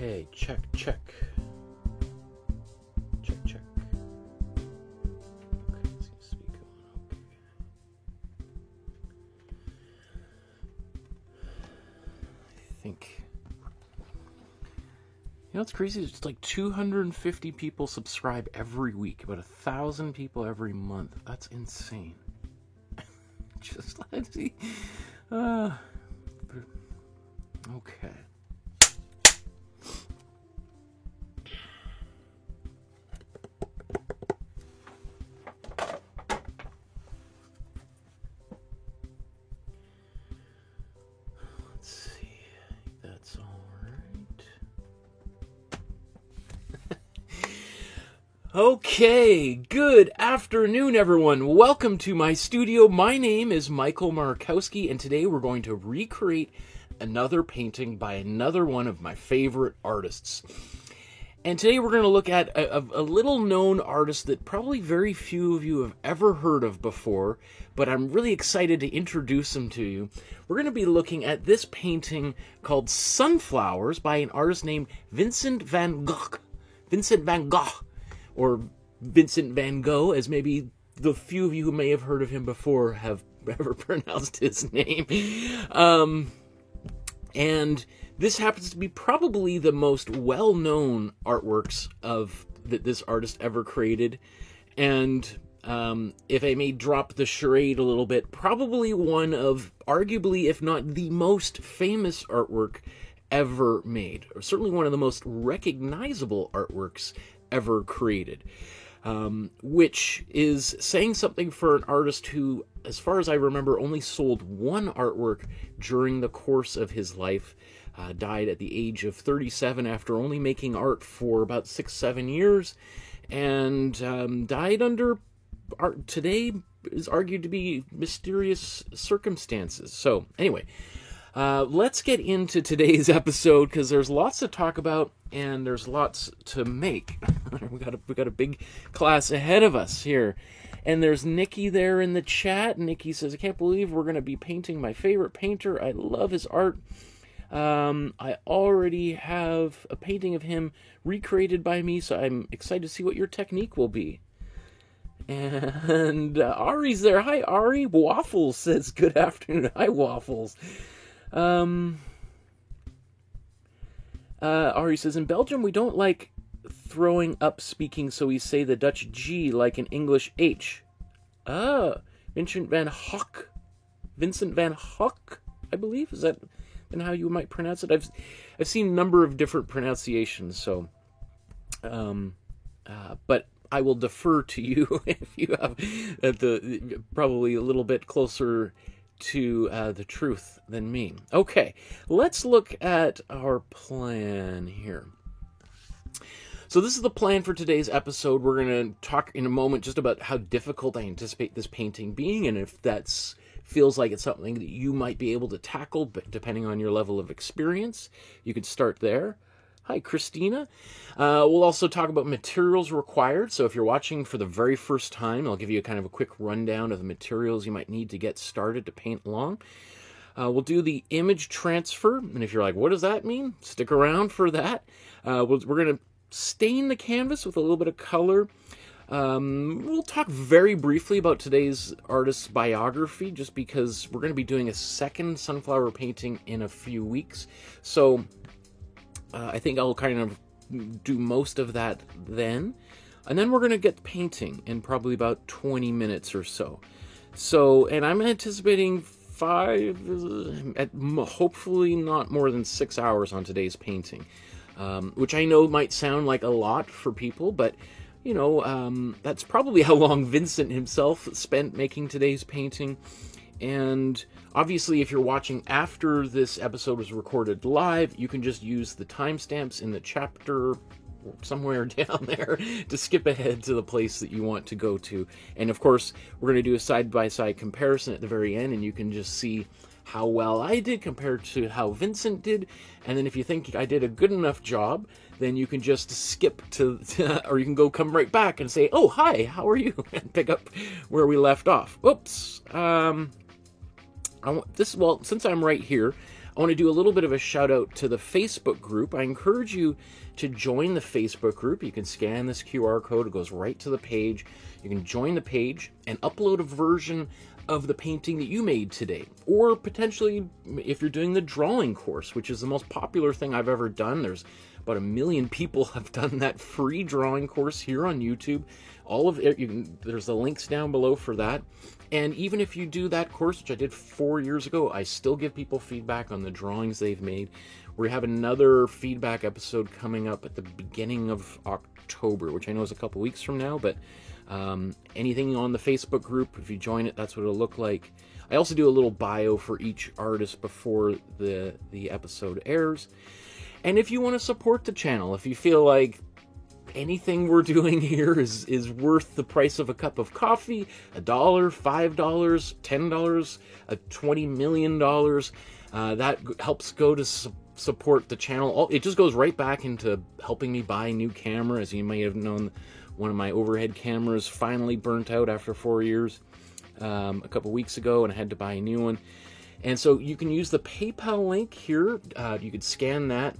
Okay, check. Check. Okay, seems to be going okay. I think... You know what's crazy? It's like 250 people subscribe every week. About 1,000 people every month. That's insane. Just let's see. Okay. Let's see. That's all right. Okay, good afternoon, everyone. Welcome to my studio. My name is Michael Markowski, and today we're going to recreate another painting by another one of my favorite artists. And today we're going to look at a little-known artist that probably very few of you have ever heard of before, but I'm really excited to introduce him to you. We're going to be looking at this painting called Sunflowers by an artist named Vincent van Gogh. Vincent van Gogh. Or Vincent van Gogh, as maybe the few of you who may have heard of him before have ever pronounced his name. And this happens to be probably the most well-known artworks that this artist ever created. And if I may drop the charade a little bit, probably one of, arguably, if not the most famous artwork ever made. Or certainly one of the most recognizable artworks ever created. Which is saying something for an artist who, as far as I remember, only sold one artwork during the course of his life. Died at the age of 37 after only making art for about 6-7 years, and died under today is argued to be mysterious circumstances. So anyway, let's get into today's episode, because there's lots to talk about and there's lots to make. we got a big class ahead of us here. And there's Nikki there in the chat. Nikki says, I can't believe we're going to be painting my favorite painter. I love his art. I already have a painting of him recreated by me, so I'm excited to see what your technique will be. And Ari's there. Hi, Ari. Waffles says, good afternoon. Hi, Waffles. Ari says, in Belgium, we don't like throwing up speaking, so we say the Dutch G like an English H. Vincent van Gogh. Vincent van Gogh, I believe. Is that and how you might pronounce it? I've seen a number of different pronunciations, so but I will defer to you if you have probably a little bit closer to the truth than me. Okay, let's look at our plan here. So this is the plan for today's episode. We're going to talk in a moment just about how difficult I anticipate this painting being, and if that's feels like it's something that you might be able to tackle, but depending on your level of experience, you could start there. Hi, Christina. We'll also talk about materials required. So if you're watching for the very first time, I'll give you a kind of a quick rundown of the materials you might need to get started to paint along. We'll do the image transfer, and if you're like, what does that mean? Stick around for that. We're going to stain the canvas with a little bit of color. We'll talk very briefly about today's artist's biography, just because we're going to be doing a second sunflower painting in a few weeks. So I think I'll kind of do most of that then. And then we're going to get painting in probably about 20 minutes or so. And I'm anticipating hopefully not more than 6 hours on today's painting. Which I know might sound like a lot for people, but you know, that's probably how long Vincent himself spent making today's painting. And obviously, if you're watching after this episode was recorded live, you can just use the timestamps in the chapter somewhere down there to skip ahead to the place that you want to go to. And of course, we're going to do a side-by-side comparison at the very end, and you can just see how well I did compared to how Vincent did. And then if you think I did a good enough job, then you can just skip to or you can come right back and say, oh, hi, how are you? And pick up where we left off. Oops. Since I'm right here, I want to do a little bit of a shout out to the Facebook group. I encourage you to join the Facebook group. You can scan this QR code. It goes right to the page. You can join the page and upload a version of the painting that you made today. Or potentially, if you're doing the drawing course, which is the most popular thing I've ever done. There's about 1 million people have done that free drawing course here on YouTube. All of it, there's the links down below for that. And even if you do that course, which I did 4 years ago, I still give people feedback on the drawings they've made. We have another feedback episode coming up at the beginning of October, which I know is a couple weeks from now, but anything on the Facebook group, if you join it, that's what it'll look like. I also do a little bio for each artist before the episode airs. And if you want to support the channel, if you feel like anything we're doing here is worth the price of a cup of coffee, $1, $5, $10, $20 million, that helps go to support the channel. It just goes right back into helping me buy a new camera. As you may have known, one of my overhead cameras finally burnt out after 4 years a couple weeks ago, and I had to buy a new one. And so you can use the PayPal link here. You could scan that.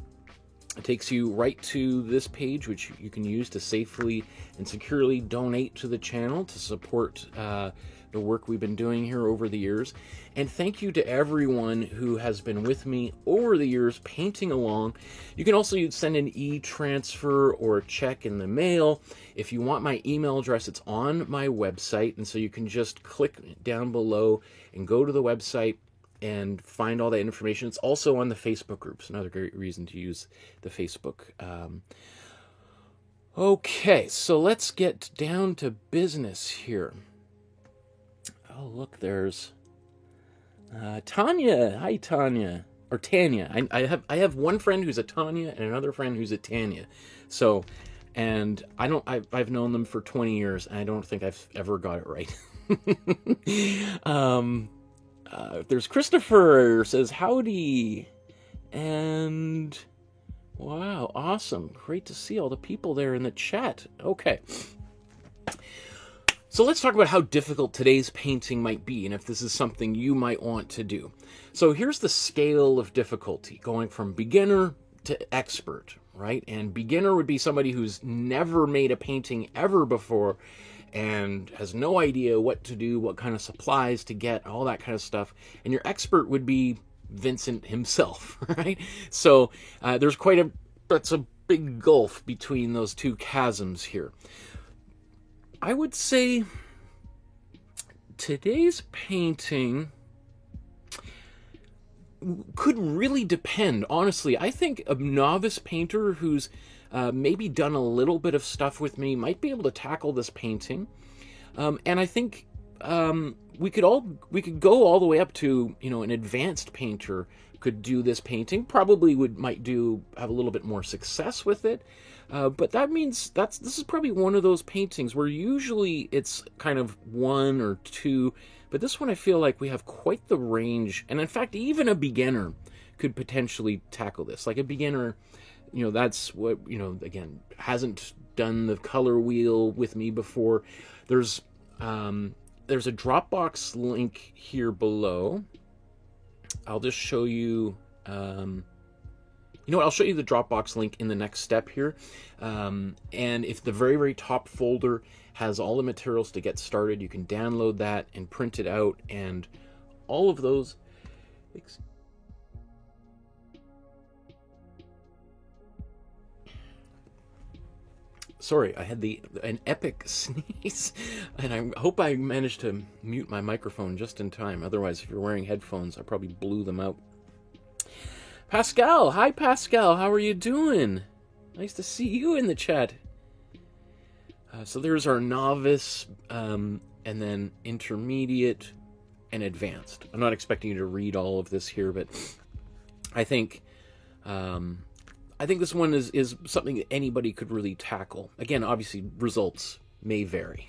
It takes you right to this page, which you can use to safely and securely donate to the channel to support the work we've been doing here over the years. And thank you to everyone who has been with me over the years painting along. You can also send an e-transfer or a check in the mail. If you want my email address, it's on my website, and so you can just click down below and go to the website and find all that information. It's also on the Facebook groups. Another great reason to use the Facebook. Okay, so let's get down to business here. Oh, look, there's Tanya. Hi, Tanya. Or Tanya. I have one friend who's a Tanya and another friend who's a Tanya. So, and I've known them for 20 years, and I don't think I've ever got it right. There's Christopher, says howdy, and wow, awesome, great to see all the people there in the chat. Okay, so let's talk about how difficult today's painting might be, and if this is something you might want to do. So here's the scale of difficulty, going from beginner to expert, right? And beginner would be somebody who's never made a painting ever before, and has no idea what to do, what kind of supplies to get, all that kind of stuff. And your expert would be Vincent himself, right? So that's a big gulf between those two chasms here. I would say today's painting could really depend, honestly. I think a novice painter who's maybe done a little bit of stuff with me might be able to tackle this painting. And I think we could go all the way up to, an advanced painter could do this painting, probably might have a little bit more success with it. But that means this is probably one of those paintings where usually it's kind of one or two, but this one I feel like we have quite the range. And in fact, even a beginner could potentially tackle this. Like a beginner, that's what, again, hasn't done the color wheel with me before. There's a Dropbox link here below. I'll just show you, I'll show you the Dropbox link in the next step here. And if the very, very top folder has all the materials to get started, you can download that and print it out, and all of those. Sorry, I had an epic sneeze, and I hope I managed to mute my microphone just in time. Otherwise, if you're wearing headphones, I probably blew them out. Pascal, hi Pascal, how are you doing? Nice to see you in the chat. So there's our novice, and then intermediate and advanced. I'm not expecting you to read all of this here, but I think this one is something that anybody could really tackle. Again, obviously, results may vary.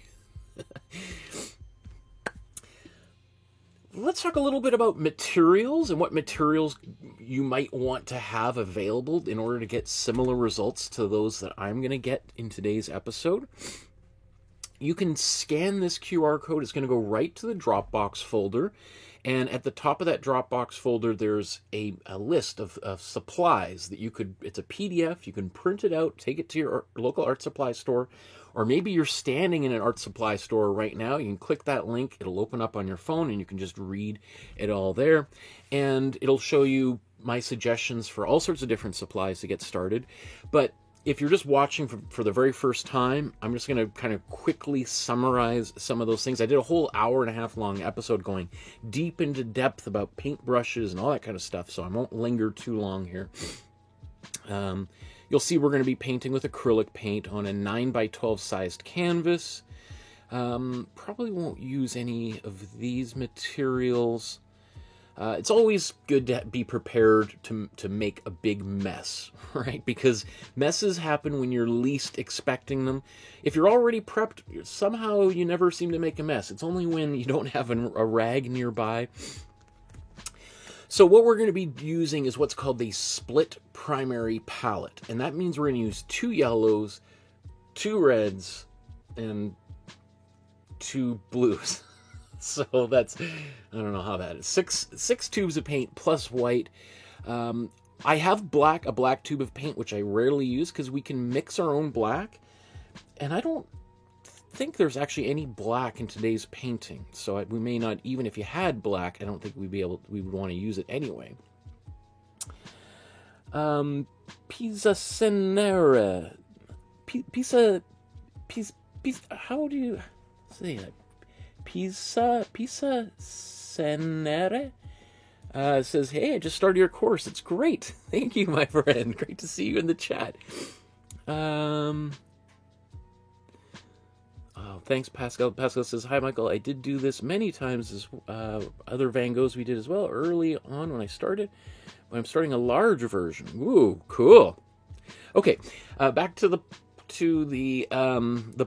Let's talk a little bit about materials and what materials you might want to have available in order to get similar results to those that I'm going to get in today's episode. You can scan this QR code. It's going to go right to the Dropbox folder. And at the top of that Dropbox folder, there's a list of supplies that you could, it's a PDF, you can print it out, take it to your local art supply store, or maybe you're standing in an art supply store right now. You can click that link, it'll open up on your phone, and you can just read it all there. And it'll show you my suggestions for all sorts of different supplies to get started. But if you're just watching for the very first time, I'm just going to kind of quickly summarize some of those things. I did a whole 1.5 hour long episode going deep into depth about paintbrushes and all that kind of stuff, so I won't linger too long here. You'll see we're going to be painting with acrylic paint on a 9x12 sized canvas. Probably won't use any of these materials. It's always good to be prepared to make a big mess, right? Because messes happen when you're least expecting them. If you're already prepped, somehow you never seem to make a mess. It's only when you don't have a rag nearby. So what we're going to be using is what's called the split primary palette. And that means we're going to use 2 yellows, 2 reds, and 2 blues. So that's, I don't know how that is. Six tubes of paint plus white. I have a black tube of paint, which I rarely use because we can mix our own black. And I don't think there's actually any black in today's painting. So we may not, even if you had black, I don't think we would want to use it anyway. Pisa Senera. Pisa, how do you say that? Pisa Senere says, hey, I just started your course. It's great. Thank you, my friend. Great to see you in the chat. Oh, thanks, Pascal. Pascal says, hi, Michael. I did do this many times as other Van Goghs we did as well early on when I started. But I'm starting a large version. Ooh, cool. Okay, back to the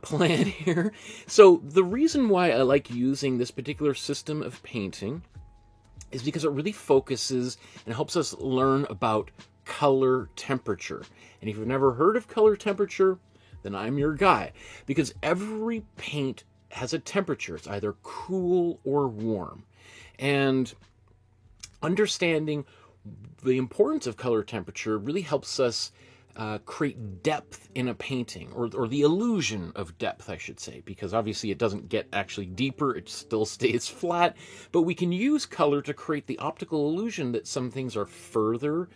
plan here. So the reason why I like using this particular system of painting is because it really focuses and helps us learn about color temperature. And if you've never heard of color temperature, then I'm your guy, because every paint has a temperature. It's either cool or warm. And understanding the importance of color temperature really helps us create depth in a painting, or the illusion of depth, I should say, because obviously it doesn't get actually deeper, it still stays flat, but we can use color to create the optical illusion that some things are further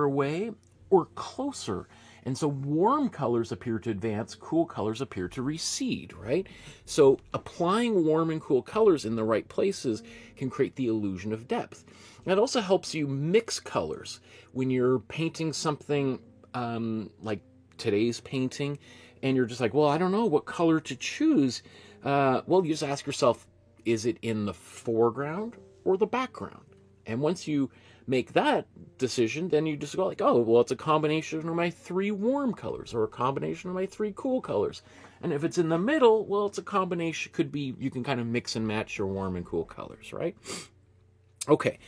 away or closer. And so warm colors appear to advance, cool colors appear to recede, right? So applying warm and cool colors in the right places can create the illusion of depth. And it also helps you mix colors. When you're painting something like today's painting, and you're just like, well, I don't know what color to choose. Well, you just ask yourself, is it in the foreground or the background? And once you make that decision, then you just go like, oh, well, it's a combination of my 3 warm colors or a combination of my 3 cool colors. And if it's in the middle, well, it's a combination, could be, you can kind of mix and match your warm and cool colors, right? Okay,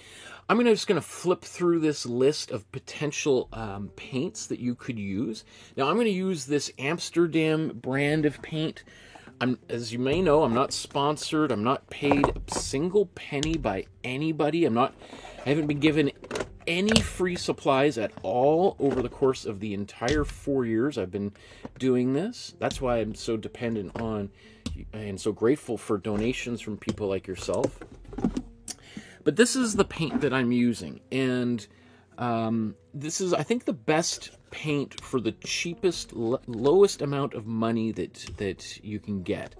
I'm just going to flip through this list of potential paints that you could use. Now, I'm going to use this Amsterdam brand of paint. As you may know, I'm not sponsored. I'm not paid a single penny by anybody. I haven't been given any free supplies at all over the course of the entire 4 years I've been doing this. That's why I'm so dependent on and so grateful for donations from people like yourself. But this is the paint that I'm using, and this is, I think, the best paint for the cheapest, lowest amount of money that you can get.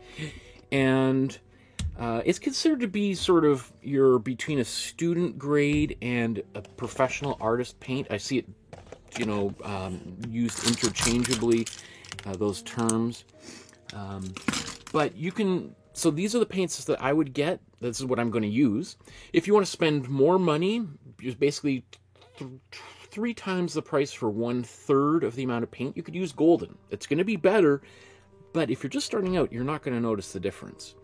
And it's considered to be sort of between a student grade and a professional artist paint. I see it, used interchangeably, those terms. But you can, so these are the paints that I would get. This is what I'm going to use. If you want to spend more money, just basically 3 times the price for 1/3 of the amount of paint, you could use Golden. It's going to be better, but if you're just starting out, you're not going to notice the difference.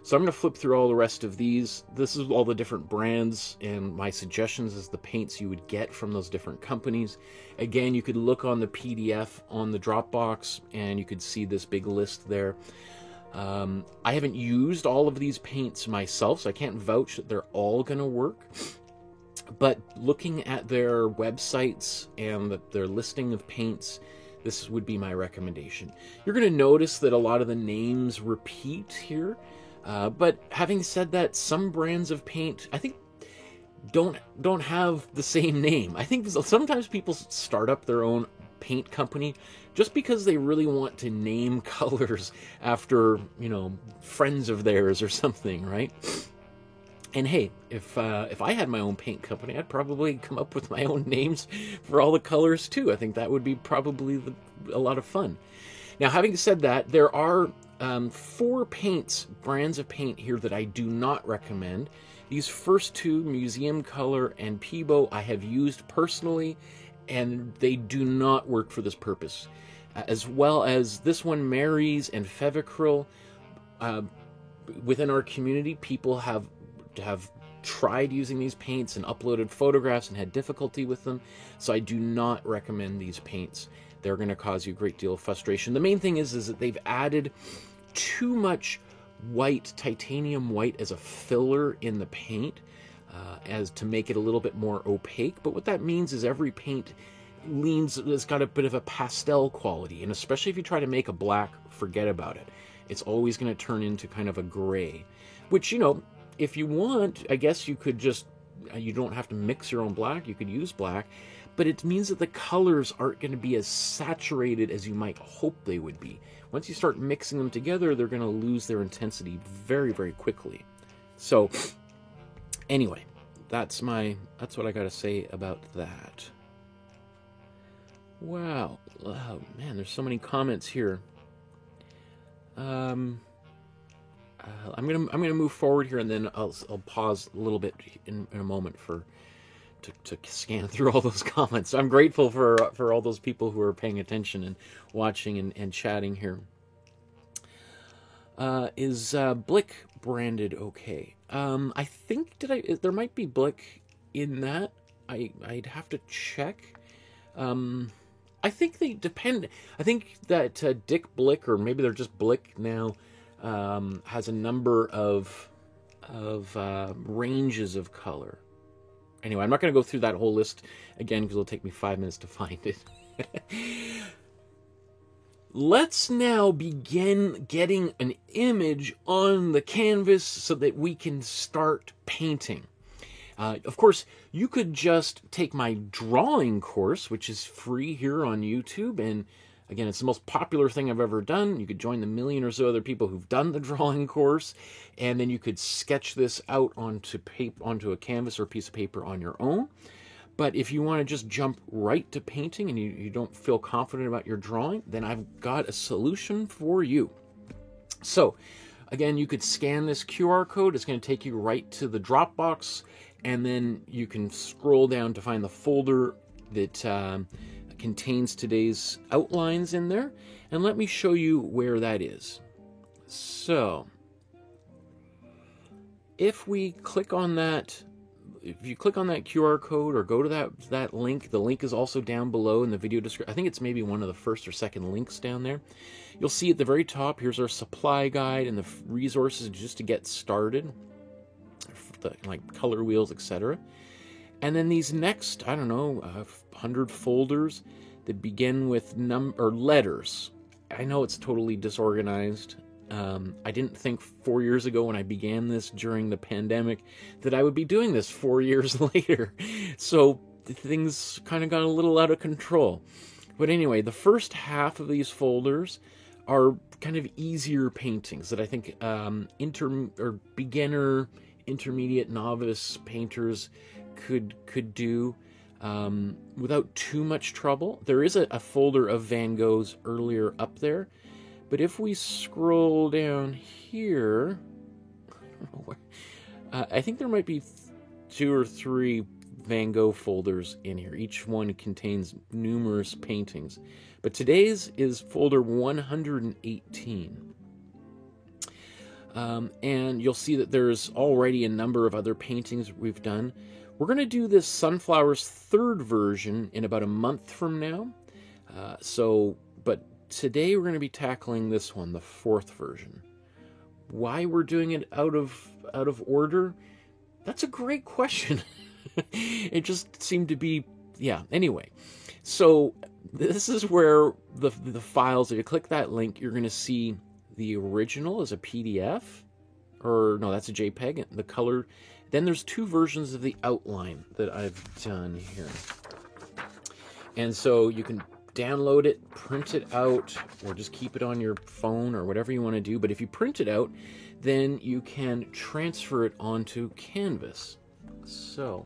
So I'm going to flip through all the rest of these. This is all the different brands, and my suggestions is the paints you would get from those different companies. Again, you could look on the PDF on the Dropbox, and you could see this big list there. I haven't used all of these paints myself, so I can't vouch that they're all going to work. But looking at their websites and their listing of paints, this would be my recommendation. You're going to notice that a lot of the names repeat here. But having said that, some brands of paint, I think, don't have the same name. I think sometimes people start up their own paint company just because they really want to name colors after, you know, friends of theirs or something, right? And hey, if I had my own paint company, I'd probably come up with my own names for all the colors too. I think that would be probably a lot of fun. Now, having said that, there are 4 brands of paint here that I do not recommend. These first 2, Museum Color and Peebo, I have used personally, and they do not work for this purpose. As well as this one, Mary's and Fevicryl. Within our community, people have tried using these paints and uploaded photographs and had difficulty with them, so I do not recommend these paints. They're going to cause you a great deal of frustration. The main thing is that they've added too much white, titanium white, as a filler in the paint, as to make it a little bit more opaque. But what that means is every paint it's got a bit of a pastel quality, and especially if you try to make a black, forget about it. It's always going to turn into kind of a gray, which, you know, if you want, I guess you could just, you don't have to mix your own black, you could use black, but it means that the colors aren't going to be as saturated as you might hope they would be. Once you start mixing them together, they're going to lose their intensity very, very quickly. So, anyway, that's what I got to say about that. Wow. Oh, man, there's so many comments here. I'm gonna move forward here, and then I'll pause a little bit in a moment to scan through all those comments. I'm grateful for all those people who are paying attention and watching and chatting here. Is Blick branded okay? I think there might be Blick in that. I'd have to check. I think they depend. I think that Dick Blick, or maybe they're just Blick now, has a number of ranges of color. Anyway, I'm not going to go through that whole list again because it'll take me 5 minutes to find it. Let's now begin getting an image on the canvas so that we can start painting. Of course, you could just take my drawing course, which is free here on YouTube, and again, it's the most popular thing I've ever done. You could join the million or so other people who've done the drawing course, and then you could sketch this out onto a canvas or a piece of paper on your own. But if you want to just jump right to painting and you don't feel confident about your drawing, then I've got a solution for you. So, again, you could scan this QR code. It's going to take you right to the Dropbox, and then you can scroll down to find the folder that contains today's outlines in there, and let me show you where that is. So, if we click on that, if you click on that QR code or go to that link, the link is also down below in the video description. I think it's maybe one of the first or second links down there. You'll see at the very top, here's our supply guide and the resources just to get started, like color wheels, etc. And then these next, I don't know, 100 folders that begin with letters. I know it's totally disorganized. I didn't think 4 years ago when I began this during the pandemic that I would be doing this 4 years later. So things kind of got a little out of control. But anyway, the first half of these folders are kind of easier paintings that I think beginner, intermediate, novice painters could do without too much trouble. There is a folder of Van Goghs earlier up there. But if we scroll down here, I think there might be 2 or 3 Van Gogh folders in here. Each one contains numerous paintings. But today's is folder 118. And you'll see that there's already a number of other paintings we've done. We're going to do this Sunflower's 3rd version in about a month from now. But today we're going to be tackling this one, the 4th version. why we're doing it out of order, that's a great question. It just seemed to be, yeah. Anyway, so this is where the files, if you click that link, you're going to see the original as a PDF, or no, that's a JPEG, the color. Then there's two versions of the outline that I've done here. And so you can download it, print it out, or just keep it on your phone or whatever you want to do. But if you print it out, then you can transfer it onto Canvas. So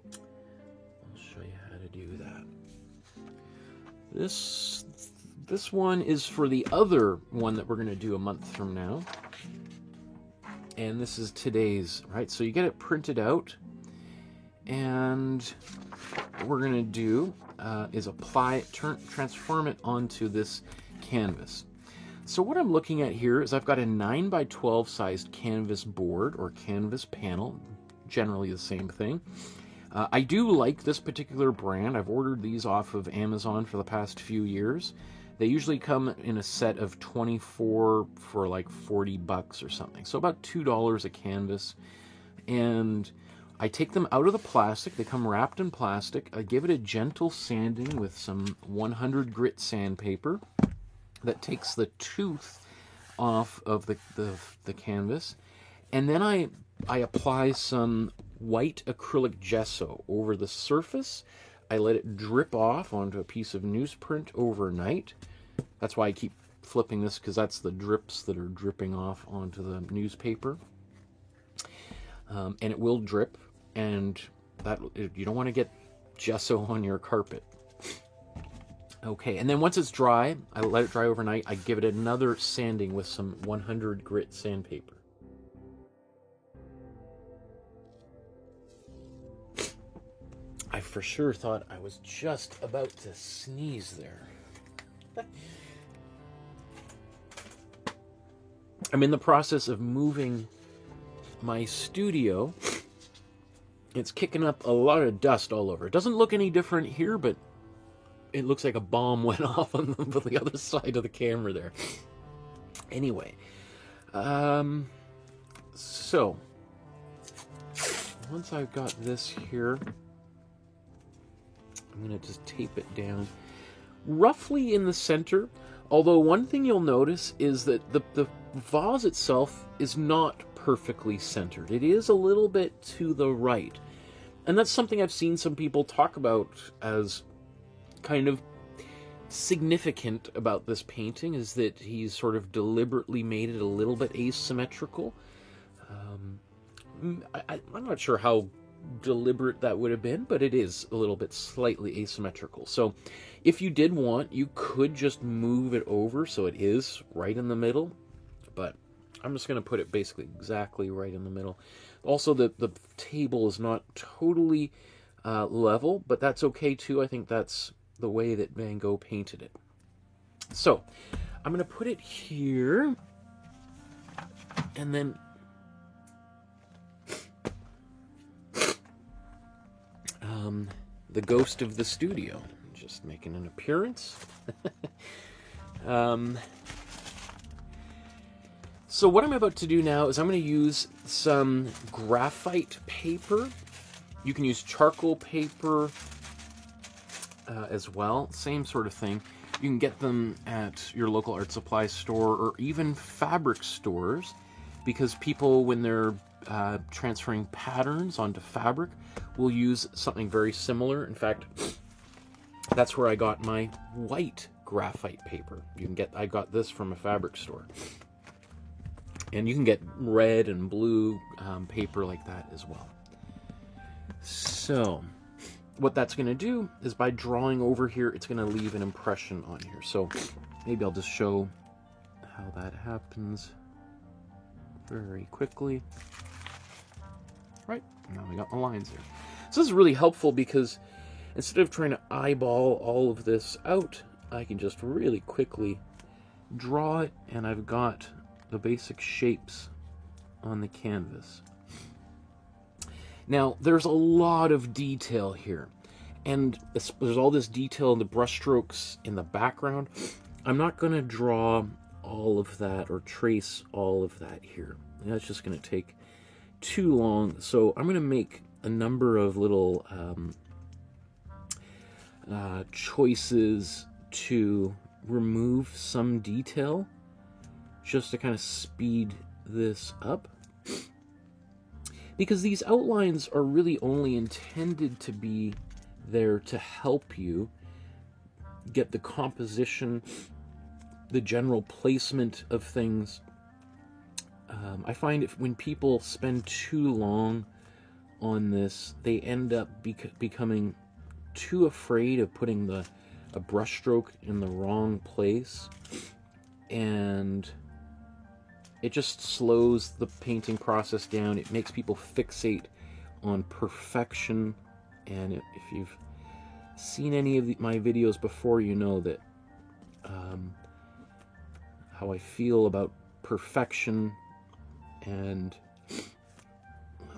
I'll show you how to do that. This one is for the other one that we're going to do a month from now. And this is today's, right? So you get it printed out, and what we're going to do is apply it, transform it onto this canvas. So what I'm looking at here is I've got a 9x12 sized canvas board or canvas panel, generally the same thing. I do like this particular brand. I've ordered these off of Amazon for the past few years. They usually come in a set of 24 for like $40 or something. So about $2 a canvas. And I take them out of the plastic. They come wrapped in plastic. I give it a gentle sanding with some 100 grit sandpaper that takes the tooth off of the canvas. And then I apply some white acrylic gesso over the surface. I let it drip off onto a piece of newsprint overnight. That's why I keep flipping this, because that's the drips that are dripping off onto the newspaper. And it will drip, and that you don't want to get gesso on your carpet. Okay, and then once it's dry, I let it dry overnight. I give it another sanding with some 100 grit sandpaper. I for sure thought I was just about to sneeze there. I'm in the process of moving my studio. It's kicking up a lot of dust all over. It doesn't look any different here, but it looks like a bomb went off on the other side of the camera there. Anyway, so once I've got this here, I'm going to just tape it down roughly in the center. Although one thing you'll notice is that the vase itself is not perfectly centered. It is a little bit to the right. And that's something I've seen some people talk about as kind of significant about this painting, is that he's sort of deliberately made it a little bit asymmetrical. I'm not sure how deliberate that would have been, but it is a little bit slightly asymmetrical. So if you did want, you could just move it over so it is right in the middle, but I'm just going to put it basically exactly right in the middle. Also, the table is not totally level, but that's okay too. I think that's the way that Van Gogh painted it. So I'm going to put it here, and then the ghost of the studio just making an appearance. So what I'm about to do now is I'm going to use some graphite paper. You can use charcoal paper as well, same sort of thing. You can get them at your local art supply store or even fabric stores, because people, when they're transferring patterns onto fabric, will use something very similar. In fact, that's where I got my white graphite paper. I got this from a fabric store. And you can get red and blue paper like that as well. So what that's going to do is, by drawing over here, it's going to leave an impression on here. So maybe I'll just show how that happens very quickly. Right, now we got the lines there. So this is really helpful, because instead of trying to eyeball all of this out, I can just really quickly draw it, and I've got the basic shapes on the canvas. Now, there's a lot of detail here, and there's all this detail in the brushstrokes in the background. I'm not going to draw all of that or trace all of that here. And that's just going to take too long. So I'm going to make a number of little choices to remove some detail just to kind of speed this up. Because these outlines are really only intended to be there to help you get the composition, the general placement of things. I find when people spend too long on this, they end up becoming too afraid of putting a brush stroke in the wrong place, and it just slows the painting process down. It makes people fixate on perfection, and if you've seen any of my videos before, you know that how I feel about perfection. And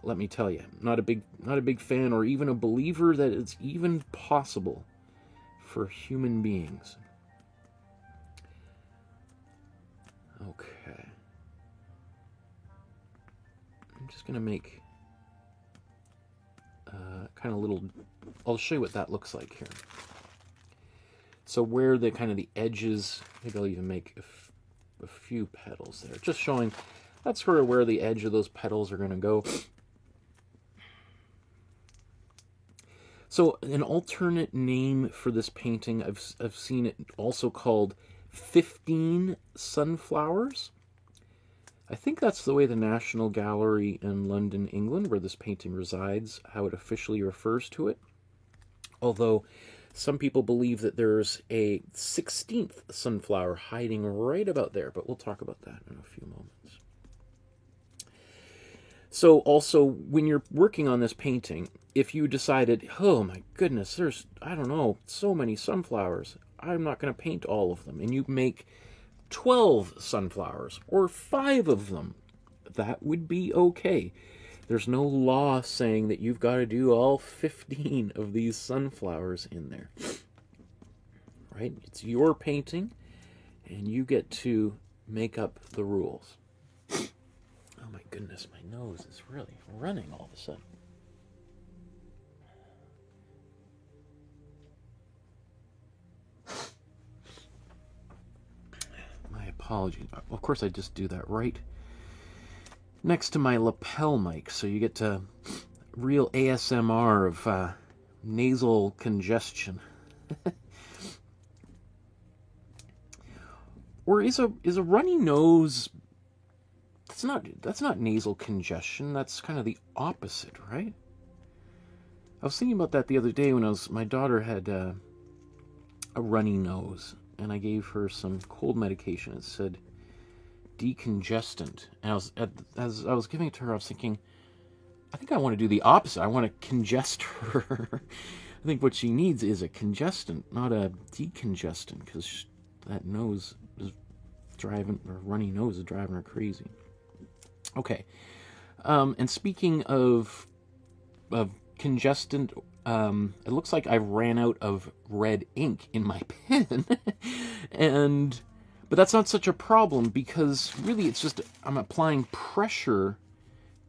let me tell you, not a big fan or even a believer that it's even possible for human beings. Okay. I'm just gonna make kind of little. I'll show you what that looks like here. So where the kind of the edges, maybe I'll even make a few petals there, just showing that's sort of where the edge of those petals are going to go. So an alternate name for this painting, I've seen it also called 15 Sunflowers. I think that's the way the National Gallery in London, England, where this painting resides, how it officially refers to it. Although some people believe that there's a 16th sunflower hiding right about there, but we'll talk about that in a few moments. So also, when you're working on this painting, if you decided, oh my goodness, there's, I don't know, so many sunflowers, I'm not going to paint all of them, and you make 12 sunflowers, or 5 of them, that would be okay. There's no law saying that you've got to do all 15 of these sunflowers in there. Right? It's your painting, and you get to make up the rules. Oh my goodness, my nose is really running all of a sudden. My apologies. Of course, I just do that right next to my lapel mic, so you get to real ASMR of nasal congestion. Or is a runny nose? That's not nasal congestion. That's kind of the opposite, right? I was thinking about that the other day when my daughter had a runny nose, and I gave her some cold medication. It said decongestant, and as I was giving it to her, I was thinking, I think I want to do the opposite. I want to congest her. I think what she needs is a congestant, not a decongestant, because that nose is driving, or runny nose is driving her crazy. Okay, and speaking of congestant, it looks like I ran out of red ink in my pen, but that's not such a problem, because really it's just I'm applying pressure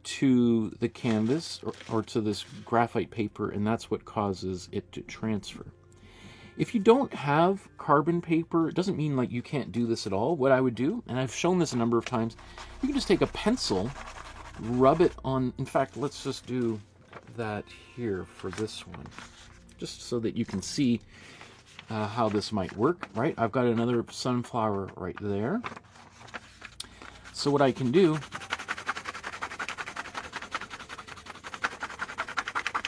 to the canvas or to this graphite paper, and that's what causes it to transfer. If you don't have carbon paper, it doesn't mean like you can't do this at all. What I would do, and I've shown this a number of times, you can just take a pencil, rub it on. In fact, let's just do that here for this one, just so that you can see how this might work, right? I've got another sunflower right there. So what I can do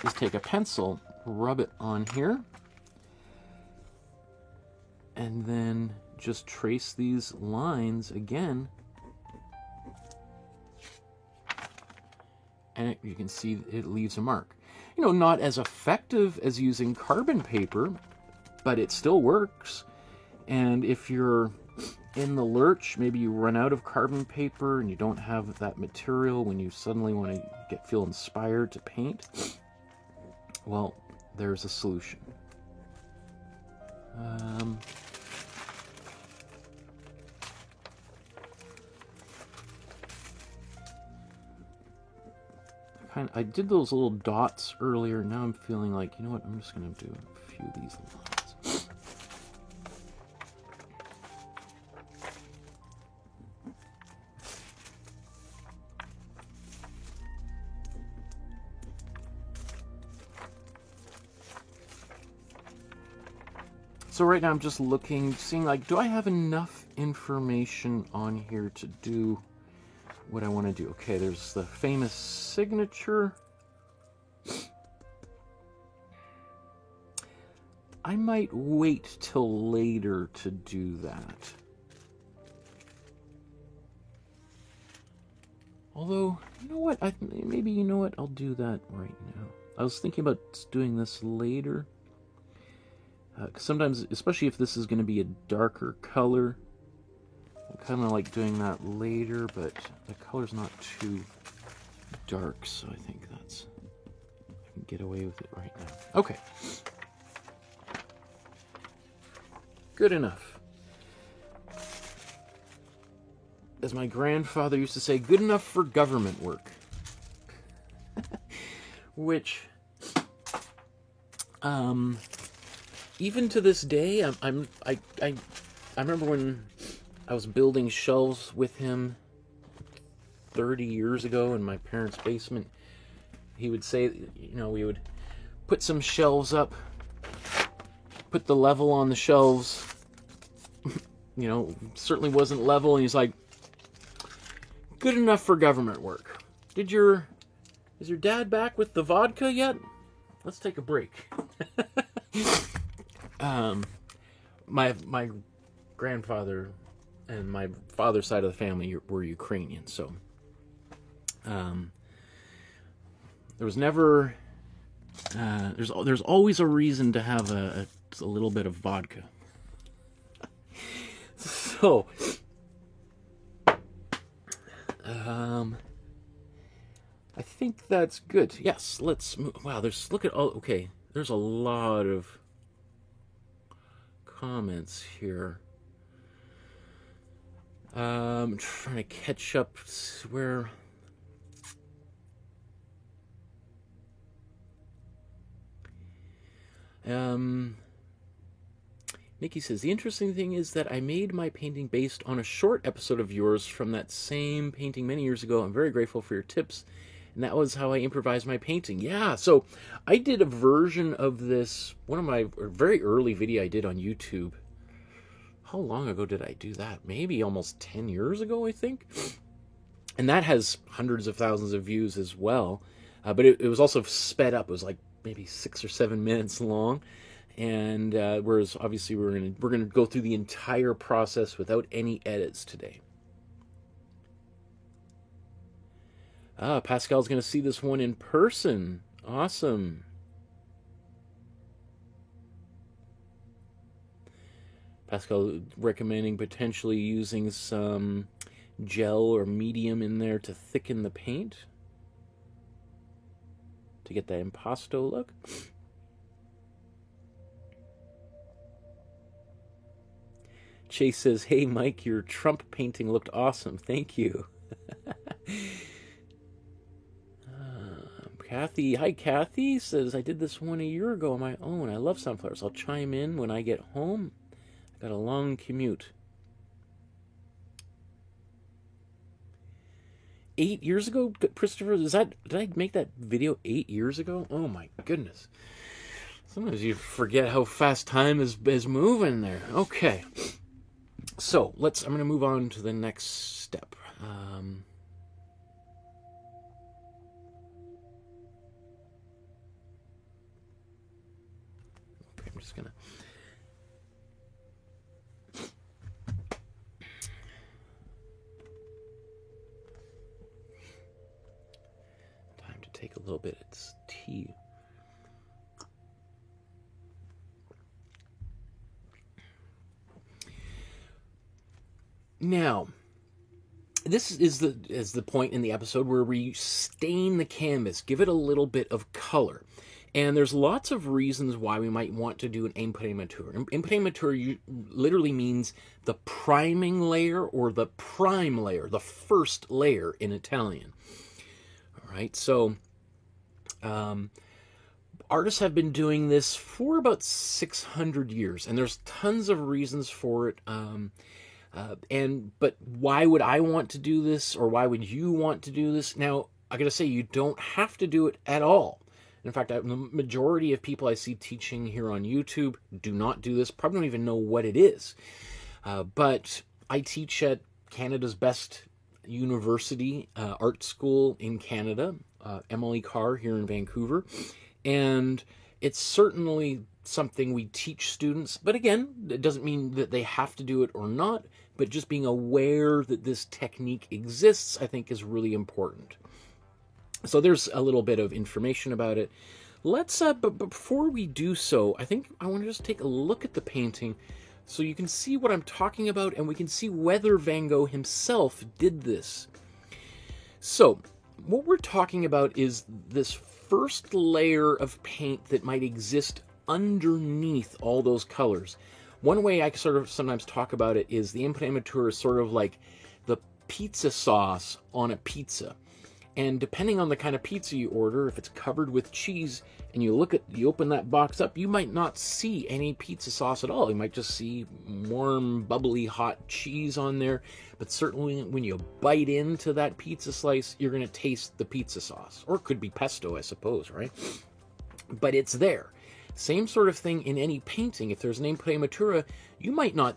is take a pencil, rub it on here, and then just trace these lines again. And you can see it leaves a mark. You know, not as effective as using carbon paper, but it still works. And if you're in the lurch, maybe you run out of carbon paper and you don't have that material when you suddenly want to feel inspired to paint, well, there's a solution. I did those little dots earlier. Now I'm feeling like, you know what, I'm just going to do a few of these lines. So right now I'm just looking, seeing like, do I have enough information on here to do what I want to do? Okay, there's the famous signature. I might wait till later to do that. Although, you know what? Maybe, you know what? I'll do that right now. I was thinking about doing this later. 'Cause sometimes, especially if this is going to be a darker color, I kind of like doing that later, but the color's not too dark, so I think I can get away with it right now. Okay. Good enough. As my grandfather used to say, good enough for government work. Which, even to this day, I remember when I was building shelves with him 30 years ago in my parents' basement. He would say, you know, we would put some shelves up, put the level on the shelves. You know, certainly wasn't level, and he's like, good enough for government work. Is your dad back with the vodka yet? Let's take a break. My grandfather and my father's side of the family were Ukrainian, so there was never there's always a reason to have a little bit of vodka. So I think that's good. Yes, let's move. Wow, look at all. Okay, there's a lot of comments here. I'm trying to catch up where. Nikki says, the interesting thing is that I made my painting based on a short episode of yours from that same painting many years ago. I'm very grateful for your tips. And that was how I improvised my painting. Yeah, so I did a version of this, one of my very early video I did on YouTube. How long ago did I do that? Maybe almost 10 years ago, I think. And that has hundreds of thousands of views as well. But it was also sped up. It was like maybe 6 or 7 minutes long. And whereas obviously we're gonna go through the entire process without any edits today. Pascal's gonna see this one in person. Awesome. Pascal recommending potentially using some gel or medium in there to thicken the paint to get that impasto look. Chase says, hey Mike, your Trump painting looked awesome. Thank you. Kathy, hi Kathy, says, I did this one a year ago on my own. I love sunflowers. I'll chime in when I get home. I got a long commute. 8 years ago, Christopher, did I make that video 8 years ago? Oh my goodness. Sometimes you forget how fast time is moving there. Okay. So, I'm going to move on to the next step. Okay, I'm just going to... Time to take a little bit of tea. Now, this is the point in the episode where we stain the canvas, give it a little bit of color. And there's lots of reasons why we might want to do an imprimatur. Imprimatur literally means the priming layer or the prime layer, the first layer in Italian. All right, so Artists have been doing this for about 600 years, and there's tons of reasons for it. But why would I want to do this, or why would you want to do this? Now, I gotta say, you don't have to do it at all. In fact, the majority of people I see teaching here on YouTube do not do this, probably don't even know what it is. But I teach at Canada's best university, art school in Canada, Emily Carr here in Vancouver. And it's certainly something we teach students. But again, it doesn't mean that they have to do it or not. But just being aware that this technique exists, I think, is really important. So there's a little bit of information about it. Let's, but before we do so, I think I want to just take a look at the painting so you can see what I'm talking about, and we can see whether Van Gogh himself did this. So, what we're talking about is this first layer of paint that might exist underneath all those colors. One way I sort of sometimes talk about it is the imprimatur is sort of like the pizza sauce on a pizza. And depending on the kind of pizza you order, if it's covered with cheese and you open that box up, you might not see any pizza sauce at all. You might just see warm, bubbly, hot cheese on there. But certainly when you bite into that pizza slice, you're going to taste the pizza sauce. Or it could be pesto, I suppose, right? But it's there. Same sort of thing in any painting. If there's an imprimatura, you might not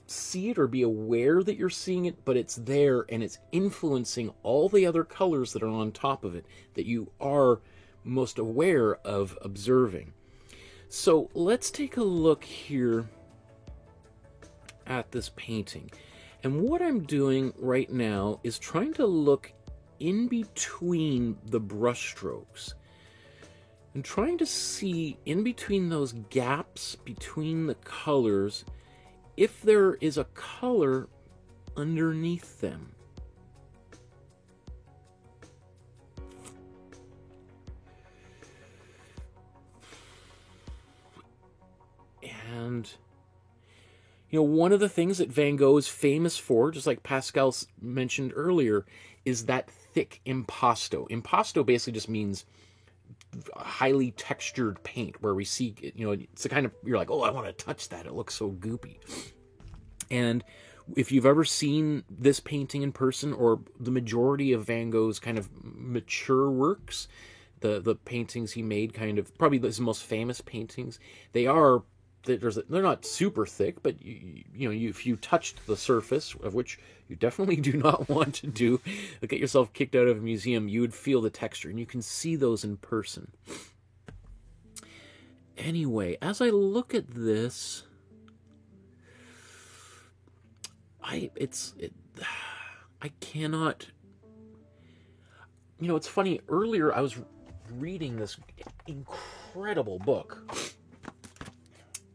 see it or be aware that you're seeing it, but it's there and it's influencing all the other colors that are on top of it that you are most aware of observing. So let's take a look here at this painting. And what I'm doing right now is trying to look in between the brush strokes and trying to see in between those gaps between the colors if there is a color underneath them. And, you know, one of the things that Van Gogh is famous for, just like Pascal mentioned earlier, is that thick impasto. Impasto basically just means highly textured paint, where we see, you know, it's the kind of, you're like, oh, I want to touch that. It looks so goopy. And if you've ever seen this painting in person, or the majority of Van Gogh's kind of mature works, the paintings he made, kind of probably his most famous paintings, they're not super thick, but if you touched the surface, of which you definitely do not want to do, get yourself kicked out of a museum, you would feel the texture, and you can see those in person. Anyway, as I look at this, I cannot, you know, it's funny, earlier I was reading this incredible book.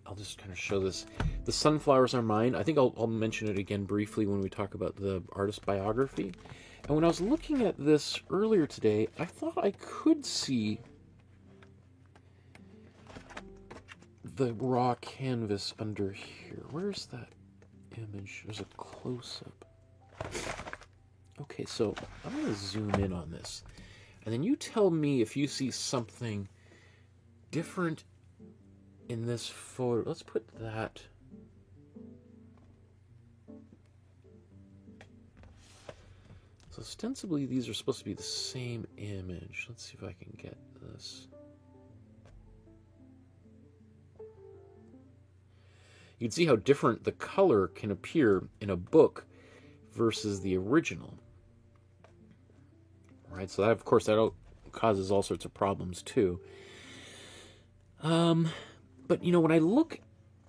I'll just kind of show this. The Sunflowers Are Mine. I think I'll mention it again briefly when we talk about the artist biography. And when I was looking at this earlier today, I thought I could see the raw canvas under here. Where's that image? There's a close-up. Okay, so I'm going to zoom in on this. And then you tell me if you see something different in this photo. Let's put that. So ostensibly these are supposed to be the same image. Let's see if I can get this. You can see how different the color can appear in a book versus the original. All right, so that, of course, that causes all sorts of problems too. But, you know, when I look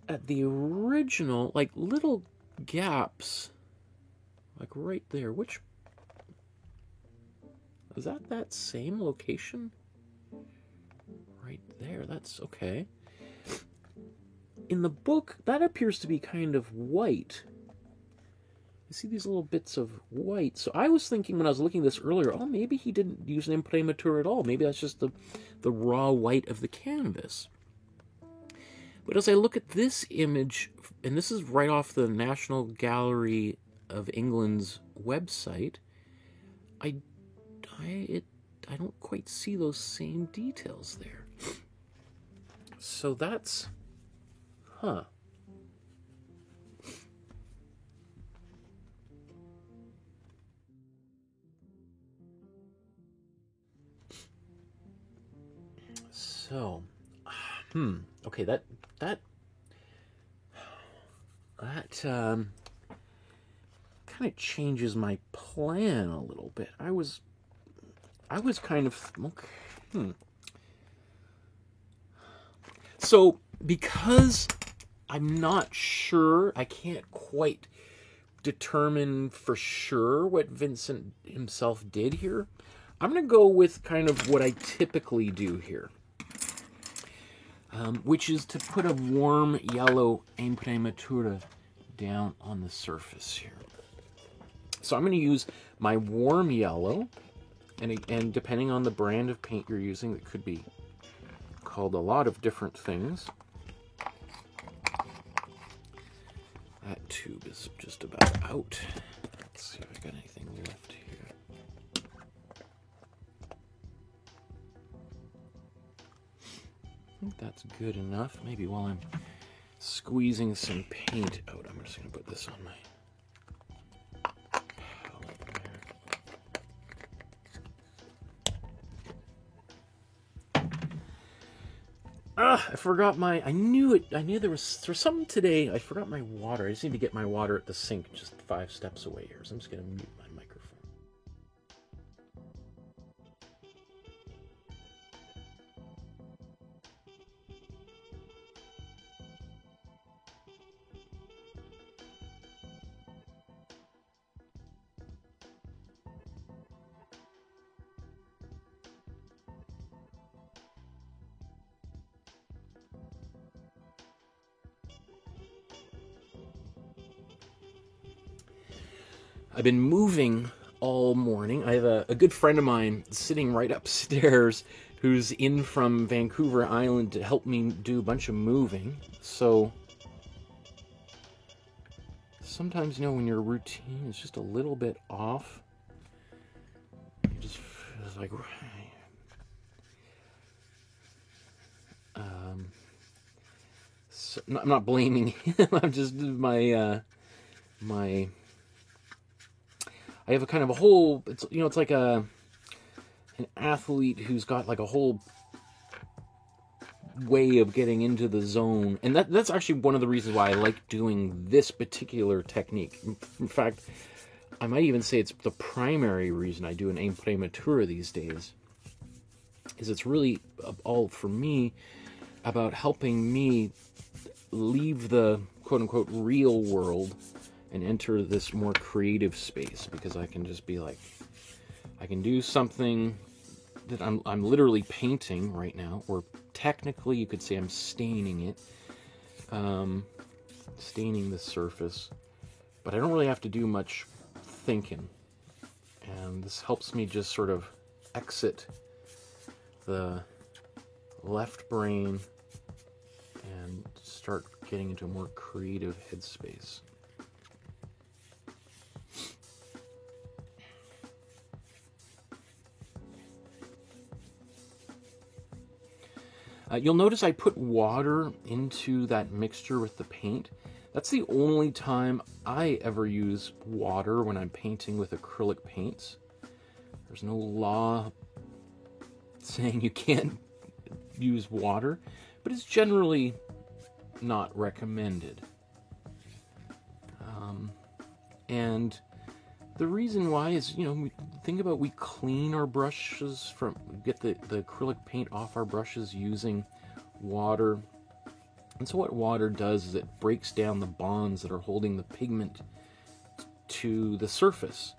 at the original, like little gaps, like right there, which, is that same location? Right there, that's okay. In the book, that appears to be kind of white. You see these little bits of white. So I was thinking when I was looking at this earlier, oh, maybe he didn't use an imprimatur at all. Maybe that's just the raw white of the canvas. But as I look at this image, and this is right off the National Gallery of England's website, I I don't quite see those same details there. So that's, huh. So, okay, that kind of changes my plan a little bit. I was kind of, okay, So, because I'm not sure, I can't quite determine for sure what Vincent himself did here, I'm going to go with kind of what I typically do here. Which is to put a warm yellow imprimatura down on the surface here. So I'm going to use my warm yellow, and depending on the brand of paint you're using, it could be called a lot of different things. That tube is just about out. Let's see if I got anything left here. I think that's good enough. Maybe while I'm squeezing some paint out, I'm just going to put this on my palette there. I forgot my, I knew there was something today. I forgot my water. I just need to get my water at the sink just 5 steps away here. So I'm just going to mute my microphone. I've been moving all morning. I have a good friend of mine sitting right upstairs who's in from Vancouver Island to help me do a bunch of moving. So sometimes, you know, when your routine is just a little bit off, you just it's like, so, I'm not blaming him. I'm just I have a kind of a whole, it's, you know, it's like an athlete who's got like a whole way of getting into the zone. And that's actually one of the reasons why I like doing this particular technique. In fact, I might even say it's the primary reason I do an imprimatura these days. Is it's really all, for me, about helping me leave the quote-unquote real world and enter this more creative space, because I can just be like, I can do something that I'm literally painting right now, or technically you could say I'm staining it, staining the surface, but I don't really have to do much thinking, and this helps me just sort of exit the left brain and start getting into a more creative headspace. You'll notice I put water into that mixture with the paint. That's the only time I ever use water when I'm painting with acrylic paints. There's no law saying you can't use water, but it's generally not recommended. And the reason why is, you know, think about, we clean our brushes from, get the acrylic paint off our brushes using water. And so what water does is it breaks down the bonds that are holding the pigment to the surface.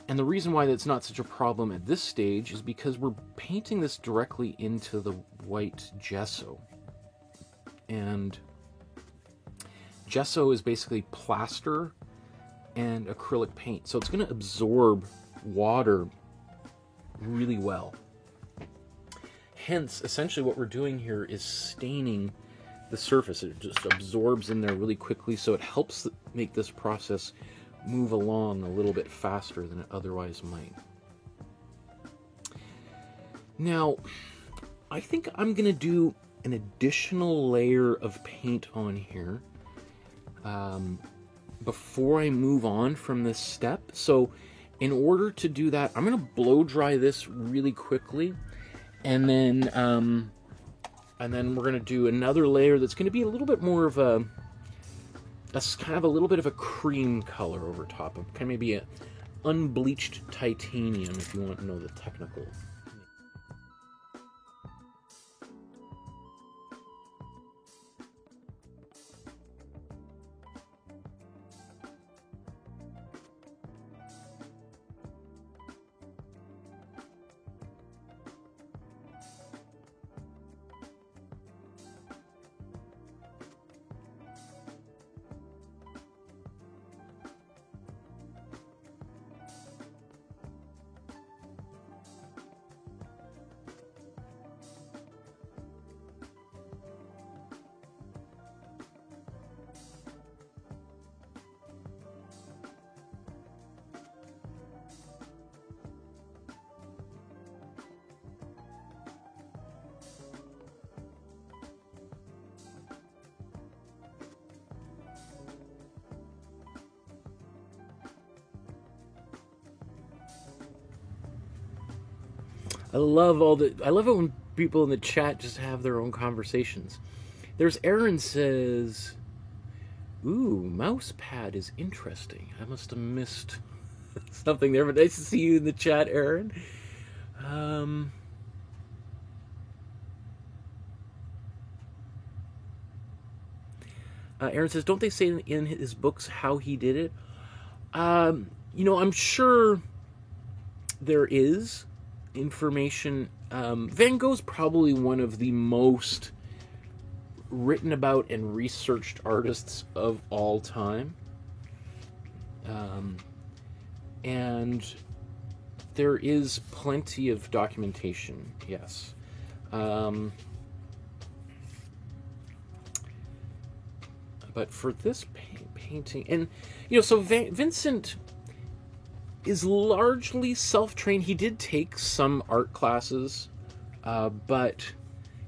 And the reason why that's not such a problem at this stage is because we're painting this directly into the white gesso. And gesso is basically plaster and acrylic paint, so it's going to absorb water really well. Hence, essentially what we're doing here is staining the surface. It just absorbs in there really quickly, so it helps make this process move along a little bit faster than it otherwise might. Now, I think I'm going to do an additional layer of paint on here before I move on from this step. So in order to do that, I'm going to blow dry this really quickly, and then we're going to do another layer that's going to be a little bit more of a kind of a little bit of a cream color over top of kind of maybe a unbleached titanium, if you want to know the technical. I love it when people in the chat just have their own conversations. There's Aaron says, "Ooh, mouse pad is interesting." I must have missed something there, but nice to see you in the chat, Aaron. Aaron says, "Don't they say in his books how he did it?" You know, I'm sure there is information. Van Gogh's probably one of the most written about and researched artists of all time. And there is plenty of documentation, yes. But for this painting, and, you know, so Vincent is largely self-trained. He did take some art classes, and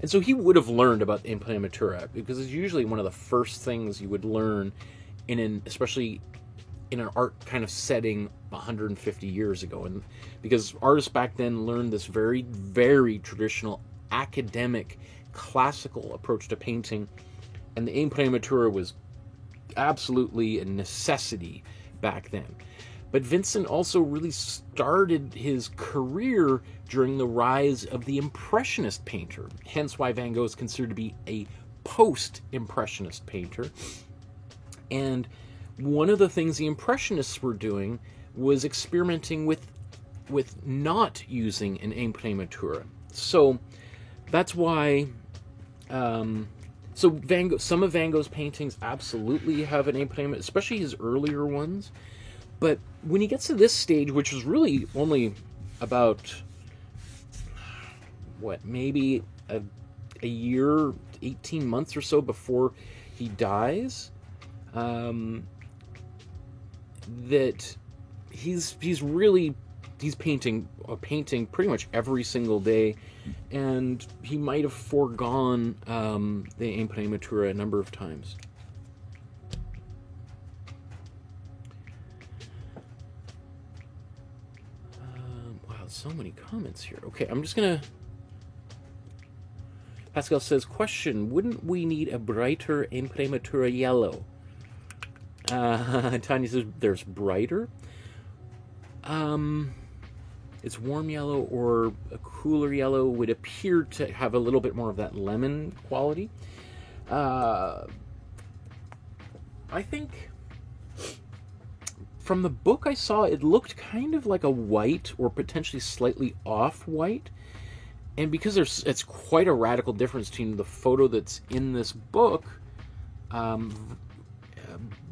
so he would have learned about the imprimatura, because it's usually one of the first things you would learn especially in an art kind of setting 150 years ago. And because artists back then learned this very, very traditional, academic, classical approach to painting, and the imprimatura was absolutely a necessity back then. But Vincent also really started his career during the rise of the Impressionist painter, hence why Van Gogh is considered to be a post-Impressionist painter. And one of the things the Impressionists were doing was experimenting with not using an imprimatura. So that's why some of Van Gogh's paintings absolutely have an imprimatura, especially his earlier ones. But when he gets to this stage, which was really only about, maybe a year, 18 months or so before he dies, that he's painting pretty much every single day, and he might have foregone the imprimatura a number of times. So many comments here. Okay, I'm just gonna... Pascal says, question, wouldn't we need a brighter imprimatura yellow? Tanya says, there's brighter. It's warm yellow, or a cooler yellow would appear to have a little bit more of that lemon quality. I think... From the book I saw, it looked kind of like a white, or potentially slightly off-white. And because it's quite a radical difference between the photo that's in this book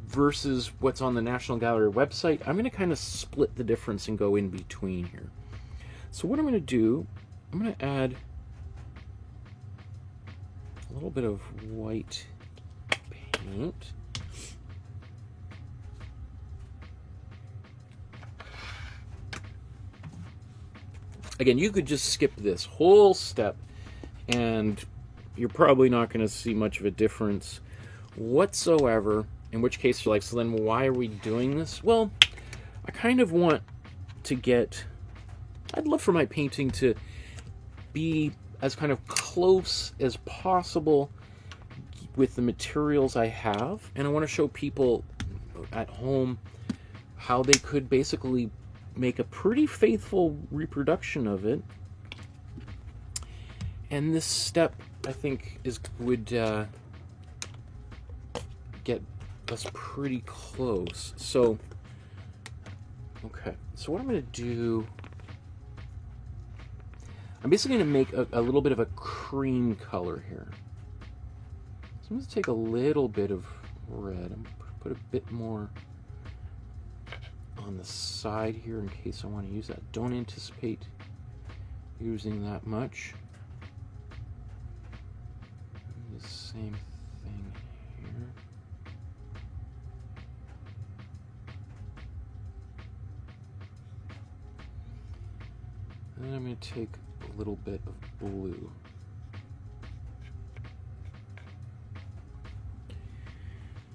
versus what's on the National Gallery website, I'm going to kind of split the difference and go in between here. So what I'm going to do, I'm going to add a little bit of white paint. Again, you could just skip this whole step and you're probably not going to see much of a difference whatsoever. In which case you're like, so then why are we doing this? Well, I kind of want to get... I'd love for my painting to be as kind of close as possible with the materials I have. And I want to show people at home how they could basically make a pretty faithful reproduction of it. And this step, I think, would get us pretty close. So, okay. So what I'm going to do, I'm basically going to make a little bit of a cream color here. So I'm going to take a little bit of red. I'm going to put a bit more on the side here in case I want to use that. Don't anticipate using that much. The same thing here. And then I'm going to take a little bit of blue.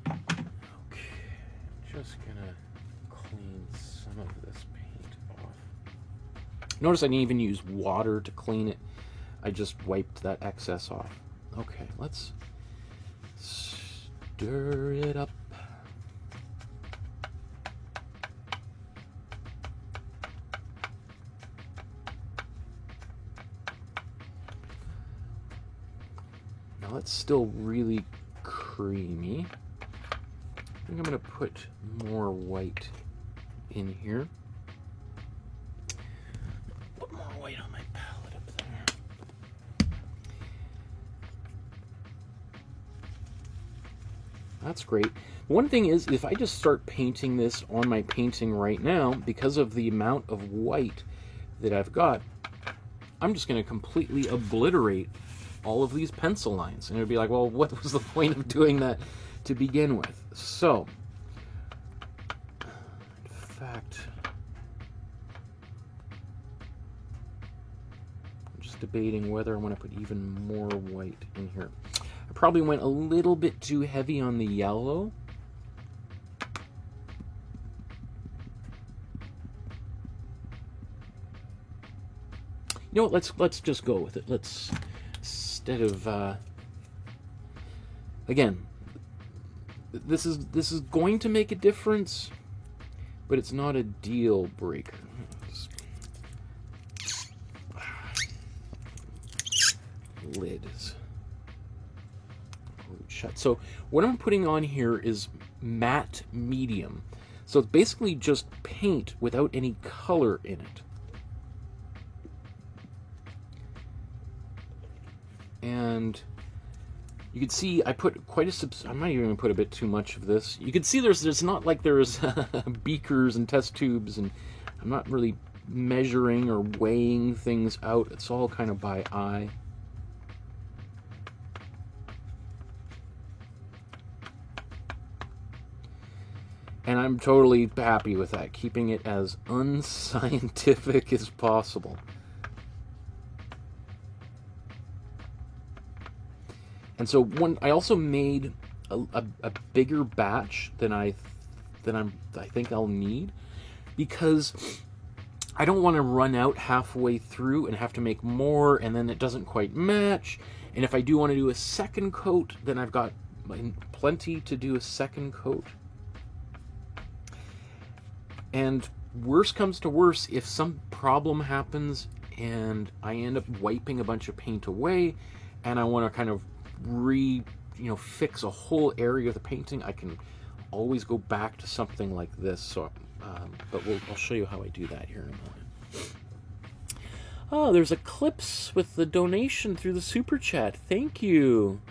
Okay, just gonna clean some of this paint off. Notice I didn't even use water to clean it. I just wiped that excess off. Okay, let's stir it up. Now it's still really creamy. I think I'm going to put more white in here. Put more white on my palette up there. That's great. One thing is, if I just start painting this on my painting right now, because of the amount of white that I've got, I'm just going to completely obliterate all of these pencil lines. And it would be like, well, what was the point of doing that to begin with? So, in fact, I'm just debating whether I want to put even more white in here. I probably went a little bit too heavy on the yellow. You know what, let's just go with it. Let's, instead of, again, this is going to make a difference, but it's not a deal breaker. Lid is glued shut. So what I'm putting on here is matte medium. So it's basically just paint without any color in it. And you can see I put quite a I might even put a bit too much of this. You can see there's not like there's beakers and test tubes, and I'm not really measuring or weighing things out. It's all kind of by eye. And I'm totally happy with that, keeping it as unscientific as possible. And so I also made a bigger batch than I think I'll need, because I don't want to run out halfway through and have to make more, and then it doesn't quite match. And if I do want to do a second coat, then I've got plenty to do a second coat. And worst comes to worst, if some problem happens and I end up wiping a bunch of paint away, and I want to kind of fix a whole area of the painting, I can always go back to something like this. So, but I'll show you how I do that here in a moment. Oh, there's Eclipse with the donation through the super chat. Thank you.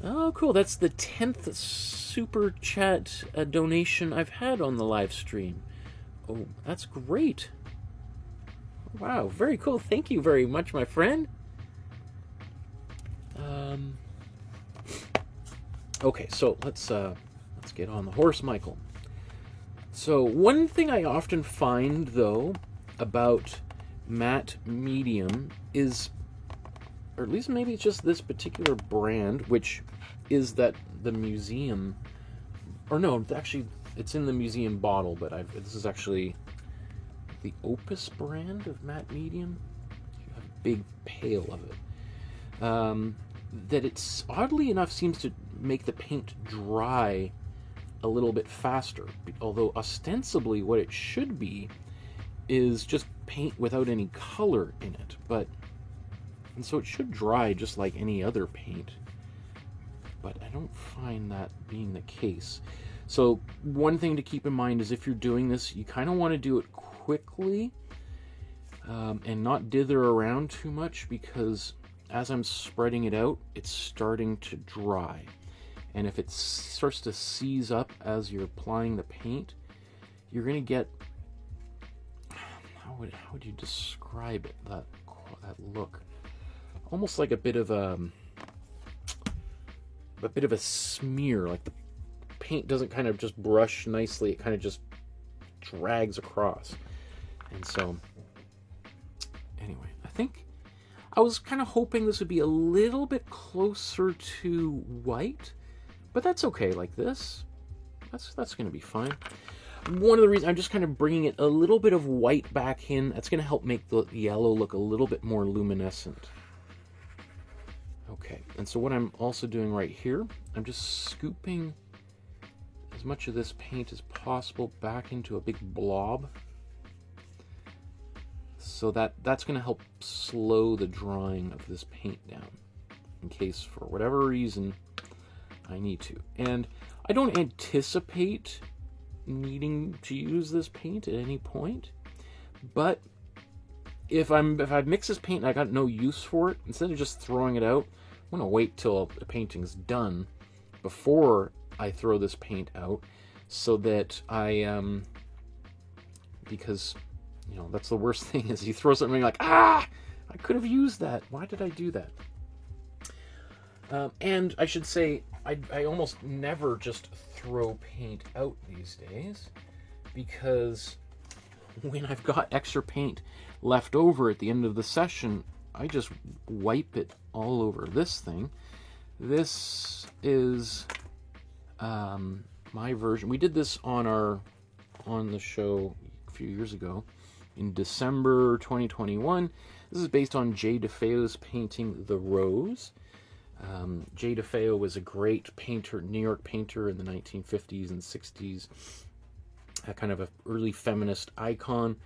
Oh, cool. That's the 10th super chat donation I've had on the live stream. Oh, that's great. Wow, very cool. Thank you very much, my friend. Okay, so let's get on the horse, Michael. So one thing I often find, though, about matte medium is, or at least maybe it's just this particular brand, which is that the museum, or no, actually it's in the museum bottle, but this is actually the Opus brand of matte medium. You have a big pail of it. That it's oddly enough seems to make the paint dry a little bit faster, although ostensibly what it should be is just paint without any color in it, and so it should dry just like any other paint, but I don't find that being the case. So one thing to keep in mind is if you're doing this, you kind of want to do it quickly and not dither around too much, because as I'm spreading it out, it's starting to dry. And if it starts to seize up as you're applying the paint, you're going to get, how would you describe it, that look? Almost like a bit of a smear, like the paint doesn't kind of just brush nicely, it kind of just drags across. And so, anyway, I think I was kind of hoping this would be a little bit closer to white, but that's okay like this. That's going to be fine. One of the reasons I'm just kind of bringing it a little bit of white back in, that's going to help make the yellow look a little bit more luminescent. Okay, and so what I'm also doing right here, I'm just scooping as much of this paint as possible back into a big blob. So that's going to help slow the drying of this paint down, in case for whatever reason I need to. And I don't anticipate needing to use this paint at any point, but if I mix this paint and I got no use for it, instead of just throwing it out, I'm going to wait till the painting's done before I throw this paint out, so that because, you know, that's the worst thing, is you throw something like, I could have used that. Why did I do that? And I should say, I almost never just throw paint out these days, because when I've got extra paint left over at the end of the session, I just wipe it all over this thing. This is my version. We did this on the show a few years ago in December 2021. This is based on Jay DeFeo's painting The Rose. Jay DeFeo was a great painter, New York painter in the 1950s and 60s, a kind of an early feminist icon.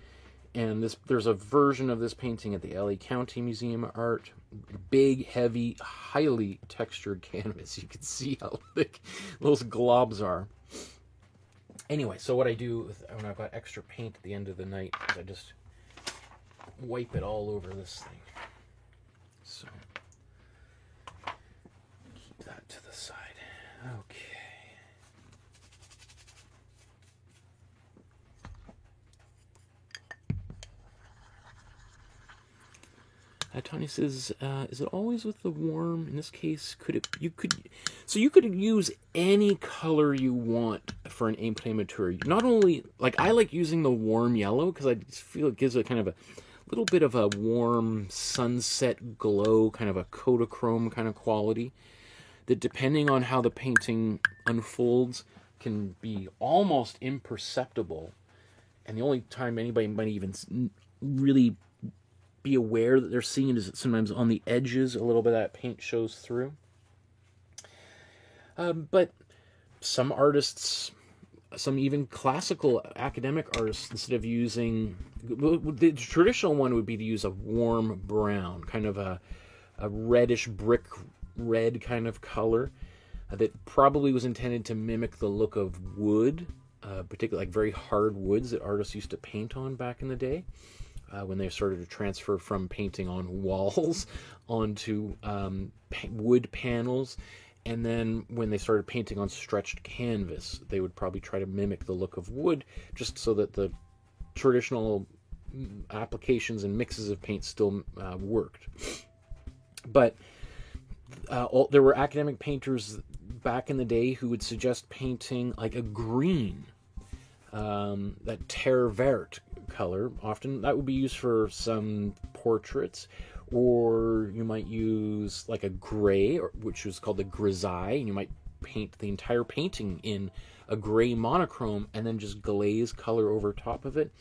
And there's a version of this painting at the LA County Museum of Art. Big, heavy, highly textured canvas. You can see how thick those globs are. Anyway, so what I do when I've got extra paint at the end of the night is I just wipe it all over this thing. So keep that to the side. Okay. Tanya says, is it always with the warm? In this case, you could use any color you want for an imprimatur. Not only, like, I like using the warm yellow because I just feel it gives a kind of a little bit of a warm sunset glow, kind of a Kodachrome kind of quality that, depending on how the painting unfolds, can be almost imperceptible. And the only time anybody might even really be aware that they're seeing it is sometimes on the edges, a little bit of that paint shows through. But some artists, some even classical academic artists, instead of using, the traditional one would be to use a warm brown, kind of a reddish brick red kind of color that probably was intended to mimic the look of wood, particularly like very hard woods that artists used to paint on back in the day. When they started to transfer from painting on walls onto wood panels. And then when they started painting on stretched canvas, they would probably try to mimic the look of wood, just so that the traditional applications and mixes of paint still worked. But there were academic painters back in the day who would suggest painting like a green. that terre verte color. Often that would be used for some portraits, or you might use like a gray, which is called the grisaille, and you might paint the entire painting in a gray monochrome and then just glaze color over top of it.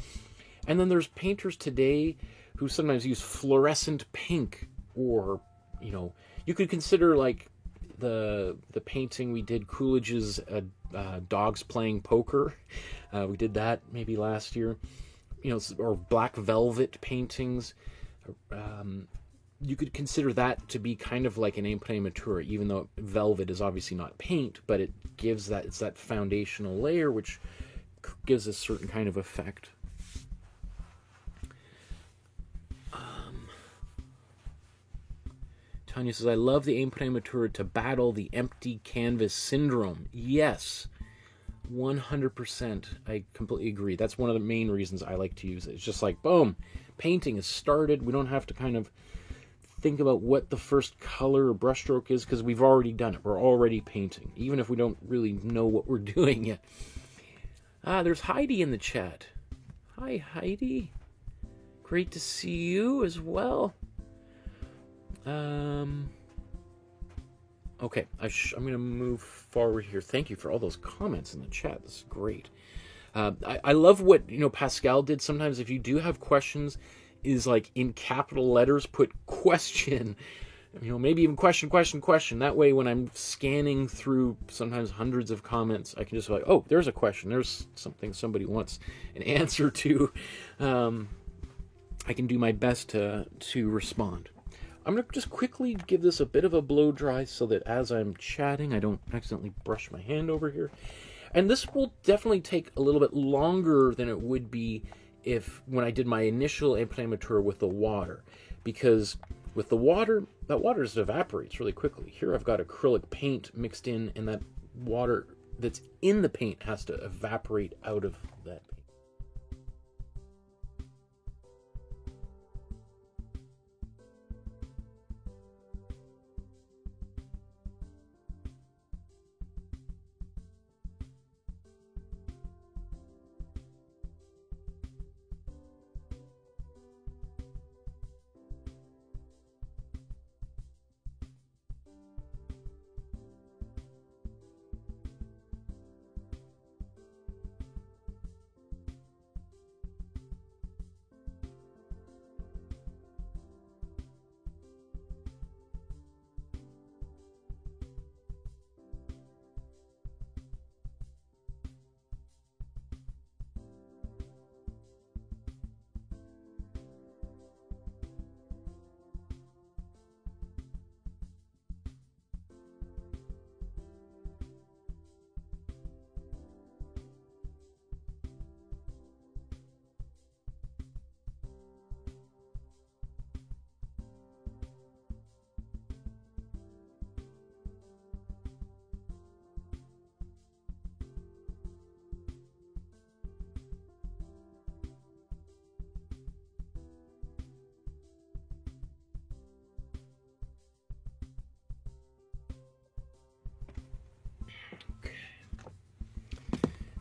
And then there's painters today who sometimes use fluorescent pink, or, you know, you could consider like the painting we did, Coolidge's Dogs Playing Poker. We did that maybe last year, you know, or black velvet paintings. You could consider that to be kind of like an imprimatur, even though velvet is obviously not paint, but it gives that, it's that foundational layer which gives a certain kind of effect. Tanya says, I love the imprimatur to battle the empty canvas syndrome. Yes, 100%. I completely agree. That's one of the main reasons I like to use it. It's just like, boom, painting is started. We don't have to kind of think about what the first color or brushstroke is, because we've already done it. We're already painting, even if we don't really know what we're doing yet. There's Heidi in the chat. Hi, Heidi. Great to see you as well. Okay, I'm going to move forward here. Thank you for all those comments in the chat. This is great. I love what, you know, Pascal did. Sometimes if you do have questions, is like in capital letters, put question, you know, maybe even question. That way, when I'm scanning through sometimes hundreds of comments, I can just be like, oh, there's a question. There's something somebody wants an answer to. I can do my best to respond. I'm going to just quickly give this a bit of a blow dry so that as I'm chatting, I don't accidentally brush my hand over here. And this will definitely take a little bit longer than it would be when I did my initial imprimatur with the water. Because with the water, that water just evaporates really quickly. Here I've got acrylic paint mixed in, and that water that's in the paint has to evaporate out of that paint.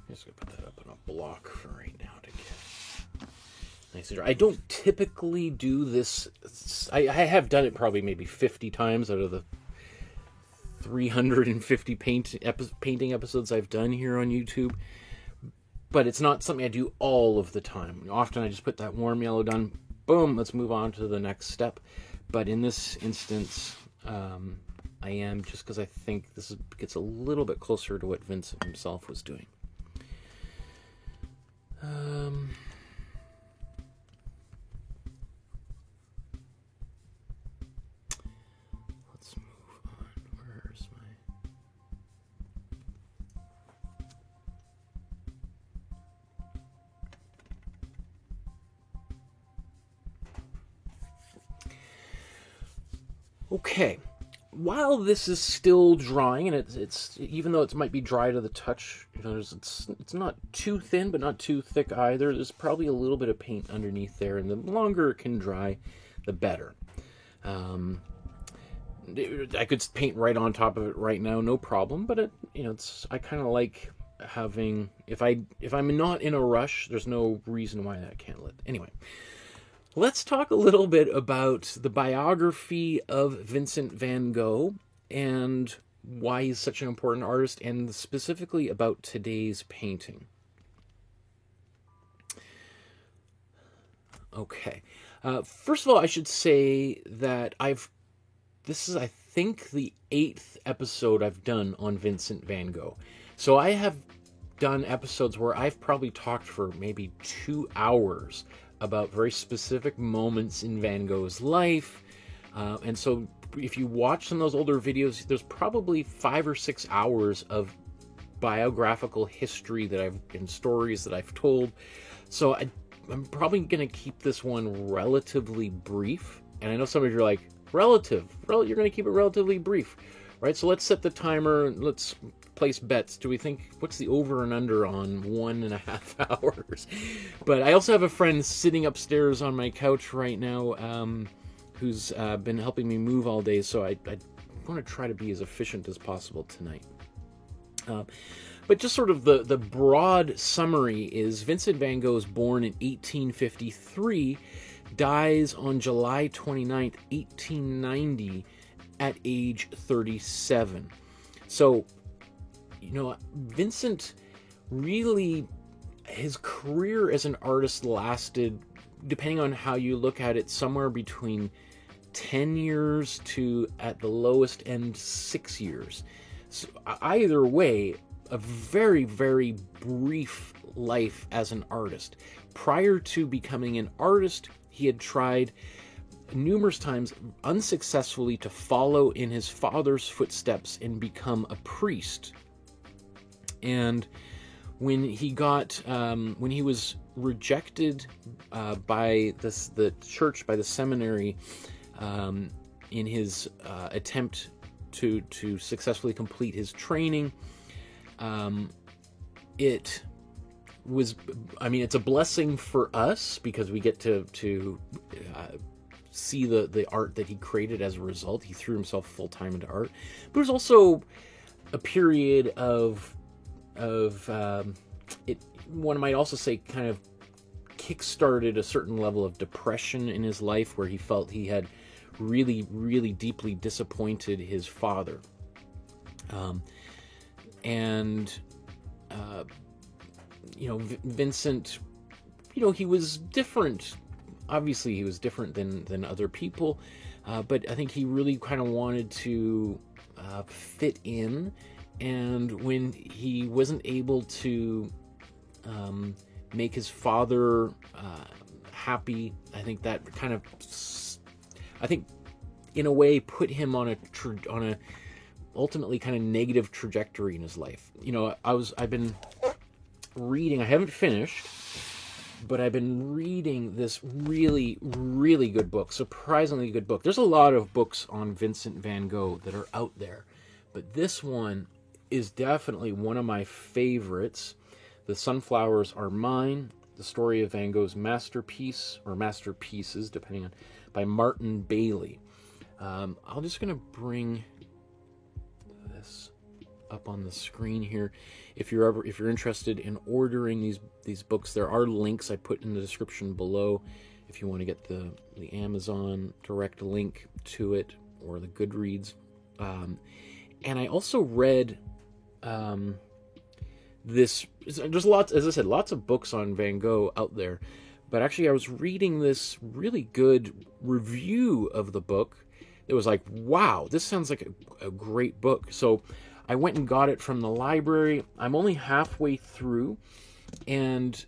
Just gonna put that up on a block for right now to get nice. I don't typically do this. I have done it probably maybe 50 times out of the 350 painting episodes I've done here on YouTube. But it's not something I do all of the time. Often I just put that warm yellow done. Boom, let's move on to the next step. But in this instance, I am, just because I think this gets a little bit closer to what Vincent himself was doing. Let's move on. Where's my... Okay. While this is still drying, and it's even though it might be dry to the touch, you know, it's not too thin, but not too thick either. There's probably a little bit of paint underneath there, and the longer it can dry, the better. I could paint right on top of it right now, no problem. But I kind of like having, if I'm not in a rush, there's no reason why that can't lit. Anyway, let's talk a little bit about the biography of Vincent van Gogh and why he's such an important artist, and specifically about today's painting. Okay. First of all, I should say that this is, I think, the 8th episode I've done on Vincent van Gogh. So I have done episodes where I've probably talked for maybe 2 hours about very specific moments in Van Gogh's life. And so if you watch some of those older videos, there's probably 5 or 6 hours of biographical history and stories that I've told. So I'm probably going to keep this one relatively brief. And I know some of you are like, you're going to keep it relatively brief, right? So let's set the timer. Let's place bets. Do we think, what's the over and under on 1.5 hours? But I also have a friend sitting upstairs on my couch right now who's been helping me move all day. So I want to try to be as efficient as possible tonight. But just sort of the broad summary is Vincent van Gogh is born in 1853, dies on July 29th, 1890, at age 37. So, Vincent really, his career as an artist lasted, depending on how you look at it, somewhere between 10 years to, at the lowest end, 6 years. So either way, a very, very brief life as an artist. Prior to becoming an artist, he had tried numerous times unsuccessfully to follow in his father's footsteps and become a priest. And when he was rejected by the church, by the seminary, in his attempt to successfully complete his training, it was, it's a blessing for us because we get to see the art that he created as a result. He threw himself full-time into art. But it was also a period of one might also say kind of kick-started a certain level of depression in his life where he felt he had really, really deeply disappointed his father. Vincent, he was different. Obviously, he was different than other people, but I think he really kind of wanted to fit in. And when he wasn't able to make his father happy, I think that kind of, in a way, put him on a ultimately kind of negative trajectory in his life. I've been reading, I haven't finished, but I've been reading this really, really good book, surprisingly good book. There's a lot of books on Vincent van Gogh that are out there, but this one is definitely one of my favorites. The Sunflowers Are Mine, the story of Van Gogh's masterpiece, or masterpieces, depending on, by Martin Bailey. I'm just going to bring this up on the screen here. If you're interested in ordering these books, there are links I put in the description below if you want to get the Amazon direct link to it, or the Goodreads. And I also read there's lots, as I said, lots of books on Van Gogh out there, but actually I was reading this really good review of the book. It was like, wow, this sounds like a great book. So I went and got it from the library. I'm only halfway through, and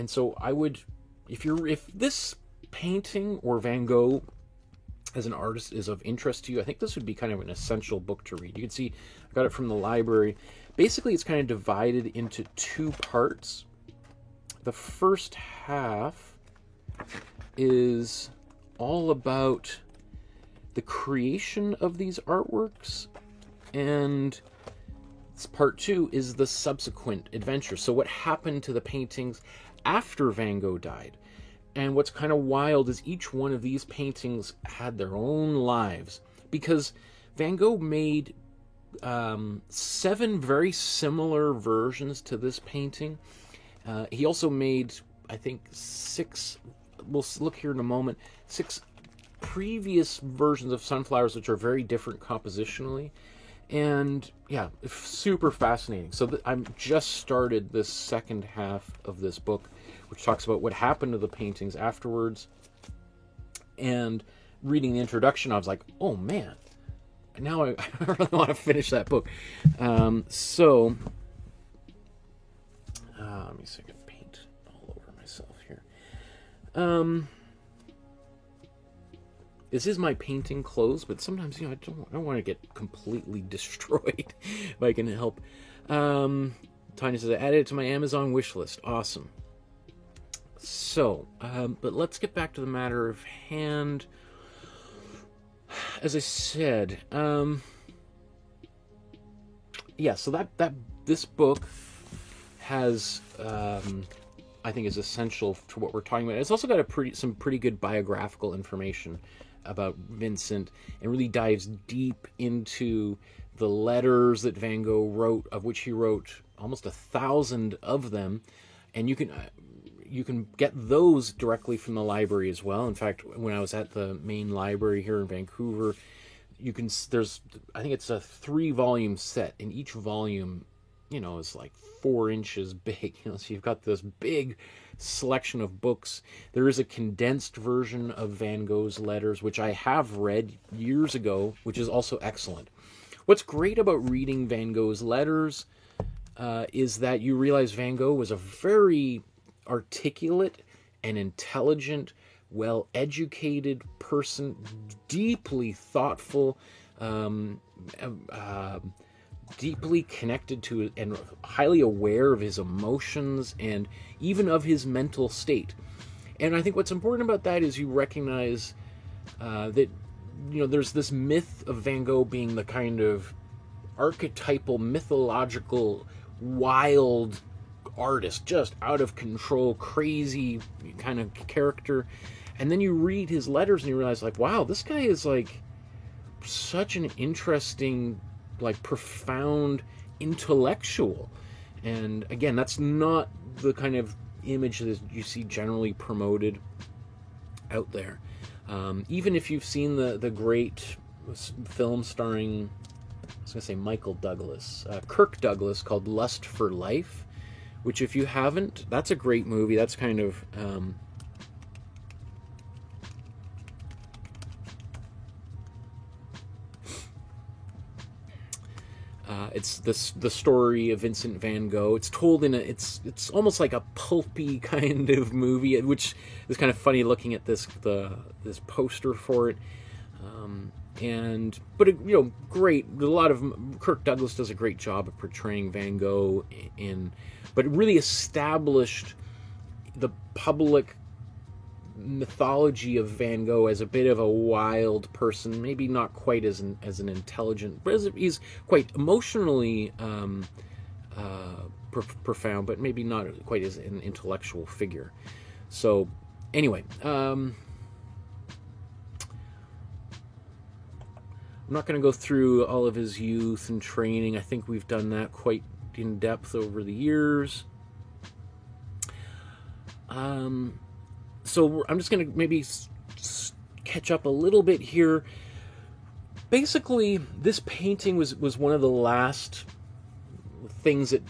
so I would, if this painting or Van Gogh as an artist is of interest to you, I think this would be kind of an essential book to read. You can see I got it from the library. Basically, it's kind of divided into 2 parts. The first half is all about the creation of these artworks, and part 2 is the subsequent adventure. So what happened to the paintings after Van Gogh died? And what's kind of wild is each one of these paintings had their own lives, because Van Gogh made 7 very similar versions to this painting. He also made, I think, 6, we'll look here in a moment, 6 previous versions of sunflowers, which are very different compositionally. And yeah, super fascinating. So I'm just started this second half of this book, which talks about what happened to the paintings afterwards. And reading the introduction, I was like, oh man, now I really want to finish that book. Let me see if I can paint all over myself here. This is my painting clothes, but sometimes, I don't want to get completely destroyed if I can help. Tanya says, I added it to my Amazon wish list. Awesome. So, but let's get back to the matter of hand. As I said, yeah, so that this book has, I think, is essential to what we're talking about. It's also got some pretty good biographical information about Vincent, and really dives deep into the letters that Van Gogh wrote, of which he wrote almost 1,000 of them, and you can get those directly from the library as well. In fact, when I was at the main library here in Vancouver, there's, I think it's a 3-volume set, and each volume, is like 4 inches big. So you've got this big selection of books. There is a condensed version of Van Gogh's letters, which I have read years ago, which is also excellent. What's great about reading Van Gogh's letters is that you realize Van Gogh was a very articulate and intelligent, well-educated person, deeply thoughtful, deeply connected to and highly aware of his emotions and even of his mental state. And I think what's important about that is you recognize that, there's this myth of Van Gogh being the kind of archetypal, mythological, wild artist, just out of control, crazy kind of character. And then you read his letters and you realize, like, wow, this guy is like such an interesting, like, profound intellectual. And again, that's not the kind of image that you see generally promoted out there. Even if you've seen the great film starring, I was going to say Michael Douglas, Kirk Douglas, called Lust for Life, which, if you haven't, that's a great movie. That's kind of it's the story of Vincent van Gogh. It's told in it's almost like a pulpy kind of movie, which is kind of funny looking at this poster for it. Great. A lot of Kirk Douglas does a great job of portraying Van Gogh but it really established the public mythology of Van Gogh as a bit of a wild person, maybe not quite as an intelligent, but he's quite emotionally profound, but maybe not quite as an intellectual figure. So anyway, I'm not going to go through all of his youth and training. I think we've done that quite in depth over the years. So I'm just going to maybe catch up a little bit here. Basically, this painting was one of the last things that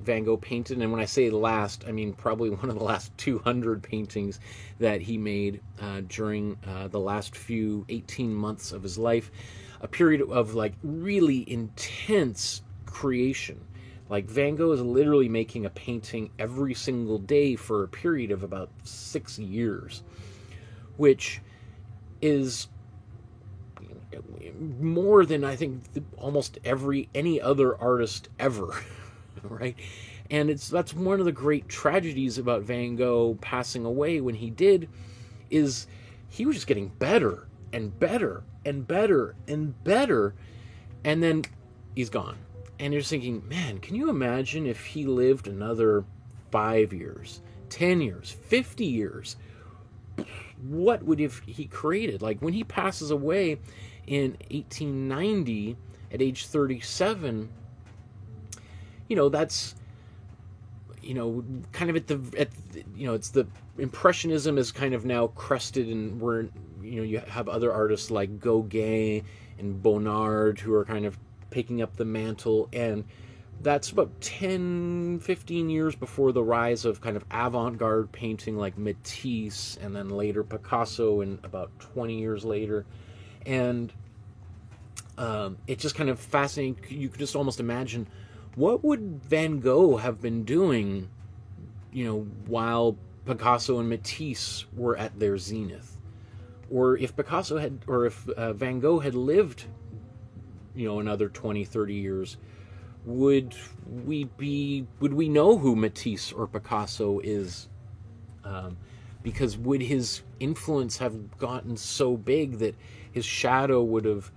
Van Gogh painted, and when I say last, I mean probably one of the last 200 paintings that he made during the last 18 months of his life. A period of like really intense creation. Like, Van Gogh is literally making a painting every single day for a period of about 6 years, which is more than, I think, almost any other artist ever, right? And that's one of the great tragedies about Van Gogh passing away when he did, is he was just getting better and better and better and better, and then he's gone. And you're thinking, man, can you imagine if he lived another 5 years, 10 years, 50 years? what would have he created? Like when he passes away in 1890 at age 37, that's, kind of it's the Impressionism is kind of now crested, and we're, you have other artists like Gauguin and Bonnard who are kind of picking up the mantle, and that's about 10, 15 years before the rise of kind of avant-garde painting like Matisse, and then later Picasso, and about 20 years later. And it's just kind of fascinating. You could just almost imagine, what would Van Gogh have been doing, while Picasso and Matisse were at their zenith? Or if Van Gogh had lived, another 20, 30 years, would we know who Matisse or Picasso is? Because would his influence have gotten so big that his shadow would have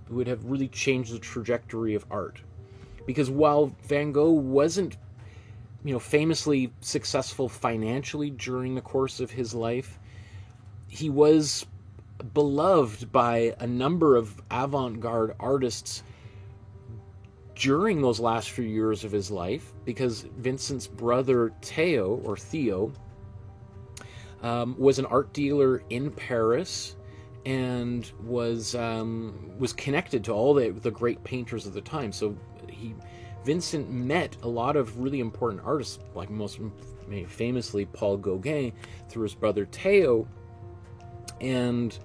really changed the trajectory of art? Because while Van Gogh wasn't, famously successful financially during the course of his life, he was beloved by a number of avant-garde artists during those last few years of his life, because Vincent's brother Theo was an art dealer in Paris, and was connected to all the great painters of the time. So Vincent met a lot of really important artists, like most famously Paul Gauguin, through his brother Theo, and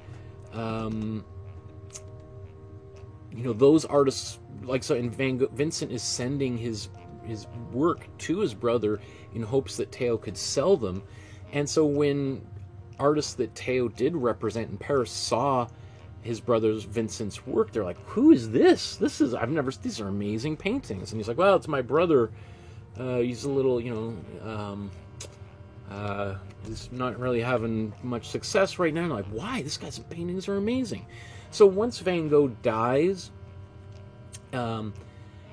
those artists, and Vincent is sending his work to his brother in hopes that Theo could sell them. And so when artists that Theo did represent in Paris saw his brother's Vincent's work, they're like, "Who is this? These are amazing paintings." And he's like, "Well, it's my brother. He's a little, he's not really having much success right now." And I'm like, "Why? This guy's paintings are amazing." So once Van Gogh dies,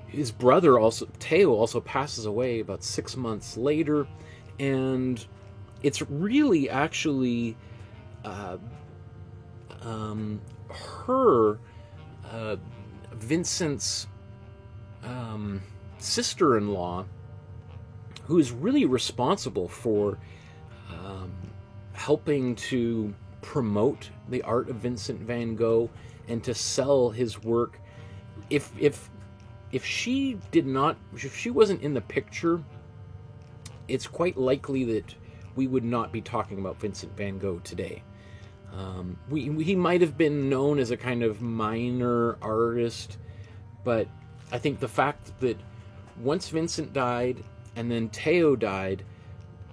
his brother Theo also passes away about 6 months later, and it's really actually Vincent's sister-in-law, who is really responsible for helping to promote the art of Vincent van Gogh and to sell his work. If she wasn't in the picture, it's quite likely that we would not be talking about Vincent van Gogh today. He might have been known as a kind of minor artist, but I think the fact that once Vincent died and then Theo died,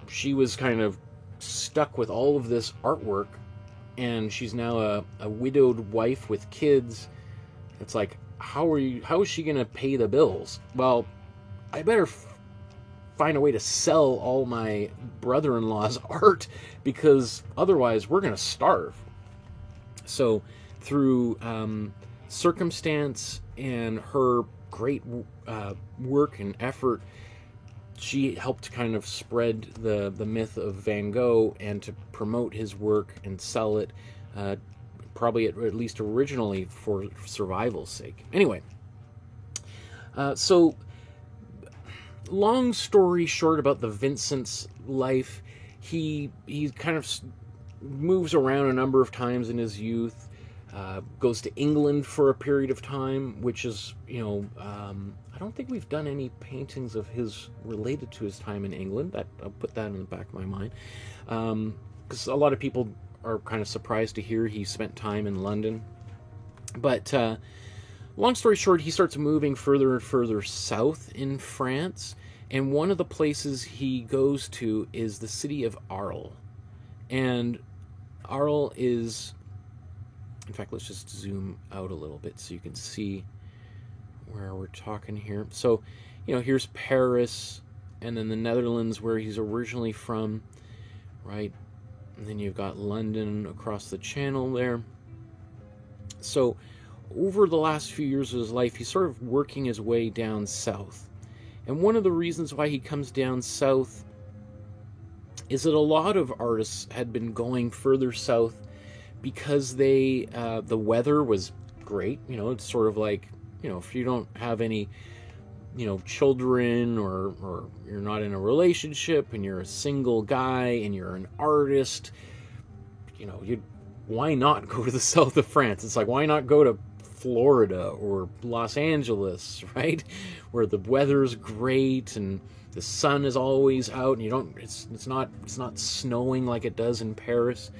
she was kind of stuck with all of this artwork, and she's now a widowed wife with kids. It's like, how is she going to pay the bills? Well, I better find a way to sell all my brother-in-law's art, because otherwise we're going to starve. So through circumstance and her great work and effort, she helped kind of spread the myth of Van Gogh and to promote his work and sell it, probably at least originally for survival's sake. Anyway, so long story short about the Vincent's life, he kind of moves around a number of times in his youth, goes to England for a period of time, which is, I don't think we've done any paintings of his related to his time in England. I'll put that in the back of my mind, because a lot of people are kind of surprised to hear he spent time in London. But long story short, he starts moving further and further south in France, and one of the places he goes to is the city of Arles. And Arles is, in fact, let's just zoom out a little bit so you can see where we're talking here. So, here's Paris, and then the Netherlands, where he's originally from, right? And then you've got London across the channel there. So over the last few years of his life, he's sort of working his way down south. And one of the reasons why he comes down south is that a lot of artists had been going further south because the weather was great. You know, it's sort of like, you know, if you don't have any, you know, children, or you're not in a relationship and you're a single guy and you're an artist, you know, why not go to the south of France? It's like, why not go to Florida or Los Angeles, right? Where the weather's great and the sun is always out, and it's not snowing like it does in Paris.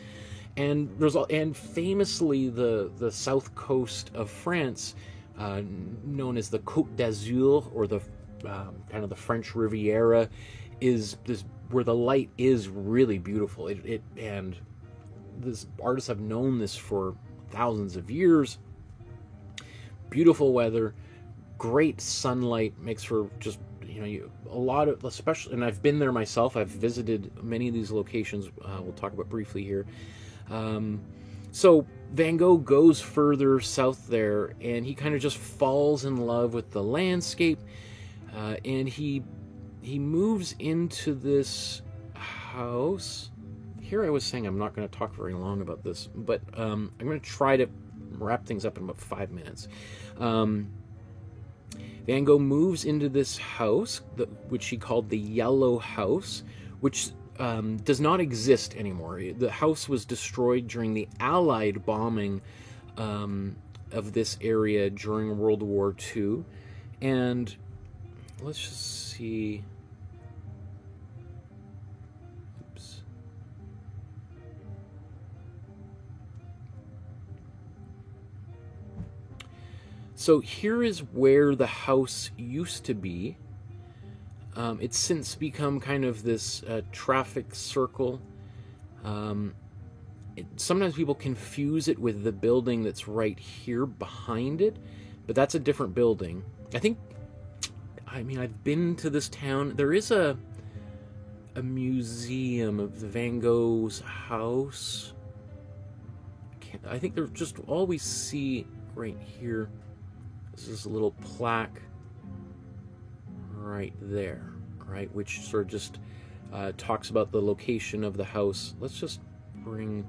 And famously the south coast of France, known as the Côte d'Azur, or the kind of the French Riviera, is this where the light is really beautiful. And this artists have known this for thousands of years. Beautiful weather, great sunlight, makes for just, you know, a lot of, especially, and I've been there myself. I've visited many of these locations. We'll talk about briefly here. So Van Gogh goes further south there, and he kind of just falls in love with the landscape, and he moves into this house. Here I was saying I'm not going to talk very long about this, but I'm going to try to wrap things up in about 5 minutes. Van Gogh moves into this house, which he called the Yellow House, which does not exist anymore. The house was destroyed during the Allied bombing of this area during World War II. And let's just see. Oops. So here is where the house used to be. It's since become kind of this traffic circle. Sometimes people confuse it with the building that's right here behind it, but that's a different building. I mean, I've been to this town. There is a museum of the Van Gogh's house. I think they're just all we see right here. This is a little plaque right there, right, which sort of just talks about the location of the house. Let's just bring...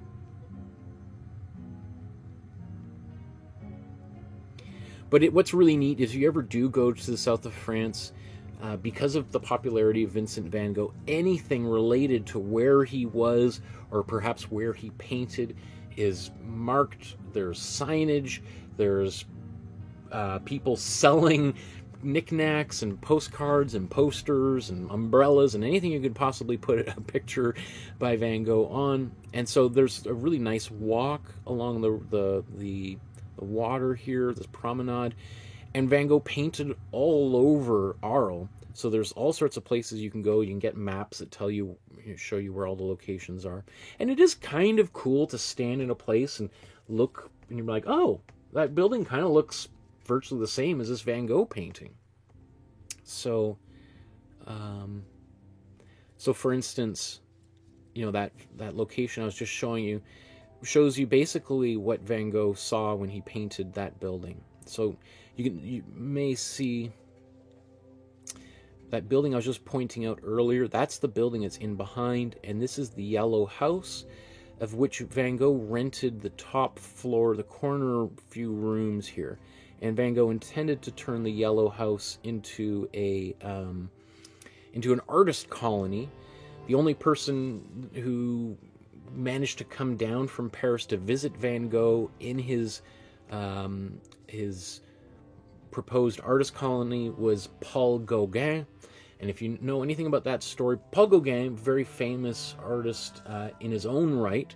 But what's really neat is, if you ever do go to the south of France, because of the popularity of Vincent van Gogh, anything related to where he was, or perhaps where he painted, is marked. There's signage, there's people selling knickknacks and postcards and posters and umbrellas and anything you could possibly put a picture by Van Gogh on. And so there's a really nice walk along the water here, this promenade. And Van Gogh painted all over Arles. So there's all sorts of places you can go. You can get maps that tell you, show you where all the locations are. And it is kind of cool to stand in a place and look, and you're like, oh, that building kind of looks virtually the same as this Van Gogh painting. So, for instance, you know, that location I was just showing you shows you basically what Van Gogh saw when he painted that building. So you may see that building I was just pointing out earlier. That's the building it's in behind, and this is the Yellow House, of which Van Gogh rented the top floor, the corner few rooms here. And Van Gogh intended to turn the Yellow House into an artist colony. The only person who managed to come down from Paris to visit Van Gogh in his proposed artist colony was Paul Gauguin. And if you know anything about that story, Paul Gauguin, very famous artist in his own right,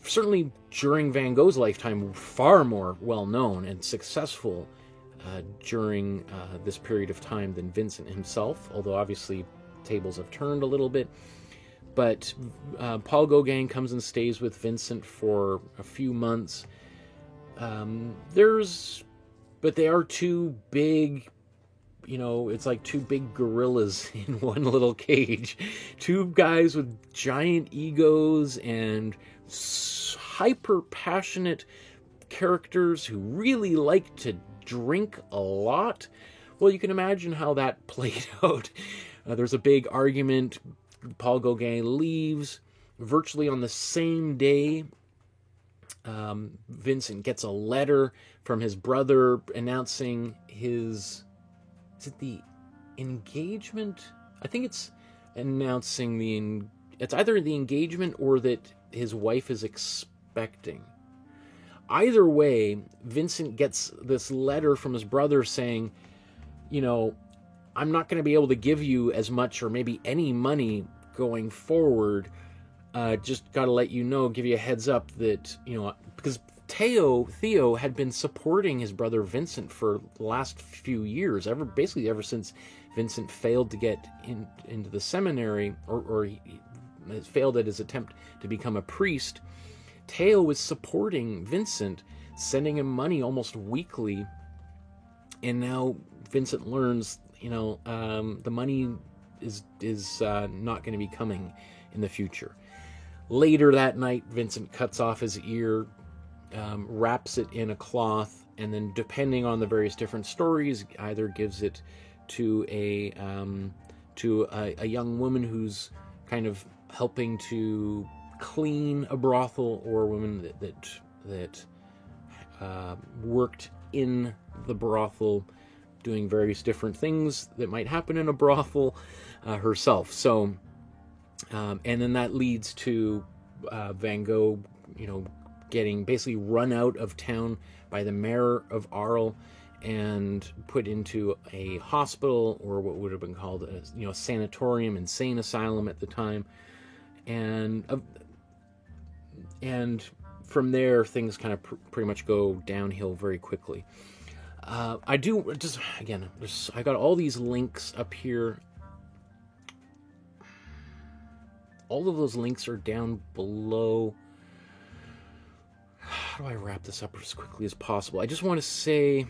certainly during Van Gogh's lifetime, far more well-known and successful during this period of time than Vincent himself, although obviously tables have turned a little bit. But Paul Gauguin comes and stays with Vincent for a few months. But they are two big, you know, it's like two big gorillas in one little cage. Two guys with giant egos and hyper-passionate characters who really like to drink a lot. Well, you can imagine how that played out. There's a big argument Paul Gauguin leaves. Virtually on the same day, Vincent gets a letter from his brother announcing his... Is it the engagement? I think it's announcing it's either the engagement or that his wife is expecting. Either way, Vincent gets this letter from his brother saying, I'm not going to be able to give you as much or maybe any money going forward. Just got to let you know, give you a heads up that, because Theo had been supporting his brother Vincent for the last few years, basically ever since Vincent failed to get into the seminary, or he failed at his attempt to become a priest. Theo was supporting Vincent, sending him money almost weekly, and now Vincent learns, the money is not going to be coming in the future. Later that night, Vincent cuts off his ear, wraps it in a cloth, and then, depending on the various different stories, either gives it to a young woman who's kind of helping to clean a brothel, or a woman that worked in the brothel, doing various different things that might happen in a brothel herself. So, and then that leads to Van Gogh, getting basically run out of town by the mayor of Arles and put into a hospital, or what would have been called a sanatorium, insane asylum at the time, and from there things kind of pretty much go downhill very quickly. I got all these links up here. All of those links are down below. How do I wrap this up as quickly as possible? I just want to say,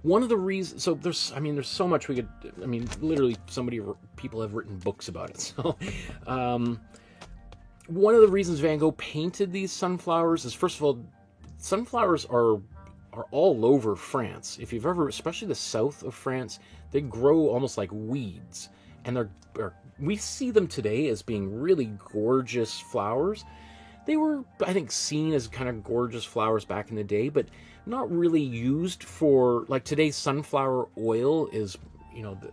one of the reasons, so there's so much we could, literally people have written books about it. So, one of the reasons Van Gogh painted these sunflowers is, first of all, sunflowers are all over France. If you've ever, especially the south of France, they grow almost like weeds, and we see them today as being really gorgeous flowers. They were, I think, seen as kind of gorgeous flowers back in the day, but not really used for, like, today's sunflower oil is,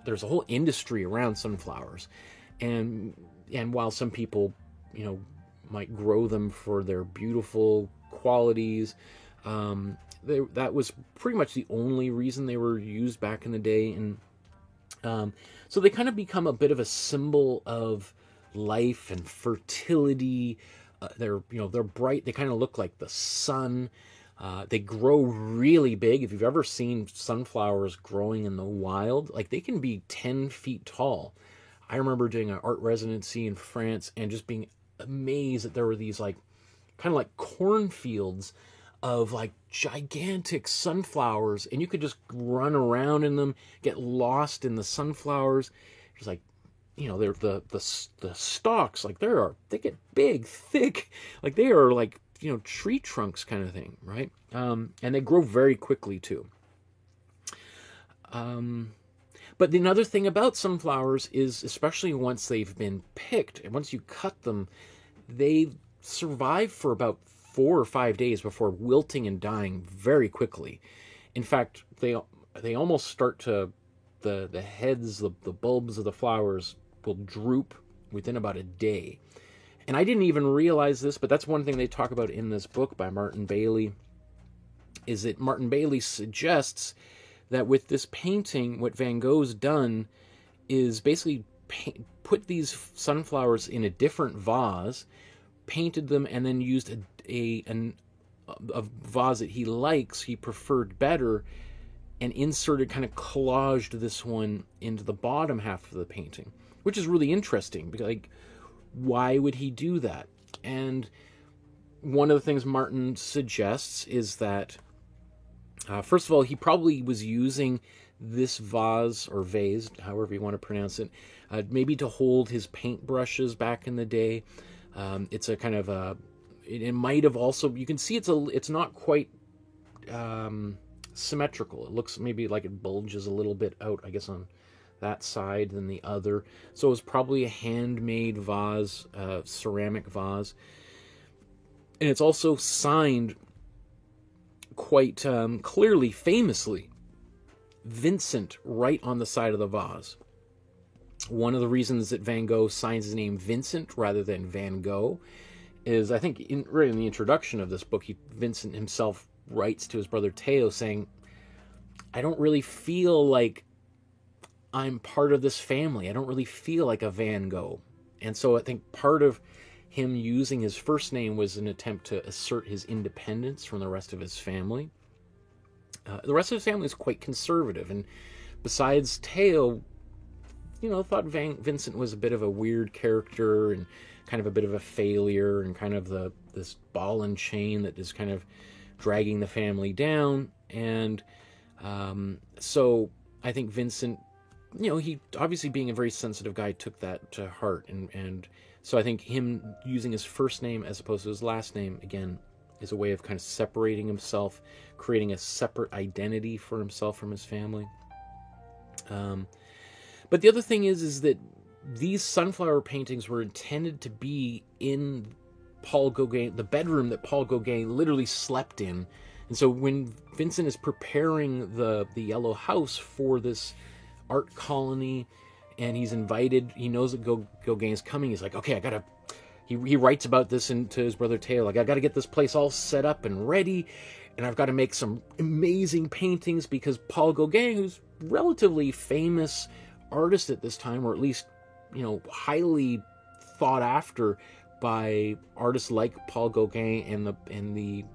there's a whole industry around sunflowers. And while some people, might grow them for their beautiful qualities, that was pretty much the only reason they were used back in the day. And so they kind of become a bit of a symbol of life and fertility. They're bright. They kind of look like the sun. They grow really big. If you've ever seen sunflowers growing in the wild, like, they can be 10 feet tall. I remember doing an art residency in France and just being amazed that there were these, like, kind of like cornfields of, like, gigantic sunflowers, and you could just run around in them, get lost in the sunflowers. Just like, they're the stalks, like, they get big, thick, like they are like, tree trunks kind of thing, right? And they grow very quickly too. But another thing about sunflowers is, especially once they've been picked, and once you cut them, they survive for about 4 or 5 days before wilting and dying very quickly. In fact, they almost start to, the heads, the bulbs of the flowers will droop within about a day. And I didn't even realize this, but that's one thing they talk about in this book by Martin Bailey, is that Martin Bailey suggests that with this painting, what Van Gogh's done is basically put these sunflowers in a different vase, painted them, and then used a vase that he likes, he preferred better, and inserted, kind of collaged this one into the bottom half of the painting, which is really interesting, because, like, why would he do that? And one of the things Martin suggests is that, first of all, he probably was using this vase, or vase, however you want to pronounce it, maybe to hold his paintbrushes back in the day. It's a kind of it might have also, you can see it's not quite symmetrical. It looks maybe like it bulges a little bit out, I guess, on that side than the other. So it was probably a handmade vase, ceramic vase. And it's also signed quite clearly, famously, Vincent, right on the side of the vase. One of the reasons that Van Gogh signs his name Vincent rather than Van Gogh is, I think, right in the introduction of this book, Vincent himself writes to his brother Theo saying, I don't really feel like I'm part of this family. I don't really feel like a Van Gogh. And so I think part of him using his first name was an attempt to assert his independence from the rest of his family. The rest of his family is quite conservative, and besides Theo, thought Vincent was a bit of a weird character and kind of a bit of a failure and kind of this ball and chain that is kind of dragging the family down. And so I think Vincent, he obviously, being a very sensitive guy, took that to heart. And so I think him using his first name as opposed to his last name, again, is a way of kind of separating himself, creating a separate identity for himself from his family. But the other thing is that these sunflower paintings were intended to be in Paul Gauguin, the bedroom that Paul Gauguin literally slept in. And so when Vincent is preparing the Yellow House for this art colony, and he's invited, he knows that Gauguin's coming, he's like, okay, he writes about this to his brother Theo, like, I got to get this place all set up and ready, and I've got to make some amazing paintings, because Paul Gauguin, who's relatively famous artist at this time, or at least, highly thought after by artists like Paul Gauguin and the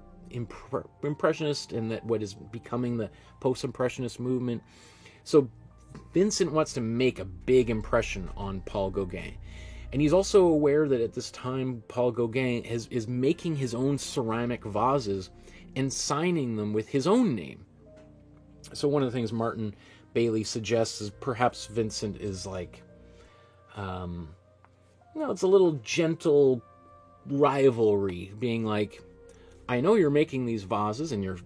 Impressionist, and that what is becoming the Post-Impressionist movement. So Vincent wants to make a big impression on Paul Gauguin. And he's also aware that at this time, Paul Gauguin is making his own ceramic vases and signing them with his own name. So one of the things Martin Bailey suggests is perhaps Vincent is like, it's a little gentle rivalry, being like, I know you're making these vases and you're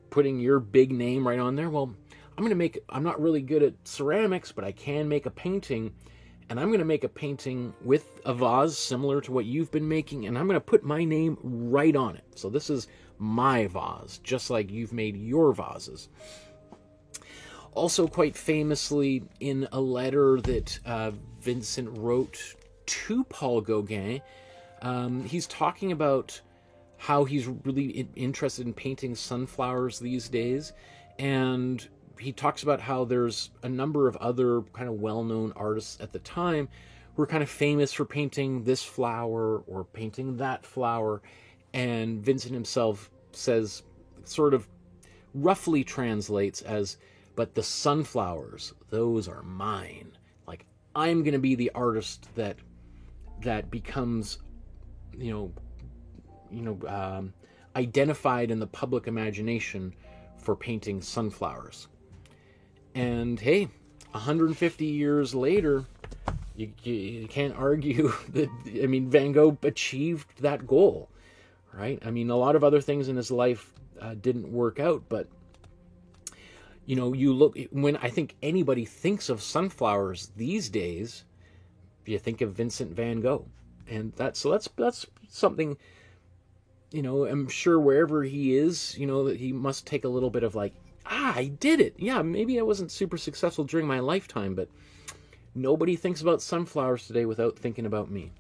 putting your big name right on there. Well, I'm not really good at ceramics, but I can make a painting, and I'm going to make a painting with a vase similar to what you've been making, and I'm going to put my name right on it. So this is my vase, just like you've made your vases. Also, quite famously, in a letter that Vincent wrote to Paul Gauguin, he's talking about how he's really interested in painting sunflowers these days, and he talks about how there's a number of other kind of well-known artists at the time who are kind of famous for painting this flower or painting that flower, and Vincent himself says, sort of roughly translates as, but the sunflowers, those are mine. Like, I'm going to be the artist that becomes, identified in the public imagination for painting sunflowers. And hey, 150 years later, you can't argue that, Van Gogh achieved that goal, right? A lot of other things in his life didn't work out, but you look, when I think anybody thinks of sunflowers these days, you think of Vincent van Gogh. And that's something, I'm sure wherever he is, that he must take a little bit of like, I did it. Yeah, maybe I wasn't super successful during my lifetime, but nobody thinks about sunflowers today without thinking about me.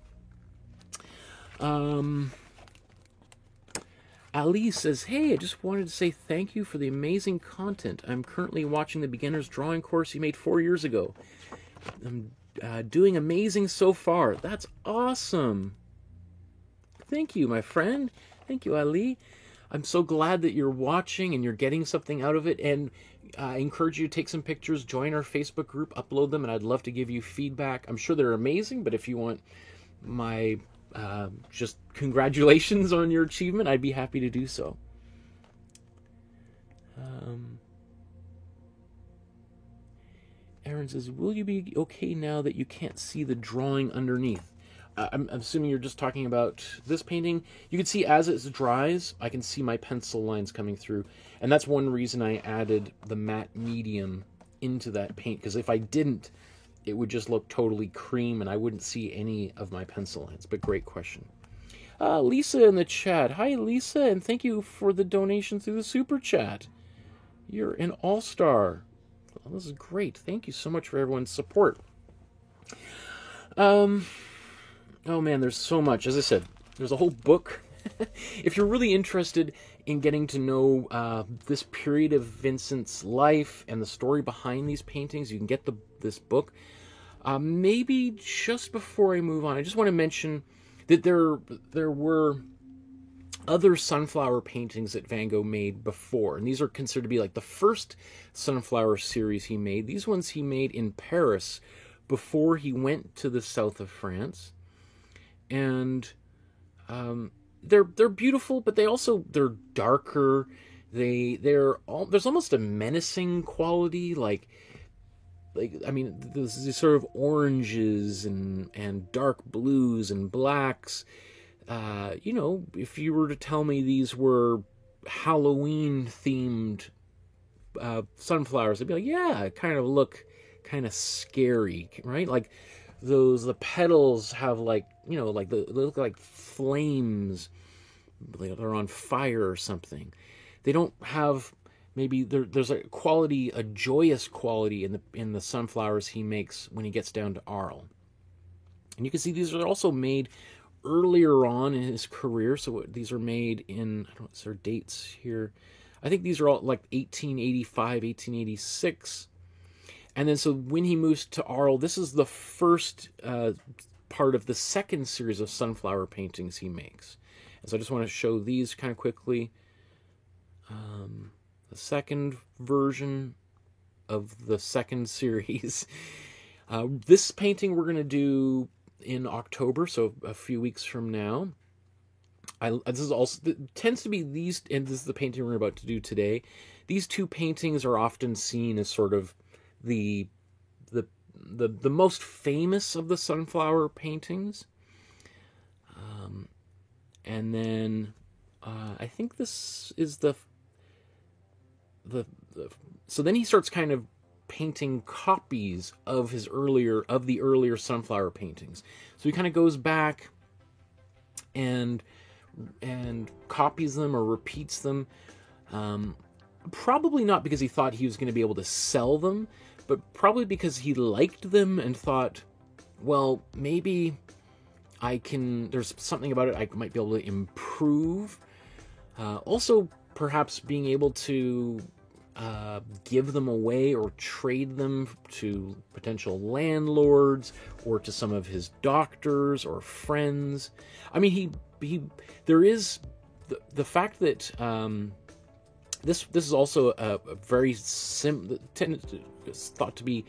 Ali says, hey, I just wanted to say thank you for the amazing content. I'm currently watching the beginner's drawing course you made 4 years ago. I'm doing amazing so far. That's awesome. Thank you, my friend. Thank you, Ali. I'm so glad that you're watching and you're getting something out of it. And I encourage you to take some pictures, join our Facebook group, upload them, and I'd love to give you feedback. I'm sure they're amazing, but if you want my just congratulations on your achievement, I'd be happy to do so. Aaron says, will you be okay now that you can't see the drawing underneath? I'm assuming you're just talking about this painting. You can see as it dries, I can see my pencil lines coming through. And that's one reason I added the matte medium into that paint, because if I didn't, it would just look totally cream and I wouldn't see any of my pencil lines. But great question. Lisa in the chat. Hi, Lisa, and thank you for the donation through the super chat. You're an all-star. Well, this is great. Thank you so much for everyone's support. Oh man, there's so much. As I said, there's a whole book. If you're really interested in getting to know this period of Vincent's life and the story behind these paintings, you can get this book. Maybe just before I move on, I just want to mention that there were other sunflower paintings that Van Gogh made before, and these are considered to be like the first sunflower series he made. These ones he made in Paris before he went to the south of France, and they're beautiful, but they're darker. There's almost a menacing quality, like I mean, these sort of oranges and dark blues and blacks. You know, if you were to tell me these were Halloween themed sunflowers, I'd be like, yeah, kind of look kind of scary, right? Like the petals have like, you know, like they look like flames, they're on fire or something. They don't have, maybe there's a quality, a joyous quality in the sunflowers he makes when he gets down to Arles. And you can see these are also made earlier on in his career. So these are made in, I don't know, is there dates here? I think these are all like 1885, 1886. And then so when he moves to Arles, this is the first part of the second series of sunflower paintings he makes. And so I just want to show these kind of quickly. The second version of the second series. This painting we're going to do in October, so a few weeks from now. This is also, it tends to be these, and this is the painting we're about to do today. These two paintings are often seen as sort of the most famous of the sunflower paintings. And then I think this is so then he starts kind of painting copies of the earlier sunflower paintings. So he kind of goes back and copies them or repeats them. Probably not because he thought he was going to be able to sell them, but probably because he liked them and thought, well, maybe there's something about it I might be able to improve. Also, perhaps being able to give them away or trade them to potential landlords or to some of his doctors or friends. I mean, there is the fact that this is also a very thought to be,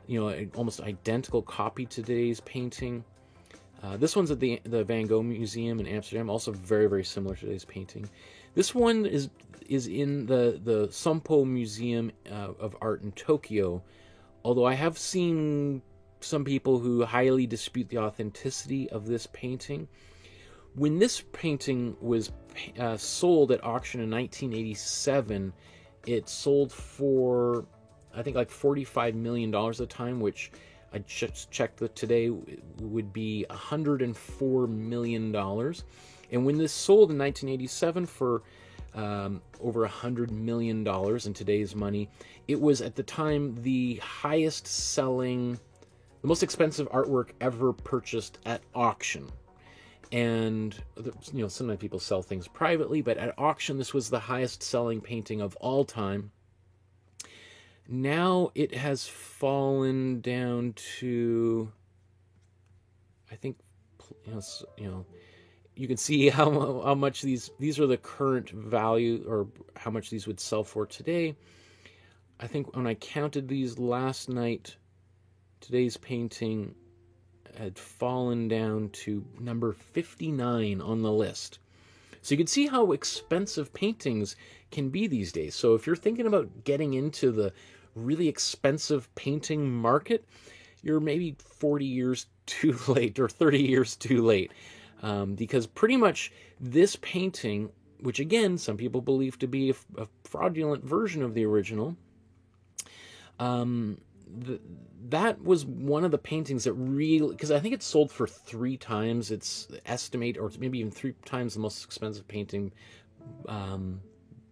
you know, an almost identical copy to today's painting. This one's at the Van Gogh Museum in Amsterdam, also very, very similar to today's painting. This one is in the Sompo Museum of Art in Tokyo, although I have seen some people who highly dispute the authenticity of this painting. When this painting was sold at auction in 1987, it sold for, I think, like $45 million at the time, which I just checked that today would be $104 million. And when this sold in 1987 for over $100 million in today's money, it was at the time the highest selling, the most expensive artwork ever purchased at auction. And, you know, sometimes people sell things privately, but at auction, this was the highest selling painting of all time. Now it has fallen down to, I think, you know, you can see how much these are the current value, or how much these would sell for today. I think when I counted these last night, today's painting had fallen down to number 59 on the list. So you can see how expensive paintings can be these days. So if you're thinking about getting into the really expensive painting market, you're maybe 40 years too late or 30 years too late. Because pretty much this painting, which again, some people believe to be a fraudulent version of the original, that was one of the paintings that really, because I think it sold for 3 times its estimate, or maybe even 3 times the most expensive painting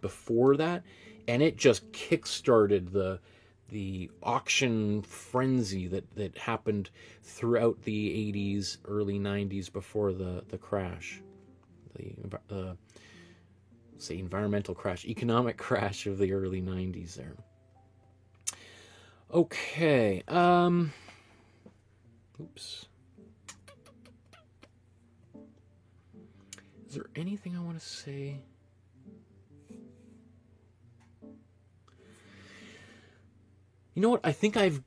before that, and it just kickstarted the auction frenzy that happened throughout the 80s, early 90s before the crash, the say environmental crash, economic crash of the early 90s there. Okay, oops. Is there anything I want to say? You know what? I think I've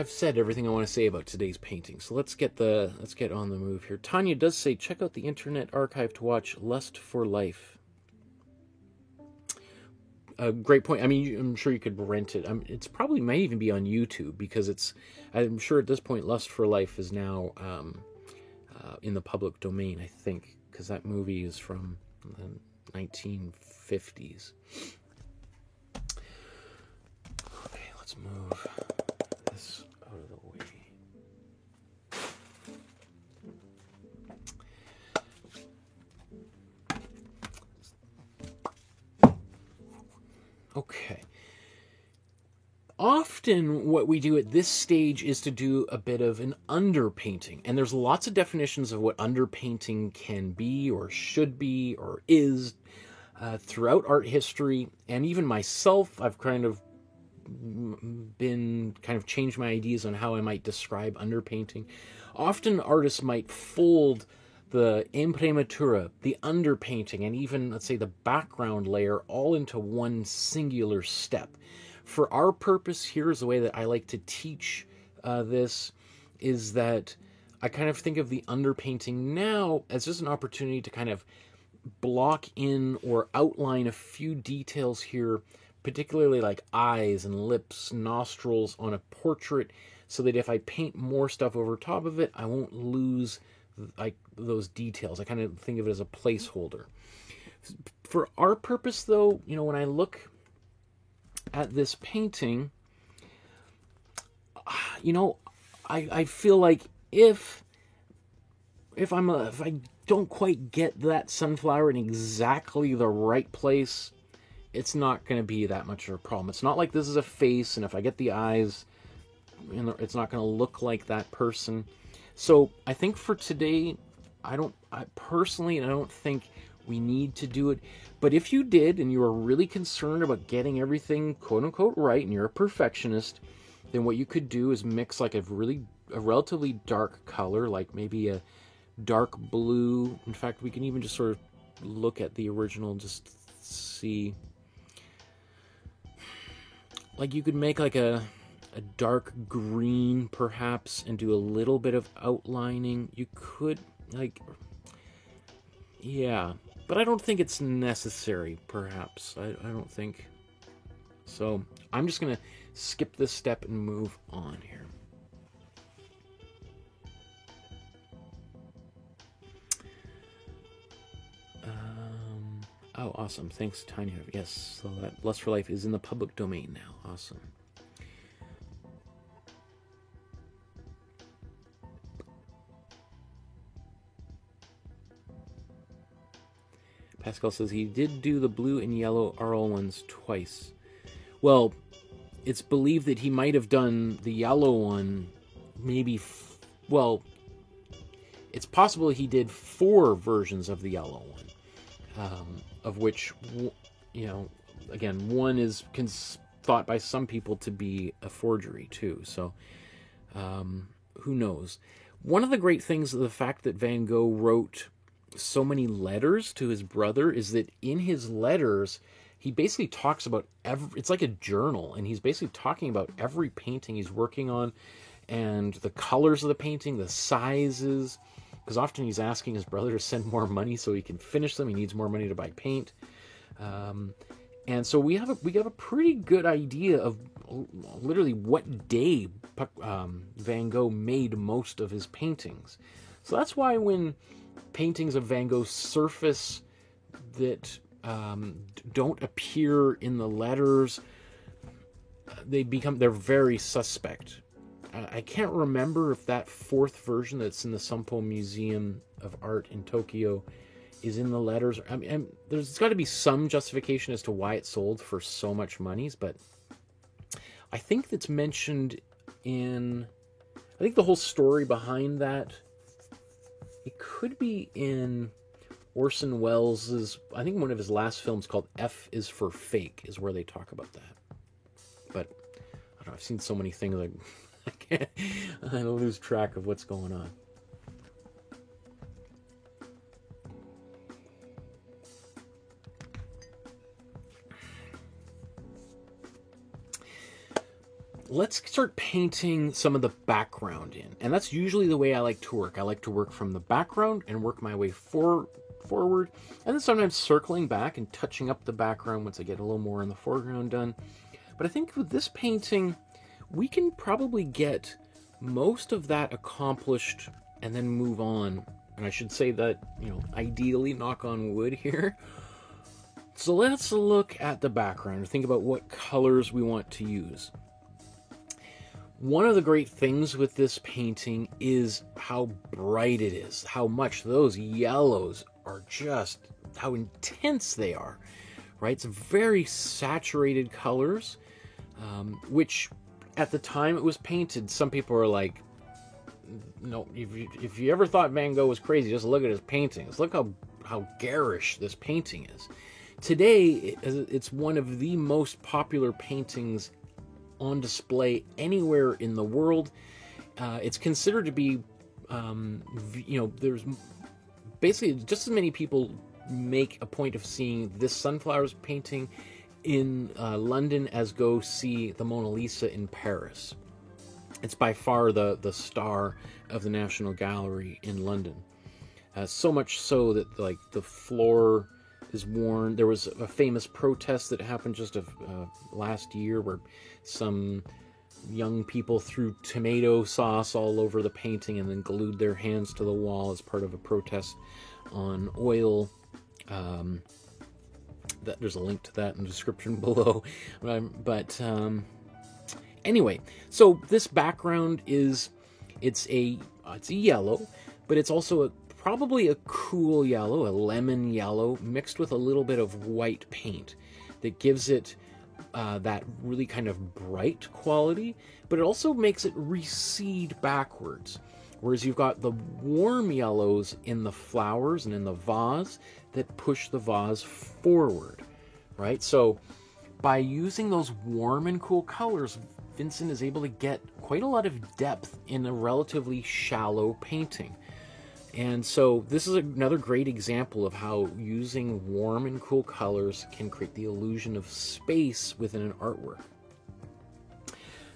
said everything I want to say about today's painting. So let's get on the move here. Tanya does say, check out the Internet Archive to watch Lust for Life. A great point. I mean, I'm sure you could rent it. It's probably might even be on YouTube, because I'm sure at this point Lust for Life is now in the public domain, I think, because that movie is from the 1950s. Okay, let's move this out of the way. Okay. Often what we do at this stage is to do a bit of an underpainting. And there's lots of definitions of what underpainting can be or should be or is throughout art history. And even myself, I've kind of changed my ideas on how I might describe underpainting. Often artists might fold the imprimatura, the underpainting, and even, let's say, the background layer all into one singular step. For our purpose here, is the way that I like to teach this, is that I kind of think of the underpainting now as just an opportunity to kind of block in or outline a few details here, particularly like eyes and lips, nostrils on a portrait, so that if I paint more stuff over top of it, I won't lose those details. I kind of think of it as a placeholder. For our purpose, though, when I look at this painting, I feel like if I don't quite get that sunflower in exactly the right place, it's not going to be that much of a problem. It's not like this is a face, and if I get the eyes, it's not going to look like that person. So I think for today, I don't think we need to do it. But if you did, and you are really concerned about getting everything quote-unquote right, and you're a perfectionist, then what you could do is mix like a relatively dark color, like maybe a dark blue. In fact, we can even just sort of look at the original, just see. Like you could make like a dark green, perhaps, and do a little bit of outlining. You could, yeah, but I don't think it's necessary, perhaps. I don't think. So I'm just going to skip this step and move on here. Oh, awesome. Thanks, Tanya. Yes, so that Lust for Life is in the public domain now. Awesome. Pascal says he did do the blue and yellow Arles ones twice. Well, it's believed that he might have done the yellow one maybe... well, it's possible he did 4 versions of the yellow one. Of which, again, one is thought by some people to be a forgery too. So, who knows? One of the great things of the fact that Van Gogh wrote so many letters to his brother is that in his letters, he basically talks about it's like a journal, and he's basically talking about every painting he's working on, and the colors of the painting, the sizes, because often he's asking his brother to send more money so he can finish them. He needs more money to buy paint. And so we have a pretty good idea of literally what day Van Gogh made most of his paintings. So that's why when paintings of Van Gogh surface that don't appear in the letters, they're very suspect. I can't remember if that fourth version that's in the Sompo Museum of Art in Tokyo is in the letters. I mean, there's got to be some justification as to why it sold for so much monies, but I think that's mentioned in, I think the whole story behind that, it could be in Orson Welles', I think one of his last films called F is for Fake is where they talk about that. But I don't know, I've seen so many things like I lose track of what's going on. Let's start painting some of the background in. And that's usually the way I like to work. I like to work from the background and work my way forward. And then sometimes circling back and touching up the background once I get a little more in the foreground done. But I think with this painting, we can probably get most of that accomplished and then move on. And I should say that, you know, ideally, knock on wood here. So let's look at the background and think about what colors we want to use. One of the great things with this painting is how bright it is, how much those yellows are just, how intense they are, right? It's very saturated colors, which at the time it was painted, some people are like, no, if you ever thought Van Gogh was crazy, just look at his paintings. Look how garish this painting is. Today, it's one of the most popular paintings on display anywhere in the world. It's considered to be, you know, there's basically just as many people make a point of seeing this Sunflowers painting in London as go see the Mona Lisa in Paris. It's by far the star of the National Gallery in London. So much so that like the floor is worn. There was a famous protest that happened just last year where some young people threw tomato sauce all over the painting and then glued their hands to the wall as part of a protest on oil. There's a link to that in the description below. Anyway, so this background is, it's a yellow, but it's also probably a cool yellow, a lemon yellow, mixed with a little bit of white paint that gives it that really kind of bright quality, but it also makes it recede backwards. Whereas you've got the warm yellows in the flowers and in the vase that push the vase forward, right? So by using those warm and cool colors, Vincent is able to get quite a lot of depth in a relatively shallow painting. And so this is another great example of how using warm and cool colors can create the illusion of space within an artwork.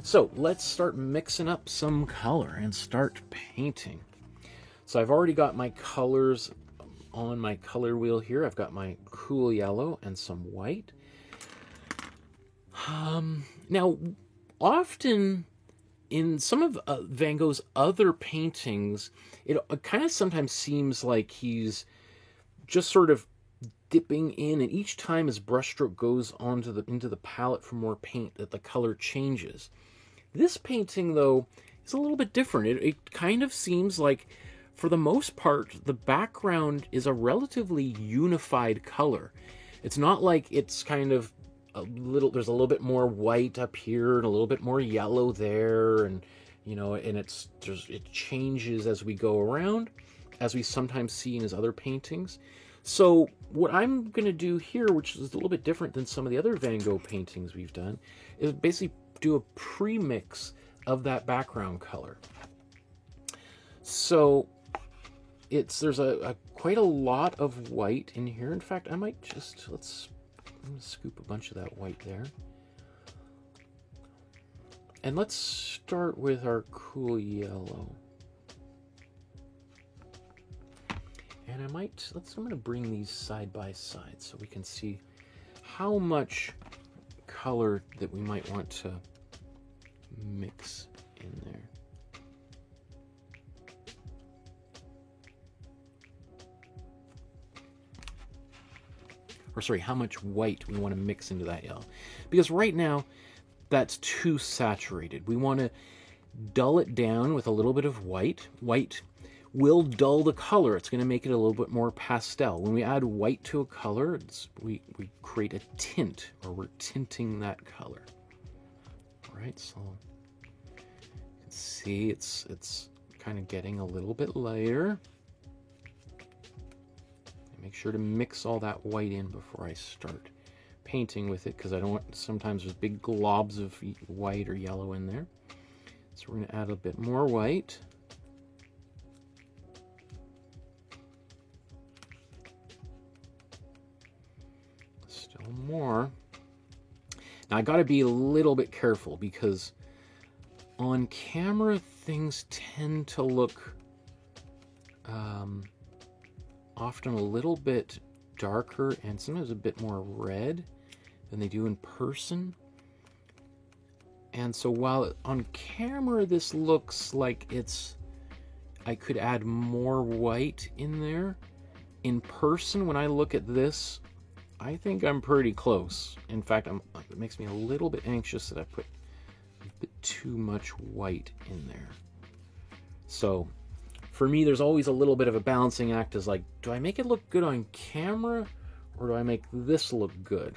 So let's start mixing up some color and start painting. So I've already got my colors on my color wheel here. I've got my cool yellow and some white. Now, often in some of Van Gogh's other paintings, it kind of sometimes seems like he's just sort of dipping in, and each time his brushstroke goes into the palette for more paint, that the color changes. This painting, though, is a little bit different. It kind of seems like, for the most part, the background is a relatively unified color. It's not like it's kind of there's a little bit more white up here and a little bit more yellow there, and you know, and it changes as we go around, as we sometimes see in his other paintings. So what I'm going to do here, which is a little bit different than some of the other Van Gogh paintings we've done, is basically do a pre-mix of that background color. So there's quite a lot of white in here. In fact, I might just, I'm going to scoop a bunch of that white there. And let's start with our cool yellow. And I'm going to bring these side by side so we can see how much color that we might want to mix in there. Or sorry, how much white we want to mix into that yellow. Because right now, that's too saturated. We want to dull it down with a little bit of white. White will dull the color. It's going to make it a little bit more pastel. When we add white to a color, we create a tint, or we're tinting that color. All right, so you can see it's kind of getting a little bit lighter. Make sure to mix all that white in before I start painting with it, because I don't want, sometimes there's big globs of white or yellow in there. So we're going to add a bit more white. Still more. Now I got to be a little bit careful, because on camera things tend to look often a little bit darker and sometimes a bit more red than they do in person. And so while on camera this looks like I could add more white in there, in person when I look at this, I think I'm pretty close. In fact, it makes me a little bit anxious that I put a bit too much white in there. So for me, there's always a little bit of a balancing act, as like, do I make it look good on camera, or do I make this look good?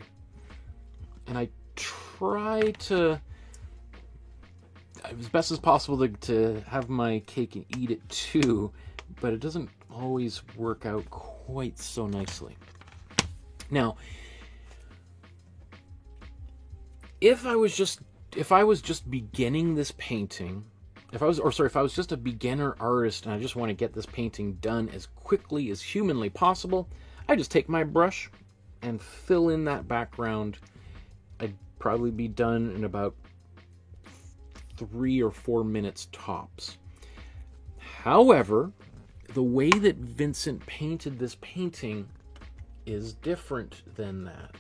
And I try to, as best as possible, to have my cake and eat it too, but it doesn't always work out quite so nicely. Now, if I was just beginning this painting, if I was just a beginner artist and I just want to get this painting done as quickly as humanly possible, I just take my brush and fill in that background. I'd probably be done in about 3 or 4 minutes tops. However, the way that Vincent painted this painting is different than that.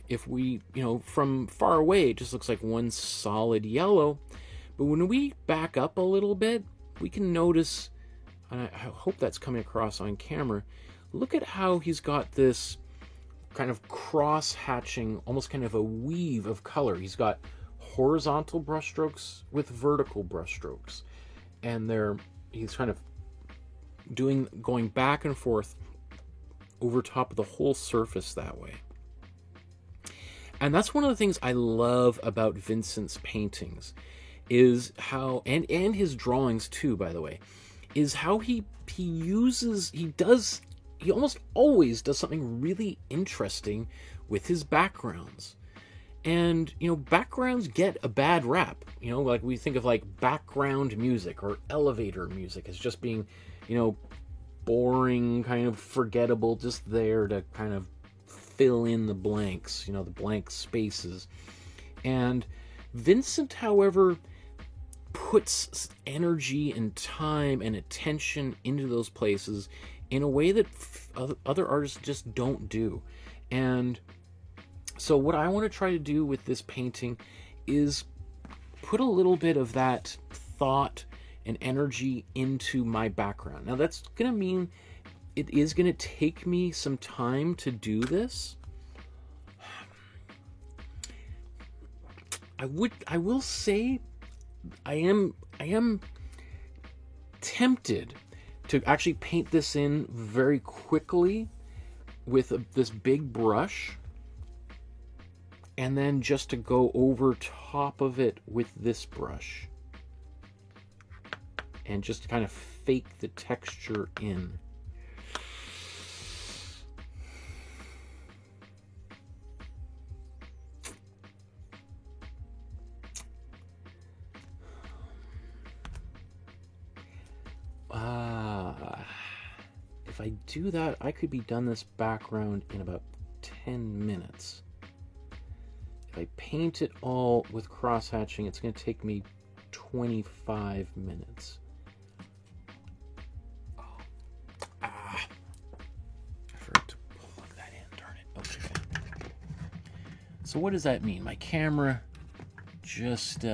If we, from far away, it just looks like one solid yellow. But when we back up a little bit, we can notice, and I hope that's coming across on camera, look at how he's got this kind of cross-hatching, almost kind of a weave of color. He's got horizontal brushstrokes with vertical brushstrokes. And he's kind of going back and forth over top of the whole surface that way. And that's one of the things I love about Vincent's paintings, is how, and his drawings too, by the way, is how he almost always does something really interesting with his backgrounds. And, backgrounds get a bad rap. Like we think of like background music or elevator music as just being, boring, kind of forgettable, just there to kind of fill in the blanks, the blank spaces. And Vincent, however, puts energy and time and attention into those places in a way that other artists just don't do. And so what I want to try to do with this painting is put a little bit of that thought and energy into my background. Now that's going to mean it is going to take me some time to do this. I will say I am tempted to actually paint this in very quickly with this big brush, and then just to go over top of it with this brush and just kind of fake the texture in. If I do that, I could be done this background in about 10 minutes. If I paint it all with cross-hatching, it's going to take me 25 minutes. I forgot to plug that in, darn it. Okay. So what does that mean? My camera just...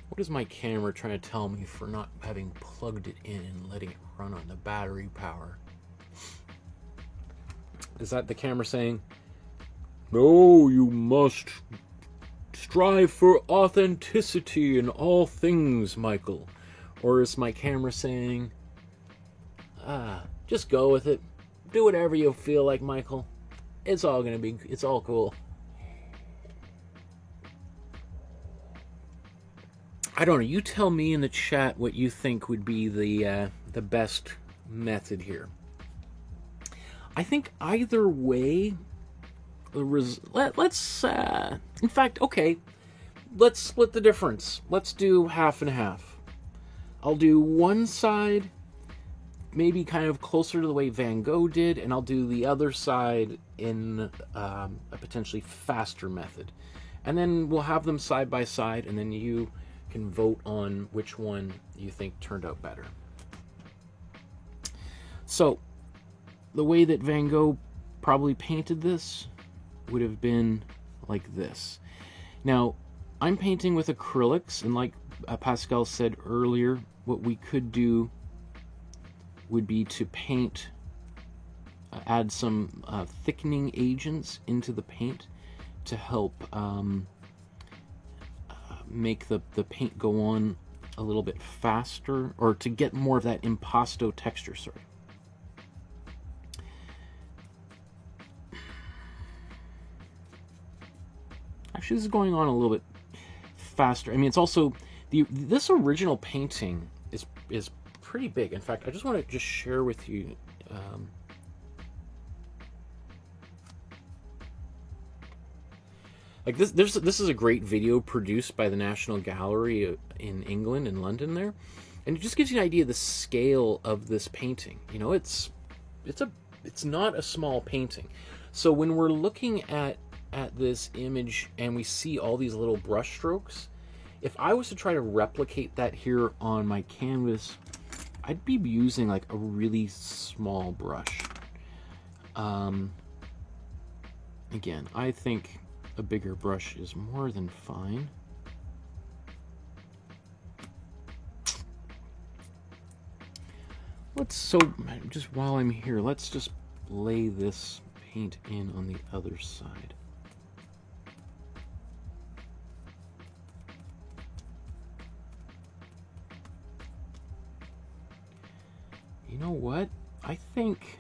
What is my camera trying to tell me for not having plugged it in and letting it run on the battery power? Is that the camera saying, no, you must strive for authenticity in all things, Michael? Or is my camera saying, just go with it. Do whatever you feel like, Michael. It's all cool. I don't know. You tell me in the chat what you think would be the best method here. I think either way, let's in fact, okay, let's split the difference. Let's do half and half. I'll do one side, maybe kind of closer to the way Van Gogh did, and I'll do the other side in a potentially faster method. And then we'll have them side by side, and then you can vote on which one you think turned out better. So, the way that Van Gogh probably painted this would have been like this. Now, I'm painting with acrylics, and like Pascal said earlier, what we could do would be to paint, add some thickening agents into the paint to help make the paint go on a little bit faster, or to get more of that impasto texture, sorry. Actually, this is going on a little bit faster. I mean, it's also, this original painting is pretty big. In fact, I just want to just share with you like this is a great video produced by the National Gallery in England, in London there, and it just gives you an idea of the scale of this painting. You know, it's not a small painting. So when we're looking at this image and we see all these little brush strokes, if I was to try to replicate that here on my canvas, I'd be using like a really small brush. Again, I think a bigger brush is more than fine. So just while I'm here, let's just lay this paint in on the other side. You know what? I think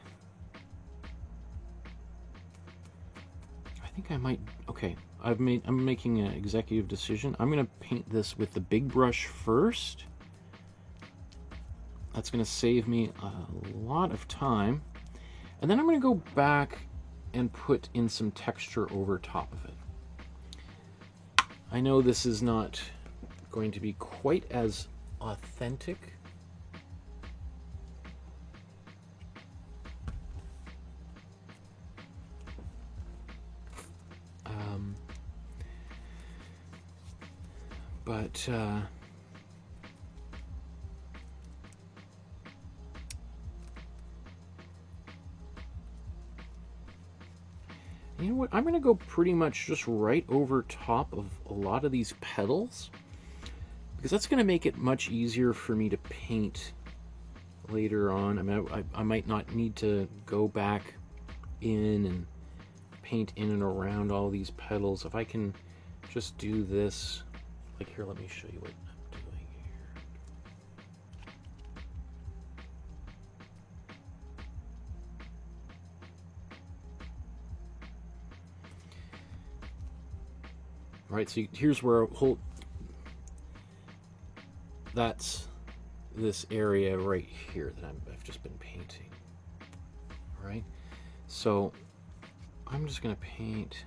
I might. Okay, I'm making an executive decision. I'm gonna paint this with the big brush first. That's gonna save me a lot of time, and then I'm gonna go back and put in some texture over top of it. I know this is not going to be quite as authentic. But you know what? I'm going to go pretty much just right over top of a lot of these petals, because that's going to make it much easier for me to paint later on. I mean, I might not need to go back in and paint in and around all these petals. If I can just do this, like here, let me show you what I'm doing here. All right, so here's where that's this area right here that I've just been painting. All right, so I'm just gonna paint.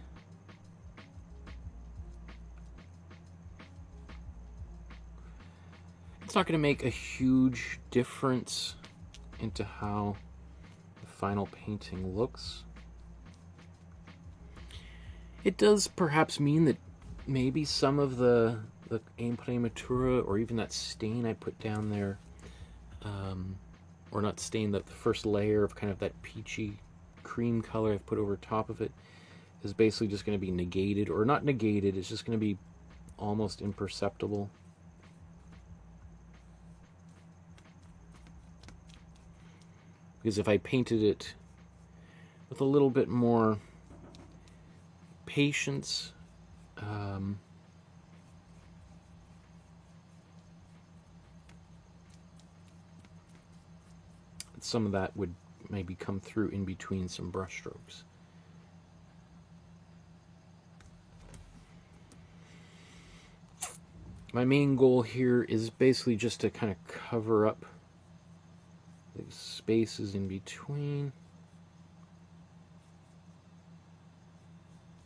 It's not going to make a huge difference into how the final painting looks. It does perhaps mean that maybe some of the imprimatura, or even that stain I put down there, or not stain, the first layer of kind of that peachy cream color I've put over top of it, is basically just going to be negated, or not negated, it's just going to be almost imperceptible. because if I painted it with a little bit more patience, some of that would maybe come through in between some brush strokes. My main goal here is basically just to kind of cover up the spaces in between.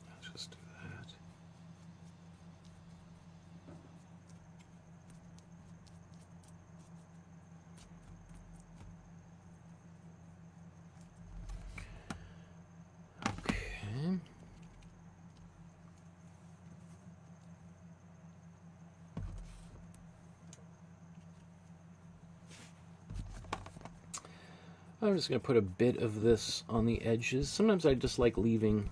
Let's just do that. Okay. I'm just going to put a bit of this on the edges. Sometimes I just like leaving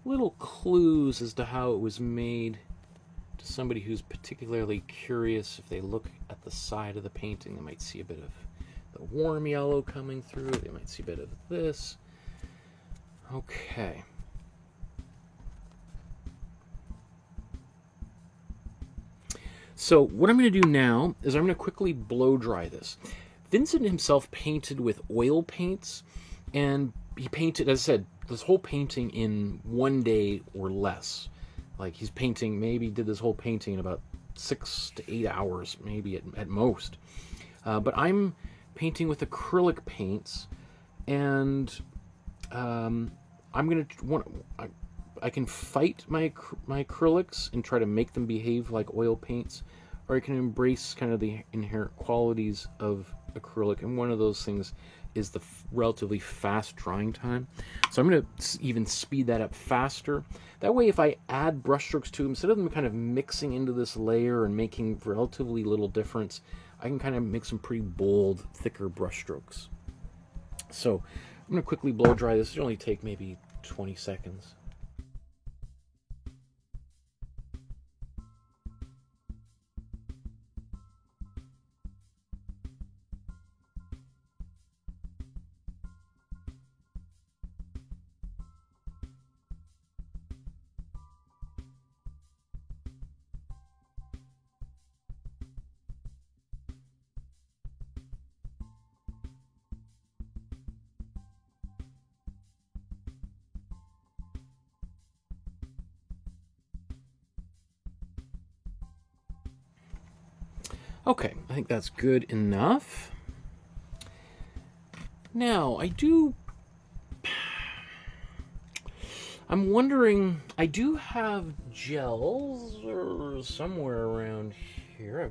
little clues as to how it was made to somebody who's particularly curious. If they look at the side of the painting, they might see a bit of the warm yellow coming through. They might see a bit of this. Okay. So what I'm going to do now is I'm going to quickly blow dry this. Vincent himself painted with oil paints, and he painted, as I said, this whole painting in 1 day or less. Like, he's painting, maybe did this whole painting in about 6 to 8 hours, maybe at most. But I'm painting with acrylic paints, and I'm going to I can fight my acrylics and try to make them behave like oil paints, or I can embrace kind of the inherent qualities of acrylic, and one of those things is the relatively fast drying time. So I'm going to even speed that up faster. That way, if I add brushstrokes to them, instead of them kind of mixing into this layer and making relatively little difference, I can kind of make some pretty bold, thicker brushstrokes. So I'm going to quickly blow dry this. It'll only take maybe 20 seconds. Okay, I think that's good enough. Now, I'm wondering, I do have gels or somewhere around here.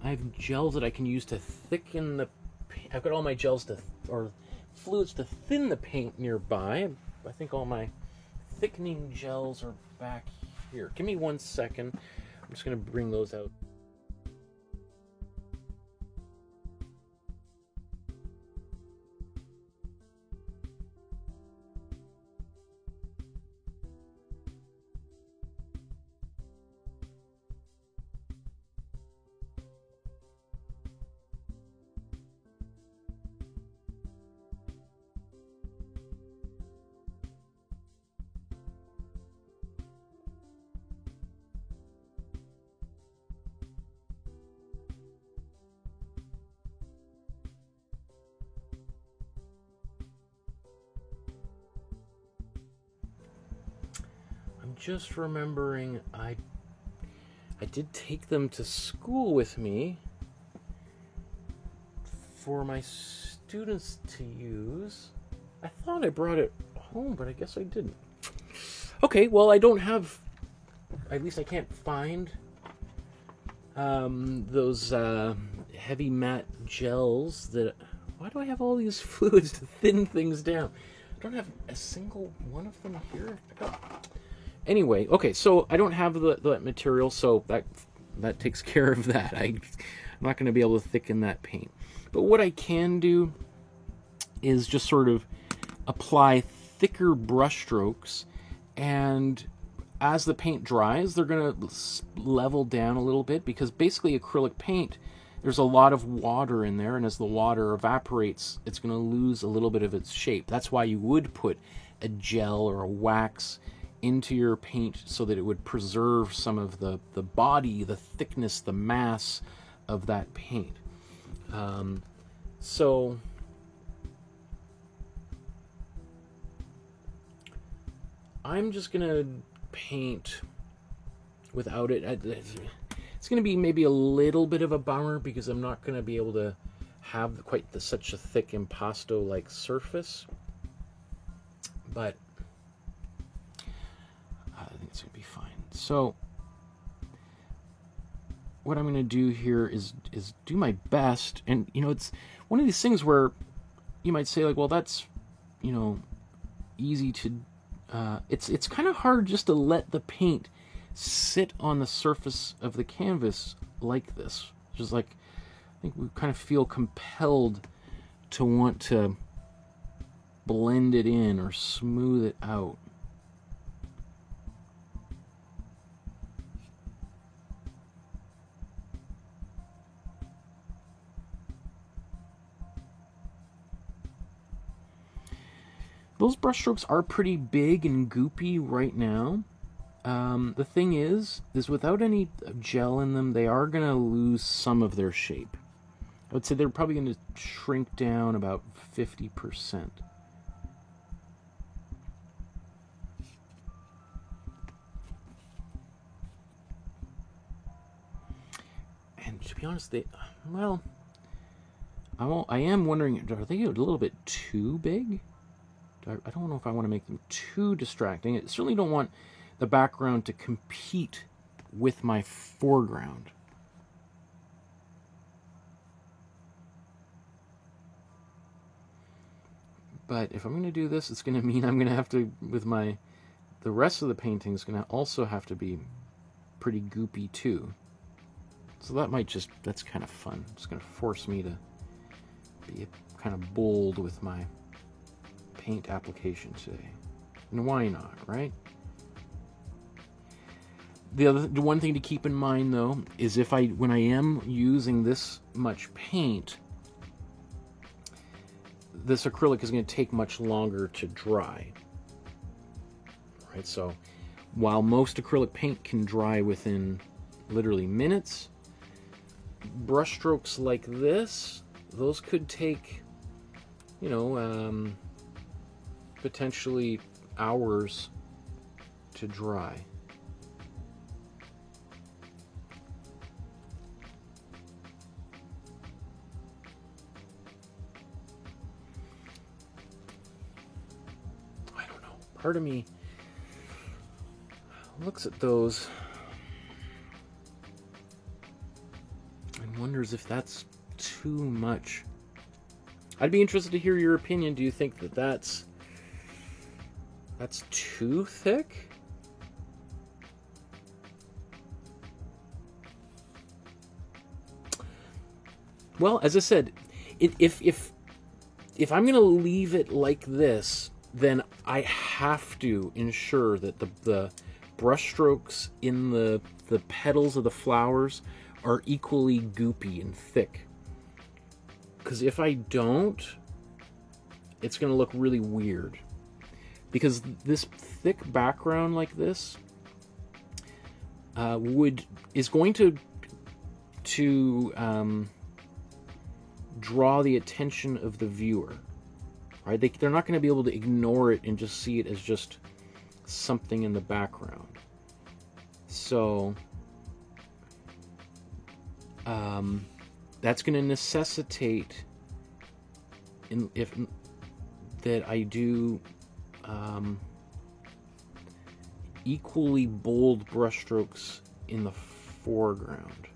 I have gels that I can use to thicken the paint. I've got all my gels or fluids to thin the paint nearby. I think all my thickening gels are back here. Give me 1 second. I'm just going to bring those out. Just remembering, I did take them to school with me for my students to use. I thought I brought it home, but I guess I didn't. Okay, well, I don't have, at least I can't find those heavy matte gels that, why do I have all these fluids to thin things down? I don't have a single one of them here. Anyway, okay, so I don't have that material, so that takes care of that. I'm not going to be able to thicken that paint. But what I can do is just sort of apply thicker brush strokes, and as the paint dries, they're going to level down a little bit, because basically acrylic paint, there's a lot of water in there, and as the water evaporates, it's going to lose a little bit of its shape. That's why you would put a gel or a wax into your paint so that it would preserve some of the body, the thickness, the mass of that paint. So I'm just going to paint without it. It's going to be maybe a little bit of a bummer because I'm not going to be able to have quite such a thick impasto-like surface. But I think it's going to be fine. So what I'm going to do here is do my best. And, you know, it's one of these things where you might say, like, well, that's, you know, easy to... it's kind of hard just to let the paint sit on the surface of the canvas like this. Just like, I think we kind of feel compelled to want to blend it in or smooth it out. Those brushstrokes are pretty big and goopy right now. The thing is without any gel in them, they are going to lose some of their shape. I would say they're probably going to shrink down about 50%. And to be honest, well, I am wondering, are they a little bit too big? I don't know if I want to make them too distracting. I certainly don't want the background to compete with my foreground. But if I'm going to do this, it's going to mean I'm going to have to, with the rest of the painting is going to also have to be pretty goopy too. So that that's kind of fun. It's going to force me to be kind of bold with my paint application today. And why not, right? The one thing to keep in mind, though, is when I am using this much paint, this acrylic is going to take much longer to dry. Right? So while most acrylic paint can dry within literally minutes, brush strokes like this, those could take, you know, potentially hours to dry. I don't know. Part of me looks at those and wonders if that's too much. I'd be interested to hear your opinion. Do you think that that's too thick? Well, as I said, if I'm going to leave it like this, then I have to ensure that the brush strokes in the petals of the flowers are equally goopy and thick. Because if I don't, it's going to look really weird. Because this thick background like this is going to draw the attention of the viewer, right? They're not going to be able to ignore it and just see it as just something in the background. So that's going to necessitate that I do equally bold brushstrokes in the foreground.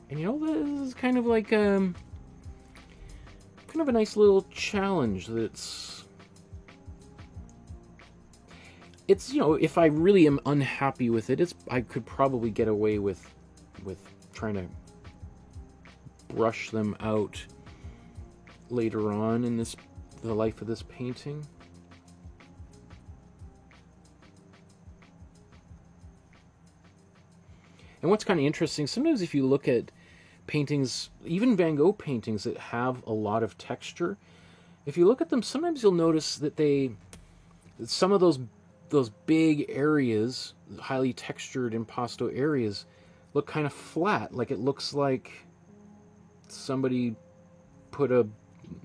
And you know, this is kind of like kind of a nice little challenge. It's you know, if I really am unhappy with it, I could probably get away with trying to brush them out later on in the life of this painting. And what's kind of interesting, sometimes if you look at paintings, even Van Gogh paintings that have a lot of texture, if you look at them, sometimes you'll notice that some of those big areas, highly textured impasto areas, look kind of flat. Like it looks like somebody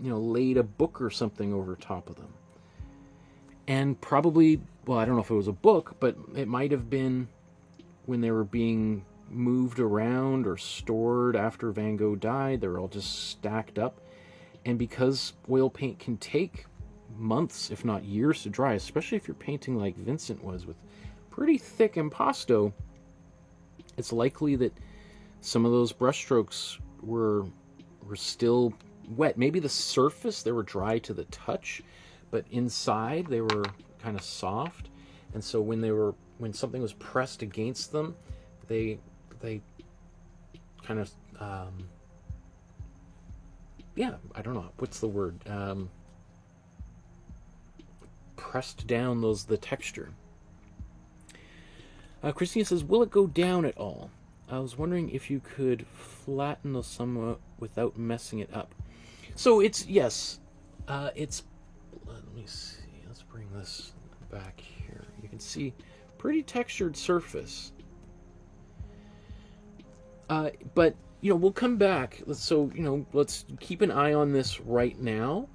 laid a book or something over top of them. And probably, well, I don't know if it was a book, but it might have been when they were being moved around or stored after Van Gogh died. They were all just stacked up. And because oil paint can take months, if not years, to dry, especially if you're painting like Vincent was with pretty thick impasto, it's likely that some of those brushstrokes were still wet. Maybe the surface, they were dry to the touch, but inside they were kind of soft. And so when something was pressed against them, they kind of I don't know what's the word, pressed down the texture. Christina says, will it go down at all? I was wondering if you could flatten those somewhat without messing it up. So it's, yes, let me see, let's bring this back here. You can see pretty textured surface. But, we'll come back. Let's keep an eye on this right now.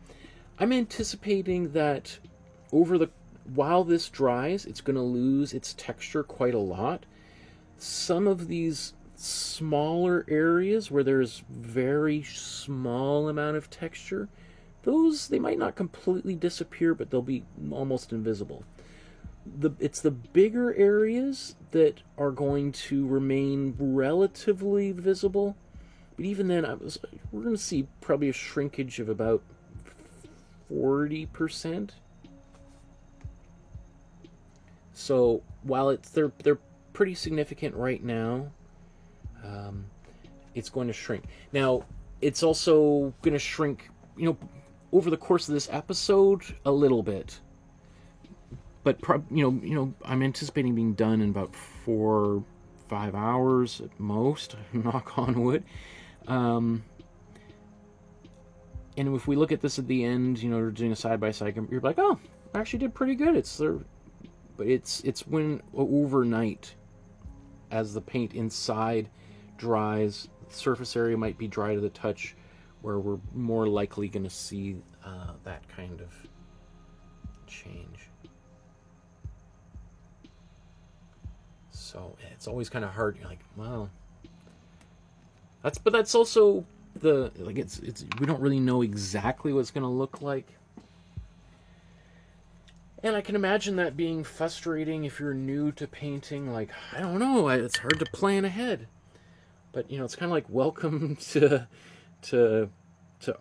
I'm anticipating that while this dries, it's going to lose its texture quite a lot. Some of these smaller areas where there's very small amount of texture, they might not completely disappear, but they'll be almost invisible. It's the bigger areas that are going to remain relatively visible, but even then, we're going to see probably a shrinkage of about 40%. So while they're pretty significant right now, it's going to shrink. Now, it's also going to shrink, over the course of this episode a little bit. But I'm anticipating being done in about 4-5 hours at most. Knock on wood. And if we look at this at the end, we're doing a side by side. You're like, oh, I actually did pretty good. But it's when overnight, as the paint inside dries, the surface area might be dry to the touch, where we're more likely going to see that kind of change. So it's always kind of hard. You're like, well, that's also we don't really know exactly what it's going to look like. And I can imagine that being frustrating if you're new to painting. Like, I don't know, it's hard to plan ahead. But it's kind of like welcome to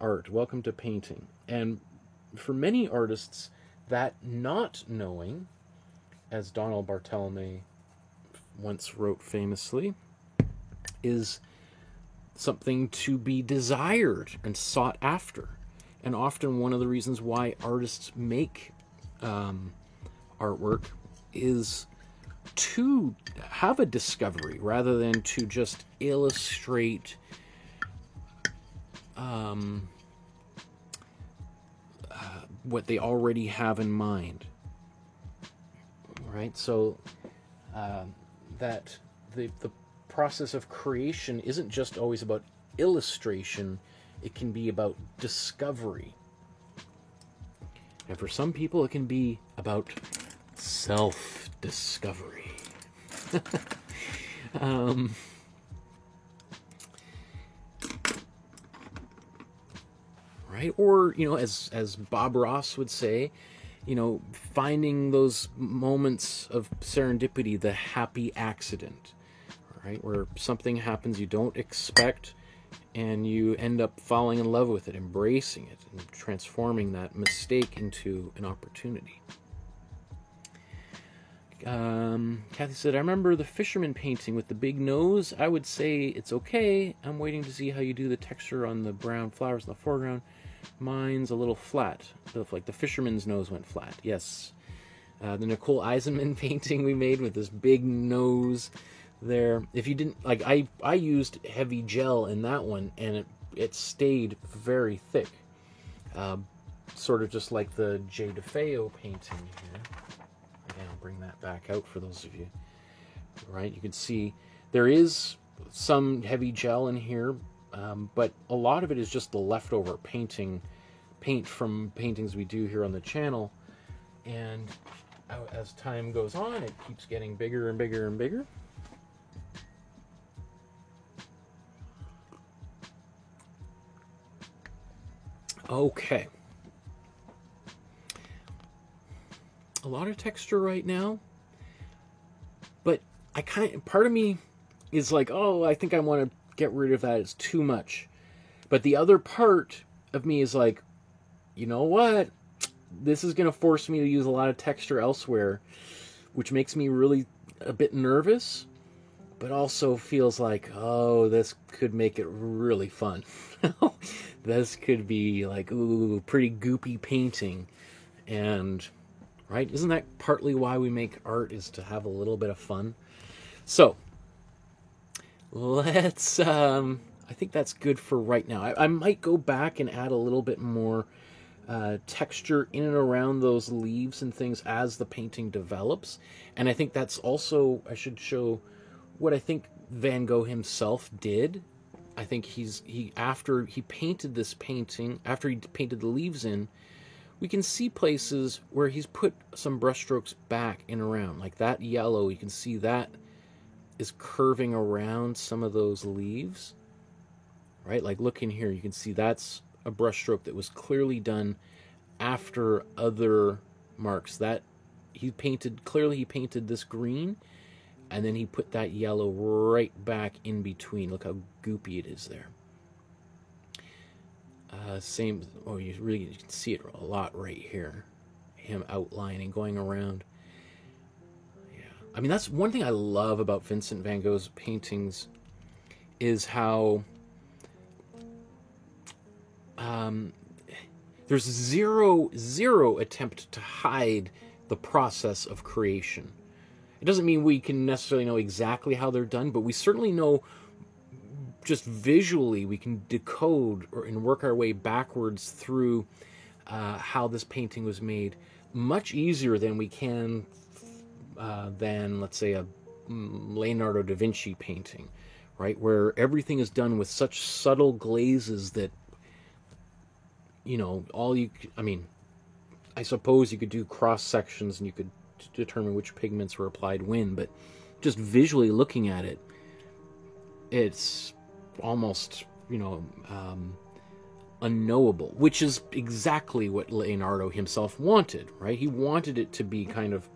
art, welcome to painting. And for many artists, that not knowing, as Donald Barthelme once wrote famously, is something to be desired and sought after. And often one of the reasons why artists make artwork is to have a discovery rather than to just illustrate what they already have in mind, right? So that the process of creation isn't just always about illustration, it can be about discovery. And for some people, it can be about self-discovery. Right? Or, as Bob Ross would say, finding those moments of serendipity, the happy accident, right? Where something happens you don't expect, and you end up falling in love with it, embracing it, and transforming that mistake into an opportunity. Kathy said, I remember the fisherman painting with the big nose. I would say it's okay. I'm waiting to see how you do the texture on the brown flowers in the foreground. Mine's a little flat. Like the fisherman's nose went flat. Yes. The Nicole Eisenman painting we made with this big nose there. If you didn't, like, I used heavy gel in that one, and it stayed very thick. Sort of just like the J. DeFeo painting here. Again, I'll bring that back out for those of you. Right, you can see there is some heavy gel in here, but a lot of it is just the leftover paint from paintings we do here on the channel. And as time goes on, it keeps getting bigger and bigger and bigger. Okay. A lot of texture right now, but part of me is like, oh, I think I want to get rid of that. It's too much. But the other part of me is like, you know what? This is going to force me to use a lot of texture elsewhere, which makes me really a bit nervous, but also feels like, oh, this could make it really fun. This could be like, ooh, pretty goopy painting. And, right? Isn't that partly why we make art, is to have a little bit of fun? So, let's, I think that's good for right now. I might go back and add a little bit more texture in and around those leaves and things as the painting develops. And I think that's also, I should show what I think Van Gogh himself did. I think after he painted this painting, after he painted the leaves in, we can see places where he's put some brushstrokes back and around. Like that yellow, you can see that is curving around some of those leaves. Right? Like look in here, you can see that's a brushstroke that was clearly done after other marks. That he painted this green, and then he put that yellow right back in between. Look how goopy it is there. Same, oh, you can see it a lot right here. Him outlining, going around. Yeah, I mean, that's one thing I love about Vincent van Gogh's paintings, is how there's zero attempt to hide the process of creation. It doesn't mean we can necessarily know exactly how they're done, but we certainly know, just visually, we can decode and work our way backwards through how this painting was made much easier than we can than, let's say, a Leonardo da Vinci painting, right? Where everything is done with such subtle glazes that, you know, I mean, I suppose you could do cross sections and you could determine which pigments were applied when, but just visually looking at it, it's almost, you know, unknowable, which is exactly what Leonardo himself wanted, right? He wanted it to be kind of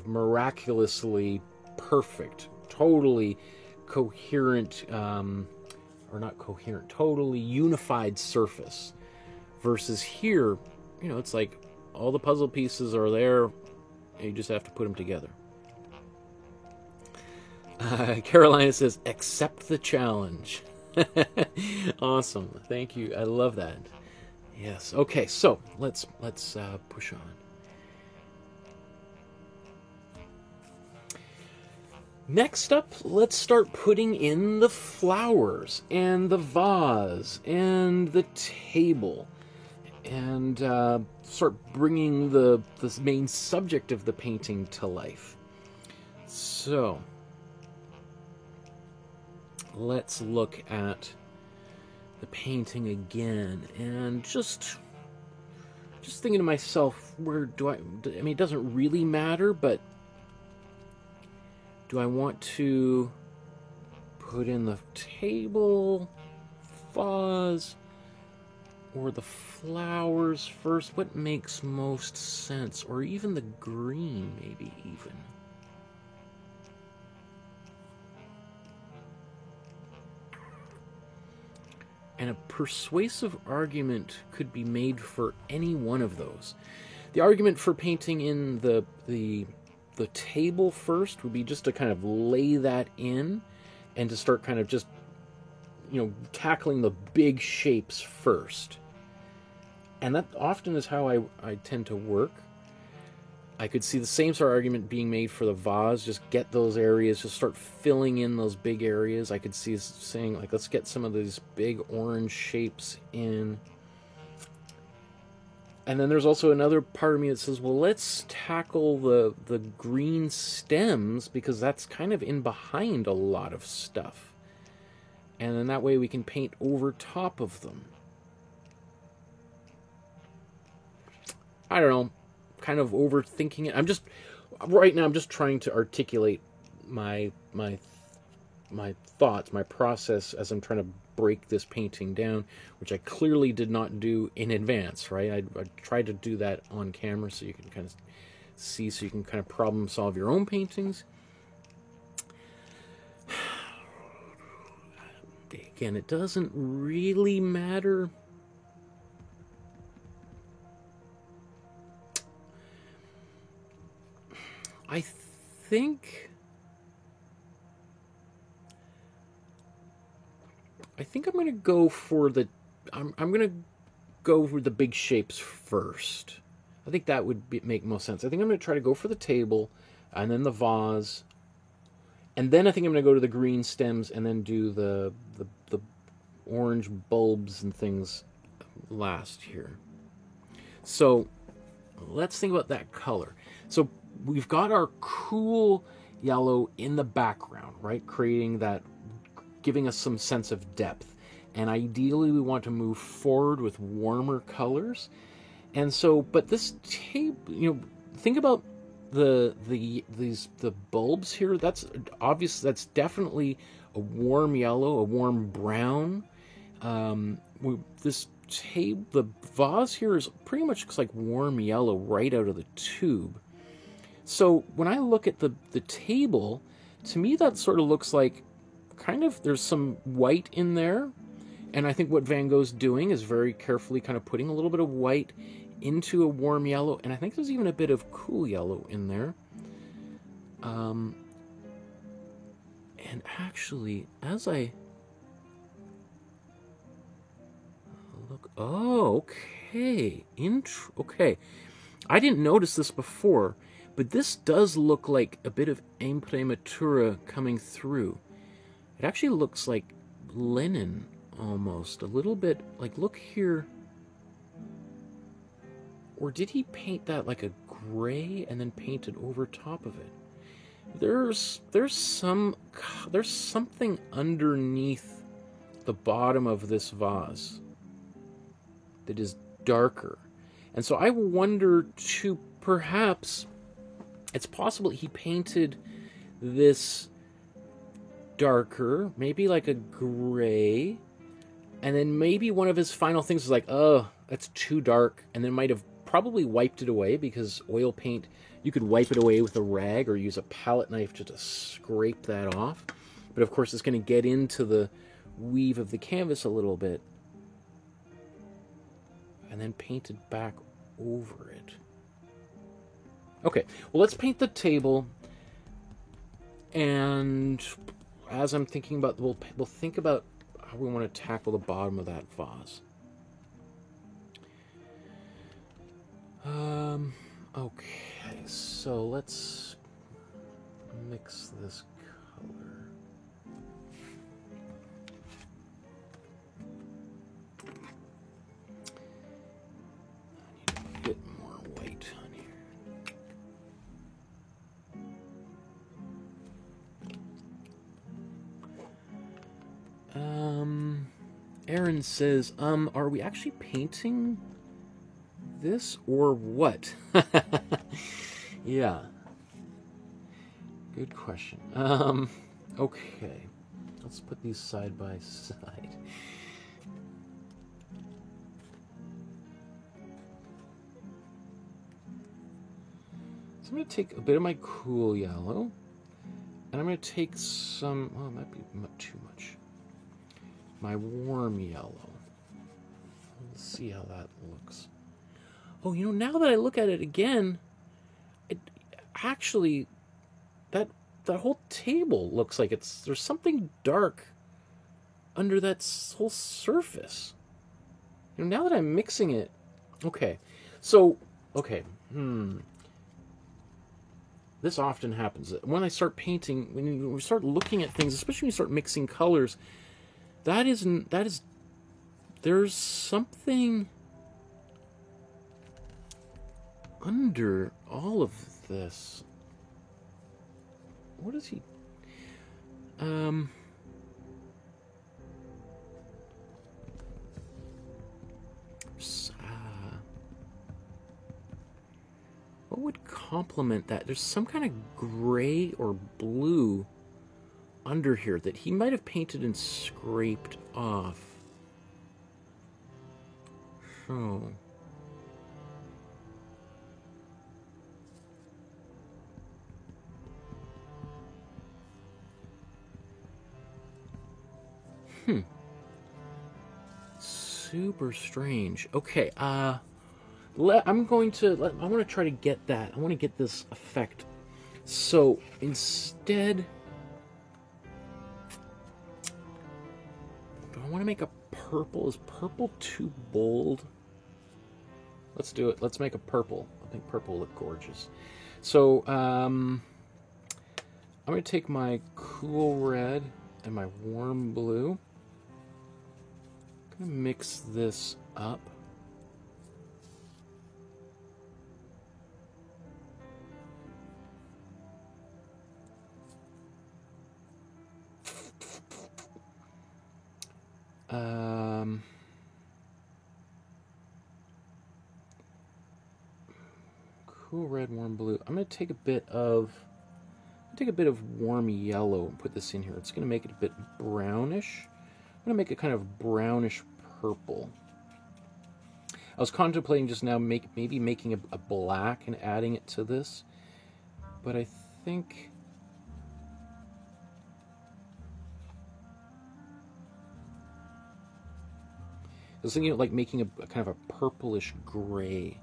miraculously perfect, totally coherent, or not coherent, totally unified surface. Versus here, you know, it's like all the puzzle pieces are there, and you just have to put them together. Carolina says, accept the challenge. Awesome. Thank you. I love that. Yes. Okay, so let's push on. Next up, let's start putting in the flowers and the vase and the table, and start bringing the main subject of the painting to life. So let's look at the painting again, and just thinking to myself, where do I mean, it doesn't really matter, but do I want to put in the table, vase, or the flowers first? What makes most sense? Or even the green, maybe even. And a persuasive argument could be made for any one of those. The argument for painting in the table first would be just to kind of lay that in, and to start kind of just, you know, tackling the big shapes first. And that often is how I tend to work. I could see the same sort of argument being made for the vase. Just get those areas, just start filling in those big areas. I could see saying, like, let's get some of these big orange shapes in. And then there's also another part of me that says, well, let's tackle the green stems, because that's kind of in behind a lot of stuff. And then that way we can paint over top of them. I don't know, kind of overthinking it. Right now I'm just trying to articulate my thoughts, my process as I'm trying to break this painting down, which I clearly did not do in advance, right? I tried to do that on camera so you can kind of see, so you can kind of problem solve your own paintings. Again, it doesn't really matter. I think I'm going to go for the... I'm going to go for the big shapes first. I think that would make most sense. I think I'm going to try to go for the table, and then the vase, and then I think I'm going to go to the green stems, and then do the orange bulbs and things last here. So let's think about that color. So we've got our cool yellow in the background, right? Creating that, giving us some sense of depth. And ideally we want to move forward with warmer colors. And so, but this table, you know, think about the bulbs here. That's obvious. That's definitely a warm yellow, a warm brown. The vase here is pretty much looks like warm yellow right out of the tube. So when I look at the table, to me that sort of looks like kind of, there's some white in there. And I think what Van Gogh's doing is very carefully kind of putting a little bit of white into a warm yellow. And I think there's even a bit of cool yellow in there. And actually, as I look, oh, okay, okay. I didn't notice this before, but this does look like a bit of imprimatura coming through. It actually looks like linen almost, a little bit, like, look here. Or did he paint that like a gray and then paint it over top of it? There's something underneath the bottom of this vase that is darker. And so I wonder too, perhaps it's possible he painted this darker, maybe like a gray, and then maybe one of his final things was like, oh, that's too dark, and then might have probably wiped it away, because oil paint, you could wipe it away with a rag or use a palette knife just to scrape that off. But of course it's going to get into the weave of the canvas a little bit, and then paint it back over it. Okay, well, let's paint the table, and as I'm thinking about, we'll think about how we want to tackle the bottom of that vase. Okay, so let's mix this color. I need a bit more white on here. Aaron says, are we actually painting this or what? Yeah. Good question. Okay. Let's put these side by side. So I'm going to take a bit of my cool yellow, and I'm going to take some, oh, it might be too much, my warm yellow. Let's see how that looks. Oh, you know, now that I look at it again, it actually, that whole table looks like there's something dark under that whole surface. You know, now that I'm mixing it, okay. So, okay, this often happens. When I start painting, when we start looking at things, especially when you start mixing colors, there's something under all of this. What is he? What would complement that? There's some kind of gray or blue under here that he might have painted and scraped off. So... super strange. Okay, I want to try to get that. I want to get this effect. So, instead... do I want to make a purple? Is purple too bold? Let's do it. Let's make a purple. I think purple will look gorgeous. So, I'm going to take my cool red and my warm blue. I'm going to mix this up. Cool red, warm blue. I'm going to take a bit of warm yellow and put this in here. It's going to make it a bit brownish. I'm going to make it kind of brownish purple. I was contemplating just now maybe making a black and adding it to this, but I think I was thinking of like making a kind of a purplish gray.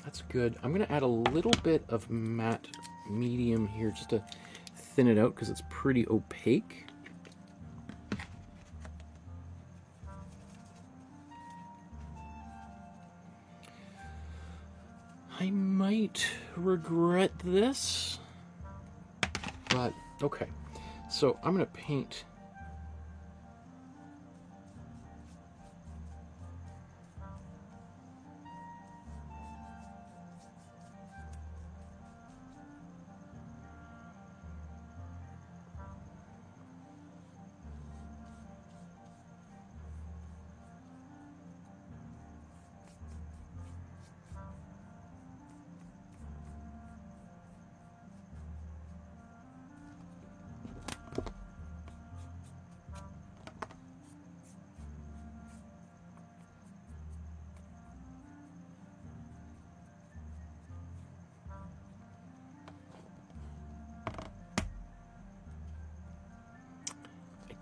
That's good. I'm going to add a little bit of matte medium here just to thin it out because it's pretty opaque. I might regret this, but okay. So I'm going to paint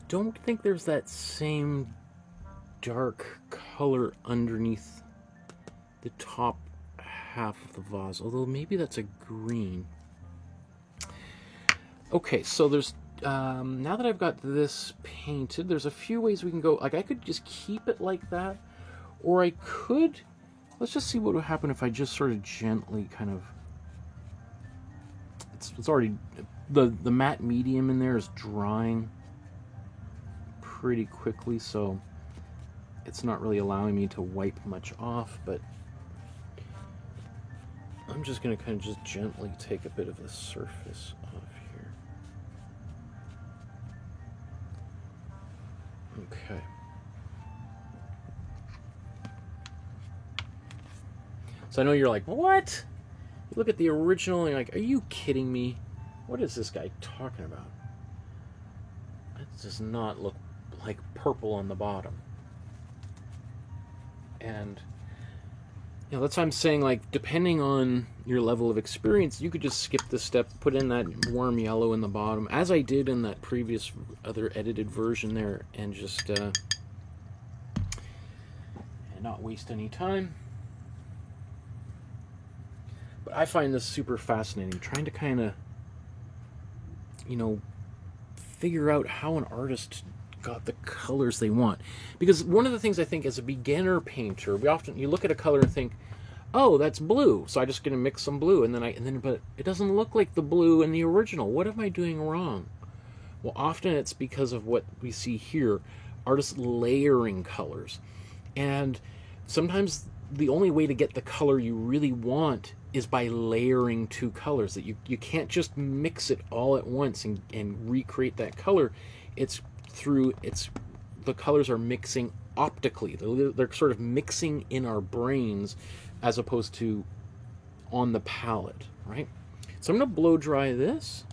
don't think there's that same dark color underneath the top half of the vase, although maybe that's a green. Okay, so there's now that I've got this painted, there's a few ways we can go. Like I could just keep it like that, or I could, let's just see what would happen if I just sort of gently kind of, it's already, the matte medium in there is drying pretty quickly, so it's not really allowing me to wipe much off, but I'm just going to kind of just gently take a bit of the surface off here. Okay. So I know you're like, what? You look at the original and you're like, are you kidding me? What is this guy talking about? That does not look like purple on the bottom. And you know, that's why I'm saying, like, depending on your level of experience, you could just skip this step, put in that warm yellow in the bottom, as I did in that previous other edited version there, and just and not waste any time. But I find this super fascinating, trying to kind of, you know, figure out how an artist got the colors they want. Because one of the things I think as a beginner painter, you look at a color and think, oh, that's blue, so I'm just going to mix some blue, but it doesn't look like the blue in the original. What am I doing wrong? Well, often it's because of what we see here, artists layering colors. And sometimes the only way to get the color you really want is by layering two colors. That you can't just mix it all at once and recreate that color. The colors are mixing optically. They're sort of mixing in our brains as opposed to on the palette, right? So I'm going to blow dry this.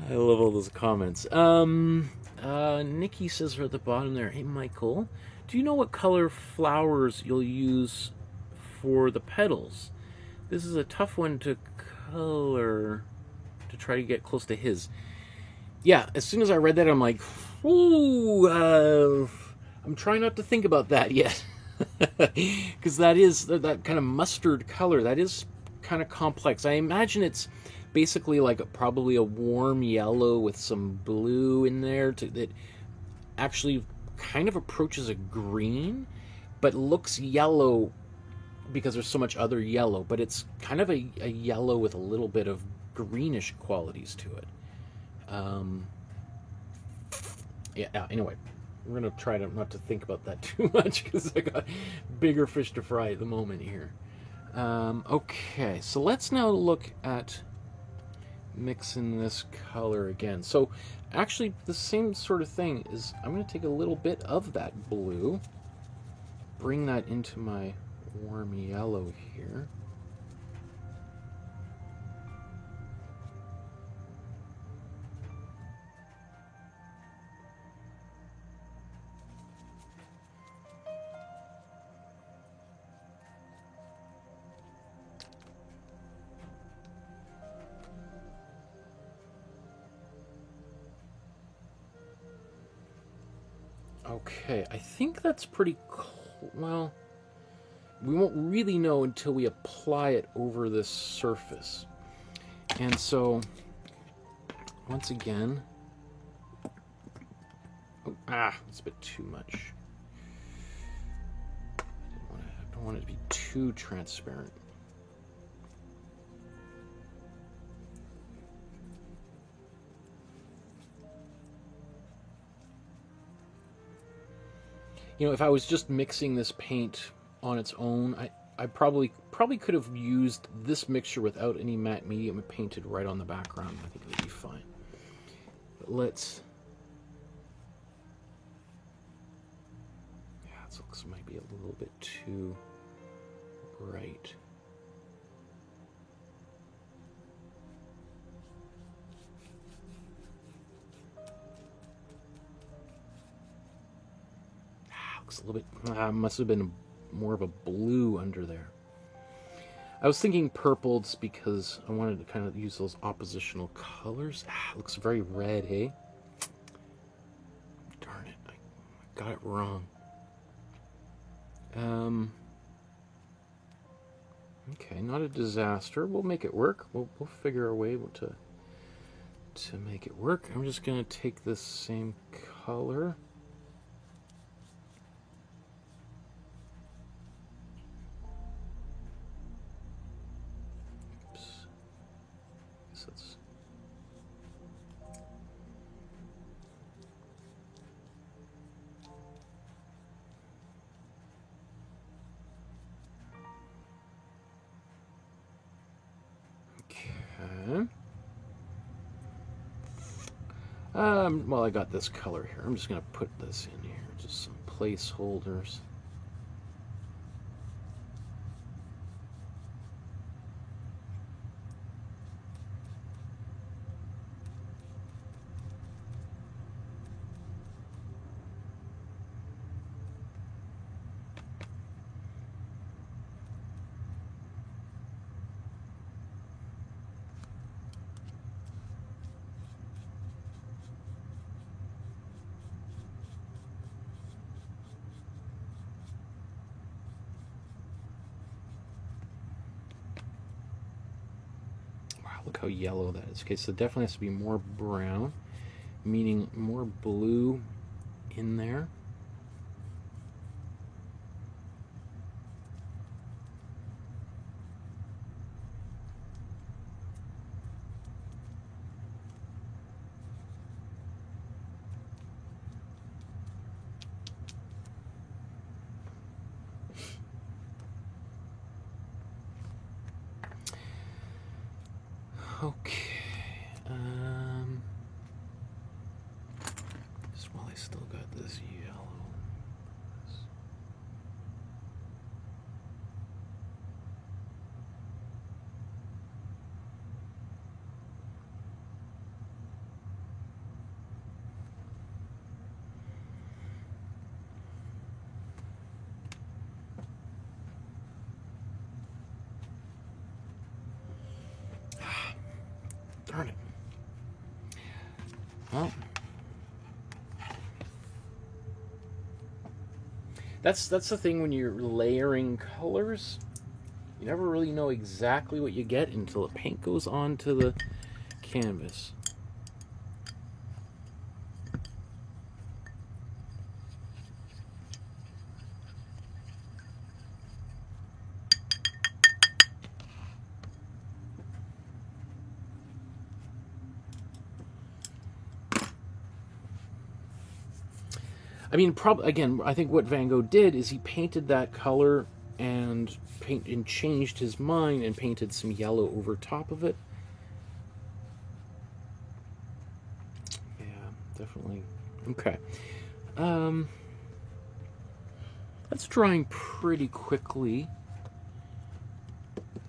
I love all those comments. Nikki says right at the bottom there, hey Michael, do you know what color flowers you'll use for the petals? This is a tough one to color to try to get close to his. Yeah, as soon as I read that, I'm like, ooh, I'm trying not to think about that yet. Because that kind of mustard color, that is kind of complex. I imagine it's basically like probably a warm yellow with some blue in there that actually kind of approaches a green, but looks yellow because there's so much other yellow, but it's kind of a yellow with a little bit of greenish qualities to it. Yeah, anyway, we're going to try not to think about that too much because I got bigger fish to fry at the moment here. Okay, so let's now look at mixing this color again. So actually the same sort of thing is I'm going to take a little bit of that blue, bring that into my warm yellow here. Okay, I think that's pretty well, we won't really know until we apply it over this surface. And so, once again, it's a bit too much. I don't want it to be too transparent. You know, if I was just mixing this paint on its own, I probably could have used this mixture without any matte medium painted right on the background. I think it would be fine. But let's... Yeah, this looks might be a little bit too bright. Looks a little bit, must have been more of a blue under there. I was thinking purpled because I wanted to kind of use those oppositional colors. Looks very red, hey? Darn it, I got it wrong. Okay, not a disaster. We'll make it work. We'll figure a way to make it work. I'm just gonna take this same color. Okay. Well, I got this color here. I'm just going to put this in here. Just some placeholders. Look how yellow that is. Okay, so it definitely has to be more brown, meaning more blue in there. Okay. Just while I still got this yellow. Darn it. Well, that's the thing when you're layering colors. You never really know exactly what you get until the paint goes onto the canvas. I mean, again, I think what Van Gogh did is he painted that color and changed his mind and painted some yellow over top of it. Yeah, definitely. Okay. That's drying pretty quickly.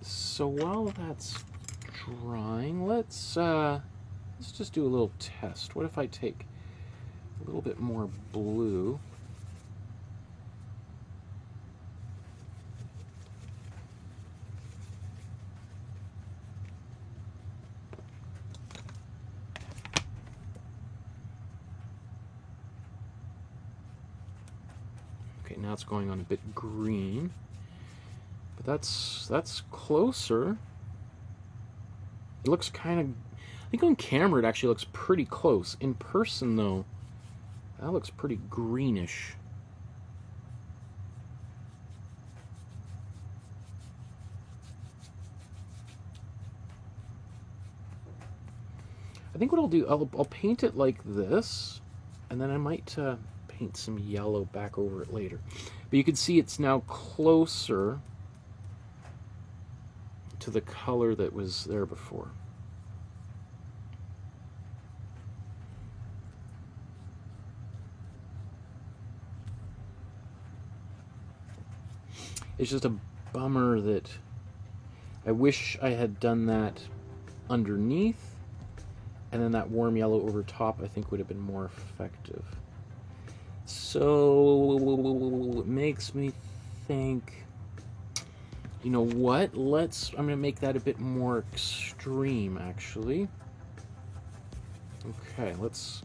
So while that's drying, let's just do a little test. What if I take a little bit more blue? Okay, now it's going on a bit green, but that's closer. It looks kind of, I think on camera it actually looks pretty close. In person though, that looks pretty greenish. I think what I'll do, I'll paint it like this, and then I might paint some yellow back over it later. But you can see it's now closer to the color that was there before. It's just a bummer that I wish I had done that underneath, and then that warm yellow over top I think would have been more effective. So it makes me think, you know what, I'm going to make that a bit more extreme actually. Okay, let's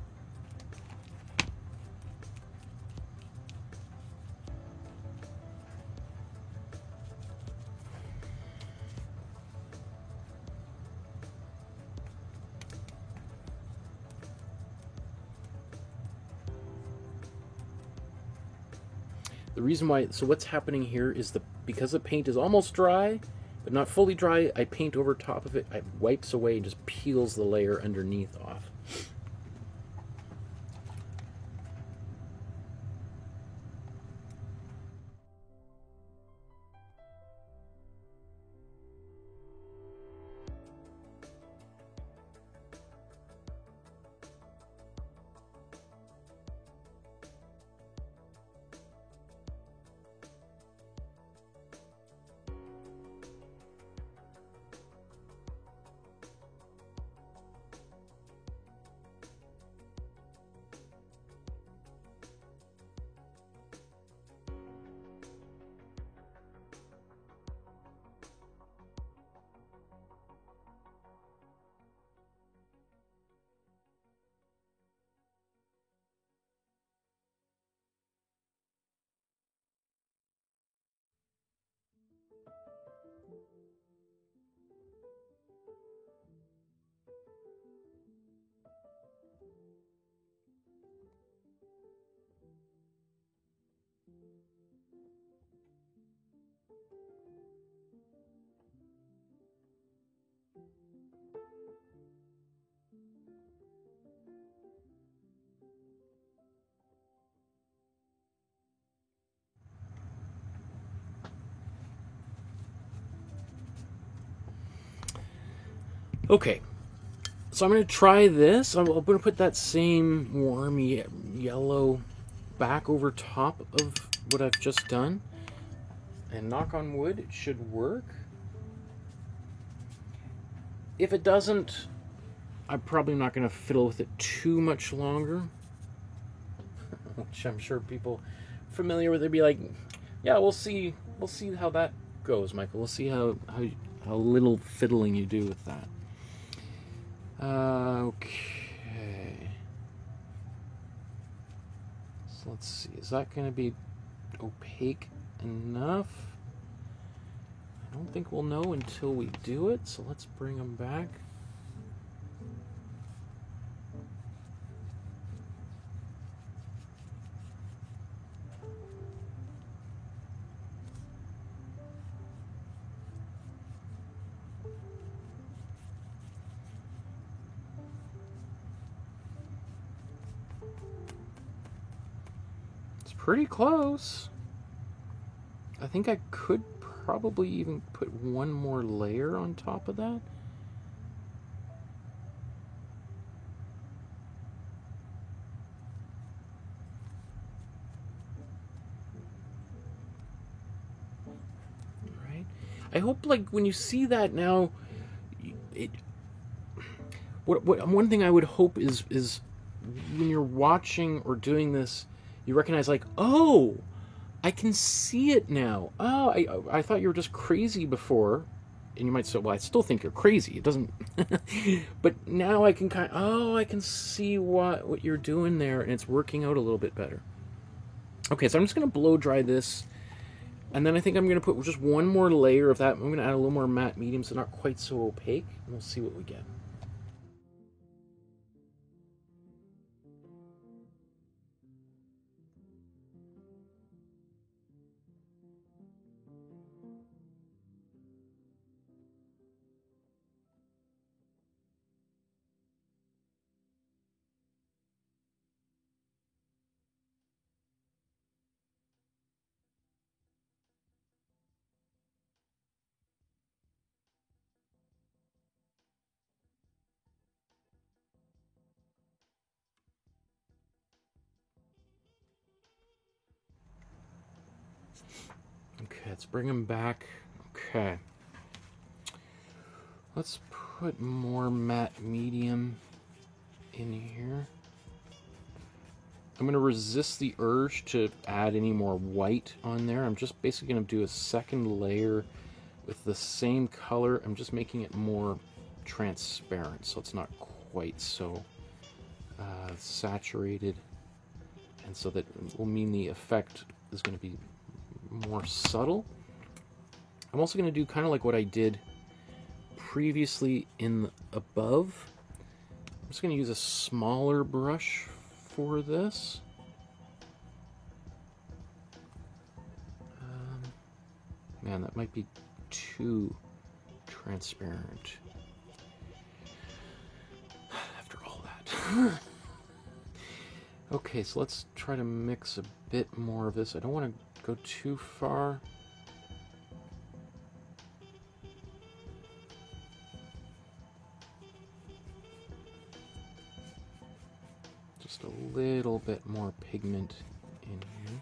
the reason why, so what's happening here is because the paint is almost dry, but not fully dry, I paint over top of it, it wipes away and just peels the layer underneath off. Okay, so I'm going to try this. I'm going to put that same warm yellow back over top of what I've just done. And knock on wood, it should work. If it doesn't, I'm probably not going to fiddle with it too much longer. Which I'm sure people familiar with it be like, yeah, we'll see how that goes, Michael. We'll see how little fiddling you do with that. Okay. So let's see. Is that going to be opaque enough? I don't think we'll know until we do it, so let's bring them back. It's pretty close. I think I could probably even put one more layer on top of that. Right? I hope, like, when you see that now, one thing I would hope is when you're watching or doing this, you recognize, like, oh, I can see it now. Oh, I thought you were just crazy before. And you might say, well, I still think you're crazy. It doesn't... But now I can I can see what you're doing there, and it's working out a little bit better. Okay, so I'm just going to blow dry this. And then I think I'm going to put just one more layer of that. I'm going to add a little more matte medium, so not quite so opaque. And we'll see what we get. Okay, let's bring them back. Okay. Let's put more matte medium in here. I'm going to resist the urge to add any more white on there. I'm just basically going to do a second layer with the same color. I'm just making it more transparent, so it's not quite so saturated. And so that will mean the effect is going to be more subtle. I'm also going to do kind of like what I did previously in above. I'm just going to use a smaller brush for this. Man, that might be too transparent. After all that. Okay, so let's try to mix a bit more of this. I don't want to go too far. Just a little bit more pigment in here.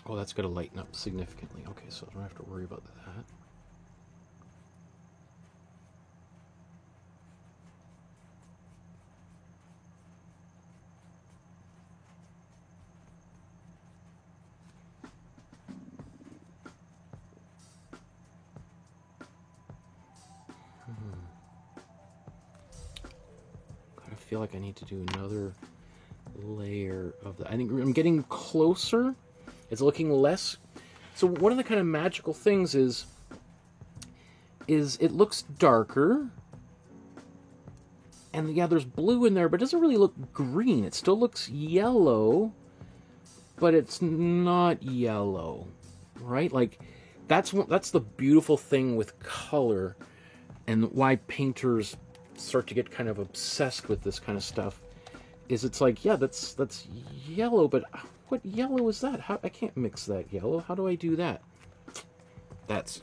Oh, that's going to lighten up significantly. Okay, so I don't have to worry about that. feel like I need to do another layer of that. I think I'm getting closer. It's looking less. So one of the kind of magical things is it looks darker. And yeah, there's blue in there, but it doesn't really look green. It still looks yellow, but it's not yellow, right? Like, that's the beautiful thing with color, and why painters start to get kind of obsessed with this kind of stuff. Is it's like, yeah, that's yellow, but what yellow is that? I can't mix that yellow. How do I do that? That's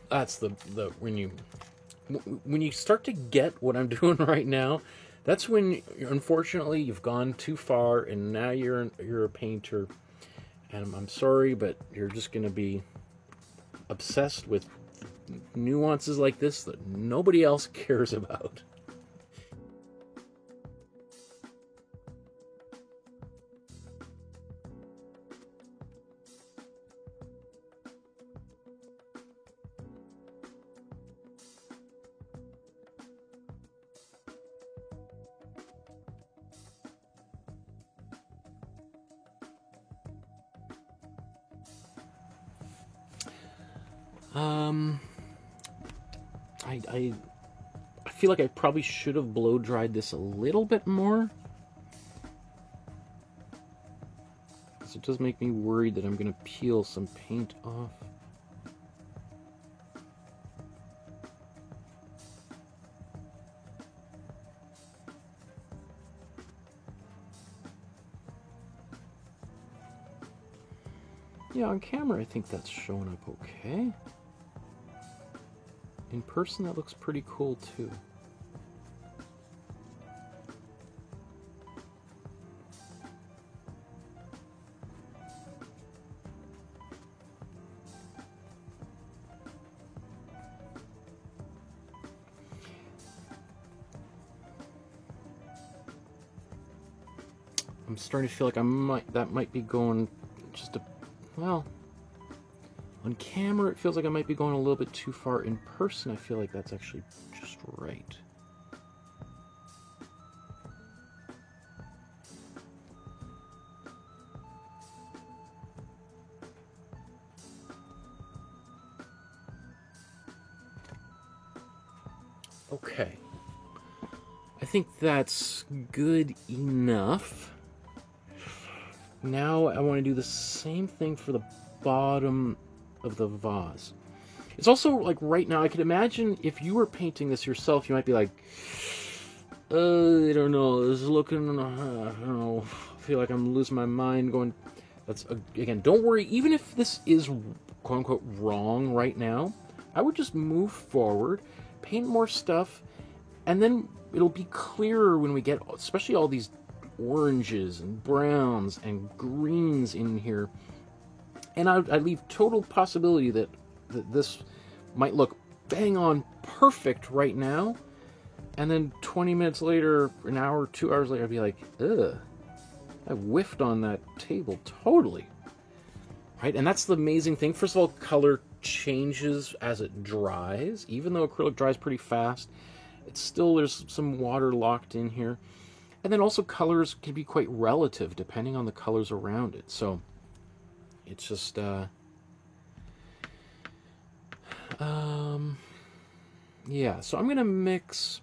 the when you start to get what I'm doing right now, that's when, unfortunately, you've gone too far, and now you're a painter. And I'm sorry, but you're just going to be obsessed with nuances like this that nobody else cares about. I feel like I probably should have blow dried this a little bit more. So it does make me worried that I'm going to peel some paint off. Yeah, on camera I think that's showing up okay. In person that looks pretty cool too. I'm starting to feel like that might be going just a, well, on camera it feels like I might be going a little bit too far. In person I feel like that's actually just right. Okay. I think that's good enough. Now I want to do the same thing for the bottom of the vase. It's also like right now, I could imagine if you were painting this yourself, you might be like, I don't know, this is looking, I don't know, I feel like I'm losing my mind going, that's, again, don't worry, even if this is quote unquote wrong right now, I would just move forward, paint more stuff, and then it'll be clearer when we get, especially all these oranges and browns and greens in here. And I leave total possibility that this might look bang on perfect right now, and then 20 minutes later, an hour, 2 hours later, I'd be like, ugh, I whiffed on that table totally. Right? And that's the amazing thing. First of all, color changes as it dries. Even though acrylic dries pretty fast, it's still, there's some water locked in here. And then also colors can be quite relative depending on the colors around it. So it's just, yeah, so I'm going to mix,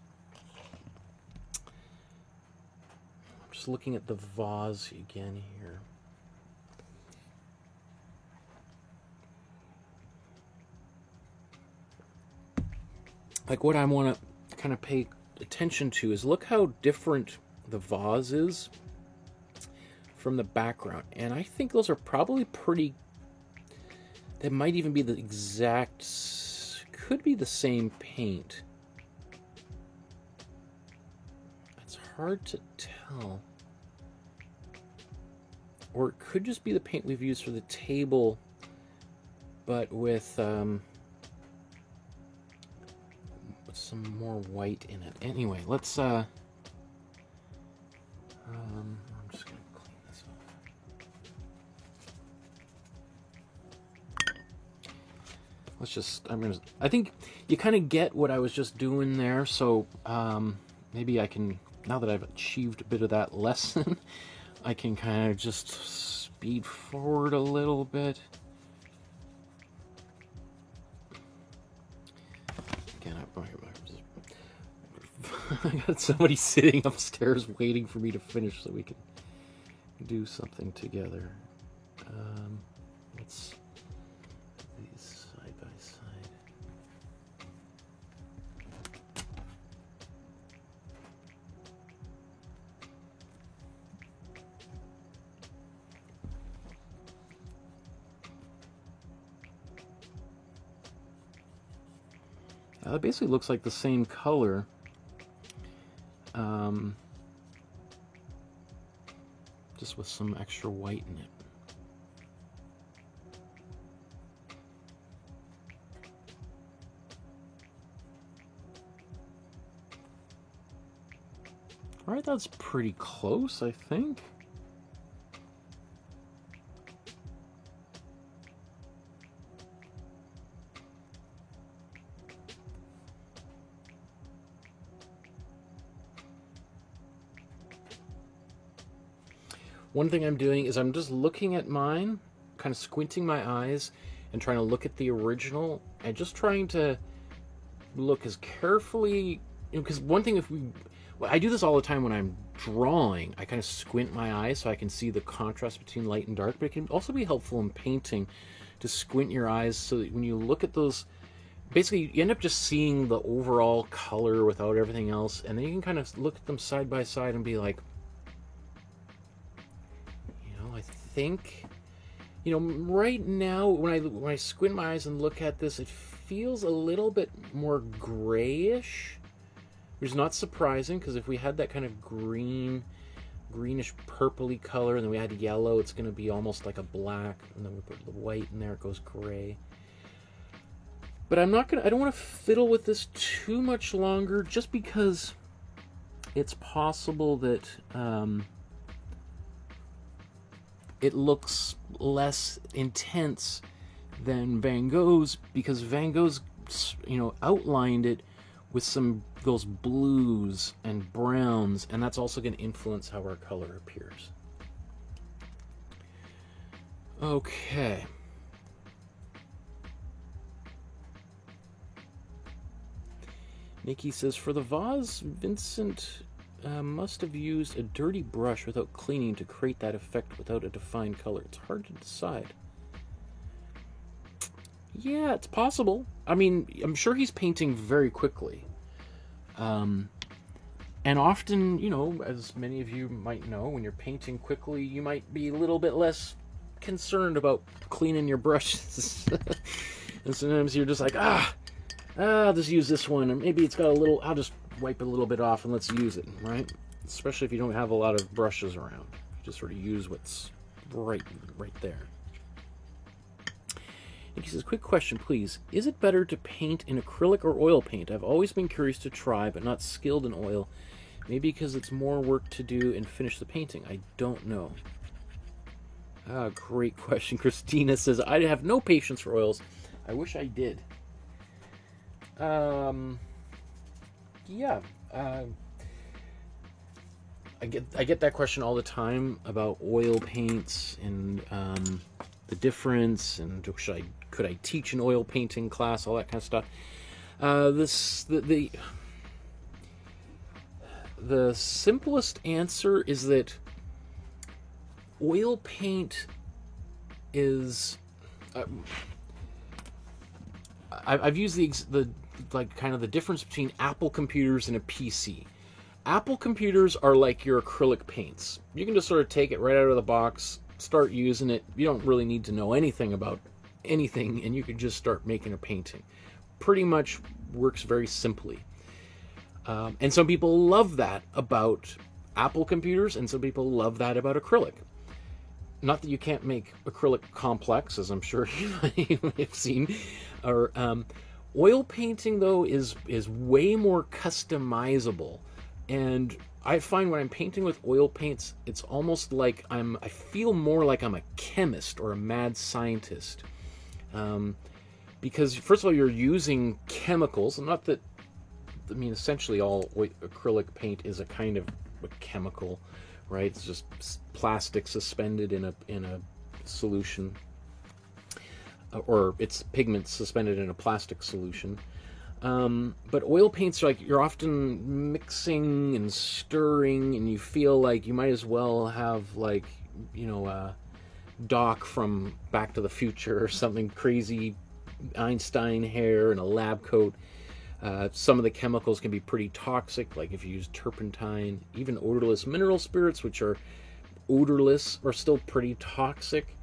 I'm just looking at the vase again here. Like what I want to kind of pay attention to is look how different the vase is from the background. And I think those are probably pretty, that might even be the exact, could be the same paint. It's hard to tell. Or it could just be the paint we've used for the table, but with some more white in it. Anyway, let's I'm just gonna clean this off. Let's just, I think you kind of get what I was just doing there, so maybe I can now that I've achieved a bit of that lesson, I can kind of just speed forward a little bit. Again, I got somebody sitting upstairs waiting for me to finish so we can do something together. Let's put these side by side. It basically looks like the same color. Just with some extra white in it. All right, that's pretty close, I think. One thing I'm doing is I'm just looking at mine, kind of squinting my eyes and trying to look at the original and just trying to look as carefully, because one thing I do this all the time when I'm drawing, I kind of squint my eyes so I can see the contrast between light and dark, but it can also be helpful in painting to squint your eyes so that when you look at those, basically you end up just seeing the overall color without everything else, and then you can kind of look at them side by side and be like, I think, right now when I squint my eyes and look at this, it feels a little bit more grayish, which is not surprising because if we had that kind of greenish purpley color and then we had yellow, it's going to be almost like a black, and then we put the white in there, it goes gray. But I don't want to fiddle with this too much longer, just because it's possible that it looks less intense than Van Gogh's, because Van Gogh's, outlined it with those blues and browns, and that's also going to influence how our color appears. Okay. Nikki says, for the vase, Vincent must have used a dirty brush without cleaning to create that effect without a defined color. It's hard to decide. Yeah, it's possible. I mean, I'm sure he's painting very quickly. And often, as many of you might know, when you're painting quickly, you might be a little bit less concerned about cleaning your brushes. And sometimes you're just like, I'll just use this one, and maybe it's got a little, I'll just wipe it a little bit off and let's use it, right? Especially if you don't have a lot of brushes around. You just sort of use what's right there. And he says, quick question, please. Is it better to paint in acrylic or oil paint? I've always been curious to try, but not skilled in oil. Maybe because it's more work to do and finish the painting. I don't know. Great question. Christina says, I have no patience for oils. I wish I did. Yeah. I get that question all the time about oil paints and the difference, and could I teach an oil painting class, all that kind of stuff. The simplest answer is that oil paint is I've used the difference between Apple computers and a PC. Apple computers are like your acrylic paints. You can just sort of take it right out of the box, start using it. You don't really need to know anything about anything, and you can just start making a painting. Pretty much works very simply. And some people love that about Apple computers, and some people love that about acrylic. Not that you can't make acrylic complex, as I'm sure you may have seen. Or oil painting, though, is way more customizable. And I find when I'm painting with oil paints, it's almost like I feel more like I'm a chemist or a mad scientist. Because, first of all, you're using chemicals, and not that I mean, essentially all acrylic paint is a kind of a chemical, right? It's just plastic suspended in a solution, or it's pigment suspended in a plastic solution. But oil paints are like, you're often mixing and stirring, and you feel like you might as well have, like, you know, Doc from Back to the Future or something crazy, Einstein hair and a lab coat. Some of the chemicals can be pretty toxic, like if you use turpentine. Even odorless mineral spirits, which are odorless, are still pretty toxic.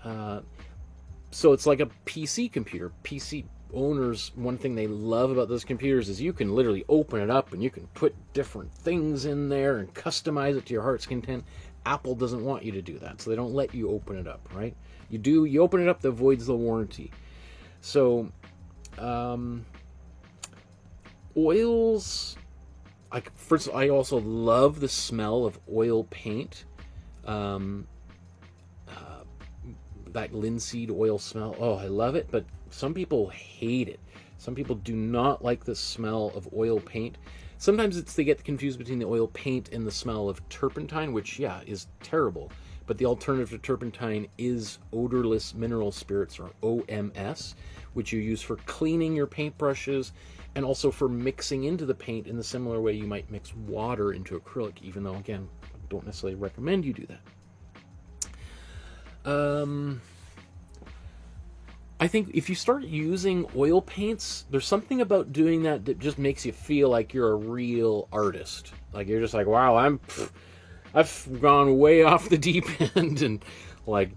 So it's like a PC computer. PC owners, one thing they love about those computers is you can literally open it up and you can put different things in there and customize it to your heart's content. Apple doesn't want you to do that, so they don't let you open it up, right? You open it up, that voids the warranty. So oils, like, first, I also love the smell of oil paint. That linseed oil smell, oh, I love it. But some people hate it. Some people do not like the smell of oil paint. Sometimes they get confused between the oil paint and the smell of turpentine, which, yeah, is terrible. But the alternative to turpentine is odorless mineral spirits, or OMS, which you use for cleaning your paintbrushes and also for mixing into the paint in the similar way you might mix water into acrylic, even though, again, I don't necessarily recommend you do that. I think if you start using oil paints, there's something about doing that just makes you feel like you're a real artist. Like, you're just like, wow, I've gone way off the deep end, and like,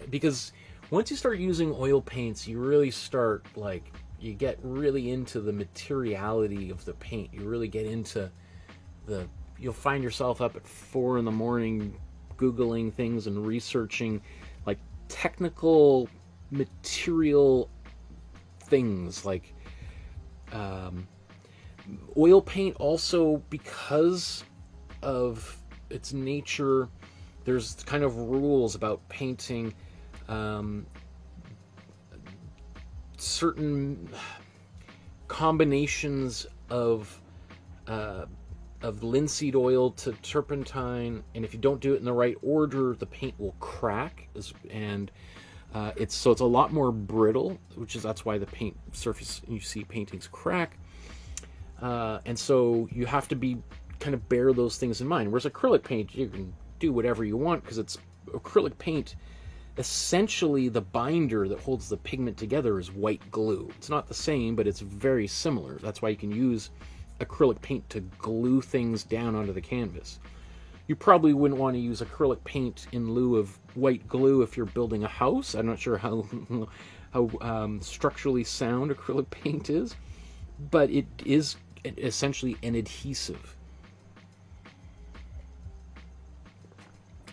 because once you start using oil paints, you really start, like, you get really into the materiality of the paint. You really get into you'll find yourself up at 4 a.m. Googling things and researching, like, technical material things. Like, oil paint also, because of its nature, there's kind of rules about painting certain combinations of linseed oil to turpentine, and if you don't do it in the right order, the paint will crack, and it's a lot more brittle, that's why the paint surface, you see paintings crack, and so you have to kind of bear those things in mind. Whereas acrylic paint, you can do whatever you want, because it's acrylic paint. Essentially, the binder that holds the pigment together is white glue. It's not the same, but it's very similar. That's why you can use acrylic paint to glue things down onto the canvas. You probably wouldn't want to use acrylic paint in lieu of white glue if you're building a house. I'm not sure how structurally sound acrylic paint is, but it is essentially an adhesive.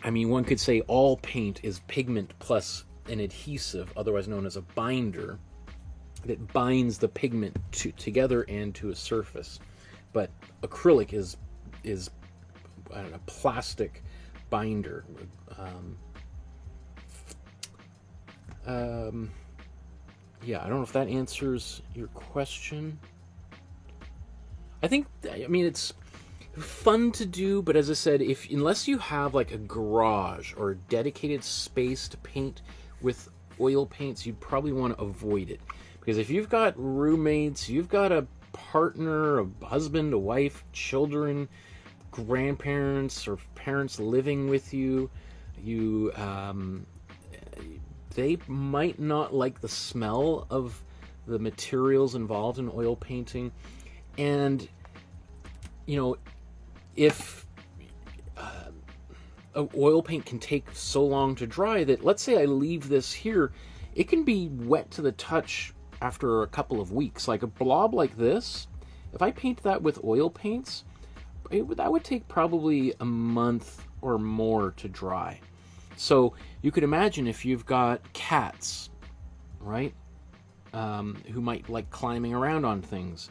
I mean, one could say all paint is pigment plus an adhesive, otherwise known as a binder, that binds the pigment together and to a surface. But acrylic is I don't know, plastic binder. Yeah, I don't know if that answers your question. I mean, it's fun to do, but as I said, unless you have like a garage or a dedicated space to paint with oil paints, you'd probably want to avoid it. Because if you've got roommates, you've got a partner, a husband, a wife, children, grandparents, or parents living with you, they might not like the smell of the materials involved in oil painting. And, you know, if oil paint can take so long to dry that, let's say I leave this here, it can be wet to the touch after a couple of weeks. Like a blob like this, if I paint that with oil paints, that would take probably a month or more to dry. So you could imagine if you've got cats, right, who might like climbing around on things.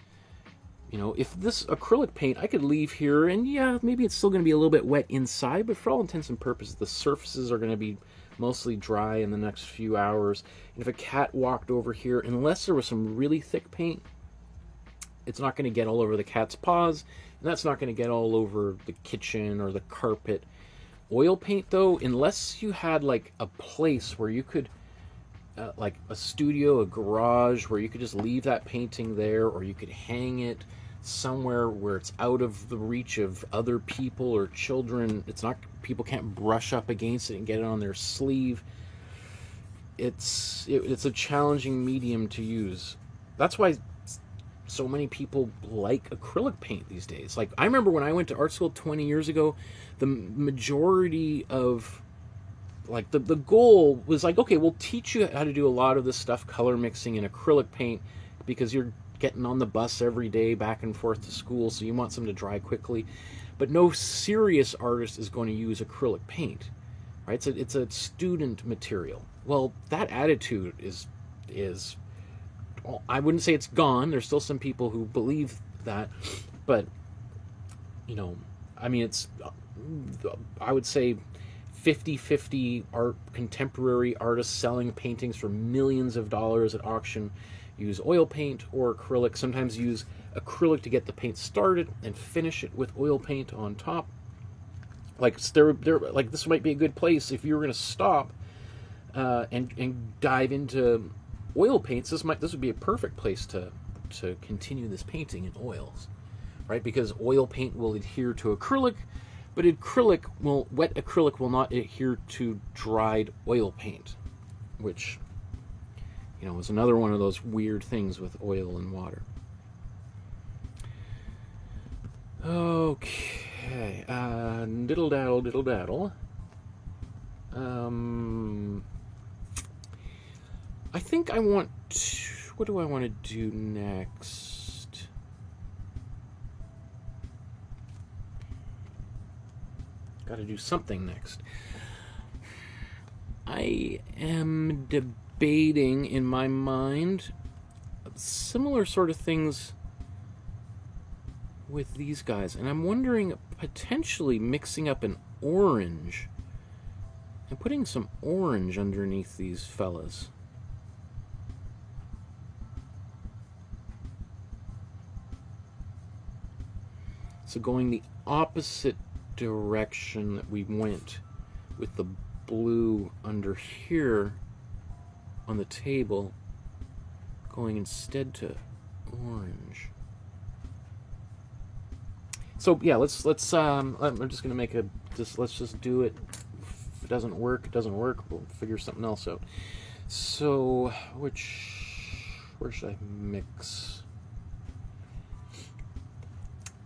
You know, if this acrylic paint I could leave here, and yeah, maybe it's still going to be a little bit wet inside, but for all intents and purposes, the surfaces are going to be mostly dry in the next few hours. And if a cat walked over here, unless there was some really thick paint, it's not going to get all over the cat's paws, and that's not going to get all over the kitchen or the carpet. Oil paint, though, unless you had like a place where you could, like a studio, a garage, where you could just leave that painting there, or you could hang it somewhere where it's out of the reach of other people or children. It's not, people can't brush up against it and get it on their sleeve. It's a challenging medium to use. That's why so many people like acrylic paint these days. Like, I remember when I went to art school 20 years ago, the majority of, like, the goal was like, okay, we'll teach you how to do a lot of this stuff, color mixing and acrylic paint, because you're getting on the bus every day back and forth to school, so you want something to dry quickly. But no serious artist is going to use acrylic paint, right? It's a student material. Well, that attitude is I wouldn't say it's gone. There's still some people who believe that, but, you know, I mean, it's, I would say 50-50 art, contemporary artists selling paintings for millions of dollars at auction use oil paint or acrylic. Sometimes use acrylic to get the paint started and finish it with oil paint on top. Like, like, this might be a good place if you were going to stop and dive into oil paints. This would be a perfect place to continue this painting in oils, right? Because oil paint will adhere to acrylic, but wet acrylic will not adhere to dried oil paint, which, you know, is another one of those weird things with oil and water. Okay, diddle daddle. I think I want to, what do I want to do next? Got to do something next. I am debating in my mind similar sort of things with these guys, and I'm wondering potentially mixing up an orange and putting some orange underneath these fellas. So going the opposite direction that we went with the blue under here on the table, going instead to orange. So yeah, let's I'm just gonna make let's just do it. If it doesn't work, it doesn't work. We'll figure something else out. So where should I mix?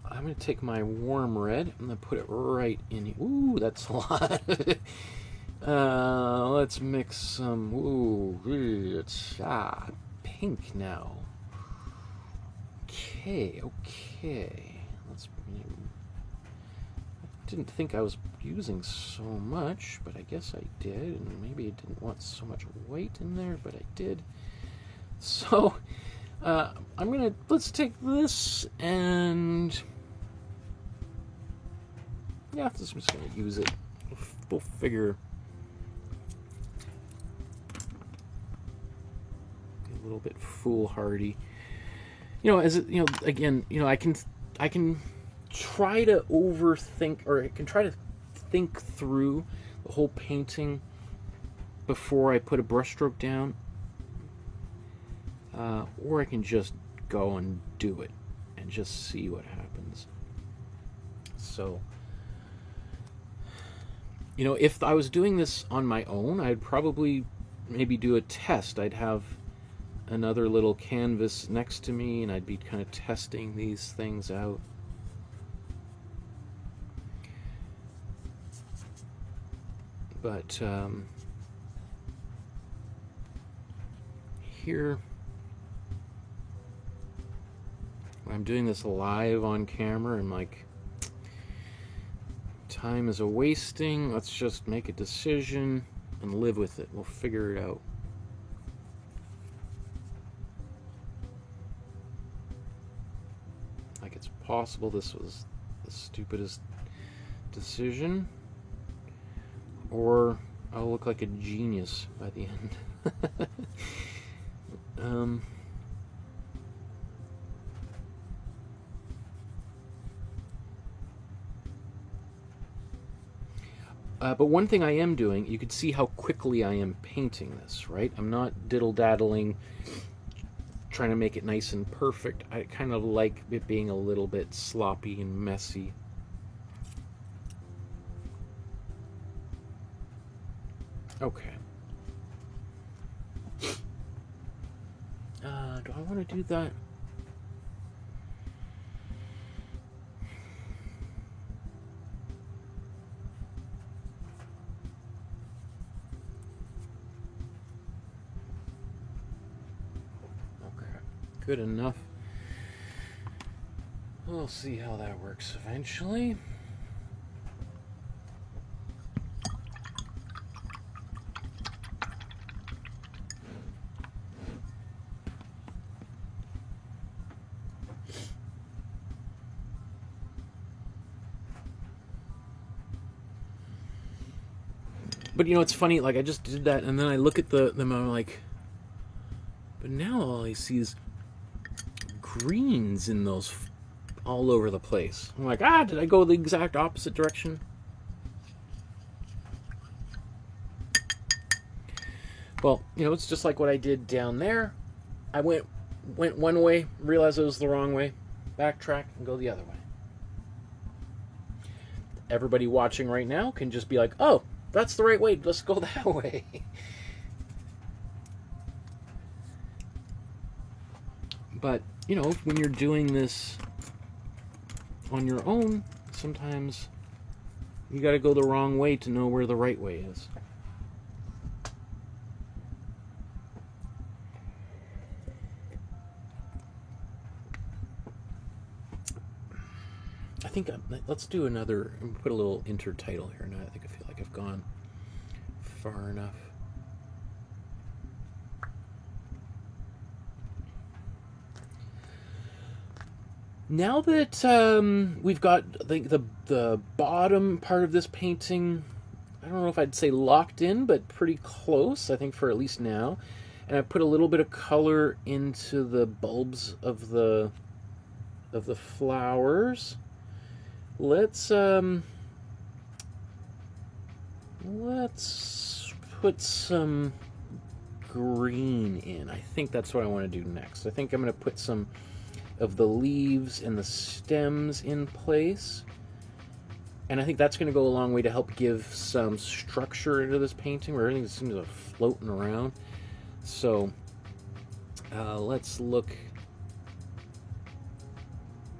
I'm going to take my warm red. I'm going to put it right in here. Ooh, that's a lot. Let's mix some. Ooh, it's pink now. Okay. Let's. I didn't think I was using so much, but I guess I did. And maybe I didn't want so much white in there, but I did. So, let's take this and. Yeah, I'm just going to use it. We'll figure a little bit foolhardy. You know, again, I can try to overthink, or I can try to think through the whole painting before I put a brushstroke down, or I can just go and do it and just see what happens. So. You know, if I was doing this on my own, I'd probably maybe do a test. I'd have another little canvas next to me, and I'd be kind of testing these things out. But here, when I'm doing this live on camera, I'm like, time is a wasting. Let's just make a decision and live with it. We'll figure it out. Like, it's possible this was the stupidest decision, or I'll look like a genius by the end. But one thing I am doing, you can see how quickly I am painting this, right? I'm not diddle-daddling, trying to make it nice and perfect. I kind of like it being a little bit sloppy and messy. Okay. Do I want to do that? Okay, good enough. We'll see how that works eventually. But you know, it's funny, like I just did that and then I look at them and I'm like, but now all I see is greens in those all over the place. I'm like, did I go the exact opposite direction? Well, you know, it's just like what I did down there. I went one way, realized it was the wrong way, backtrack and go the other way. Everybody watching right now can just be like, oh, that's the right way, let's go that way. But, you know, when you're doing this on your own, sometimes you got to go the wrong way to know where the right way is. I think let's do another, put a little intertitle here now. I feel like I've gone far enough. Now that we've got, I think, the bottom part of this painting, I don't know if I'd say locked in, but pretty close, I think, for at least now. And I put a little bit of color into the bulbs of the flowers. Let's put some green in. I think that's what I want to do next. I think I'm going to put some of the leaves and the stems in place. And I think that's going to go a long way to help give some structure into this painting where everything seems to be floating around. So let's look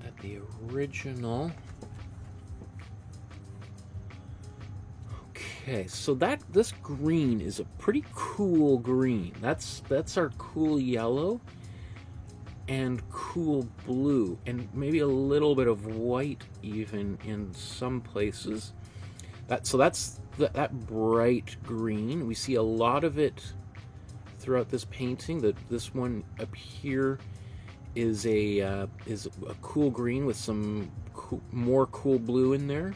at the original. Okay, so this green is a pretty cool green. That's our cool yellow and cool blue, and maybe a little bit of white even in some places. So that's that bright green. We see a lot of it throughout this painting. This one up here is a cool green with some more cool blue in there.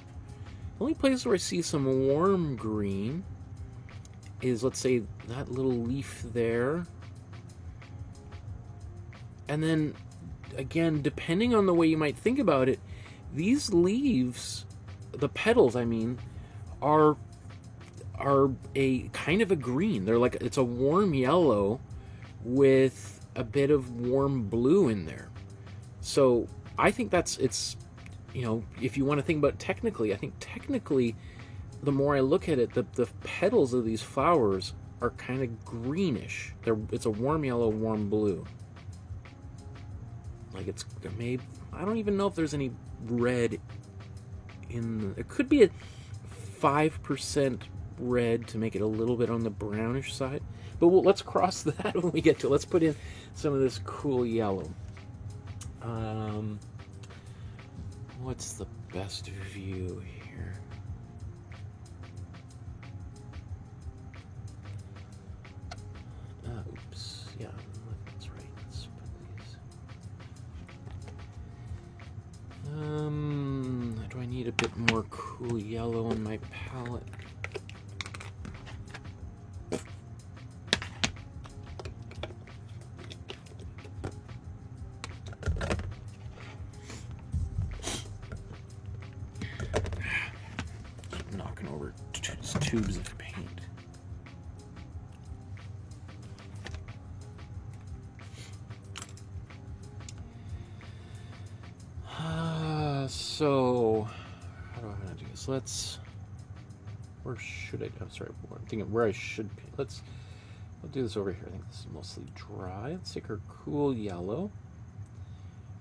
The only place where I see some warm green is, let's say, that little leaf there. And then, again, depending on the way you might think about it, these leaves, the petals, I mean, are a kind of a green. They're like, it's a warm yellow with a bit of warm blue in there. So I think it's, you know, if you want to think about it technically, I think technically, the more I look at it, the petals of these flowers are kind of greenish. It's a warm yellow, warm blue. Like maybe, I don't even know if there's any red in it could be a 5% red to make it a little bit on the brownish side. But let's cross that when we get to it. Let's put in some of this cool yellow. What's the best view here? Oops. Yeah, that's right. Let's put these. Do I need a bit more cool yellow on my palette? tubes of paint. So, how do I want to do this? Let's, where should I, I'm sorry, I'm thinking where I should paint. I'll do this over here. I think this is mostly dry. Let's take our cool yellow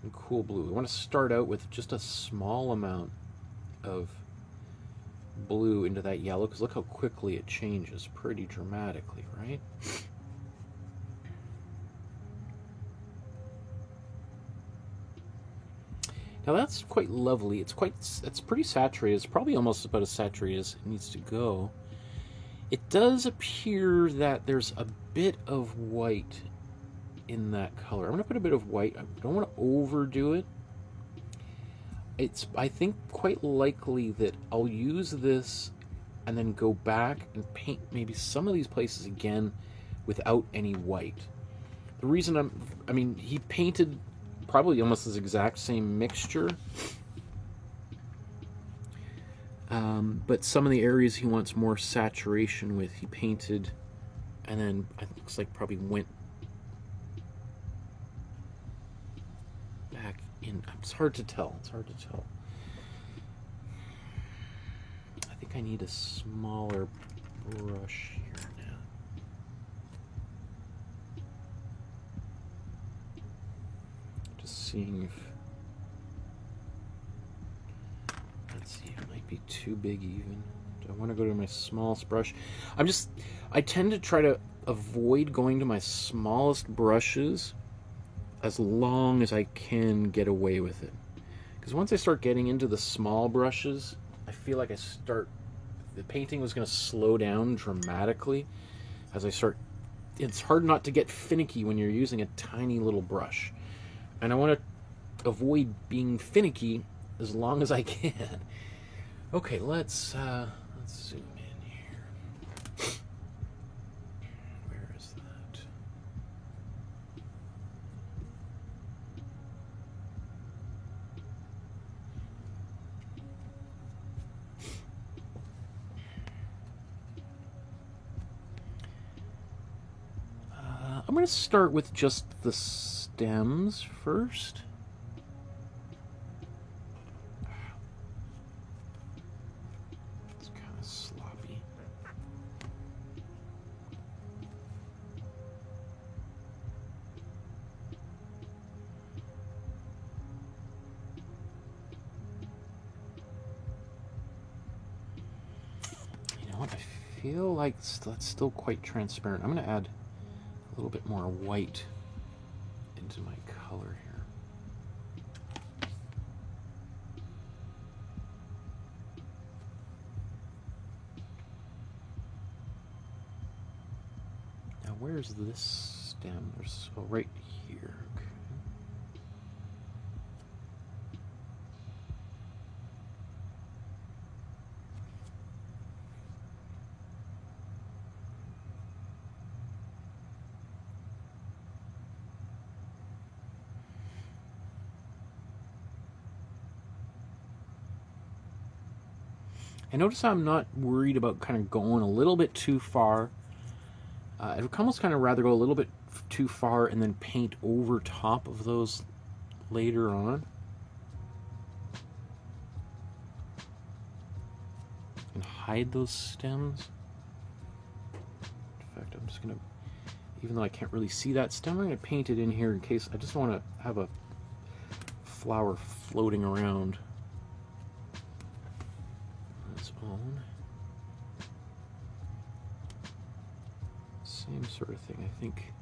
and cool blue. We want to start out with just a small amount of blue into that yellow, because look how quickly it changes, pretty dramatically, right? Now that's quite lovely. It's pretty saturated. It's probably almost about as saturated as it needs to go. It does appear that there's a bit of white in that color. I'm going to put a bit of white. I don't want to overdo it. It's, I think, quite likely that I'll use this and then go back and paint maybe some of these places again without any white. The reason I mean, he painted probably almost this exact same mixture, but some of the areas he wants more saturation with, he painted, and then it looks like probably went back in. It's hard to tell. It's hard to tell. I think I need a smaller brush here now. Just seeing if, let's see, it might be too big even. Do I want to go to my smallest brush? I tend to try to avoid going to my smallest brushes as long as I can get away with it. Because once I start getting into the small brushes, I feel like the painting was going to slow down dramatically as I start. It's hard not to get finicky when you're using a tiny little brush. And I want to avoid being finicky as long as I can. Okay, let's zoom in here. Where is that? I'm going to start with just the stems first. It's kind of sloppy. You know what? I feel like that's still quite transparent. I'm going to add a little bit more white into my color here. Now where's this stem? There's, oh, right here. Okay. I notice I'm not worried about kind of going a little bit too far. I would almost kind of rather go a little bit too far and then paint over top of those later on. And hide those stems. In fact, I'm just going to, even though I can't really see that stem, I'm going to paint it in here in case I just want to have a flower floating around. Own. Same sort of thing, I think.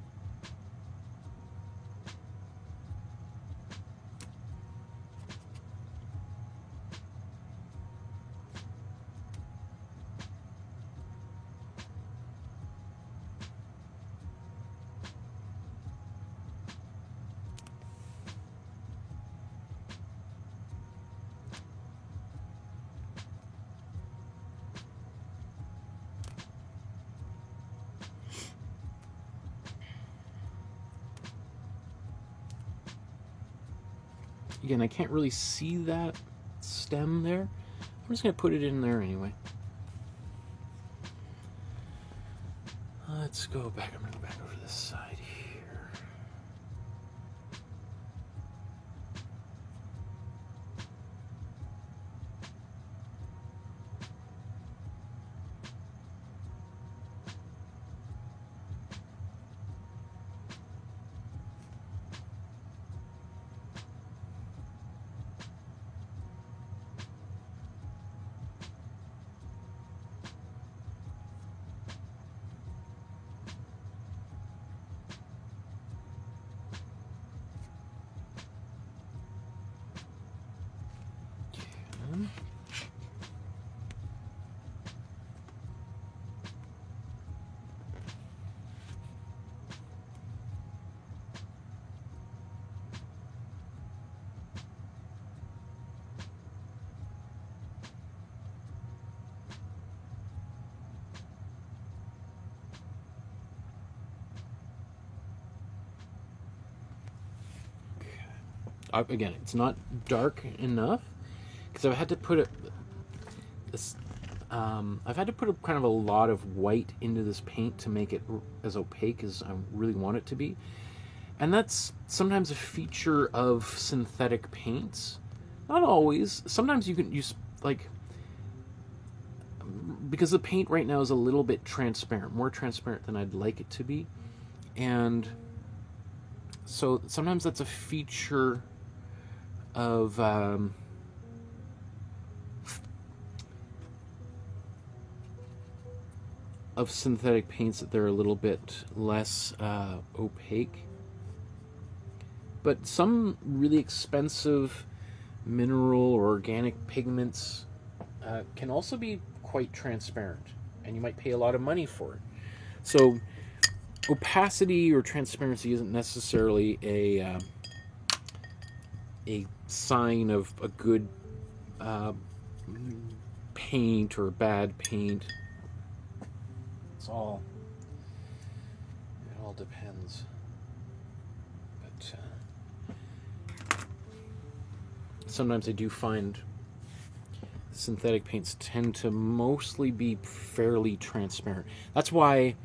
Again, I can't really see that stem there. I'm just going to put it in there anyway. let's go back. I'm going to go back over to this side here. Again, it's not dark enough because I've had to put I've had to put kind of a lot of white into this paint to make it as opaque as I really want it to be, and that's sometimes a feature of synthetic paints. Not always. Sometimes you can use, like, because the paint right now is a little bit transparent, more transparent than I'd like it to be, and so sometimes that's a feature of synthetic paints, that they're a little bit less opaque. But some really expensive mineral or organic pigments can also be quite transparent, and you might pay a lot of money for it. So opacity or transparency isn't necessarily a sign of a good paint or a bad paint. It all depends. But sometimes I do find synthetic paints tend to mostly be fairly transparent. That's why,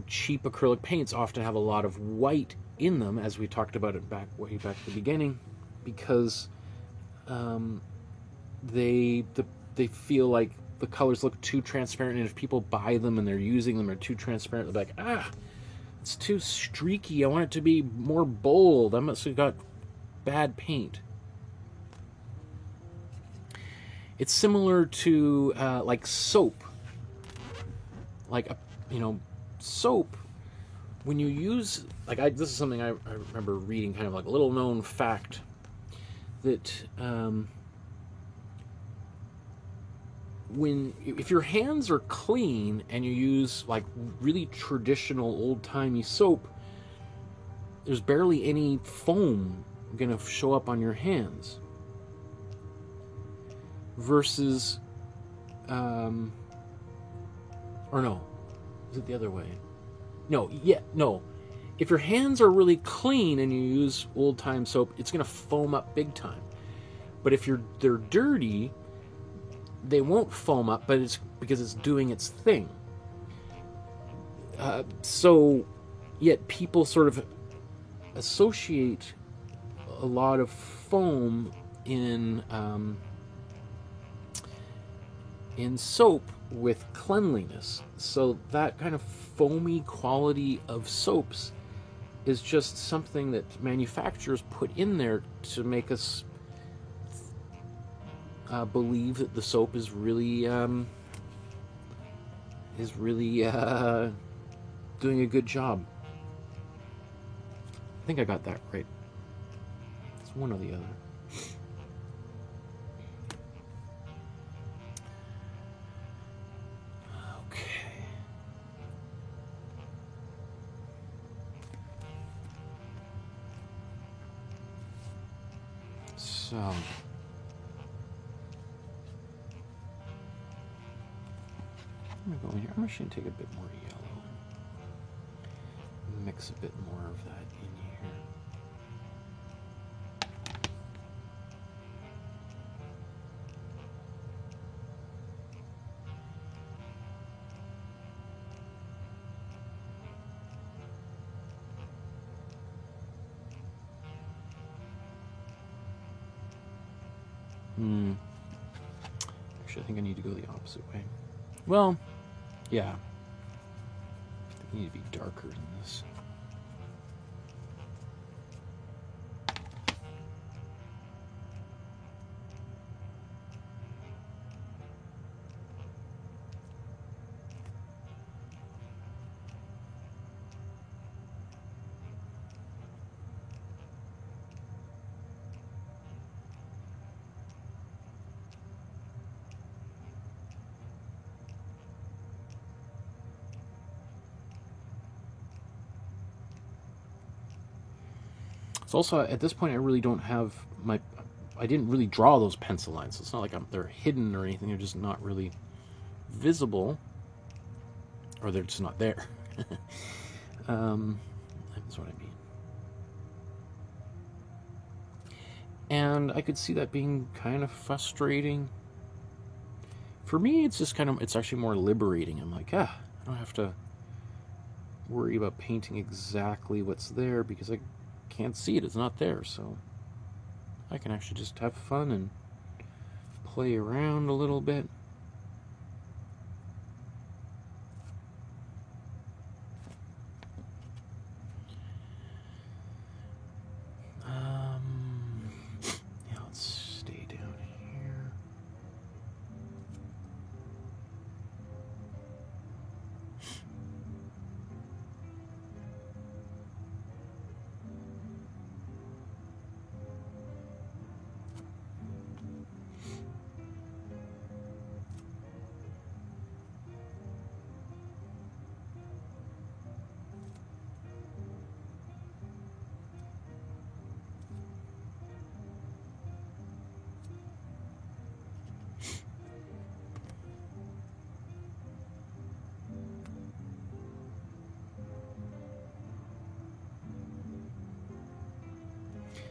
cheap acrylic paints often have a lot of white in them, as we talked about it way back at the beginning, because they feel like the colors look too transparent, and if people buy them and they're using them, they're too transparent, they're like, it's too streaky, I want it to be more bold, I must have got bad paint. It's similar to like soap. Like soap, when you use, this is something I remember reading, kind of like a little known fact, that if your hands are clean and you use like really traditional old-timey soap, there's barely any foam gonna show up on your hands. Versus, or no, is it the other way? No. If your hands are really clean and you use old-time soap, it's gonna foam up big time. But if they're dirty, they won't foam up, but it's because it's doing its thing. So, yet people sort of associate a lot of foam in soap with cleanliness. So that kind of foamy quality of soaps is just something that manufacturers put in there to make us believe that the soap is really doing a good job. I think I got that right. It's one or the other. Okay. So I'm going to go in here. I'm actually going to take a bit more yellow. Mix a bit more of that in here. Actually, I think I need to go the opposite way. Well, yeah. I think I need to be darker than this. It's also, at this point, I really don't have my... I didn't really draw those pencil lines. So it's not like they're hidden or anything. They're just not really visible. Or they're just not there. That's what I mean. And I could see that being kind of frustrating. For me, it's just kind of... It's actually more liberating. I'm like, I don't have to worry about painting exactly what's there because I can't see it. It's not there, so I can actually just have fun and play around a little bit. Yeah, let's stay down here.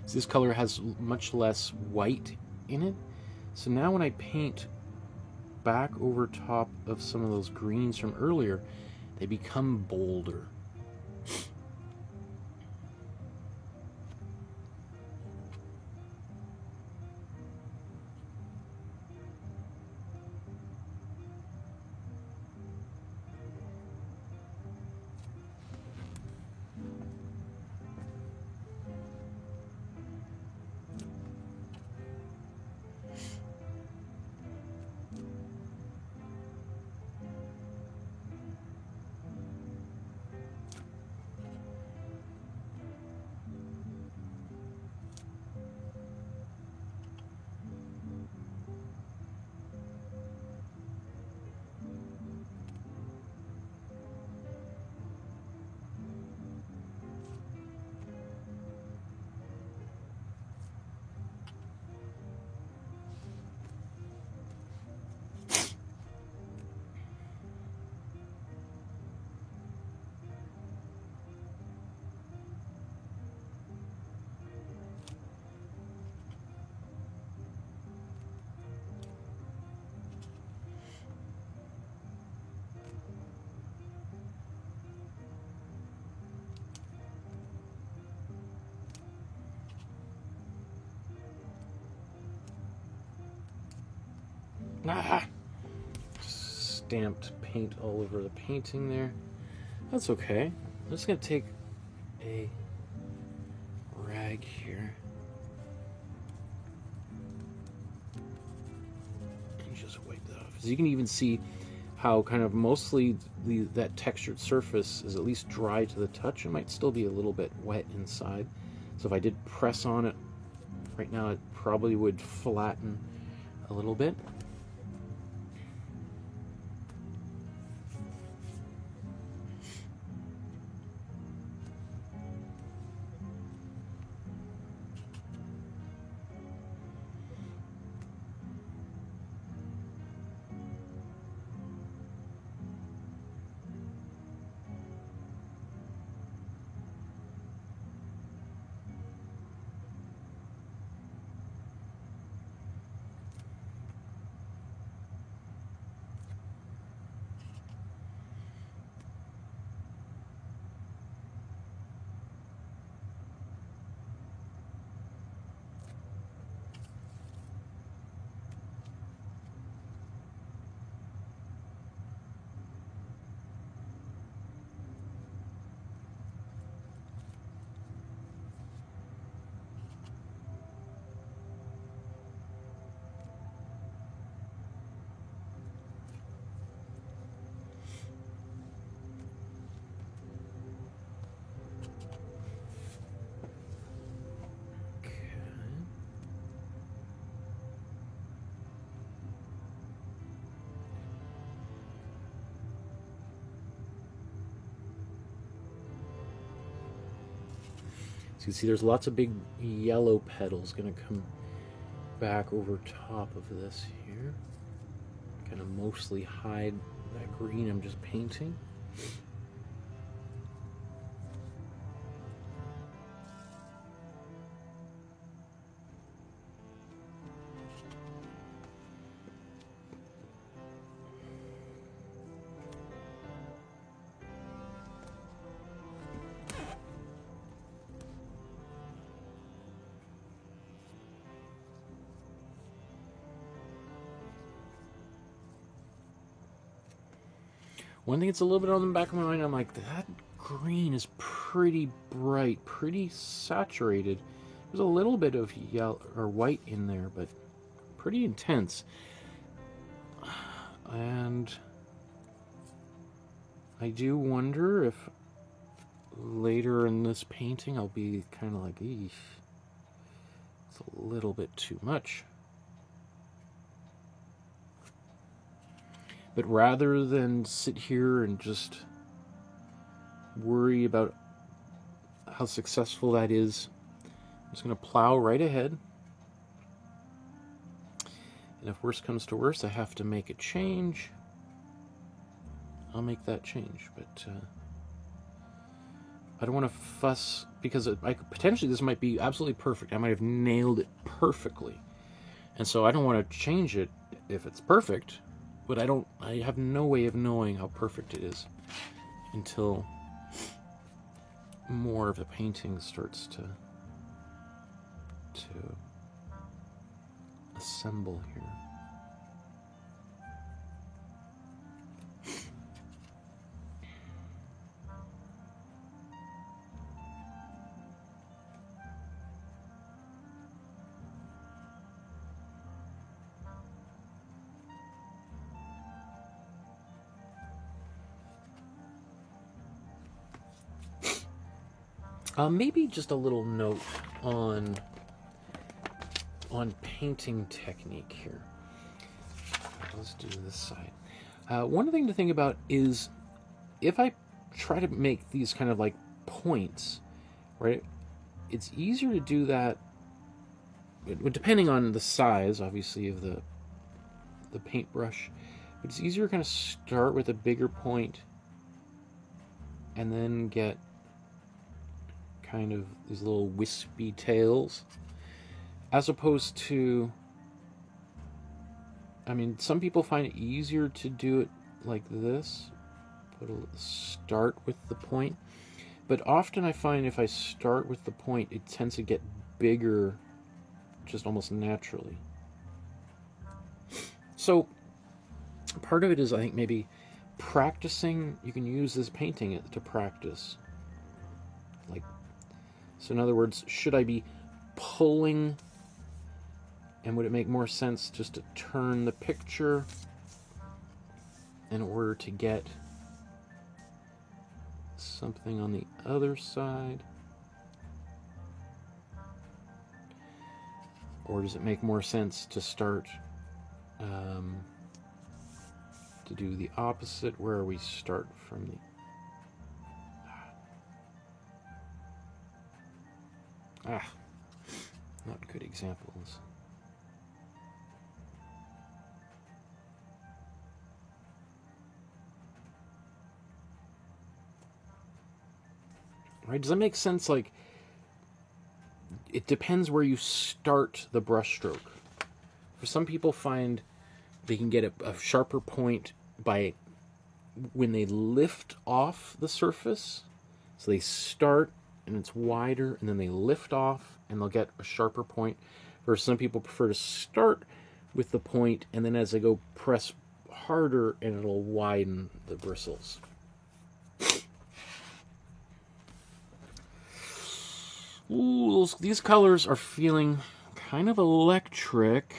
So this color has much less white in it. So now when I paint back over top of some of those greens from earlier, they become bolder. Stamped paint all over the painting there. That's okay. I'm just going to take a rag here and just wipe that off. So you can even see how kind of mostly that textured surface is at least dry to the touch. It might still be a little bit wet inside. So if I did press on it right now, it probably would flatten a little bit. So you see there's lots of big yellow petals going to come back over top of this here. Kind of mostly hide that green I'm just painting. One thing that's a little bit on the back of my mind, I'm like, that green is pretty bright, pretty saturated. There's a little bit of yellow or white in there, but pretty intense. And I do wonder if later in this painting I'll be kind of like, eesh, it's a little bit too much. But rather than sit here and just worry about how successful that is, I'm just going to plow right ahead. And if worse comes to worse, I have to make a change, I'll make that change. But I don't want to fuss, because potentially this might be absolutely perfect. I might have nailed it perfectly. And so I don't want to change it if it's perfect. But I have no way of knowing how perfect it is until more of the painting starts to assemble here. Maybe just a little note on painting technique here. Let's do this side. One thing to think about is if I try to make these kind of like points, right? It's easier to do that, depending on the size, obviously, of the paintbrush. But it's easier to kind of start with a bigger point and then get kind of these little wispy tails, as opposed to, I mean, some people find it easier to do it like this, start with the point, but often I find if I start with the point, it tends to get bigger just almost naturally. So part of it is, I think, maybe practicing. You can use this painting to practice. Like, so in other words, should I be pulling, and would it make more sense just to turn the picture in order to get something on the other side? Or does it make more sense to start to do the opposite, where we start from the not good examples. Right? Does that make sense? Like, it depends where you start the brush stroke. For some people, find they can get a sharper point by when they lift off the surface. So they start and it's wider, and then they lift off and they'll get a sharper point. Whereas some people prefer to start with the point, and then as they go, press harder and it'll widen the bristles. Ooh, these colors are feeling kind of electric.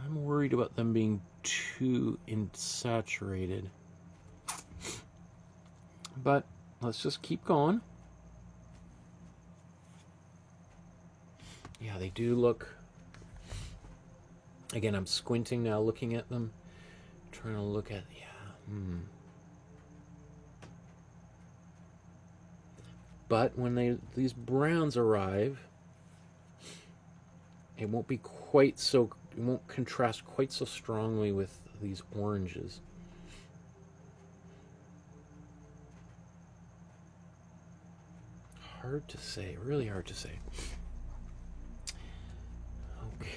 I'm worried about them being too saturated. But let's just keep going. Yeah, they do look... Again, I'm squinting now, looking at them, trying to look at, yeah. But when these browns arrive, it won't be quite so, it won't contrast quite so strongly with these oranges. Hard to say, really hard to say. Okay.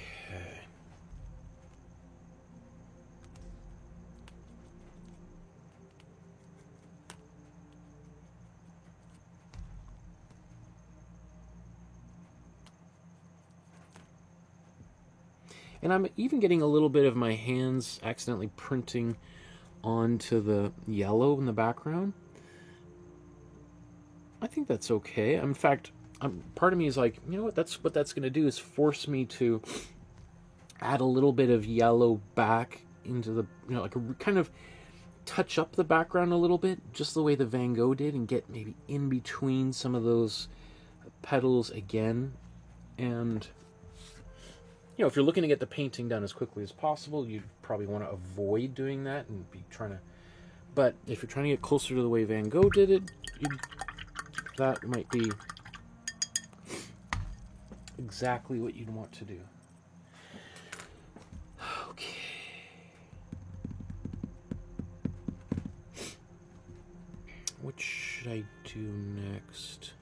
And I'm even getting a little bit of my hands accidentally printing onto the yellow in the background. I think that's okay. In fact, part of me is like, you know what that's going to do is force me to add a little bit of yellow back into the, you know, like a kind of touch up the background a little bit, just the way the Van Gogh did, and get maybe in between some of those petals again. And you know, if you're looking to get the painting done as quickly as possible, you'd probably want to avoid doing that and be trying to... But if you're trying to get closer to the way Van Gogh did it, that might be exactly what you'd want to do. Okay. What should I do next?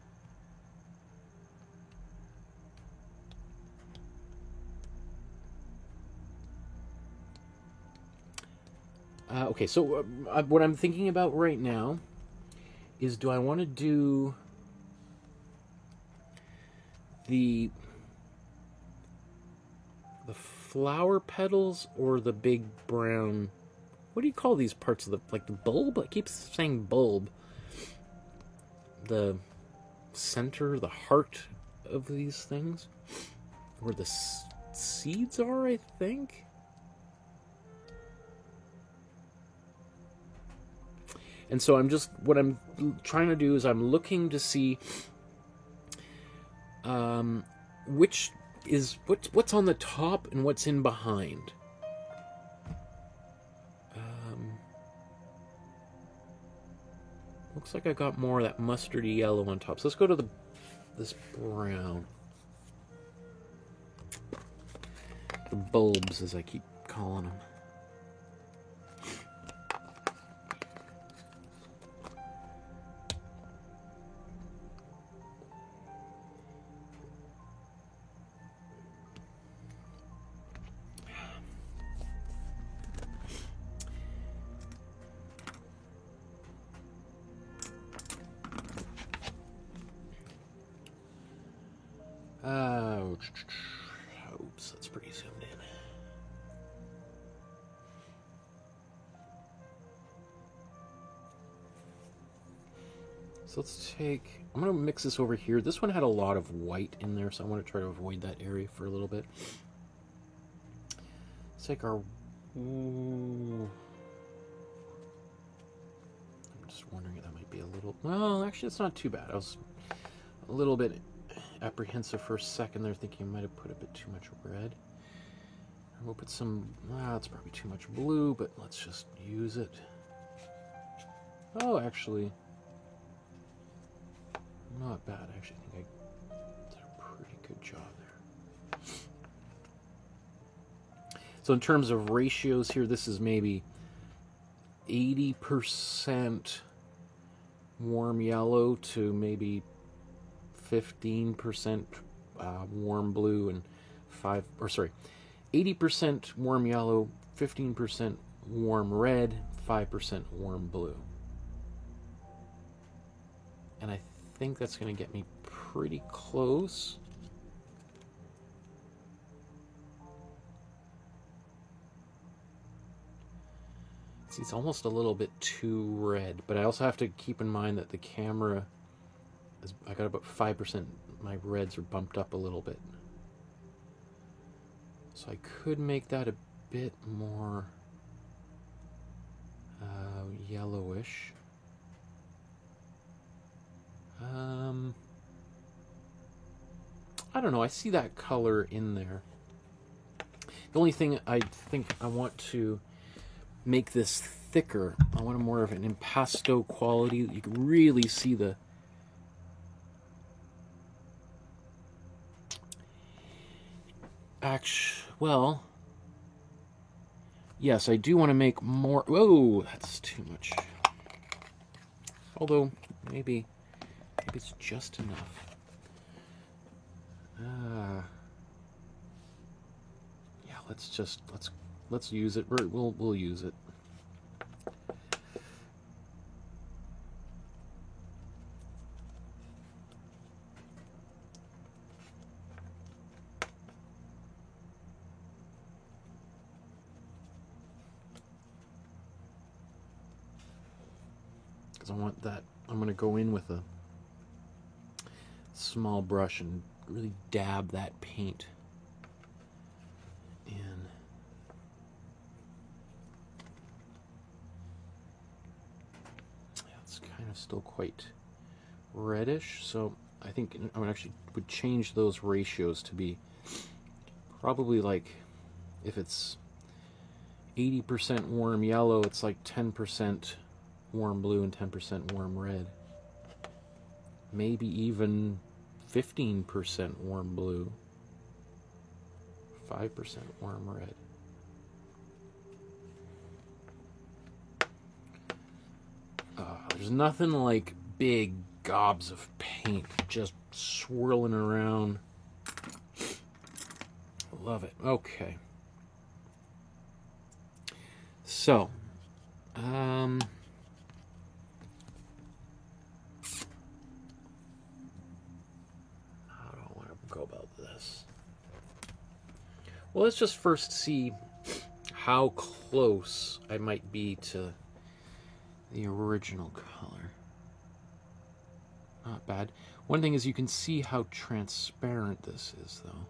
Okay, so what I'm thinking about right now is, do I want to do the flower petals or the big brown, what do you call these parts of the, like the bulb? It keeps saying bulb. The center, the heart of these things, where the seeds are, I think. And so what I'm trying to do is I'm looking to see which is what's on the top and what's in behind. Looks like I got more of that mustardy yellow on top. So let's go to this brown. The bulbs, as I keep calling them. Oops, that's pretty zoomed in. So let's take, I'm going to mix this over here. This one had a lot of white in there, so I want to try to avoid that area for a little bit. Let's take our... I'm just wondering if that might be a little... Well, actually, it's not too bad. I was a little bit apprehensive for a second there, thinking I might have put a bit too much red. We'll put some... it's probably too much blue, but let's just use it. Oh, actually... Not bad. I actually think I did a pretty good job there. So in terms of ratios here, this is maybe 80% warm yellow to maybe 15% warm blue and 80% warm yellow, 15% warm red, 5% warm blue. And I think that's going to get me pretty close. See, it's almost a little bit too red, but I also have to keep in mind that the camera is, I got about 5%, my reds are bumped up a little bit. So I could make that a bit more yellowish. I don't know, I see that color in there. The only thing I think I want to make this thicker. I want more of an impasto quality. You can really see the well, yes, I do want to make more. Whoa, that's too much. Although maybe it's just enough. Yeah, let's use it. We'll use it. I want that. I'm going to go in with a small brush and really dab that paint in. Yeah, it's kind of still quite reddish, so I think I would change those ratios to be probably like, if it's 80% warm yellow, it's like 10% warm blue and 10% warm red. Maybe even 15% warm blue, 5% warm red. There's nothing like big gobs of paint just swirling around. Love it. Okay. So, go about this. Well, let's just first see how close I might be to the original color. Not bad. One thing is you can see how transparent this is, though.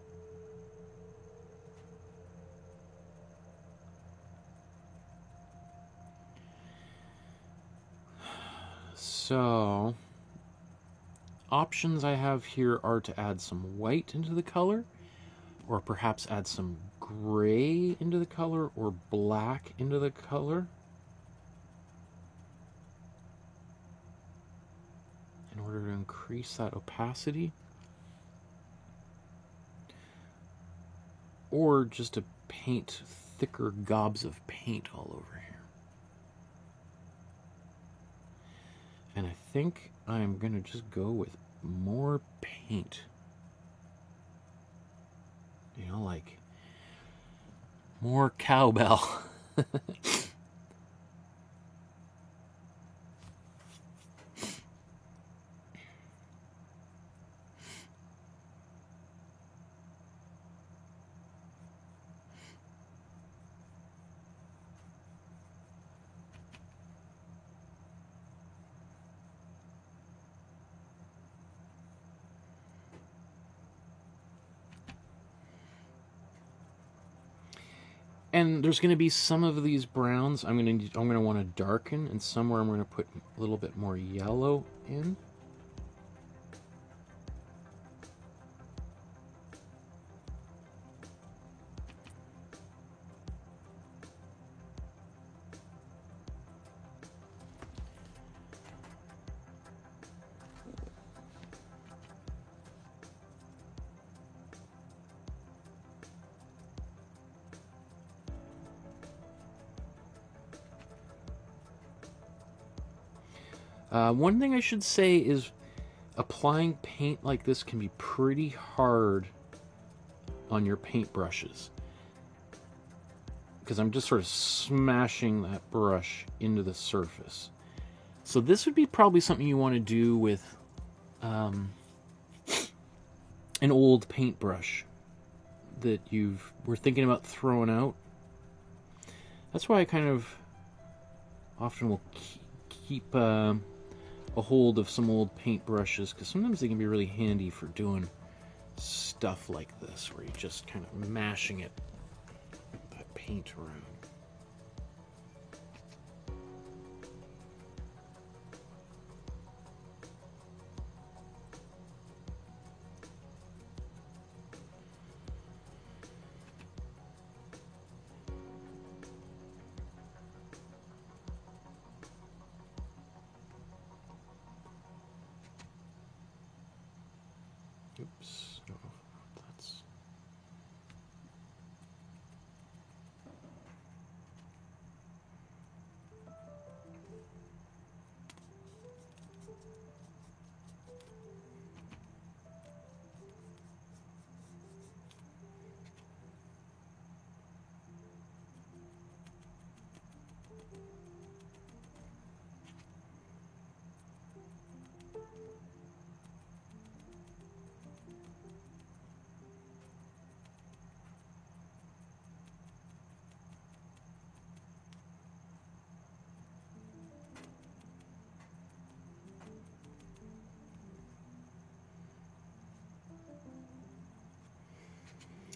So, options I have here are to add some white into the color, or perhaps add some gray into the color, or black into the color, in order to increase that opacity, or just to paint thicker gobs of paint all over here. And I think I'm going to just go with more paint. You know, like more cowbell. And there's going to be some of these browns I'm going to want to darken, and somewhere I'm going to put a little bit more yellow in. One thing I should say is applying paint like this can be pretty hard on your paint brushes, because I'm just sort of smashing that brush into the surface. So this would be probably something you want to do with an old paintbrush that were thinking about throwing out. That's why I kind of often will keep a hold of some old paintbrushes, because sometimes they can be really handy for doing stuff like this, where you're just kind of mashing that paint around. Oops. No, that's...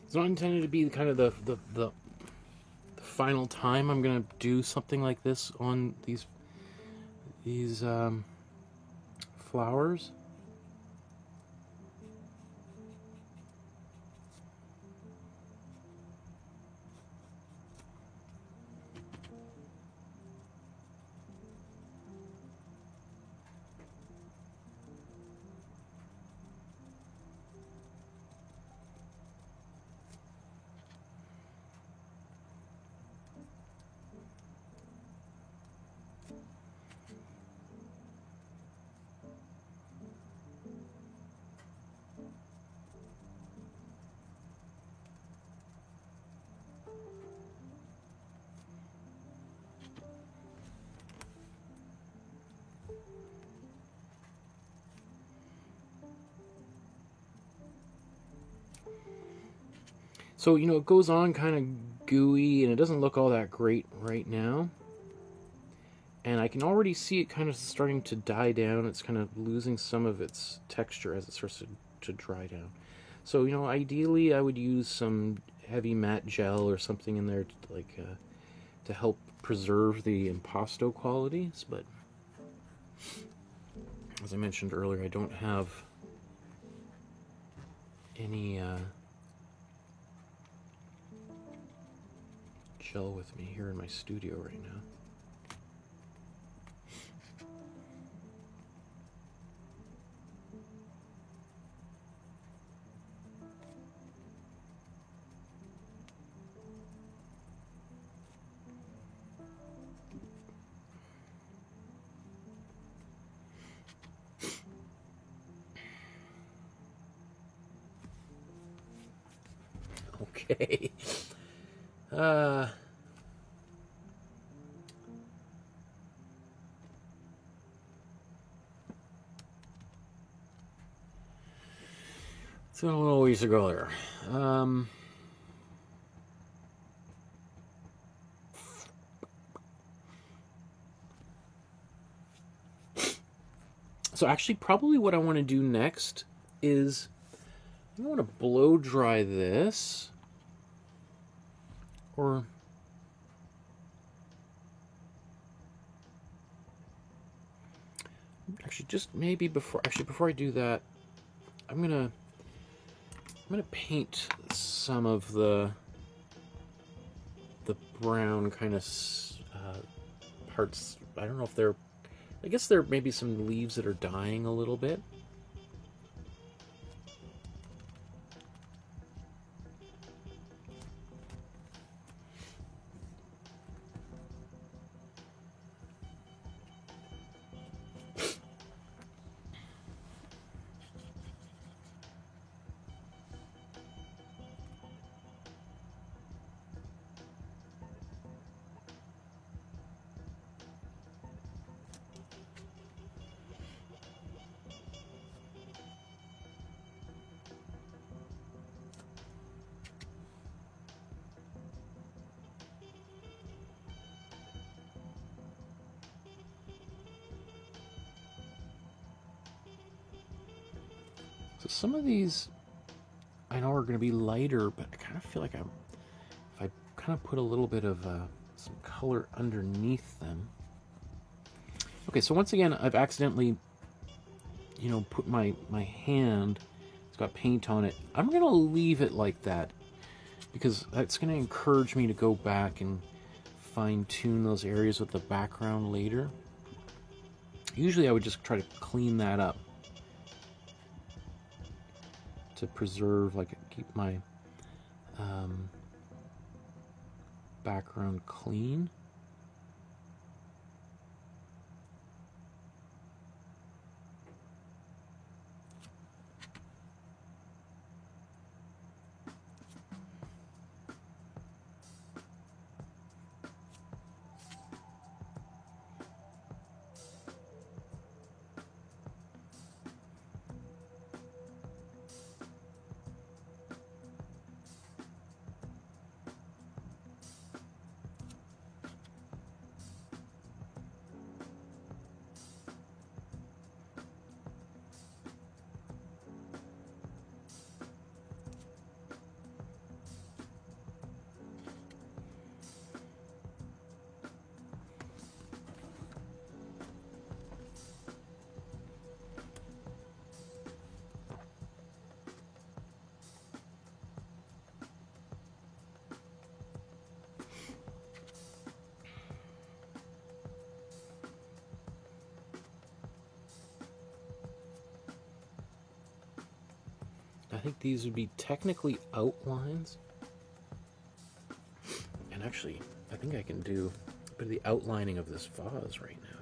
It's not intended to be kind of the final time I'm gonna do something like this on these flowers. So, you know, it goes on kind of gooey, and it doesn't look all that great right now. And I can already see it kind of starting to die down. It's kind of losing some of its texture as it starts to dry down. So, you know, ideally I would use some heavy matte gel or something in there to help preserve the impasto qualities. But as I mentioned earlier, I don't have any gel with me here in my studio right now. Okay. So a little ways to go there. So actually, probably what I want to do next is I want to blow dry this, or actually just maybe before I do that, I'm gonna paint some of the brown kind of parts. I don't know if they're, I guess there may be some leaves that are dying a little bit. So some of these I know are going to be lighter, but I kind of feel like if I kind of put a little bit of some color underneath them. Okay, so once again, I've accidentally, you know, put my hand, it's got paint on it. I'm going to leave it like that because that's going to encourage me to go back and fine-tune those areas with the background later. Usually I would just try to clean that up. to preserve, like keep my background clean. I think these would be technically outlines. And actually, I think I can do a bit of the outlining of this vase right now.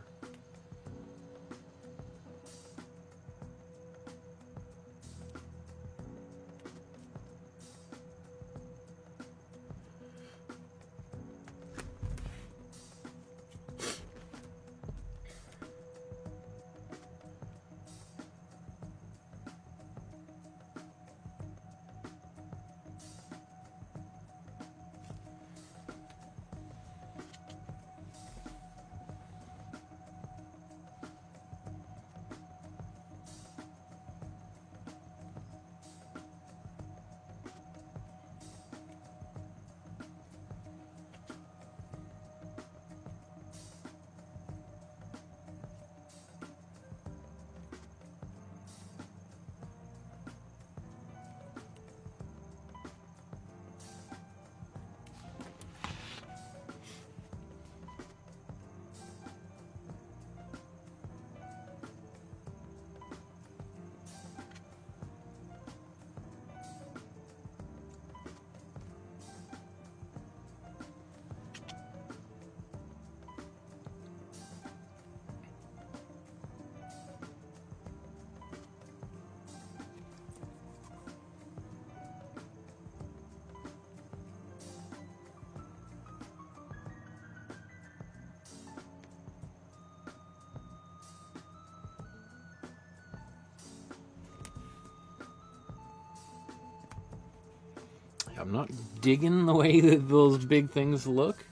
I'm not digging the way that those big things look.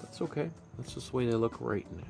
That's okay. That's just the way they look right now.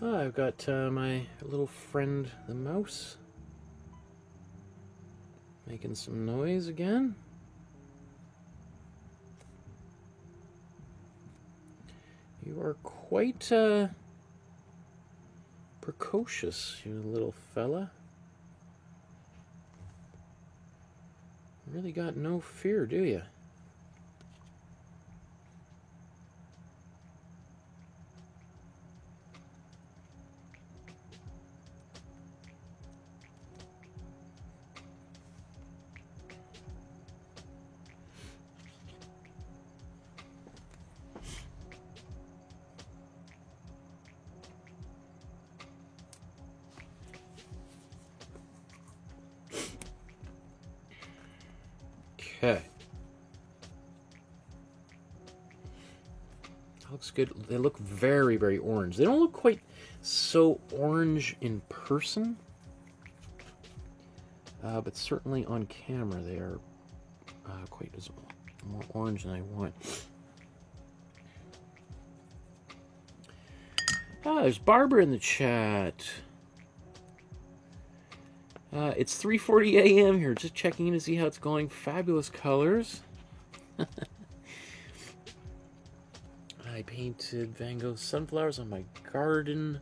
Oh, I've got my little friend, the mouse, making some noise again. You are quite precocious, you little fella. Really got no fear, do you? Okay. looks good. They look very, very orange. They don't look quite so orange in person, but certainly on camera they are quite as more orange than I want. There's Barbara in the chat. It's 3:40 a.m. here, just checking in to see how it's going. Fabulous colors. I painted Van Gogh sunflowers on my garden.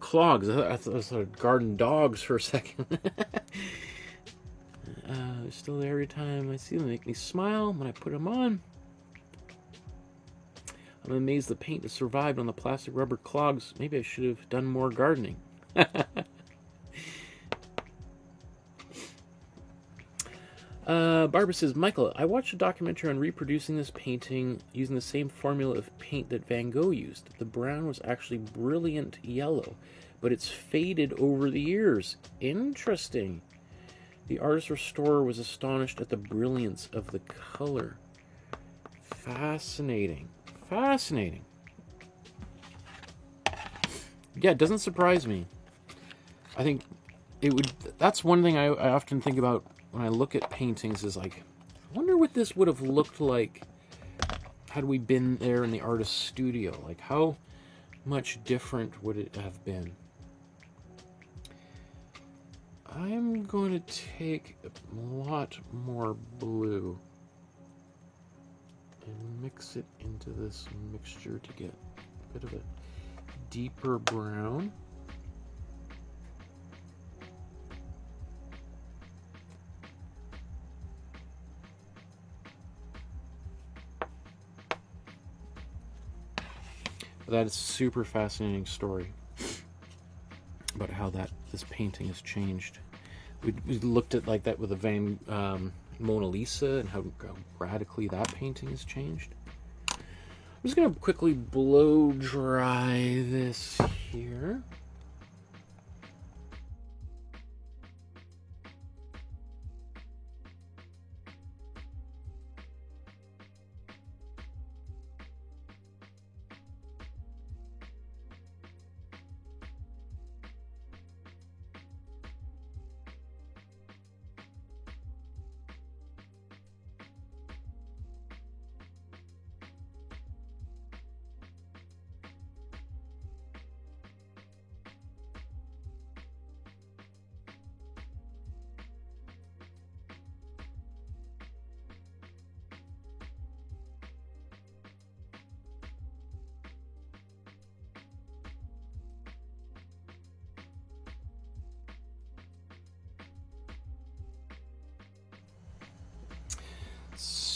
Clogs. I thought garden dogs for a second. Still there every time I see them. They make me smile when I put them on. I'm amazed the paint has survived on the plastic rubber clogs. Maybe I should have done more gardening. Barbara says, Michael, I watched a documentary on reproducing this painting using the same formula of paint that Van Gogh used. The brown was actually brilliant yellow, but it's faded over the years. Interesting. The artist restorer was astonished at the brilliance of the color. Fascinating. Fascinating. Yeah, it doesn't surprise me. I think it would... That's one thing I often think about when I look at paintings is like, I wonder what this would have looked like had we been there in the artist's studio. Like, how much different would it have been? I'm going to take a lot more blue and mix it into this mixture to get a bit of a deeper brown. That is a super fascinating story about how this painting has changed. We looked at like that with the Mona Lisa and how radically that painting has changed. I'm just going to quickly blow dry this here.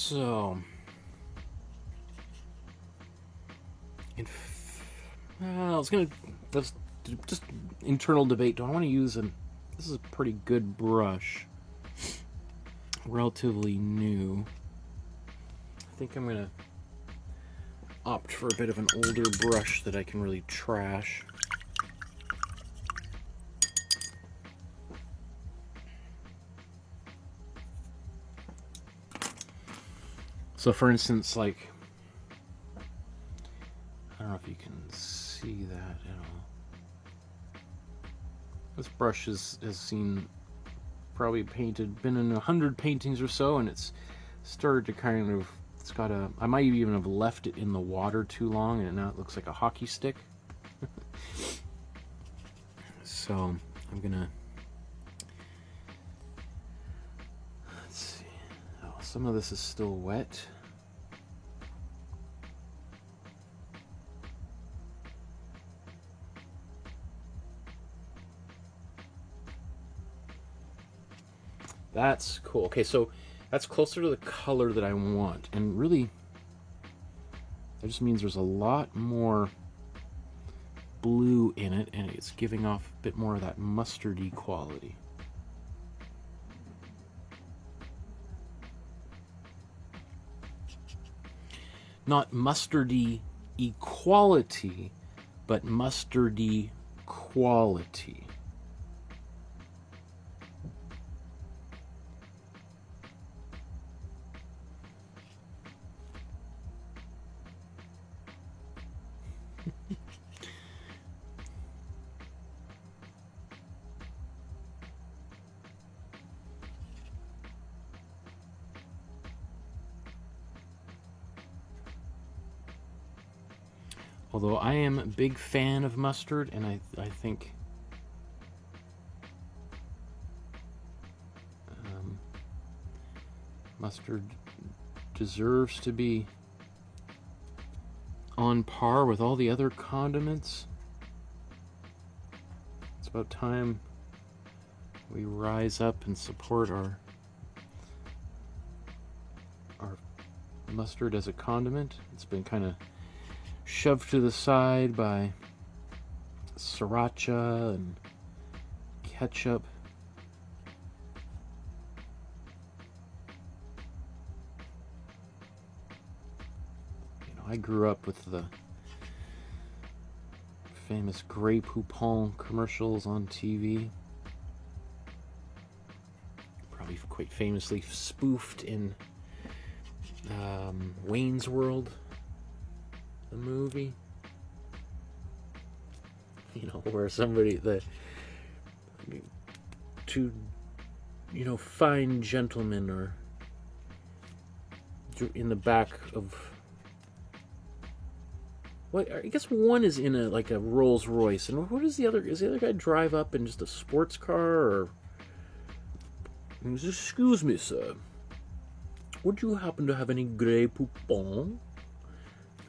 So, that's just internal debate. Do I want to use this is a pretty good brush, relatively new. I think I'm going to opt for a bit of an older brush that I can really trash. So for instance, like, I don't know if you can see that at all. This brush has seen, probably been in 100 paintings or so, and it's started to kind of, it's got I might even have left it in the water too long, and now it looks like a hockey stick. So I'm gonna, let's see, oh, some of this is still wet. That's cool. Okay, so that's closer to the color that I want. And really, that just means there's a lot more blue in it, and it's giving off a bit more of that mustardy quality. Not mustardy equality, but mustardy quality. Although I am a big fan of mustard, and I think mustard deserves to be on par with all the other condiments. It's about time we rise up and support our mustard as a condiment. It's been kind of shoved to the side by sriracha and ketchup. You know, I grew up with the famous Grey Poupon commercials on TV. Probably quite famously spoofed in Wayne's World, the movie. You know, where two, you know, fine gentlemen are in the back of, what, I guess one is in a Rolls Royce, and what is the other? Is the other guy drive up in just a sports car? Or, excuse me, sir, would you happen to have any Grey Poupon?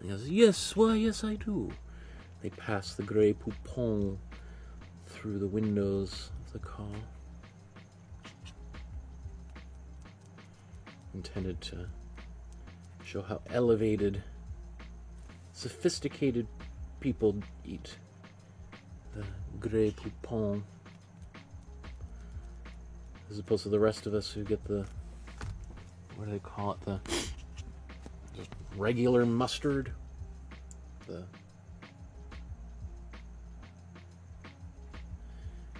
He goes, yes, why, yes, I do. They pass the Grey Poupon through the windows of the car. Intended to show how elevated, sophisticated people eat the Grey Poupon, as opposed to the rest of us who get the, what do they call it, the just regular mustard. Do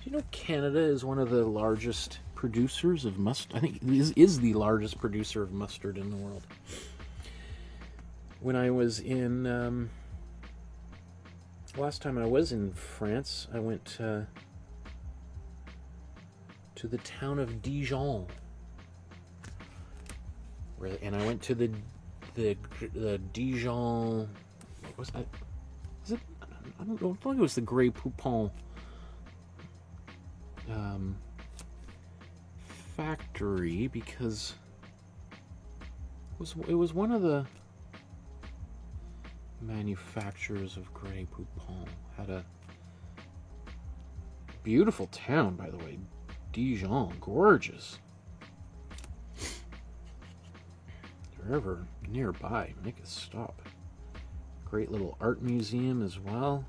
you know Canada is one of the largest producers of mustard? I think is the largest producer of mustard in the world. When I was in, last time I was in France, I went to the town of Dijon, and I went to the Dijon. What was that? Is it? I don't know. I thought it was the Grey Poupon factory, because it was one of the manufacturers of Grey Poupon. Had a beautiful town, by the way. Dijon, gorgeous. If you're ever nearby, make a stop. Great little art museum as well.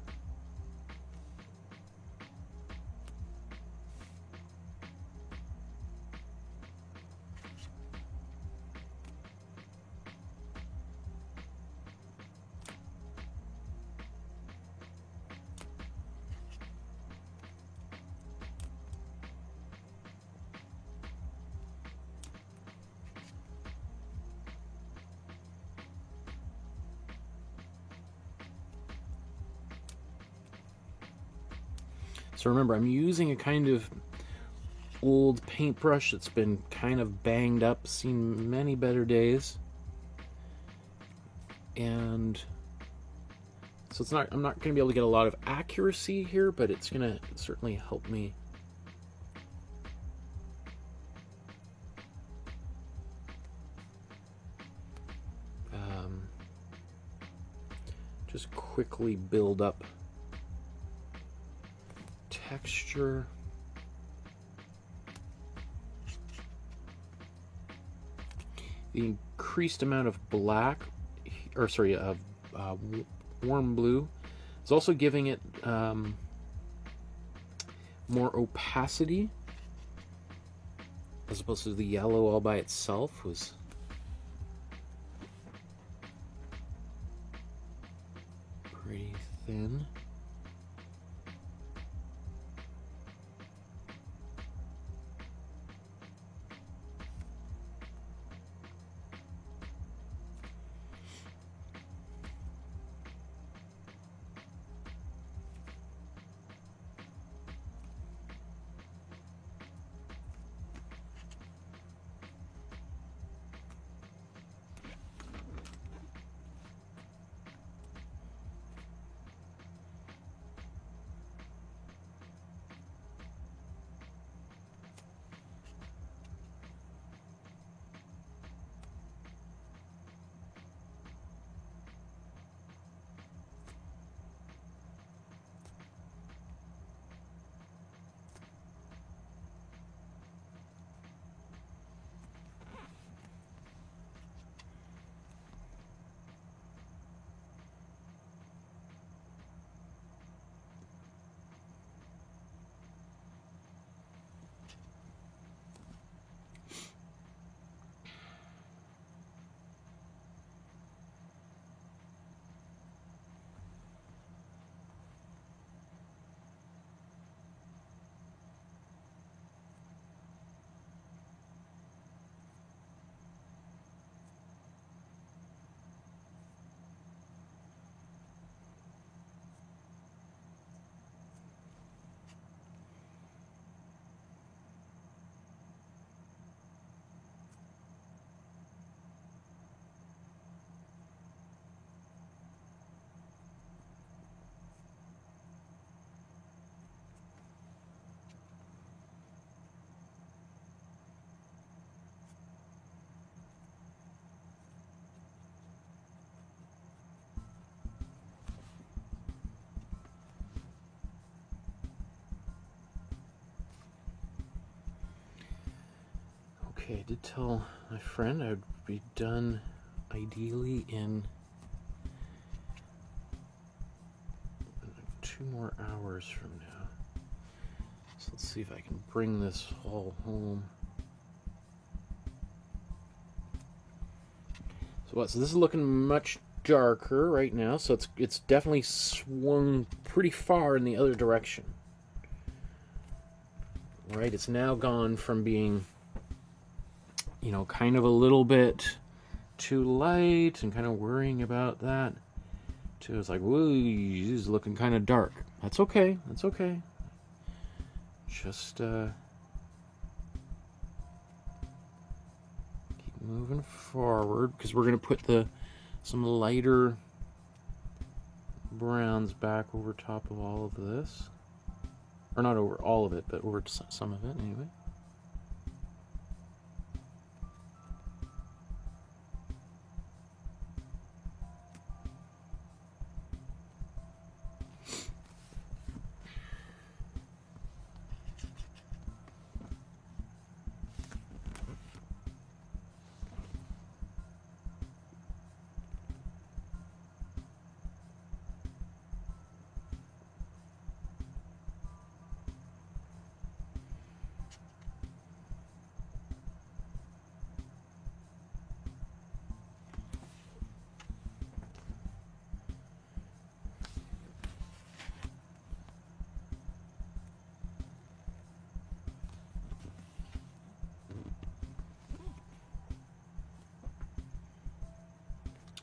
So remember, I'm using a kind of old paintbrush that's been kind of banged up, seen many better days. And so I'm not going to be able to get a lot of accuracy here, but it's going to certainly help me just quickly build up texture. The increased amount of black, or sorry, of warm blue, is also giving it more opacity, as opposed to the yellow all by itself was pretty thin. Okay, I did tell my friend I would be done ideally in 2 more hours from now. So let's see if I can bring this all home. So what? So this is looking much darker right now. So it's definitely swung pretty far in the other direction. Right? It's now gone from being, you know, kind of a little bit too light and kind of worrying about that, to it's like, whoa, this is looking kind of dark. That's okay. That's okay. Just keep moving forward, because we're going to put some lighter browns back over top of all of this. Or not over all of it, but over some of it anyway.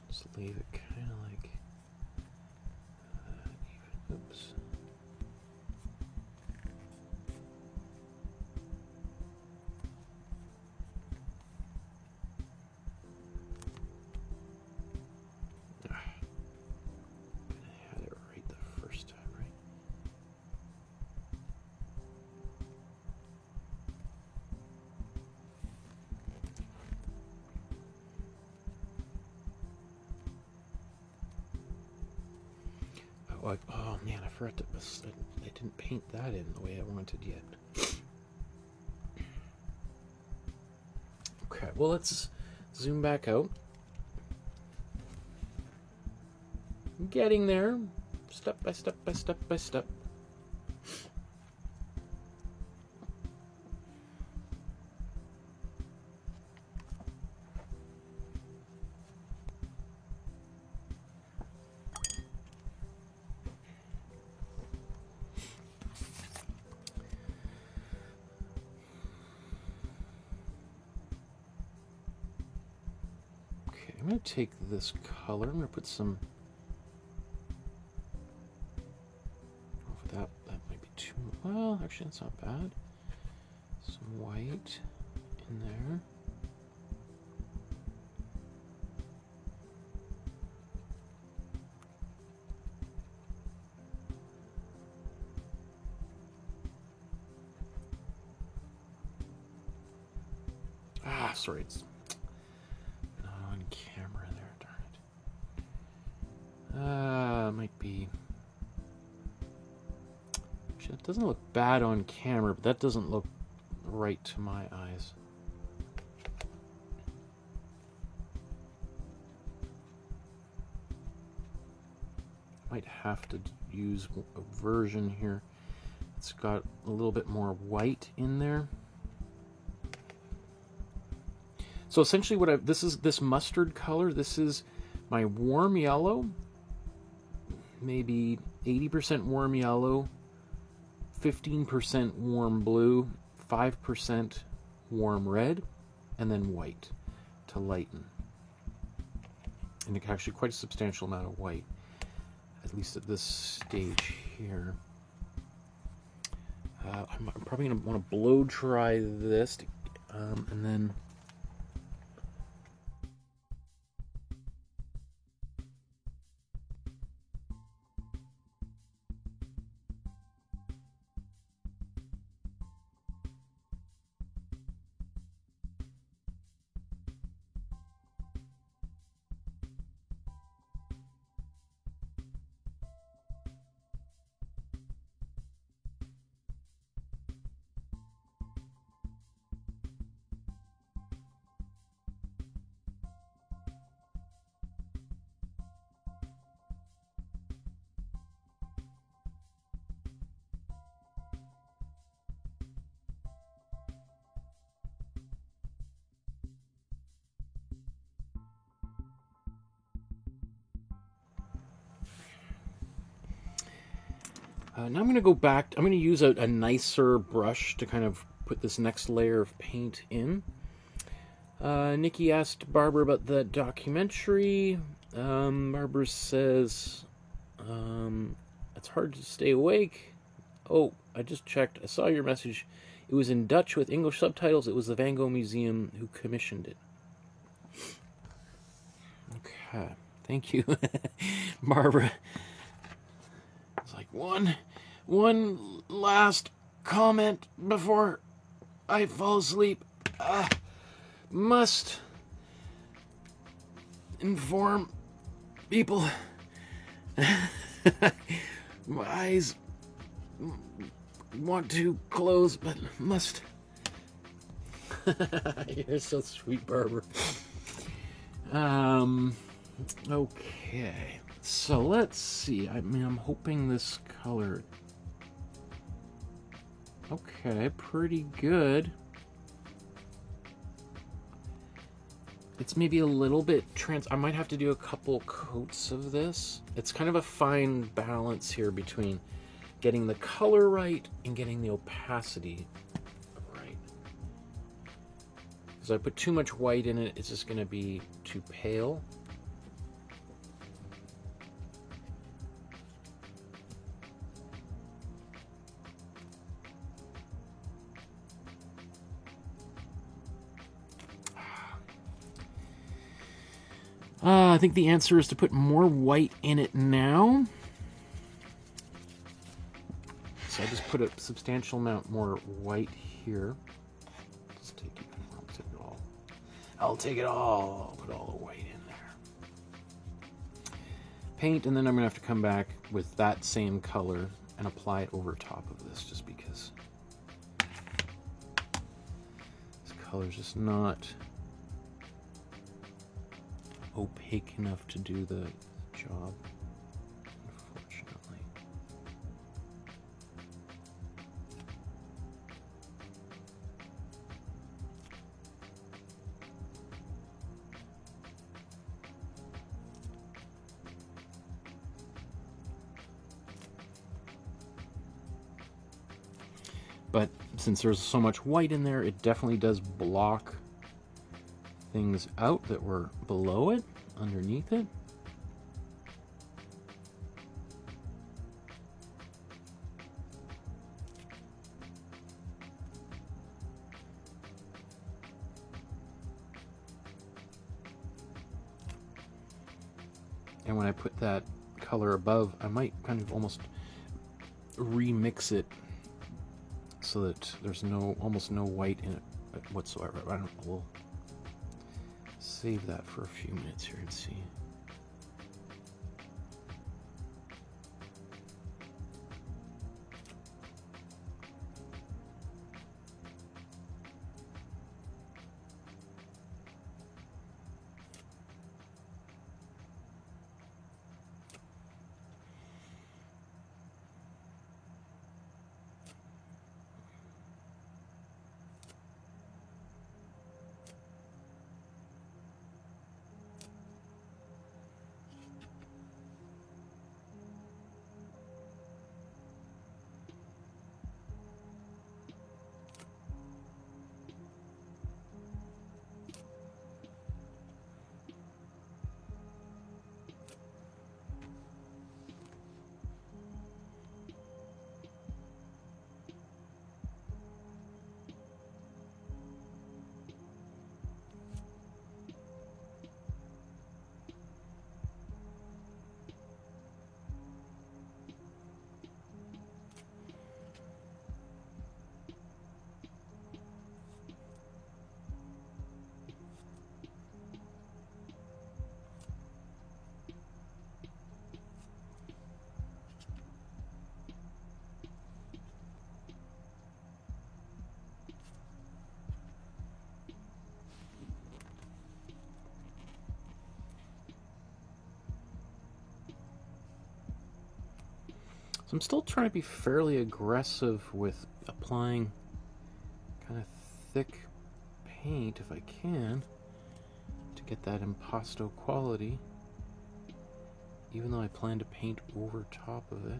Just leave it kind of like even. Oops. I had it right the first time, right? Oh man, I forgot to. I didn't paint that in the way I wanted yet. Okay, well, let's zoom back out. I'm getting there, step by step by step by step. I'm going to take this color, I'm going to put some, that might be too, well, actually that's not bad. Some white in there. Sorry, it's not on camera there, darn it. Might be. Actually, it doesn't look bad on camera, but that doesn't look right to my eyes. Might have to use a version here. It's got a little bit more white in there. So essentially this mustard color, this is my warm yellow, maybe 80% warm yellow, 15% warm blue, 5% warm red, and then white to lighten. And actually quite a substantial amount of white, at least at this stage here. I'm probably going to want to blow dry this, and then Now I'm going to go back. I'm going to use a nicer brush to kind of put this next layer of paint in. Nikki asked Barbara about the documentary. Barbara says, it's hard to stay awake. Oh, I just checked. I saw your message. It was in Dutch with English subtitles. It was the Van Gogh Museum who commissioned it. Okay. Thank you, Barbara. It's like one last comment before I fall asleep. Must inform people. My eyes want to close, but must. You're so sweet, Barbara. Okay. So let's see. I mean, I'm hoping this color. Okay, pretty good. It's maybe a little bit I might have to do a couple coats of this. It's kind of a fine balance here between getting the color right and getting the opacity right. Because I put too much white in it, it's just going to be too pale. I think the answer is to put more white in it now. So I just put a substantial amount more white here. Just take it. I'll take it all. I'll take it all. I'll put all the white in there. Paint, and then I'm going to have to come back with that same color and apply it over top of this, just because this color's just not opaque enough to do the job, unfortunately. But since there's so much white in there, it definitely does block things out that were below it, underneath it. And when I put that color above, I might kind of almost remix it so that there's almost no white in it whatsoever. I don't know. We'll save that for a few minutes here and see. I'm still trying to be fairly aggressive with applying kind of thick paint if I can to get that impasto quality, even though I plan to paint over top of it.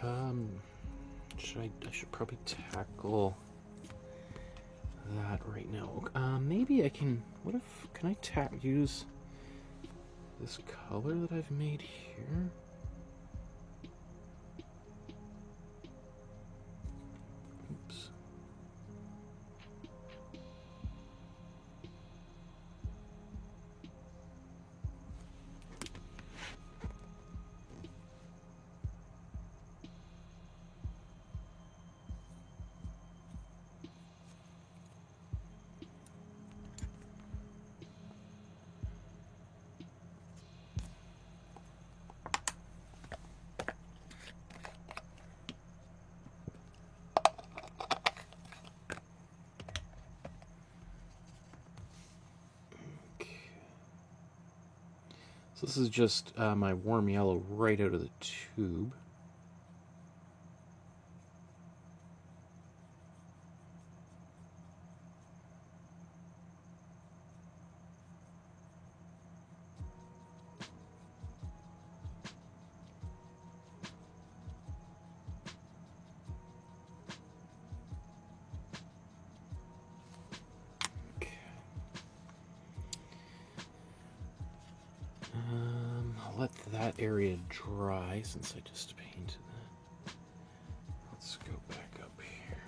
I should probably tackle that right now. Maybe I can. What if can I use this color that I've made here? Oops. So this is just my warm yellow right out of the tube. I'll let that area dry since I just painted that. Let's go back up here.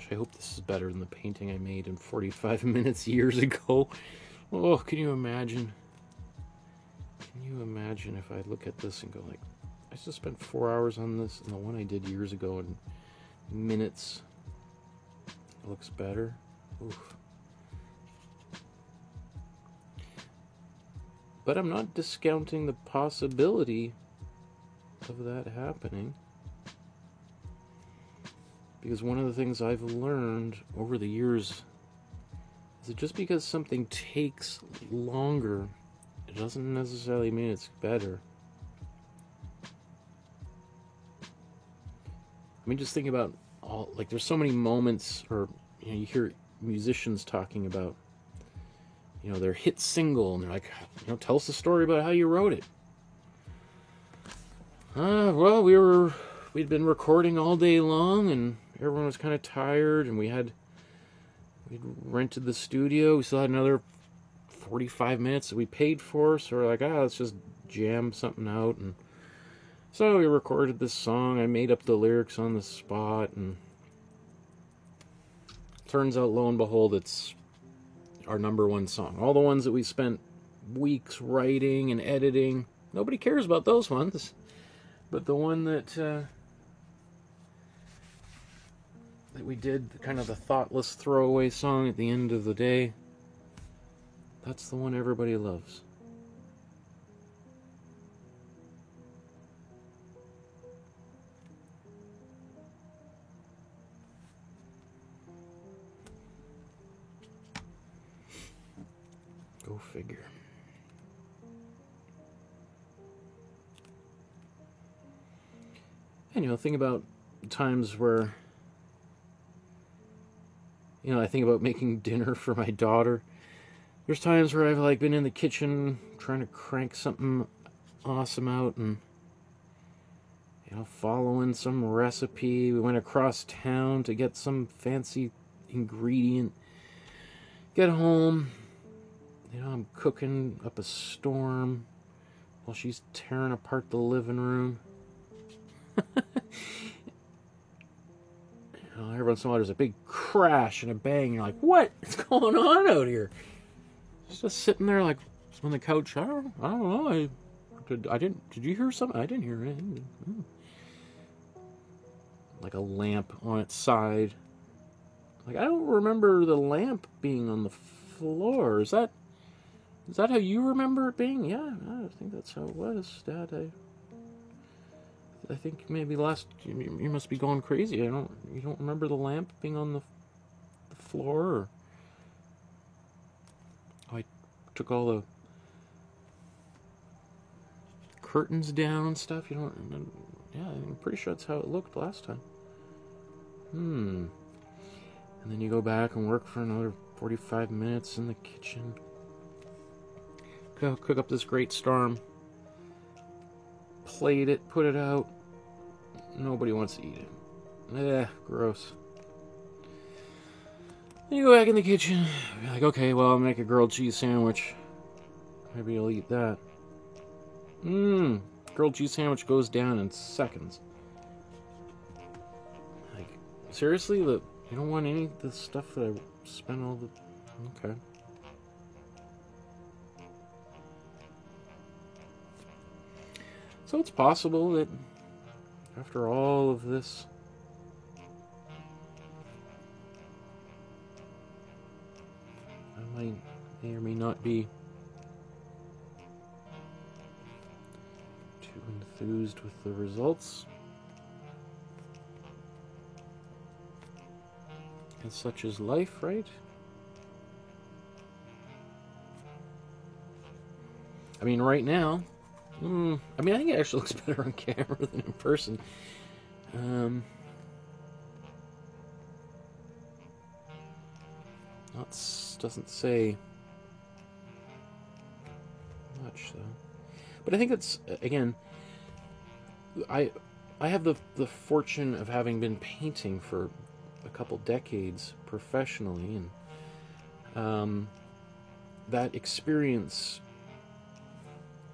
I hope this is better than the painting I made in 45 minutes years ago. Oh, can you imagine? Can you imagine if I look at this and go like, I just spent 4 hours on this, and the one I did years ago in minutes looks better? Oof. But I'm not discounting the possibility of that happening. Because one of the things I've learned over the years is that just because something takes longer, it doesn't necessarily mean it's better. I mean, just think about all, like, there's so many moments, or, you know, you hear musicians talking about, you know, their hit single, and they're like, you know, tell us the story about how you wrote it. Well, we'd been recording all day long, and everyone was kind of tired, and we'd rented the studio. We still had another 45 minutes that we paid for, so we're like, let's just jam something out. And so we recorded this song. I made up the lyrics on the spot, and turns out, lo and behold, it's our #1 song. All the ones that we spent weeks writing and editing, nobody cares about those ones. But the one that we did, kind of the thoughtless throwaway song at the end of the day, that's the one everybody loves. Go figure. And, you know, think about times where, you know, I think about making dinner for my daughter. There's times where I've, like, been in the kitchen trying to crank something awesome out, and, you know, following some recipe. We went across town to get some fancy ingredient. Get home, you know, I'm cooking up a storm while she's tearing apart the living room. You know, every once in a while there's a big crash and a bang. You're like, what is going on out here? She's just sitting there like on the couch. I don't know. I Did you hear something? I didn't hear anything. Like a lamp on its side. Like, I don't remember the lamp being on the floor. Is that how you remember it being? Yeah, I think that's how it was, Dad. I think maybe you must be going crazy. You don't remember the lamp being on the floor? Or, I took all the curtains down and stuff. You don't? Yeah, I'm pretty sure that's how it looked last time. And then you go back and work for another 45 minutes in the kitchen. Cook up this great storm. Plate it, put it out. Nobody wants to eat it. Gross. Then you go back in the kitchen. You're like, okay, well, I'll make a grilled cheese sandwich. Maybe I'll eat that. Grilled cheese sandwich goes down in seconds. Like, seriously? You don't want any of the stuff that I spent all the... Okay. So it's possible that after all of this, I may or may not be too enthused with the results. And such is life, right? I mean, right now, I think it actually looks better on camera than in person. Doesn't say much though. But I think it's, again, I have the fortune of having been painting for a couple decades professionally, and that experience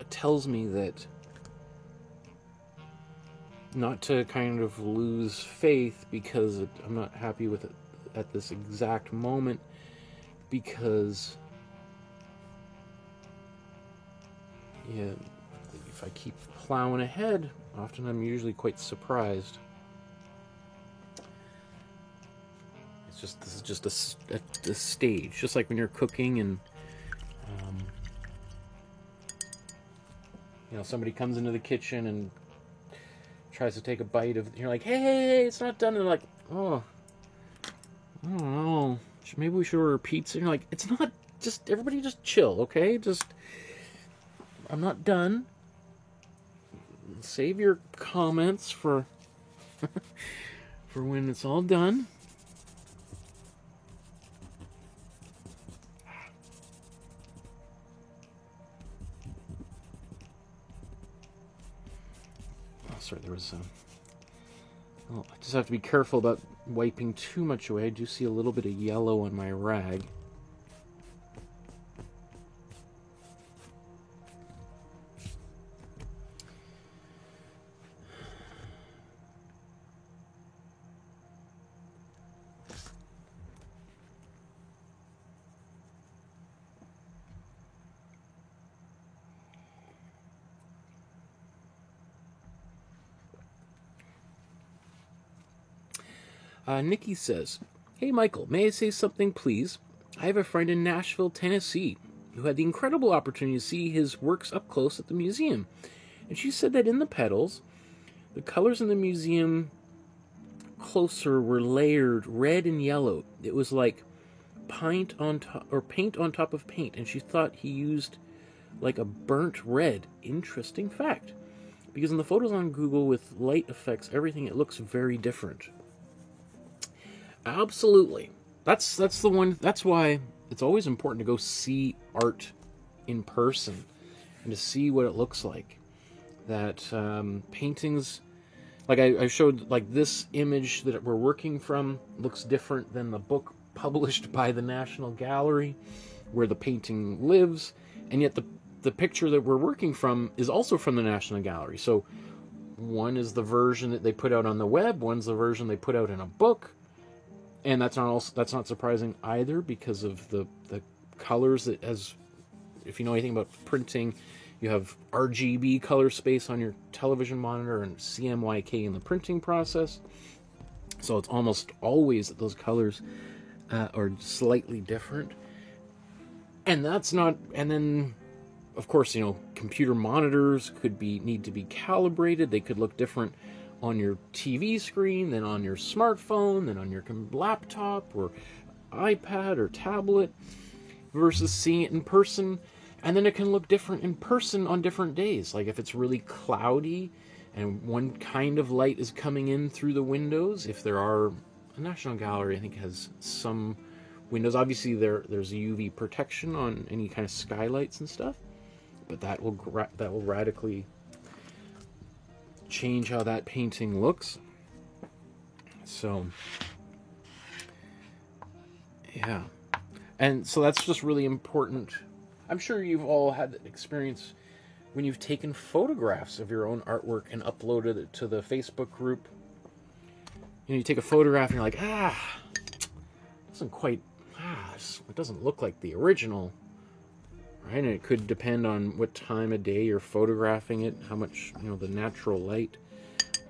tells me that not to kind of lose faith because I'm not happy with it at this exact moment, because if I keep plowing ahead, often I'm usually quite surprised. This is just a stage, just like when you're cooking and somebody comes into the kitchen and tries to take a bite of, you're like, hey, it's not done. And they're like, oh, I don't know, maybe we should order pizza. And you're like, it's not, everybody just chill, okay? I'm not done. Save your comments for for when it's all done. Sorry, there was I just have to be careful about wiping too much away. I do see a little bit of yellow on my rag. Nikki says, "Hey Michael, may I say something please? I have a friend in Nashville, Tennessee, who had the incredible opportunity to see his works up close at the museum. And she said that in the petals, the colors in the museum closer were layered red and yellow. It was like paint on top of paint, and she thought he used like a burnt red. Interesting fact. Because in the photos on Google with light effects, everything, it looks very different." Absolutely. That's the one. That's why it's always important to go see art in person and to see what it looks like. That paintings, like I showed, like this image that we're working from looks different than the book published by the National Gallery, where the painting lives, and yet the picture that we're working from is also from the National Gallery. So one is the version that they put out on the web, one's the version they put out in a book. And that's not surprising either, because of the colors that, as if you know anything about printing, You have RGB color space on your television monitor and CMYK in the printing process. So it's almost always that those colors are slightly different. And that's not, and then of course, you know, computer monitors could need to be calibrated. They could look different on your TV screen than on your smartphone, than on your laptop or iPad or tablet, versus seeing it in person. And then it can look different in person on different days. Like if it's really cloudy and one kind of light is coming in through the windows, if there are, a National Gallery I think has some windows. Obviously there's UV protection on any kind of skylights and stuff, but that will radically change how that painting looks. So yeah, and so that's just really important. I'm sure you've all had that experience when you've taken photographs of your own artwork and uploaded it to the Facebook group. You know, you take a photograph and you're like, it doesn't look like the original, right? And it could depend on what time of day you're photographing it, how much, you know, the natural light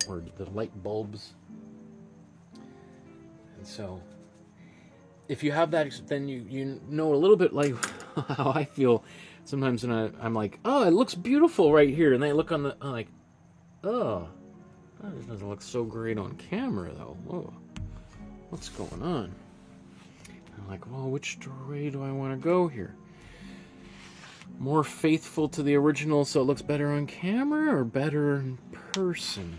or the light bulbs. And so if you have that, then you know a little bit like how I feel sometimes when I'm like, oh, it looks beautiful right here, and then I look on I'm like, oh, that doesn't look so great on camera though. Whoa, what's going on? I'm like, well, which way do I want to go here? More faithful to the original so it looks better on camera, or better in person?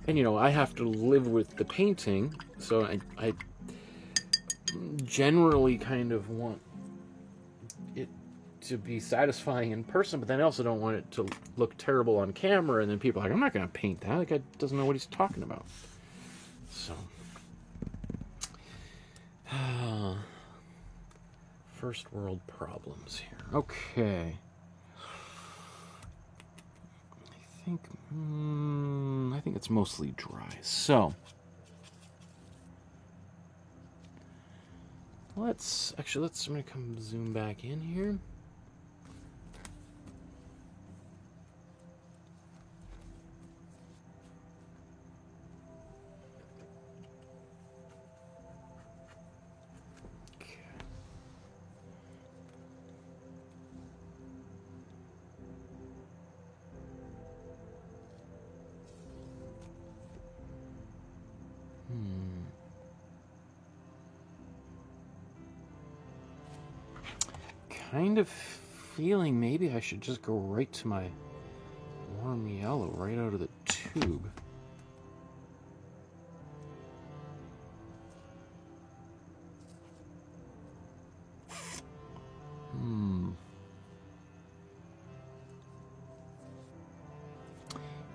And, you know, I have to live with the painting, so I generally kind of want it to be satisfying in person, but then I also don't want it to look terrible on camera, and then people are like, I'm not going to paint that. That guy doesn't know what he's talking about. So, first world problems here. Okay. I think it's mostly dry. So, I'm going to come zoom back in here. Kind of feeling maybe I should just go right to my warm yellow right out of the tube.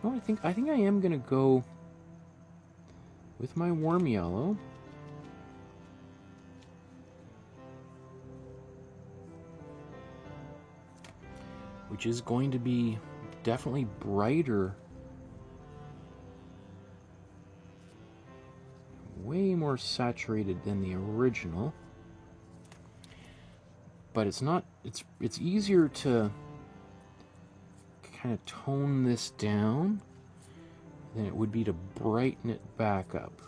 No, I think I am gonna go with my warm yellow. Which is going to be definitely brighter, way more saturated than the original. But it's not, it's easier to kind of tone this down than it would be to brighten it back up.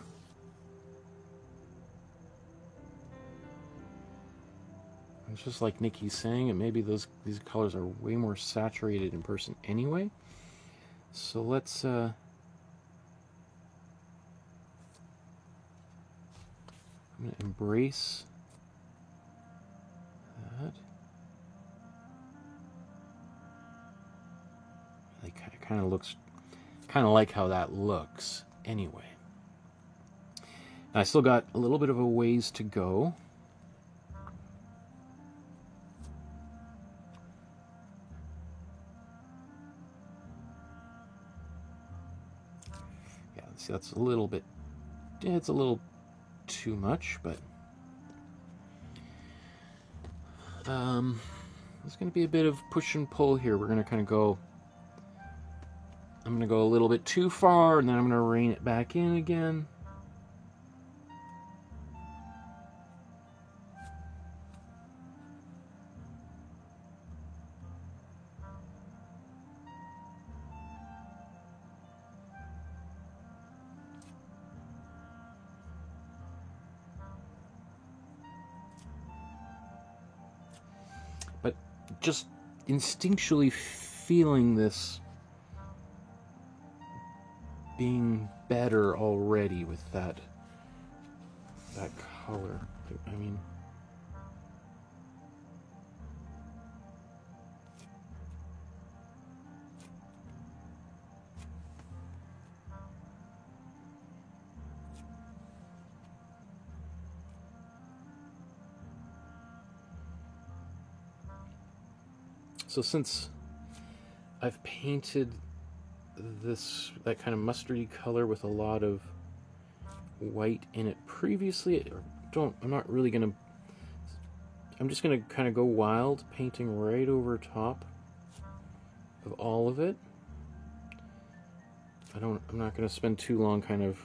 It's just like Nikki's saying, and maybe these colors are way more saturated in person anyway. So let's I'm going to embrace that. It kind of looks like how that looks anyway. And I still got a little bit of a ways to go. See, that's a little bit, it's a little too much, but there's going to be a bit of push and pull here. We're going to kind of go, I'm going to go a little bit too far, and then I'm going to rein it back in again. just instinctually feeling this being better already with that color. I mean, so since I've painted that kind of mustardy color with a lot of white in it previously, I'm just gonna kind of go wild, painting right over top of all of it. I'm not gonna spend too long kind of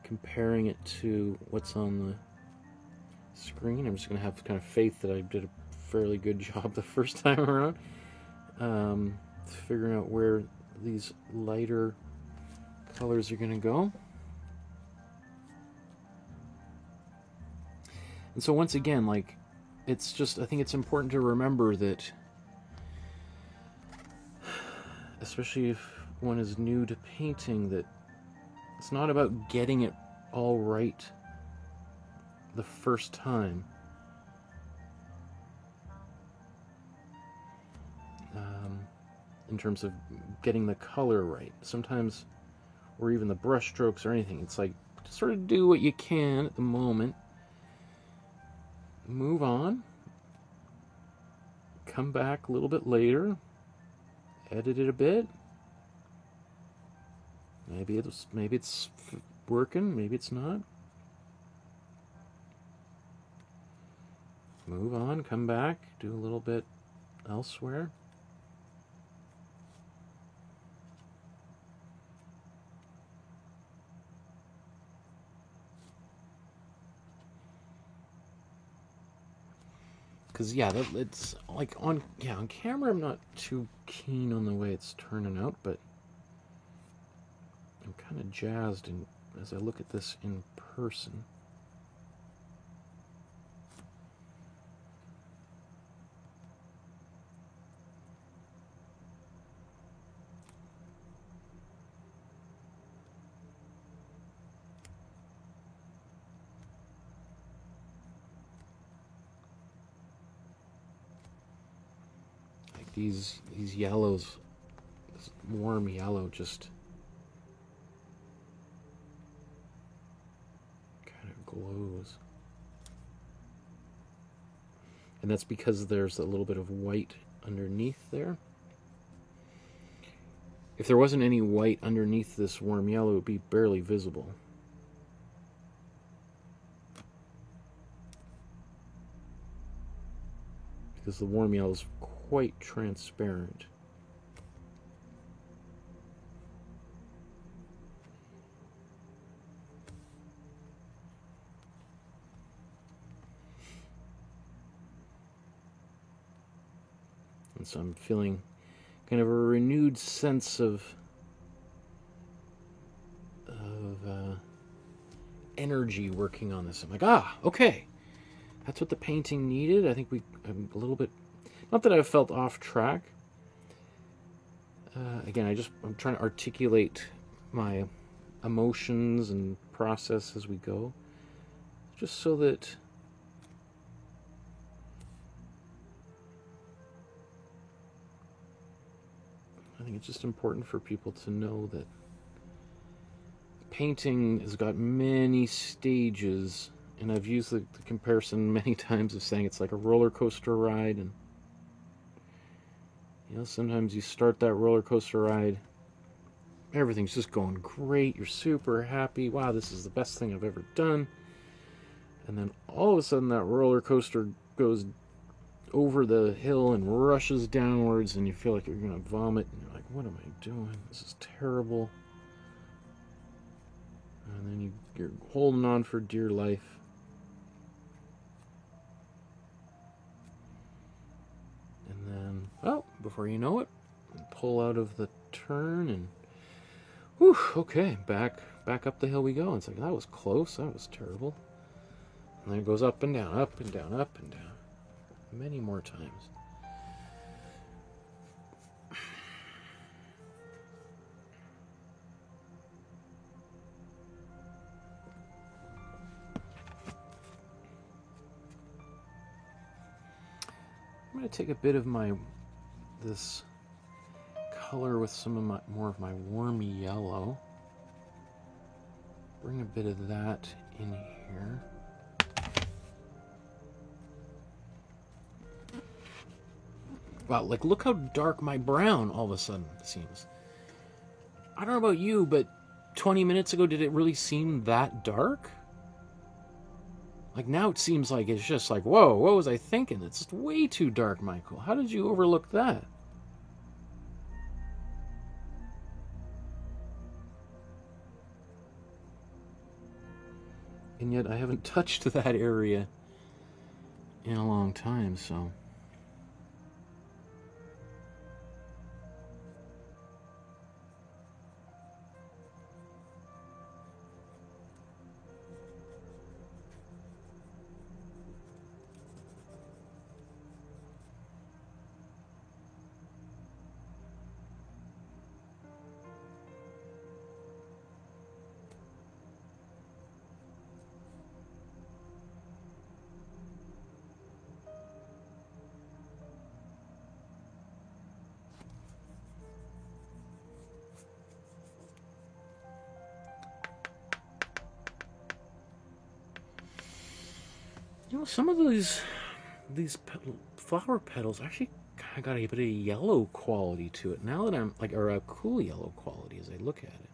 comparing it to what's on the screen. I'm just gonna have kind of faith that I did a fairly good job the first time around, figuring out where these lighter colors are gonna go. And so once again, like, I think it's important to remember that, especially if one is new to painting, that it's not about getting it all right the first time. In terms of getting the color right. Sometimes, or even the brush strokes or anything, it's like, just sort of do what you can at the moment. Move on. Come back a little bit later. Edit it a bit. Maybe it's working, maybe it's not. Move on, come back, do a little bit elsewhere. Because yeah, it's like on camera I'm not too keen on the way it's turning out, but I'm kind of jazzed as I look at this in person. These yellows, this warm yellow, just kind of glows. And that's because there's a little bit of white underneath there. If there wasn't any white underneath this warm yellow, it would be barely visible. Because the warm yellow is quite transparent. And so I'm feeling kind of a renewed sense of energy working on this. I'm like, okay, that's what the painting needed. I think I'm a little bit, not that I've felt off track. Again, I'm trying to articulate my emotions and process as we go, just so that I think it's just important for people to know that painting has got many stages, and I've used the comparison many times of saying it's like a roller coaster ride. And sometimes you start that roller coaster ride, everything's just going great, you're super happy, wow, this is the best thing I've ever done. And then all of a sudden that roller coaster goes over the hill and rushes downwards, and you feel like you're gonna vomit, and you're like, what am I doing? This is terrible. And then you're holding on for dear life. And then, well, before you know it, pull out of the turn, and whew, okay, back up the hill we go. And it's like, that was close, that was terrible. And then it goes up and down, up and down, up and down, many more times. I'm going to take a bit of this color with some of more of my warm yellow. Bring a bit of that in here. Wow, like look how dark my brown all of a sudden seems. I don't know about you, but 20 minutes ago, did it really seem that dark? Like now it seems like it's just like, whoa, what was I thinking? It's just way too dark, Michael. How did you overlook that? And yet I haven't touched that area in a long time, so... You know, some of these flower petals actually kind of got a bit of yellow quality to it. Now that I'm like, or a cool yellow quality as I look at it.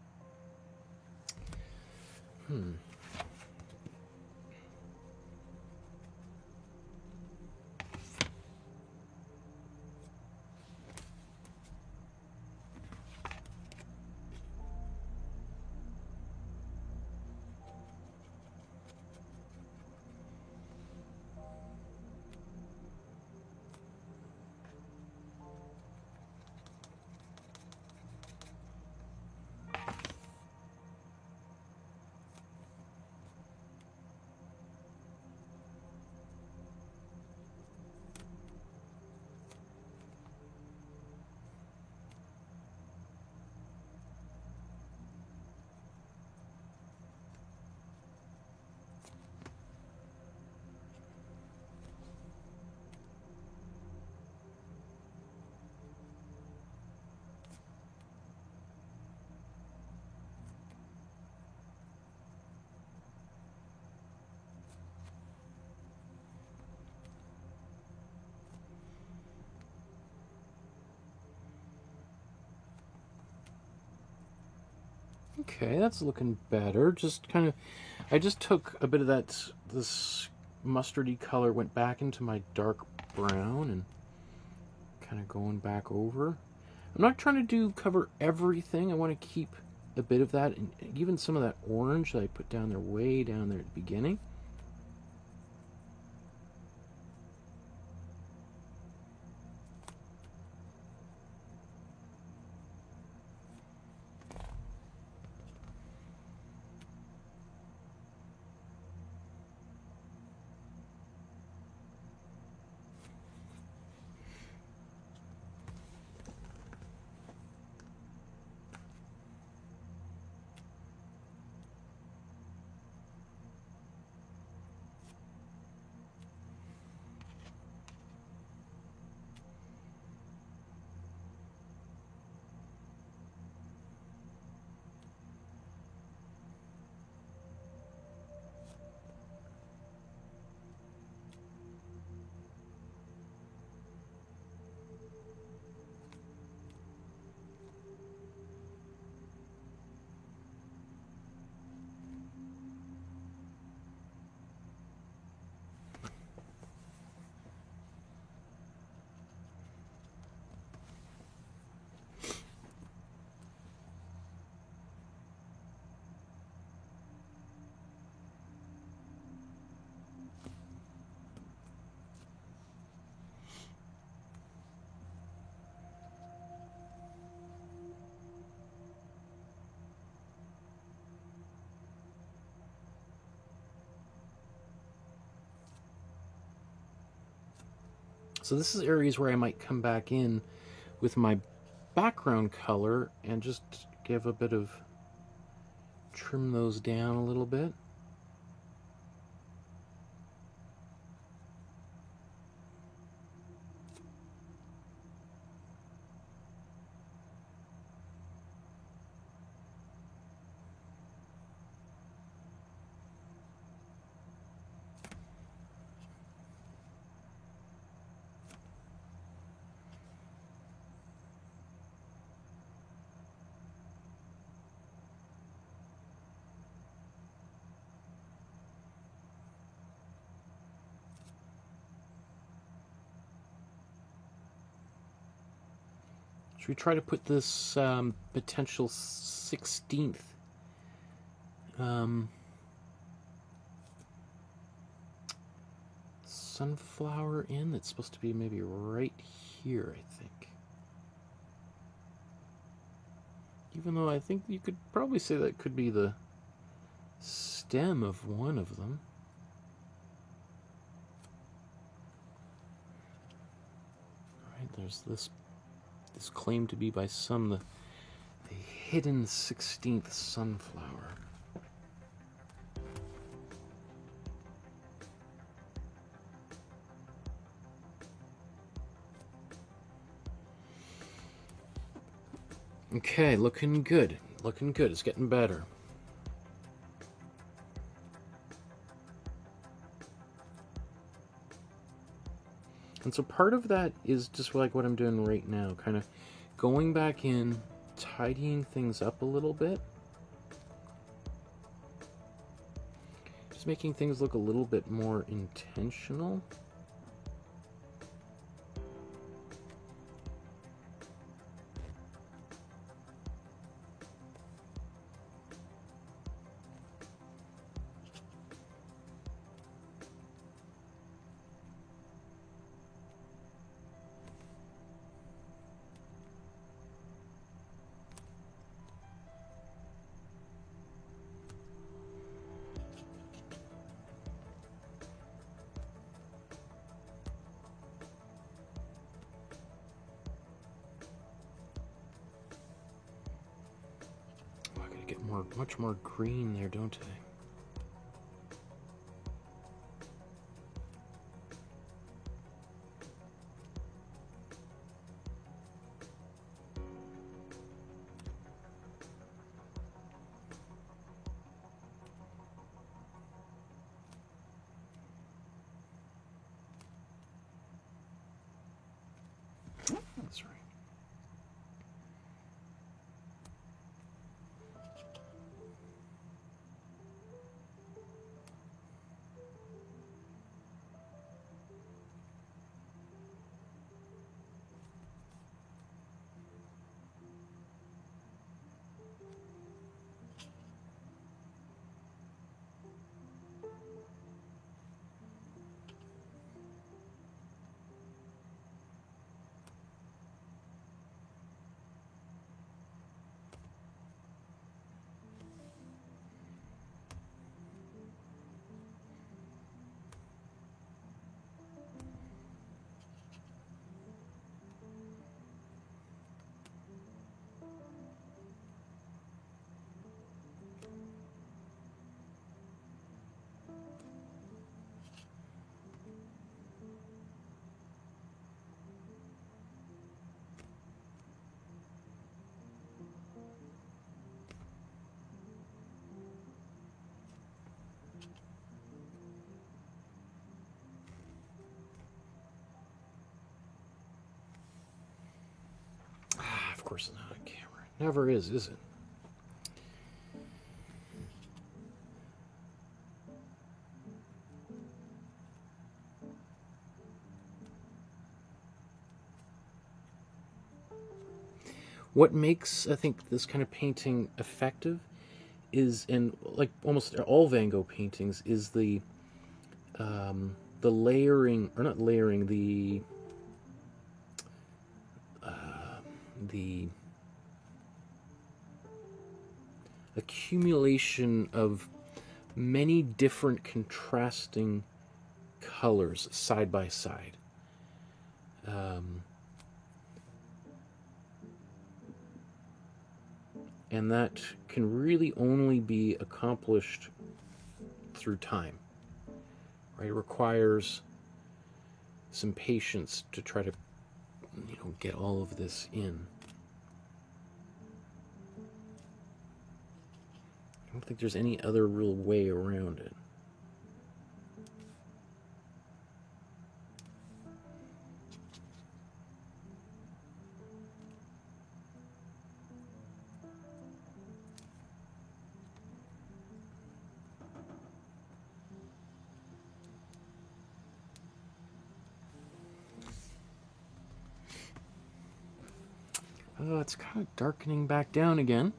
Okay, that's looking better. Just kind of, I just took a bit of this mustardy color, went back into my dark brown and kind of going back over. I'm not trying to cover everything. I want to keep a bit of that, and even some of that orange that I put down there, way down there at the beginning. So this is areas where I might come back in with my background color and just give a bit of, trim those down a little bit. Should we try to put this potential 16th sunflower in? That's supposed to be maybe right here, I think. Even though I think you could probably say that could be the stem of one of them. Alright, there's this claim to be by some the hidden 16th sunflower. Okay, looking good. Looking good. It's getting better. And so part of that is just like what I'm doing right now, kind of going back in, tidying things up a little bit. Just making things look a little bit more intentional. Get much more green there, don't I? That's right. Of course not on camera. Never is it? What makes, I think, this kind of painting effective is, and like almost all Van Gogh paintings, is the layering, or not layering, the accumulation of many different contrasting colors side by side. And that can really only be accomplished through time. Right? It requires some patience to try to, get all of this in. I don't think there's any other real way around it. Oh, it's kind of darkening back down again.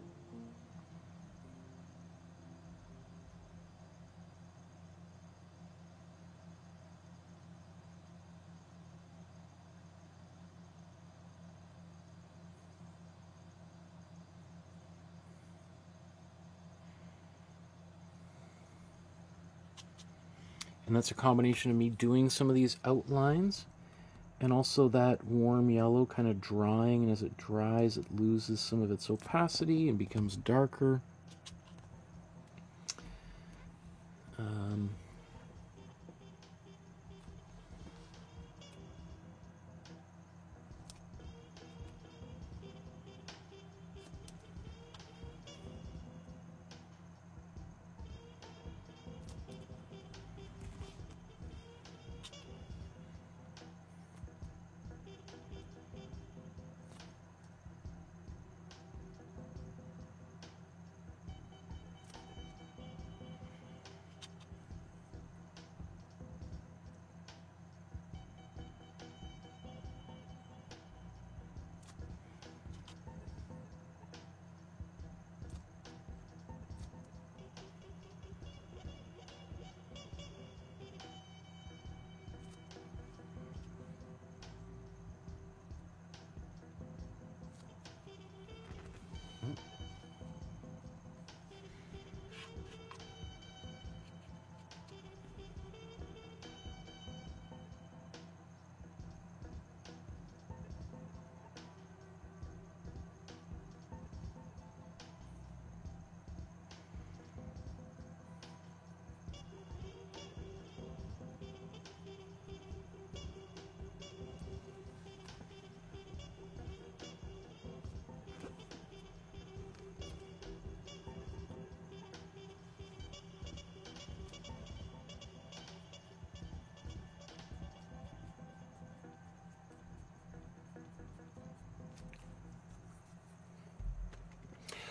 And that's a combination of me doing some of these outlines and also that warm yellow kind of drying, and as it dries it loses some of its opacity and becomes darker.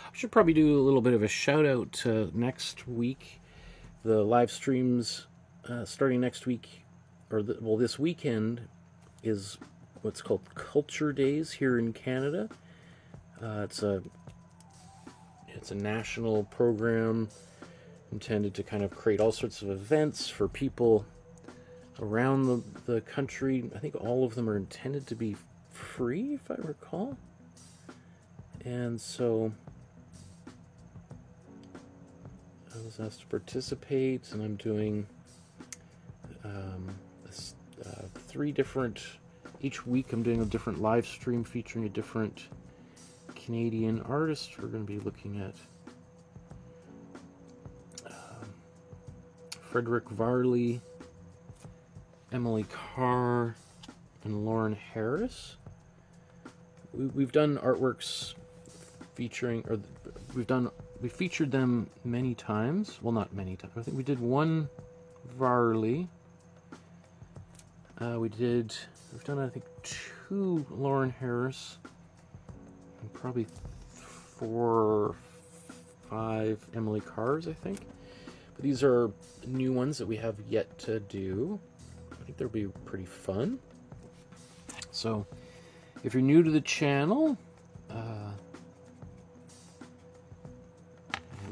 I should probably do a little bit of a shout out next week. The live streams starting next week, or this weekend, is what's called Culture Days here in Canada. It's a national program intended to kind of create all sorts of events for people around the country. I think all of them are intended to be free, if I recall. And so I was asked to participate, and I'm doing 3 different, each week I'm doing a different live stream featuring a different Canadian artist. We're going to be looking at Frederick Varley, Emily Carr, and Lauren Harris. We've done artworks featuring, or we featured them many times. Well, not many times. I think we did one Varley. We've done, I think, 2 Lauren Harris, and probably 4 or 5 Emily Carrs, I think. But these are new ones that we have yet to do. I think they'll be pretty fun. So, if you're new to the channel, there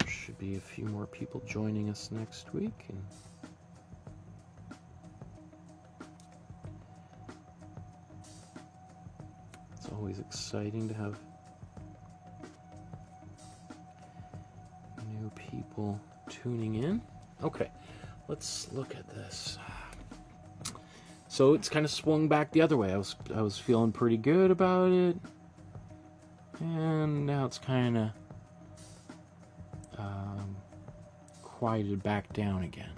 should be a few more people joining us next week. And it's always exciting to have new people tuning in. Okay, let's look at this. So it's kind of swung back the other way. I was feeling pretty good about it, and now it's kind of quieted back down again.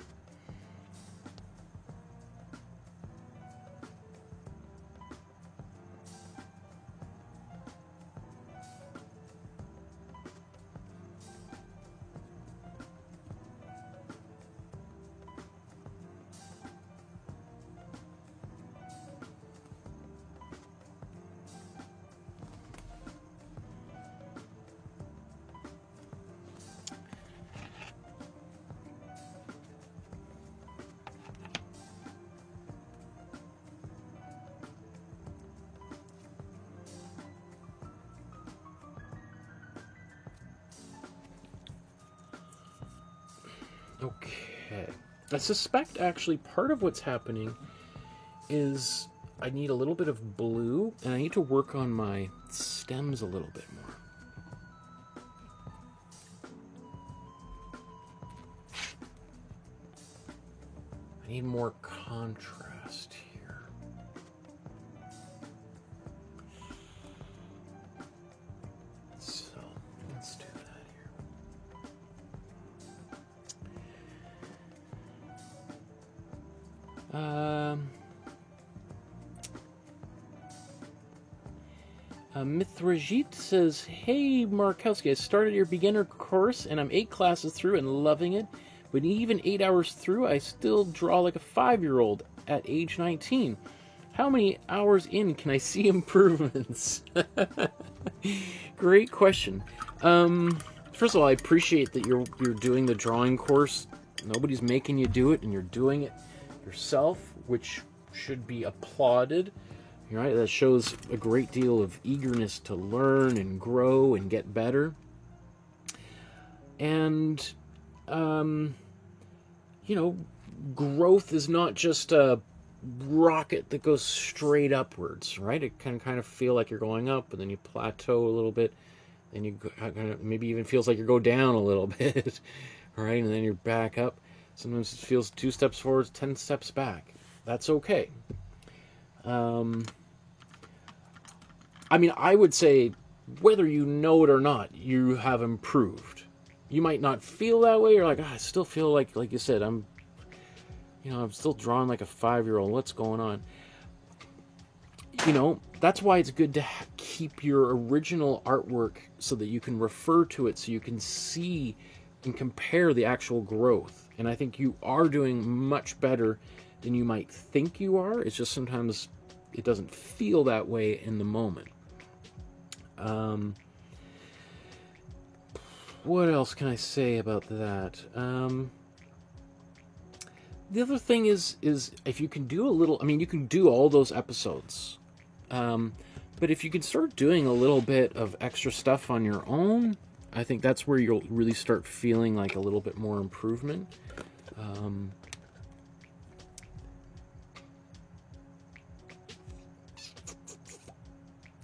Okay. I suspect actually part of what's happening is I need a little bit of blue, and I need to work on my stems a little bit more. I need more contrast here. So, let's do that here. Mithrajit says, "Hey Markowski, I started your beginner course and I'm 8 classes through and loving it. But even 8 hours through, I still draw like a 5-year-old at age 19. How many hours in can I see improvements?" Great question. First of all, I appreciate that you're doing the drawing course. Nobody's making you do it, and you're doing it yourself, which should be applauded. Right? That shows a great deal of eagerness to learn and grow and get better. And you know, growth is not just a rocket that goes straight upwards, right? It can kind of feel like you're going up, and then you plateau a little bit, then you kind of maybe even feels like you go down a little bit, right? And then you're back up. Sometimes it feels 2 steps forward, 10 steps back. That's okay. I mean, I would say, whether you know it or not, you have improved. You might not feel that way. You're like, I still feel like you said, I'm still drawing like a 5-year-old. What's going on? You know, that's why it's good to keep your original artwork so that you can refer to it, so you can see and compare the actual growth. And I think you are doing much better than you might think you are. It's just sometimes it doesn't feel that way in the moment. What else can I say about that? The other thing is if you can do a little, I mean, you can do all those episodes, but if you can start doing a little bit of extra stuff on your own, I think that's where you'll really start feeling like a little bit more improvement.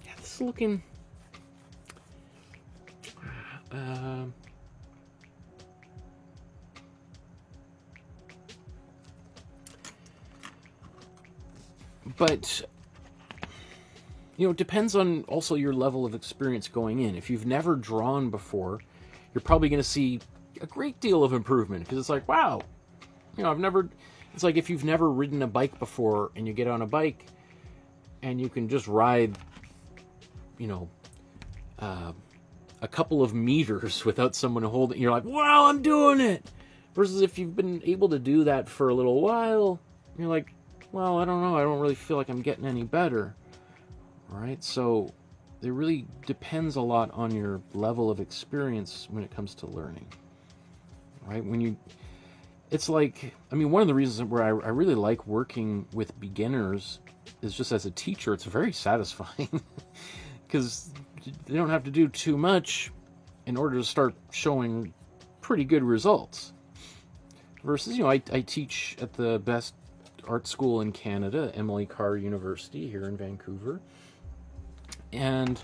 Yeah, this is looking... but, you know, it depends on also your level of experience going in. If you've never drawn before, you're probably going to see a great deal of improvement, because it's like, wow, you know, it's like if you've never ridden a bike before and you get on a bike and you can just ride, you know, a couple of meters without someone holding, you're like, wow, I'm doing it. Versus if you've been able to do that for a little while, you're like, well, I don't know, I don't really feel like I'm getting any better. All right, so it really depends a lot on your level of experience when it comes to learning. Right? It's like, I mean, one of the reasons where I really like working with beginners is just as a teacher, it's very satisfying. Because they don't have to do too much in order to start showing pretty good results. Versus, you know, I teach at the best art school in Canada, Emily Carr University here in Vancouver. And,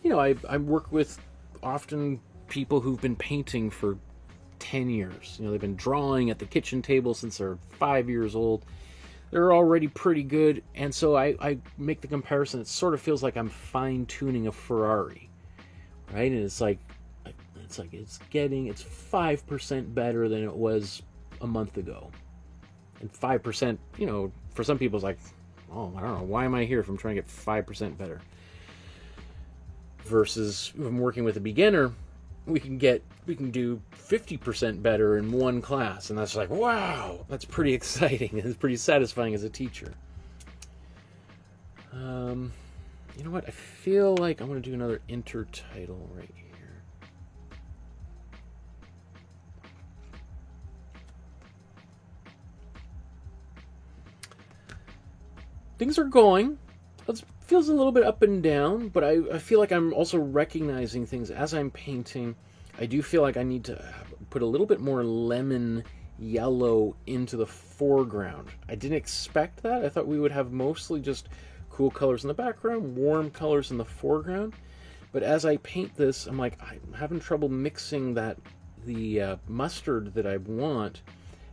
you know, I work with often people who've been painting for 10 years. You know, they've been drawing at the kitchen table since they're 5 years old. They're already pretty good, and so I make the comparison. It sort of feels like I'm fine-tuning a Ferrari, right? And it's 5% better than it was a month ago. And 5%, you know, for some people it's like, oh, I don't know, why am I here if I'm trying to get 5% better? Versus if I'm working with a beginner, we can do 50% better in one class, and that's like, wow, that's pretty exciting. It's pretty satisfying as a teacher. You know what? I feel like I'm going to do another intertitle right here. Things are going. It feels a little bit up and down, but I feel like I'm also recognizing things as I'm painting. I do feel like I need to put a little bit more lemon yellow into the foreground. I didn't expect that. I thought we would have mostly just cool colors in the background, warm colors in the foreground. But as I paint this, I'm like, I'm having trouble mixing the mustard that I want.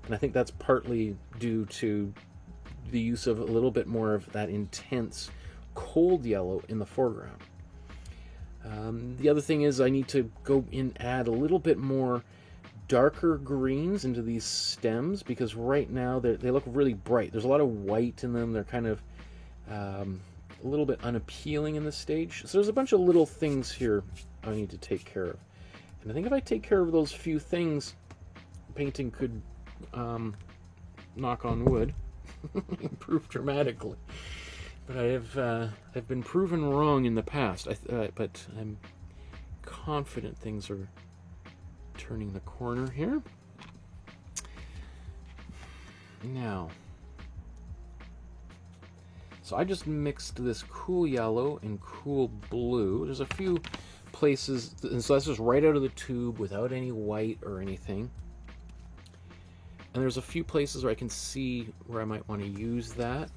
And I think that's partly due to the use of a little bit more of that intense cold yellow in the foreground. The other thing is I need to go and add a little bit more darker greens into these stems, because right now they look really bright. There's a lot of white in them. They're kind of a little bit unappealing in this stage. So there's a bunch of little things here I need to take care of. And I think if I take care of those few things, painting could, knock on wood, improve dramatically. But I've been proven wrong in the past. But I'm confident things are turning the corner here. Now, so I just mixed this cool yellow and cool blue. There's a few places, and so that's just right out of the tube without any white or anything. And there's a few places where I can see where I might want to use that.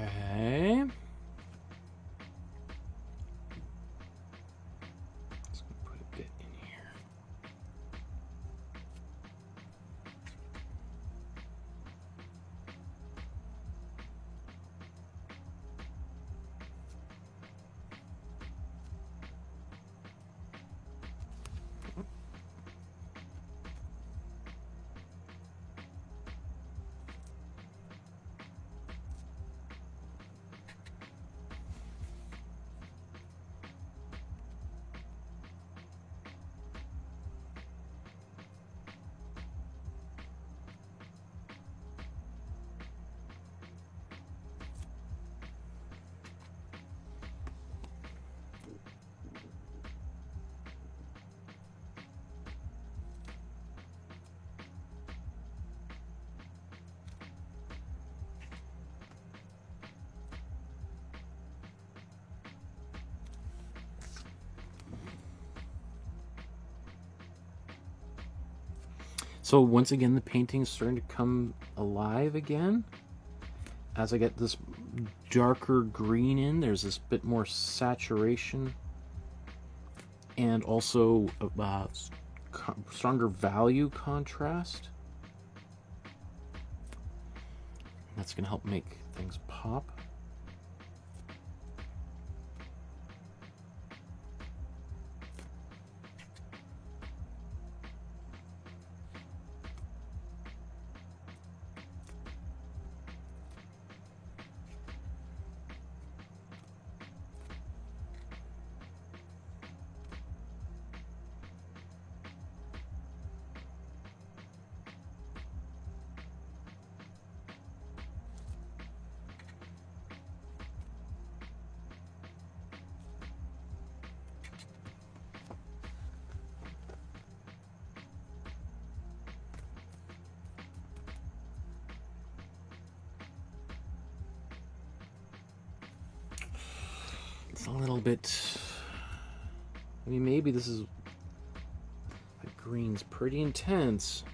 Okay. Just gonna put a bit in here. So once again, the painting is starting to come alive again. As I get this darker green in, there's this bit more saturation and also a stronger value contrast. That's going to help make things pop. It's a little bit, I mean, maybe this is, that green's pretty intense.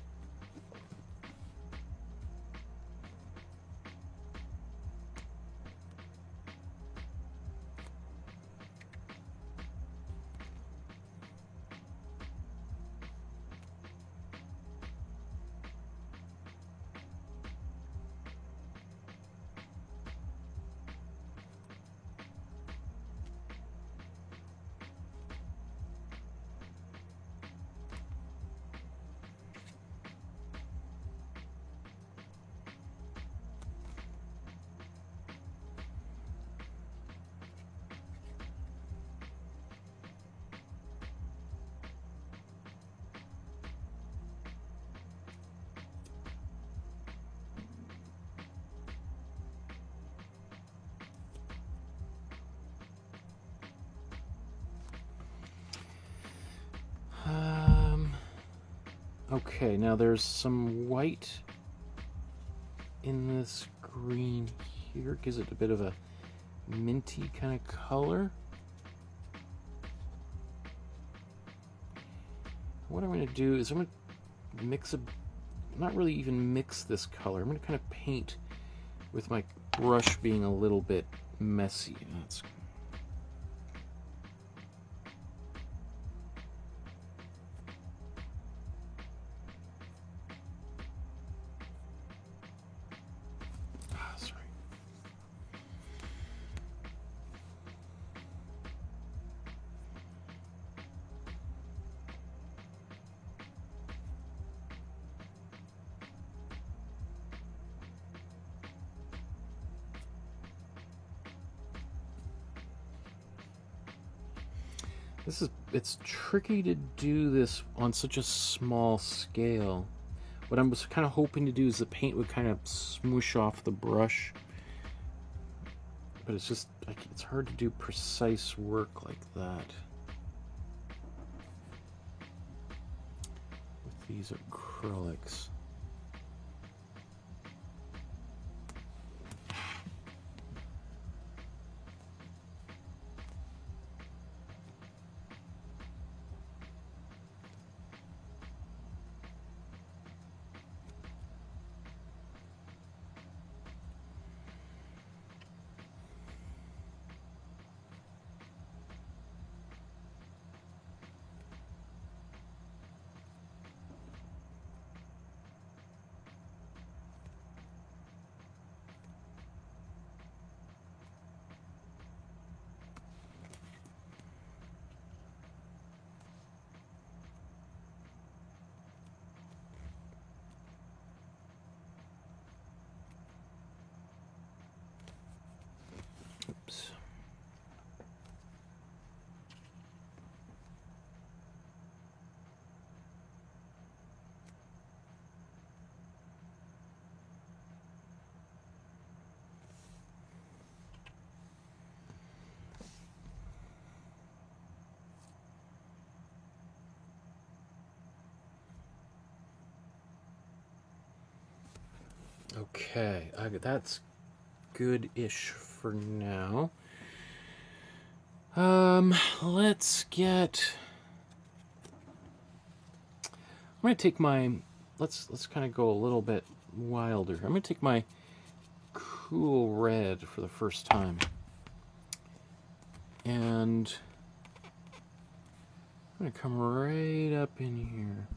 Okay, now there's some white in this green here. Gives it a bit of a minty kind of color. What I'm going to do is I'm going to mix not really even mix this color. I'm going to kind of paint with my brush being a little bit messy. That's sorry. It's tricky to do this on such a small scale. What I was kind of hoping to do is the paint would kind of smoosh off the brush, but it's just like it's hard to do precise work like that with these acrylics. Oops. Okay, that's good-ish for now. Let's get. I'm gonna take my. Let's kind of go a little bit wilder. I'm gonna take my cool red for the first time, and I'm gonna come right up in here.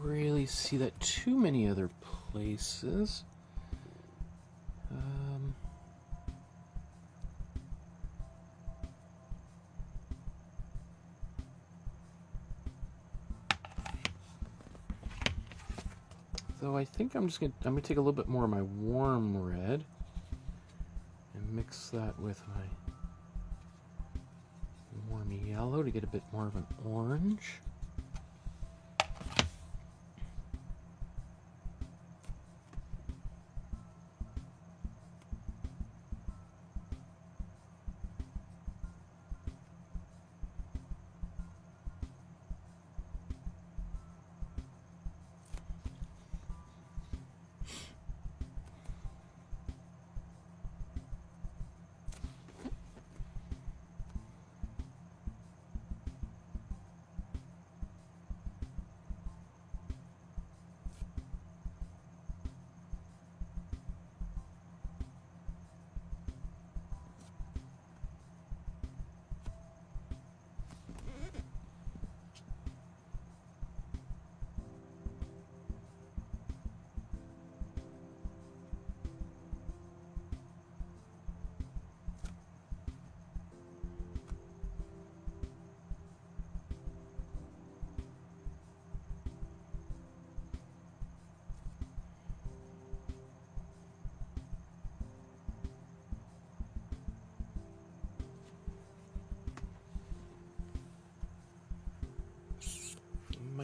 Really see that too many other places. Though I think I'm gonna take a little bit more of my warm red and mix that with my warm yellow to get a bit more of an orange.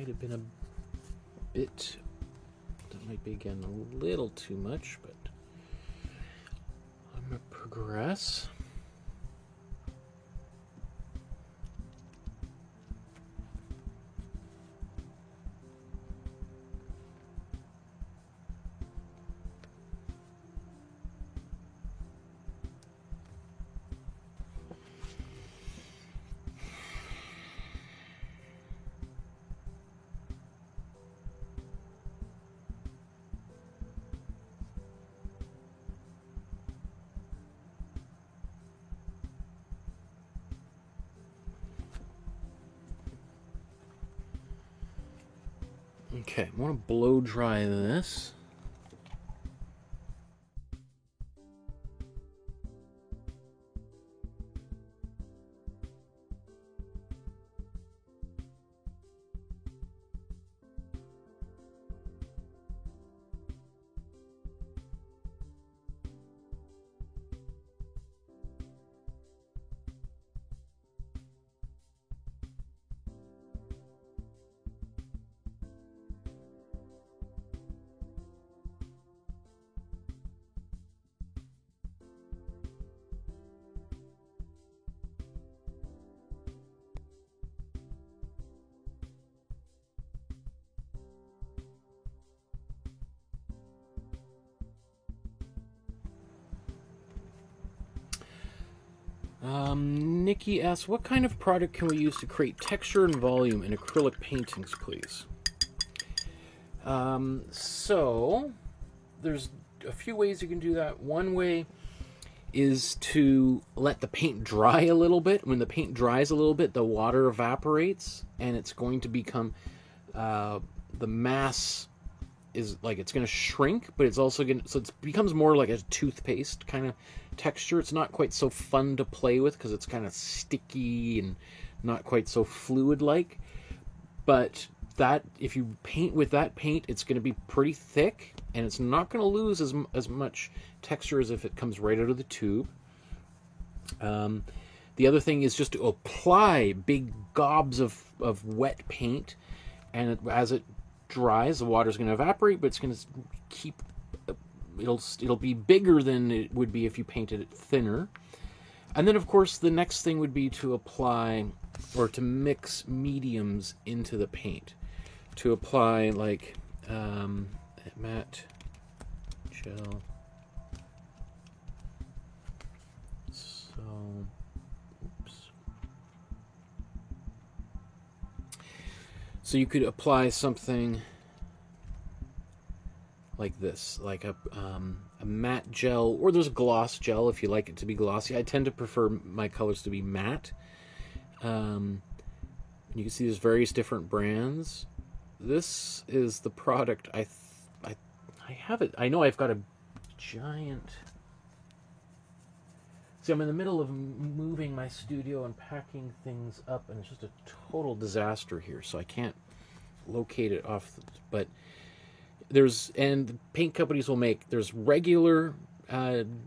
might have been a bit, that might be again a little too much, but I'm going to progress. Okay, I want to blow dry this. Nikki asks, what kind of product can we use to create texture and volume in acrylic paintings, please? So, there's a few ways you can do that. One way is to let the paint dry a little bit. When the paint dries a little bit, the water evaporates, and it's going to become, the mass is like, it's going to shrink, but it's also going to, so it becomes more like a toothpaste kind of texture. It's not quite so fun to play with because it's kind of sticky and not quite so fluid-like. But that, if you paint with that paint, it's going to be pretty thick, and it's not going to lose as much texture as if it comes right out of the tube. The other thing is just to apply big gobs of wet paint, and as it dries, the water is going to evaporate, but it's going to keep, it'll be bigger than it would be if you painted it thinner. And then, of course, the next thing would be to apply, or to mix mediums into the paint. To apply, like, matte gel. So, oops. So you could apply something like this, like a matte gel, or there's gloss gel if you like it to be glossy. I tend to prefer my colors to be matte. You can see there's various different brands. This is the product I have it. I know I've got a giant. See, I'm in the middle of moving my studio and packing things up, and it's just a total disaster here, so I can't locate it off. But there's, and the paint companies will make, there's regular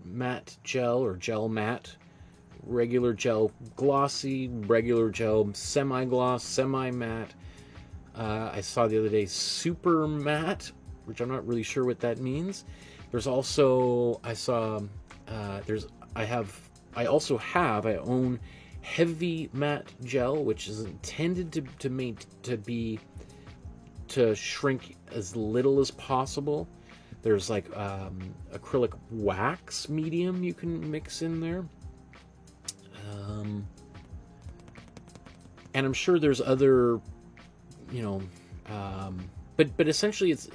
matte gel or gel matte, regular gel glossy, regular gel semi-gloss, semi-matte. I saw the other day super matte, which I'm not really sure what that means. There's also, I saw, I own heavy matte gel, which is intended to shrink as little as possible. There's like acrylic wax medium you can mix in there. And I'm sure there's other, but essentially it's,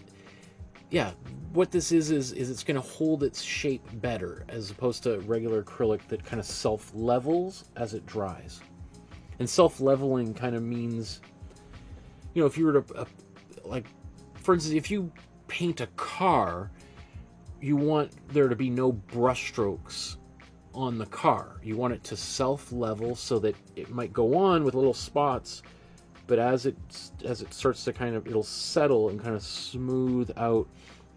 yeah, what this is it's going to hold its shape better as opposed to regular acrylic that kind of self-levels as it dries. And self-leveling kind of means, if you were to, like, for instance, if you paint a car, you want there to be no brush strokes on the car. You want it to self-level so that it might go on with little spots, but as it starts to kind of, it'll settle and kind of smooth out,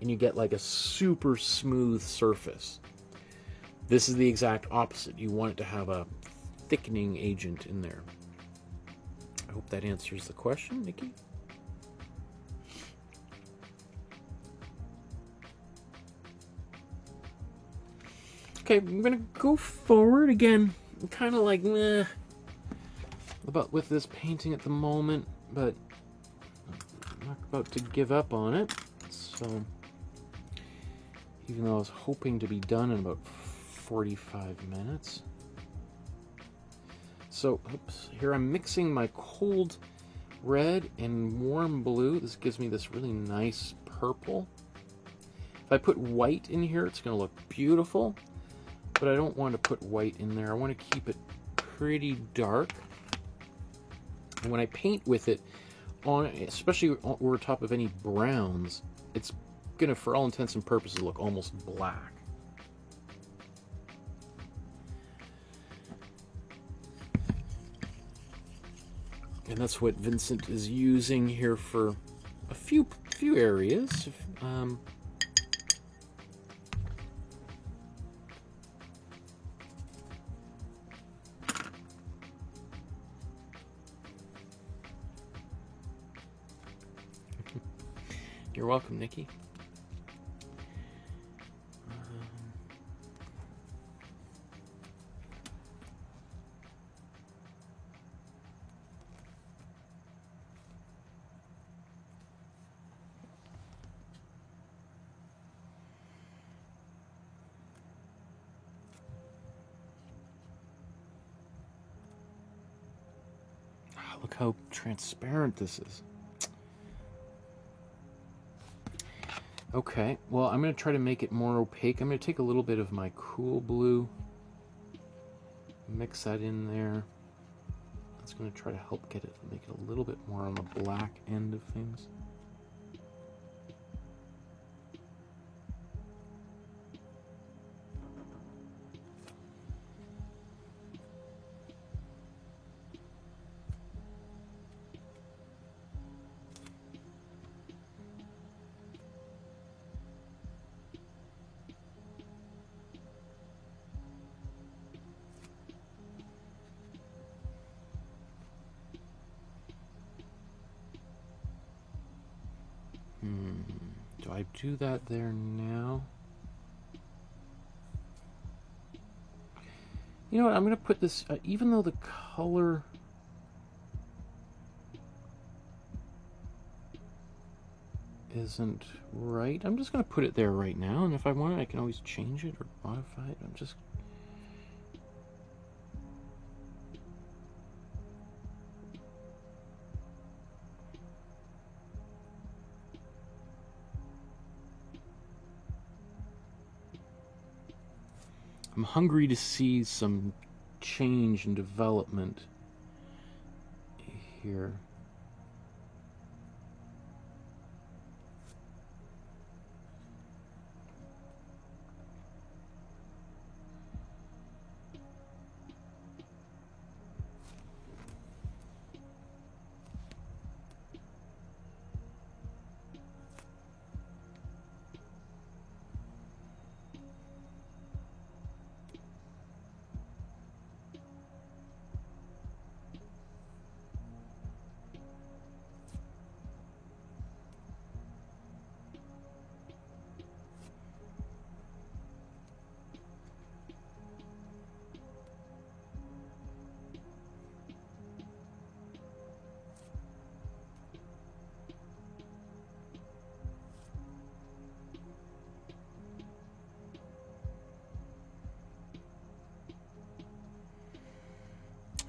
and you get like a super smooth surface. This is the exact opposite. You want it to have a thickening agent in there. I hope that answers the question, Nikki. Okay, I'm gonna go forward again. I'm kind of like meh about with this painting at the moment, but I'm not about to give up on it. So, even though I was hoping to be done in about 45 minutes. So, oops, here I'm mixing my cold red and warm blue. This gives me this really nice purple. If I put white in here, it's going to look beautiful, but I don't want to put white in there. I want to keep it pretty dark. And when I paint with it, on, especially over top of any browns, it's going to, for all intents and purposes, look almost black. And that's what Vincent is using here for a few areas. You're welcome, Nikki. Look how transparent this is. Okay, well, I'm going to try to make it more opaque. I'm going to take a little bit of my cool blue, mix that in there. That's going to try to help get it, make it a little bit more on the black end of things. Do I do that there now? You know what, I'm going to put this, even though the color isn't right, I'm just going to put it there right now, and if I want it, I can always change it or modify it. I'm hungry to see some change and development here.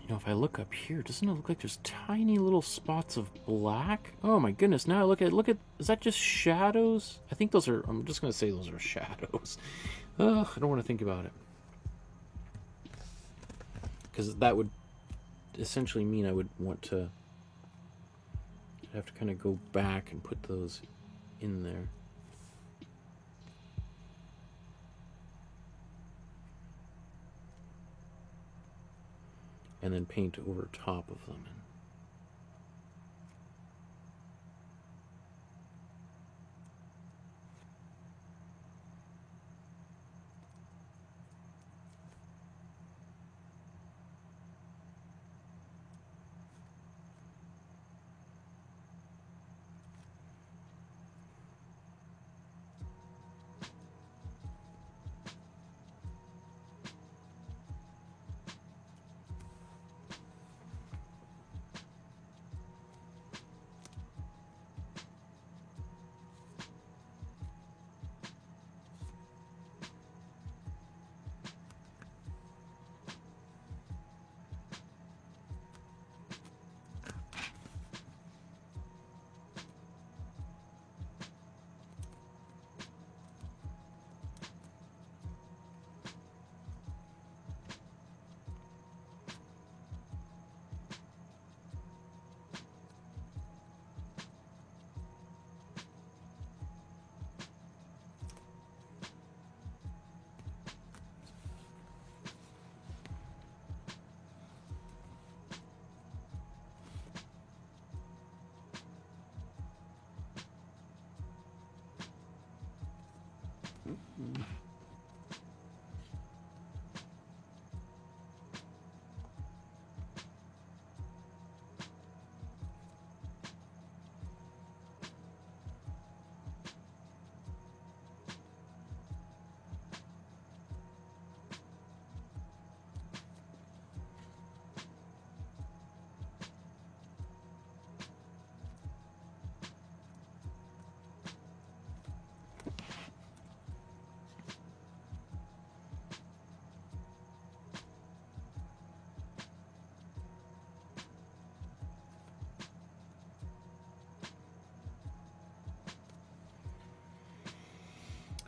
You know, if I look up here, doesn't it look like there's tiny little spots of black? Oh my goodness, now I look at, is that just shadows? I think those are, I'm just going to say those are shadows. Ugh, I don't want to think about it. Because that would essentially mean I would want to, I'd have to kind of go back and put those in there. And then paint over top of them.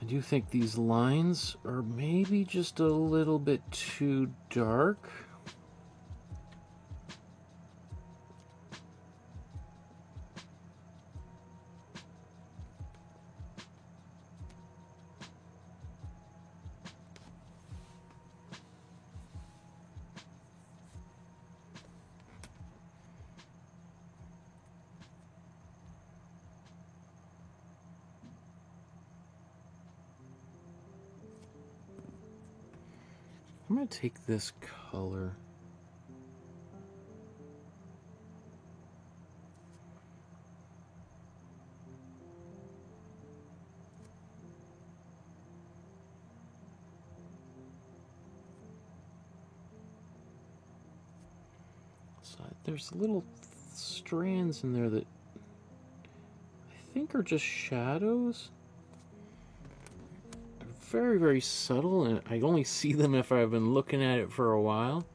I do think these lines are maybe just a little bit too dark. I'm going to take this color. So there's little strands in there that I think are just shadows. Very, very subtle, and I only see them if I've been looking at it for a while.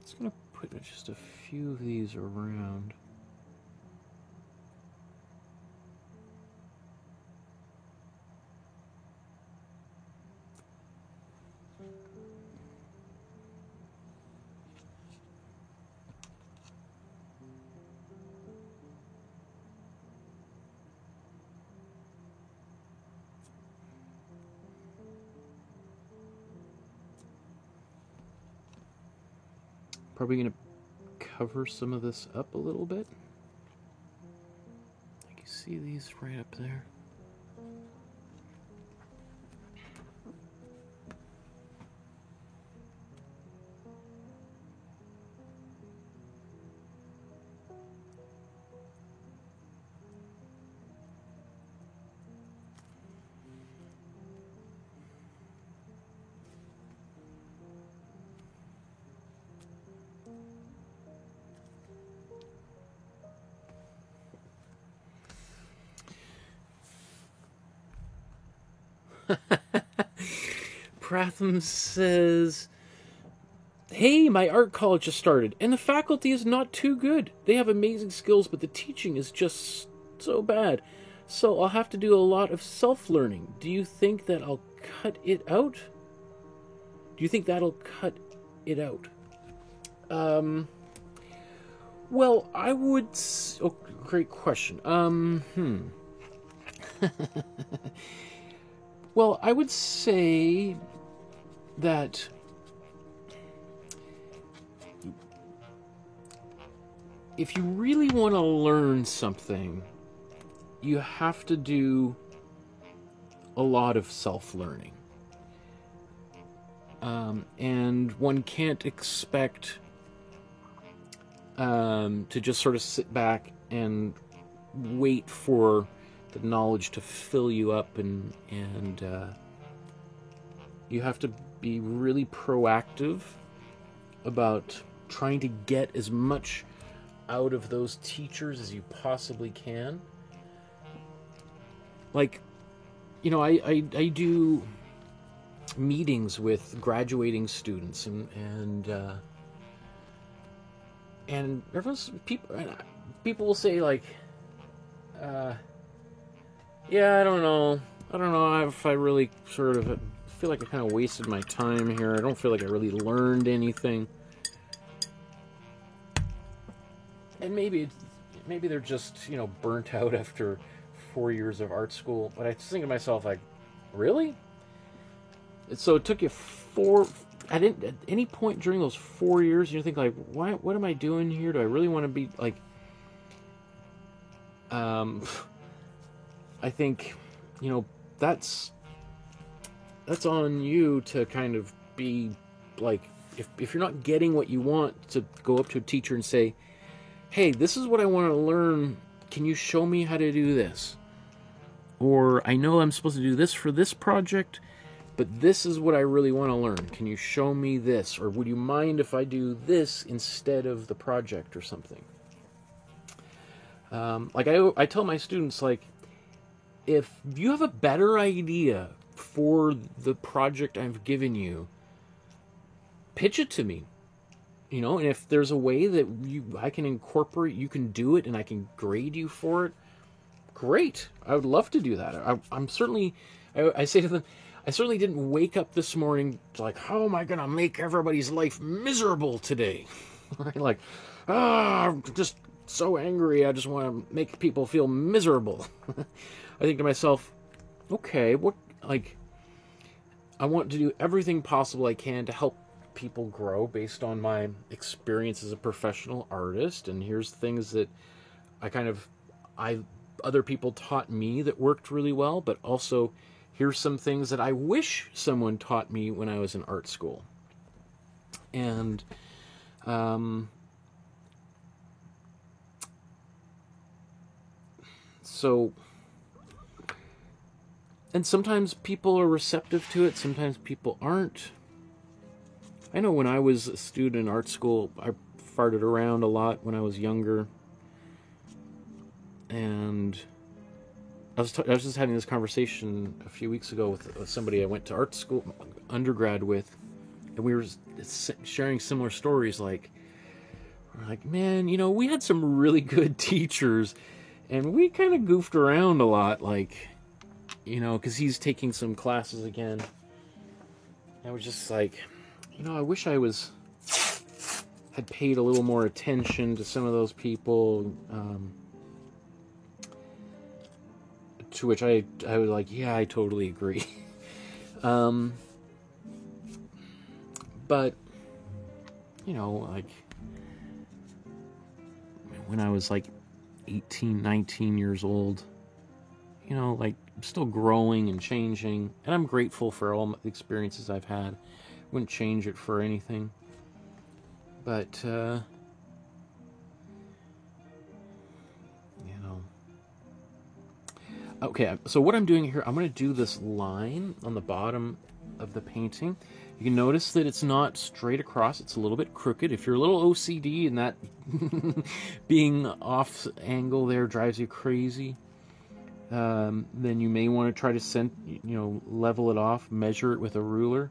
Just gonna put just a few of these around. Probably going to cover some of this up a little bit. Like you see these right up there. Pratham says, "Hey, my art college just started, and the faculty is not too good. They have amazing skills, but the teaching is just so bad. So I'll have to do a lot of self-learning. Do you think that I'll cut it out? Do you think that'll cut it out?" Well, I would... Oh, great question. Well, I would say that if you really want to learn something, you have to do a lot of self-learning. And one can't expect to just sort of sit back and wait for the knowledge to fill you up, and you have to be really proactive about trying to get as much out of those teachers as you possibly can. Like, you know, I do meetings with graduating students, and everyone's people will say, like, yeah, I don't know if I really sort of feel like I kind of wasted my time here. I don't feel like I really learned anything. And maybe they're just, you know, burnt out after 4 years of art school. But I just think to myself, like, really? So it took you at any point during those 4 years, you think like, what am I doing here? Do I really want to be like, um, I think, you know, that's on you to kind of be like, if you're not getting what you want, to go up to a teacher and say, hey, this is what I want to learn. Can you show me how to do this? Or I know I'm supposed to do this for this project, but this is what I really want to learn. Can you show me this? Or would you mind if I do this instead of the project or something? Like I tell my students, like, if you have a better idea for the project I've given you, pitch it to me. You know, and if there's a way that I can incorporate, you can do it, and I can grade you for it, great. I would love to do that. I'm certainly, I say to them, I certainly didn't wake up this morning like, how am I going to make everybody's life miserable today? Right? Like, I'm just so angry. I just want to make people feel miserable. I think to myself, okay, I want to do everything possible I can to help people grow based on my experience as a professional artist, and here's things that other people taught me that worked really well, but also here's some things that I wish someone taught me when I was in art school. And so, and sometimes people are receptive to it, sometimes people aren't. I know when I was a student in art school, I farted around a lot when I was younger. And I was just having this conversation a few weeks ago with somebody I went to art school, undergrad with, and we were sharing similar stories. Like, we're like, man, you know, we had some really good teachers, and we kind of goofed around a lot, like, you know, because he's taking some classes again. I was just like, you know, I wish had paid a little more attention to some of those people. To which I was like, yeah, I totally agree. But, you know, like, when I was like 18, 19 years old, you know, like, I'm still growing and changing, and I'm grateful for all the experiences I've had. Wouldn't change it for anything. But, you know. Okay, so what I'm doing here, I'm going to do this line on the bottom of the painting. You can notice that it's not straight across, it's a little bit crooked. If you're a little OCD and that being off angle there drives you crazy, then you may want to try to level it off, measure it with a ruler.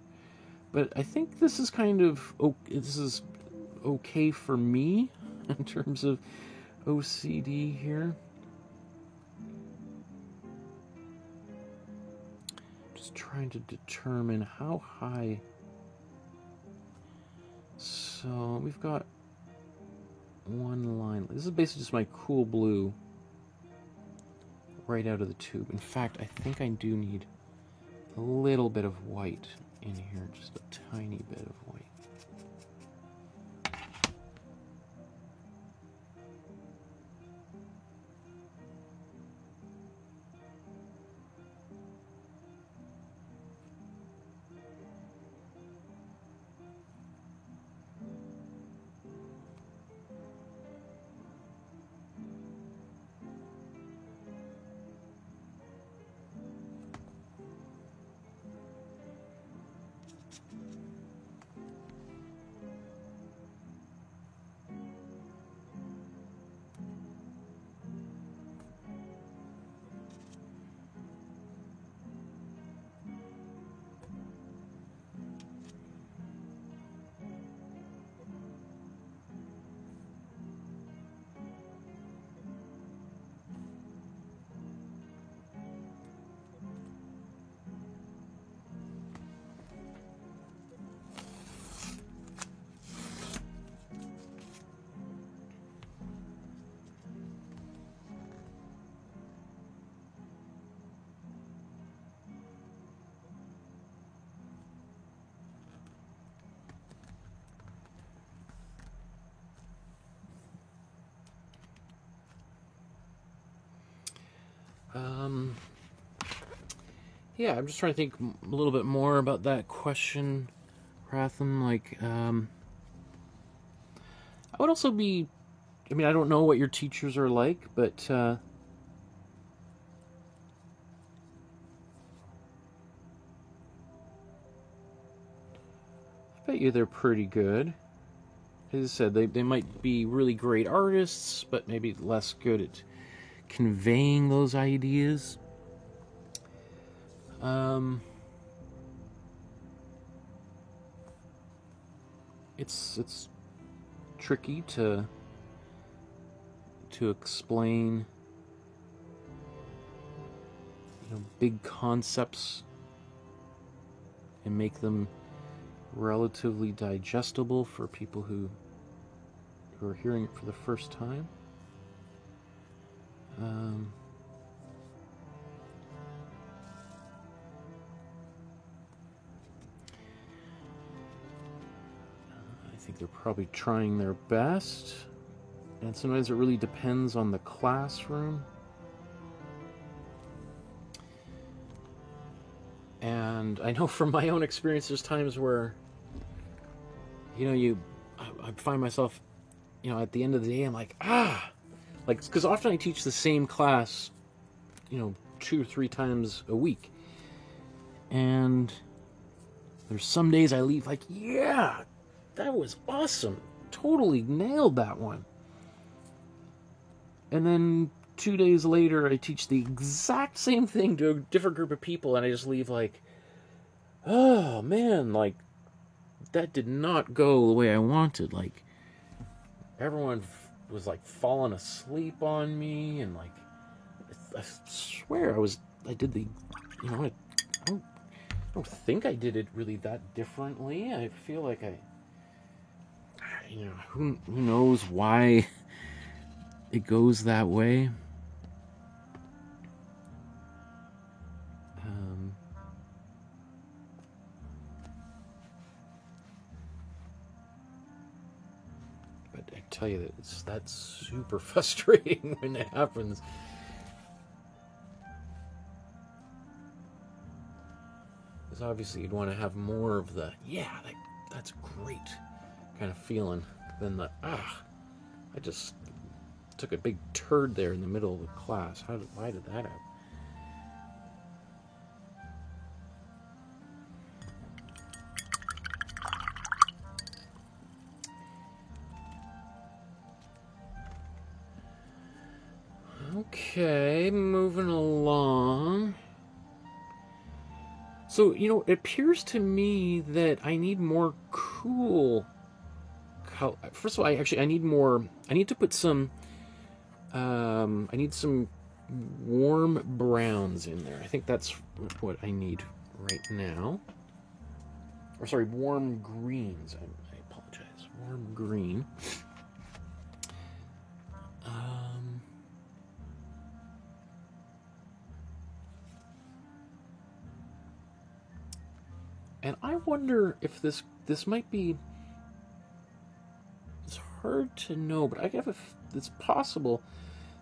But I think this is this is okay for me in terms of OCD here. Just trying to determine how high. So we've got one line. This is basically just my cool blue right out of the tube. In fact, I think I do need a little bit of white in here, just a tiny bit of white. Um, yeah, I'm just trying to think a little bit more about that question, Ratham. Like, I would also be. I mean, I don't know what your teachers are like, but I bet you they're pretty good. As I said, they might be really great artists, but maybe less good at conveying those ideas. It's tricky to explain, big concepts and make them relatively digestible for people who are hearing it for the first time. I think they're probably trying their best, and sometimes it really depends on the classroom. And I know from my own experience, there's times where, I find myself, at the end of the day, I'm like, because often I teach the same class, 2 or 3 times a week. And there's some days I leave like, yeah, that was awesome. Totally nailed that one. And then 2 days later, I teach the exact same thing to a different group of people, and I just leave like, oh man, like, that did not go the way I wanted. Like, everyone was like falling asleep on me, and like, I swear I did the, I don't think I did it really that differently. I feel like who knows why it goes that way. But I tell you that's super frustrating when it happens. Because obviously you'd want to have more of the, yeah, that's great kind of feeling than the, I just took a big turd there in the middle of the class. Why did that happen? Okay, moving along. So, it appears to me that I need more cool color. First of all, I need more. I need to put some. I need some warm browns in there. I think that's what I need right now. Or sorry, warm greens. I apologize. Warm green. And I wonder if this might be. It's hard to know, but I guess if it's possible,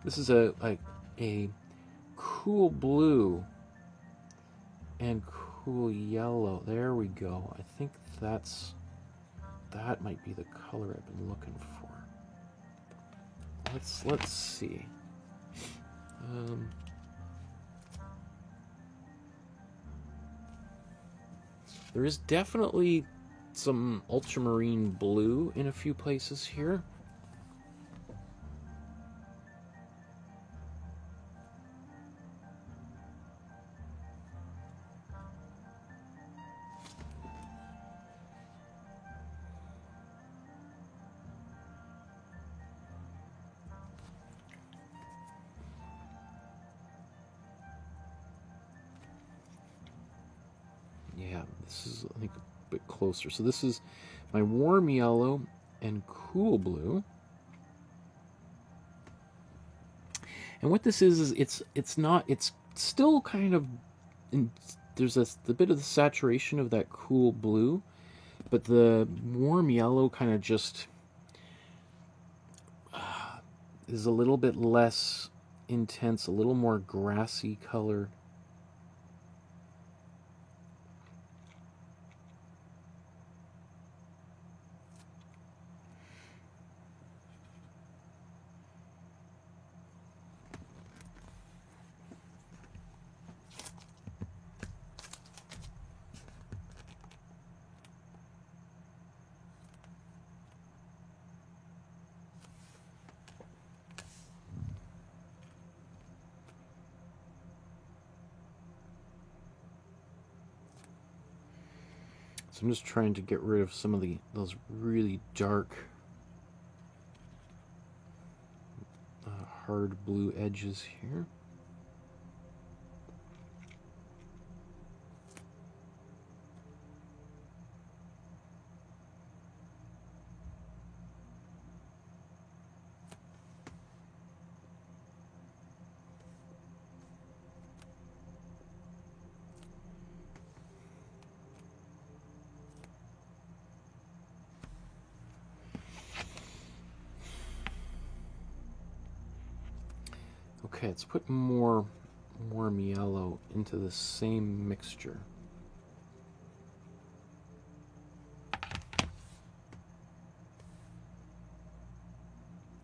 this is a cool blue and cool yellow. There we go. I think that might be the color I've been looking for. Let's see. There is definitely some ultramarine blue in a few places here. Yeah, this is, I think, a bit closer. So this is my warm yellow and cool blue. And what this is it's still kind of, there's the bit of the saturation of that cool blue, but the warm yellow kind of just is a little bit less intense, a little more grassy color. So I'm just trying to get rid of some of those really dark, hard blue edges here. Okay, let's put more warm yellow into the same mixture.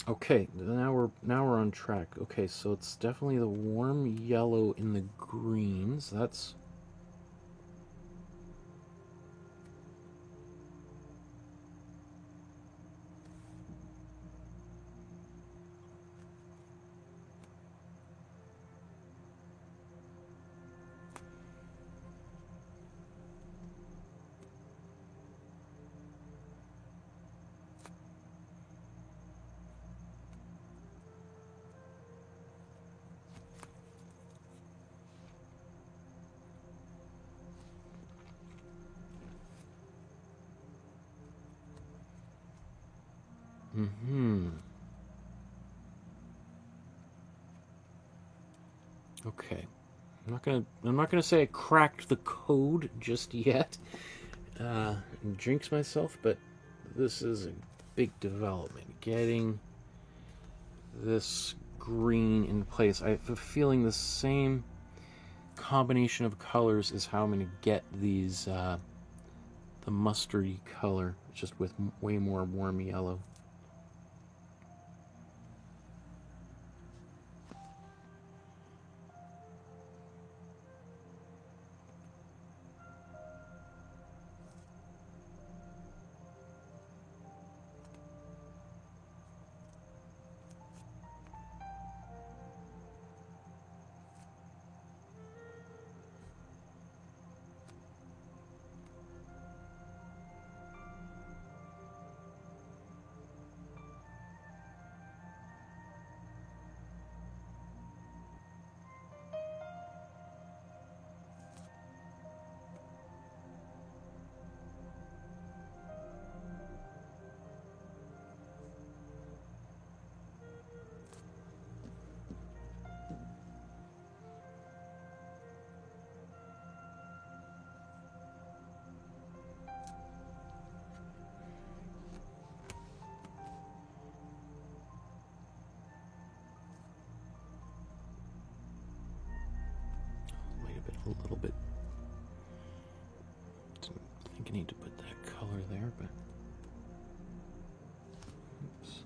Okay, now we're on track. Okay, so it's definitely the warm yellow in the greens. That's okay. I'm not gonna say I cracked the code just yet, and jinx myself, but this is a big development. Getting this green in place. I have a feeling the same combination of colors is how I'm gonna get these the mustardy color, just with way more warm yellow. A little bit. I think I need to put that color there, but oops.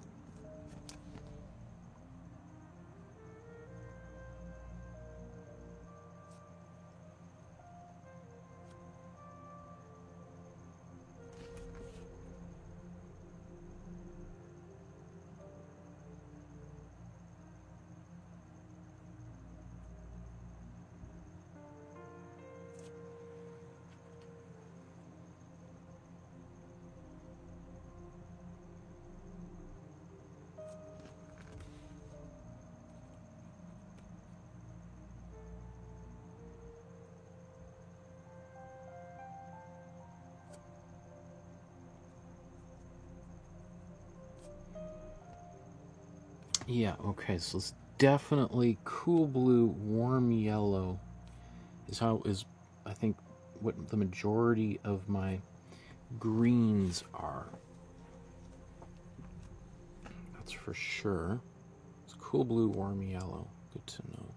Yeah, okay, so it's definitely cool blue, warm yellow is I think what the majority of my greens are. That's for sure. It's cool blue, warm yellow. Good to know.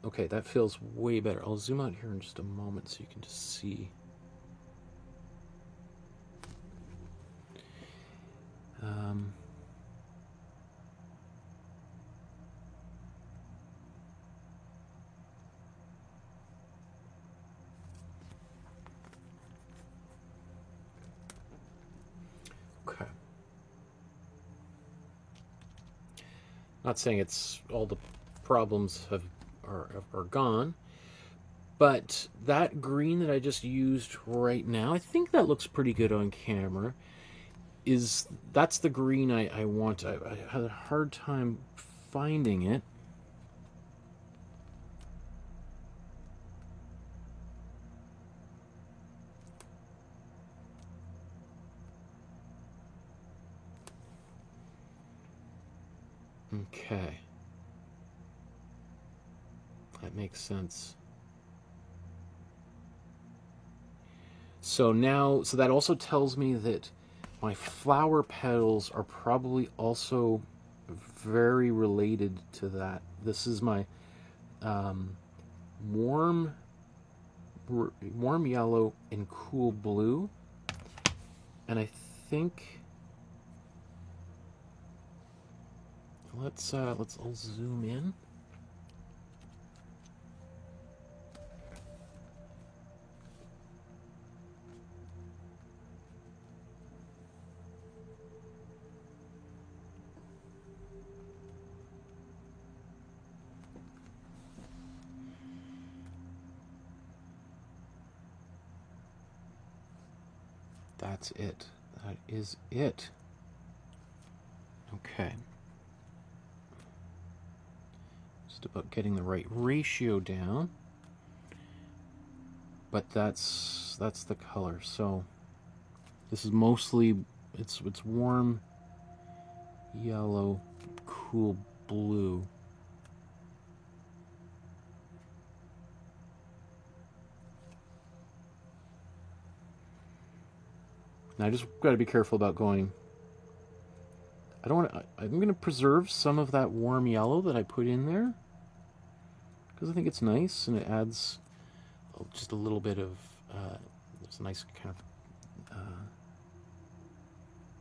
Okay, that feels way better. I'll zoom out here in just a moment so you can just see. Okay. Not saying it's all the problems are gone, but that green that I just used right now, I think that looks pretty good on camera. That's the green I want. I had a hard time finding it. Okay. That makes sense. So that also tells me that my flower petals are probably also very related to that. This is my warm yellow and cool blue, and I think I'll zoom in. That's it. That is it. Okay. Just about getting the right ratio down. But that's the color. So this is mostly it's warm yellow, cool blue. Now I just got to be careful about going. I don't want to. I'm going to preserve some of that warm yellow that I put in there because I think it's nice and it adds just a little bit of. There's a nice kind of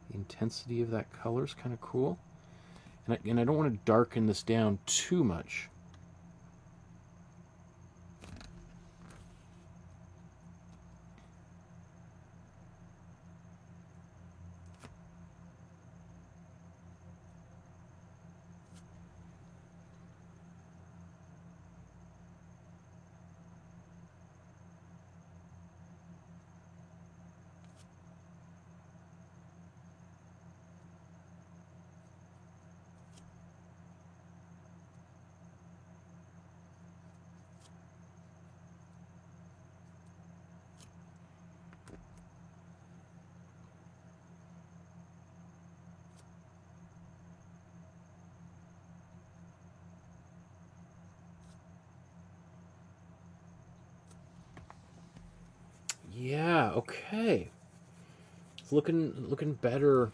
the intensity of that color is kind of cool, and I don't want to darken this down too much. Yeah, okay. It's looking better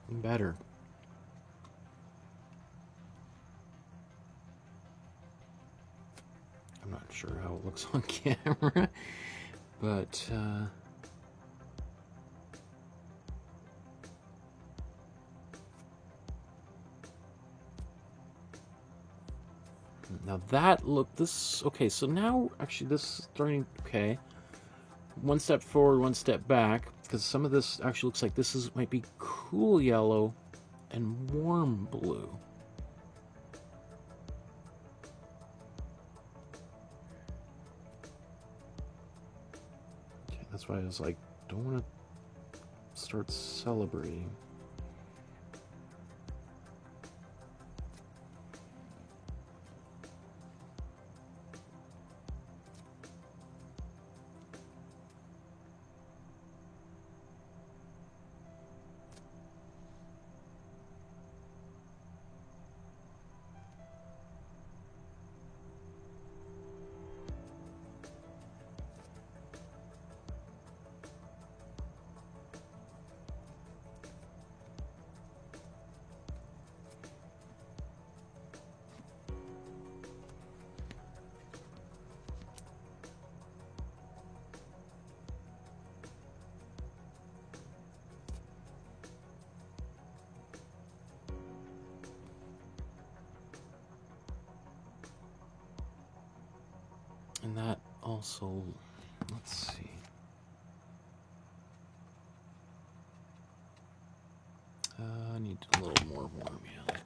and better. I'm not sure how it looks on camera, but now that okay, so now actually this is starting okay. One step forward, one step back, because some of this actually looks like this might be cool yellow and warm blue. Okay, that's why I was like, don't want to start celebrating. And that also, let's see. I need a little more warm yellow.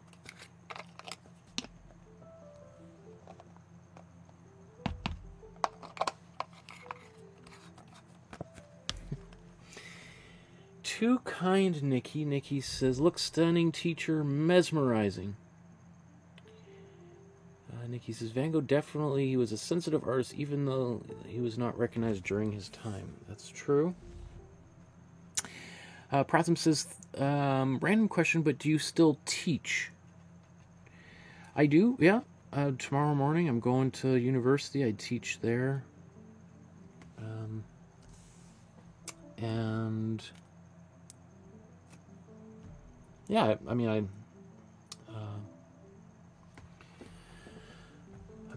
Too kind, Nikki. Nikki says, look stunning, teacher, mesmerizing. Nikki says, Van Gogh definitely, he was a sensitive artist, even though he was not recognized during his time. That's true. Pratham says, random question, but do you still teach? I do, yeah. Tomorrow morning I'm going to university. I teach there. And yeah, I mean, I've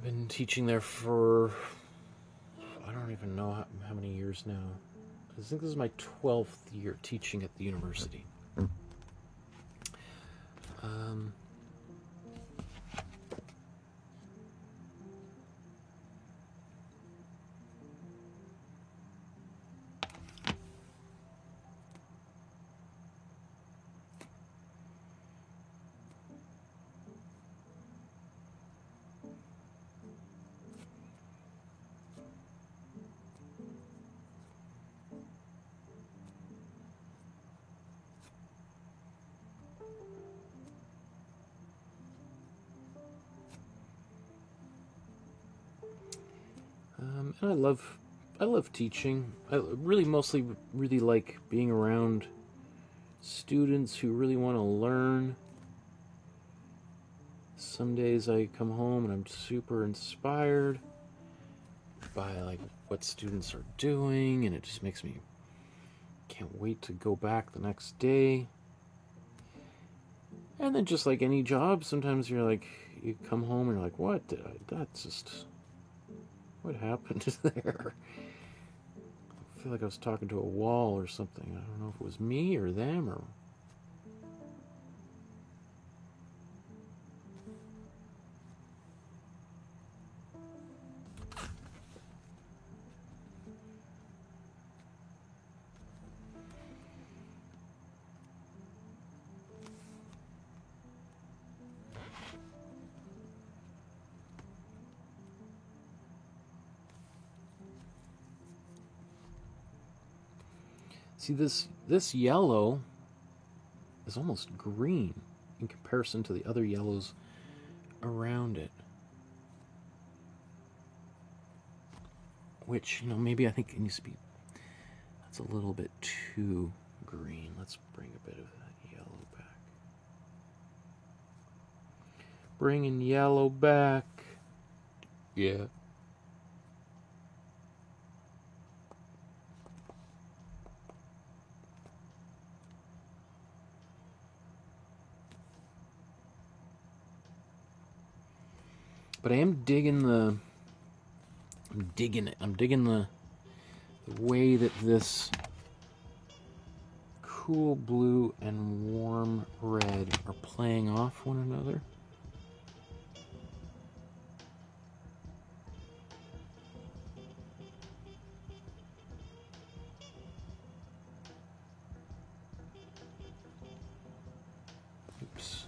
been teaching there for, I don't even know how many years now. I think this is my 12th year teaching at the university. And I love teaching. I mostly really like being around students who really want to learn. Some days I come home and I'm super inspired by like what students are doing, and it just makes me can't wait to go back the next day. And then just like any job, sometimes you're like, you come home and you're like, what happened there? I feel like I was talking to a wall or something. I don't know if it was me or them or... See, this yellow is almost green in comparison to the other yellows around it. Which, maybe I think it needs to be... That's a little bit too green. Let's bring a bit of that yellow back. Bringing yellow back. Yeah. But I am digging the... I'm digging it. I'm digging the way that this cool blue and warm red are playing off one another. Oops.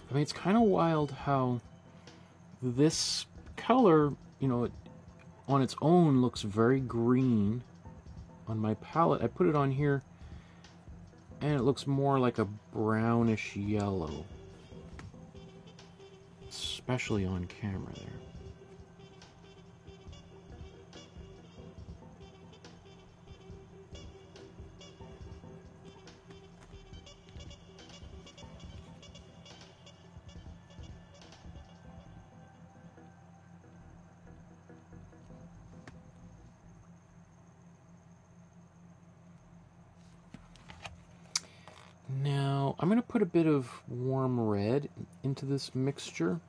I mean, it's kind of wild how this color, on its own looks very green on my palette. I put it on here and it looks more like a brownish yellow, especially on camera there. I'm going to put a bit of warm red into this mixture.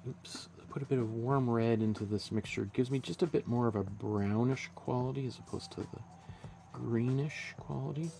Oops. Put a bit of warm red into this mixture. It gives me just a bit more of a brownish quality as opposed to the greenish quality.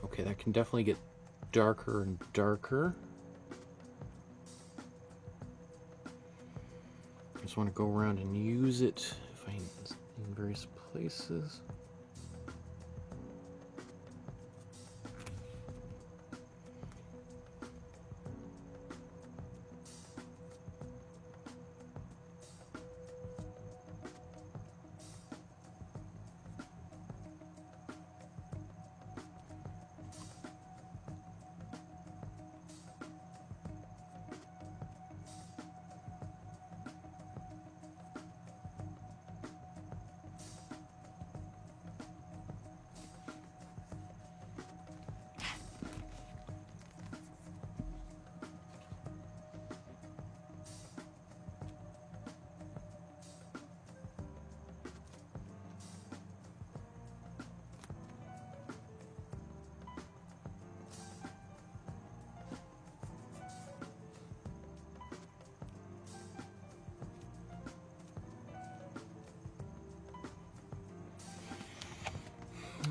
Okay, that can definitely get darker and darker. I just want to go around and use it in various places.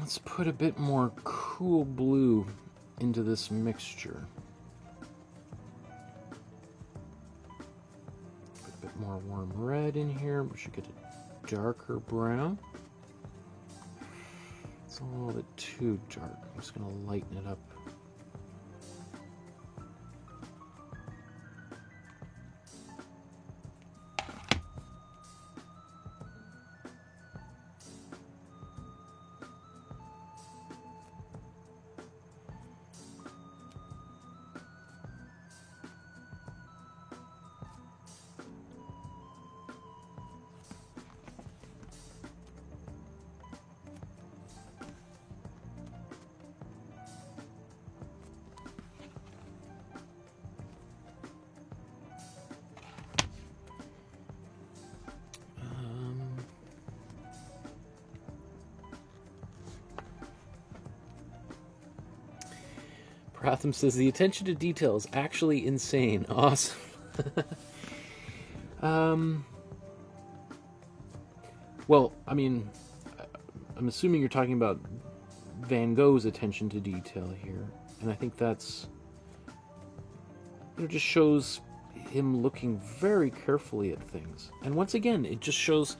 Let's put a bit more cool blue into this mixture. Put a bit more warm red in here. We should get a darker brown. It's a little bit too dark. I'm just going to lighten it up. Pratham says the attention to detail is actually insane. Awesome. Well, I mean, I'm assuming you're talking about Van Gogh's attention to detail here, and I think that's, just shows him looking very carefully at things. And once again, it just shows,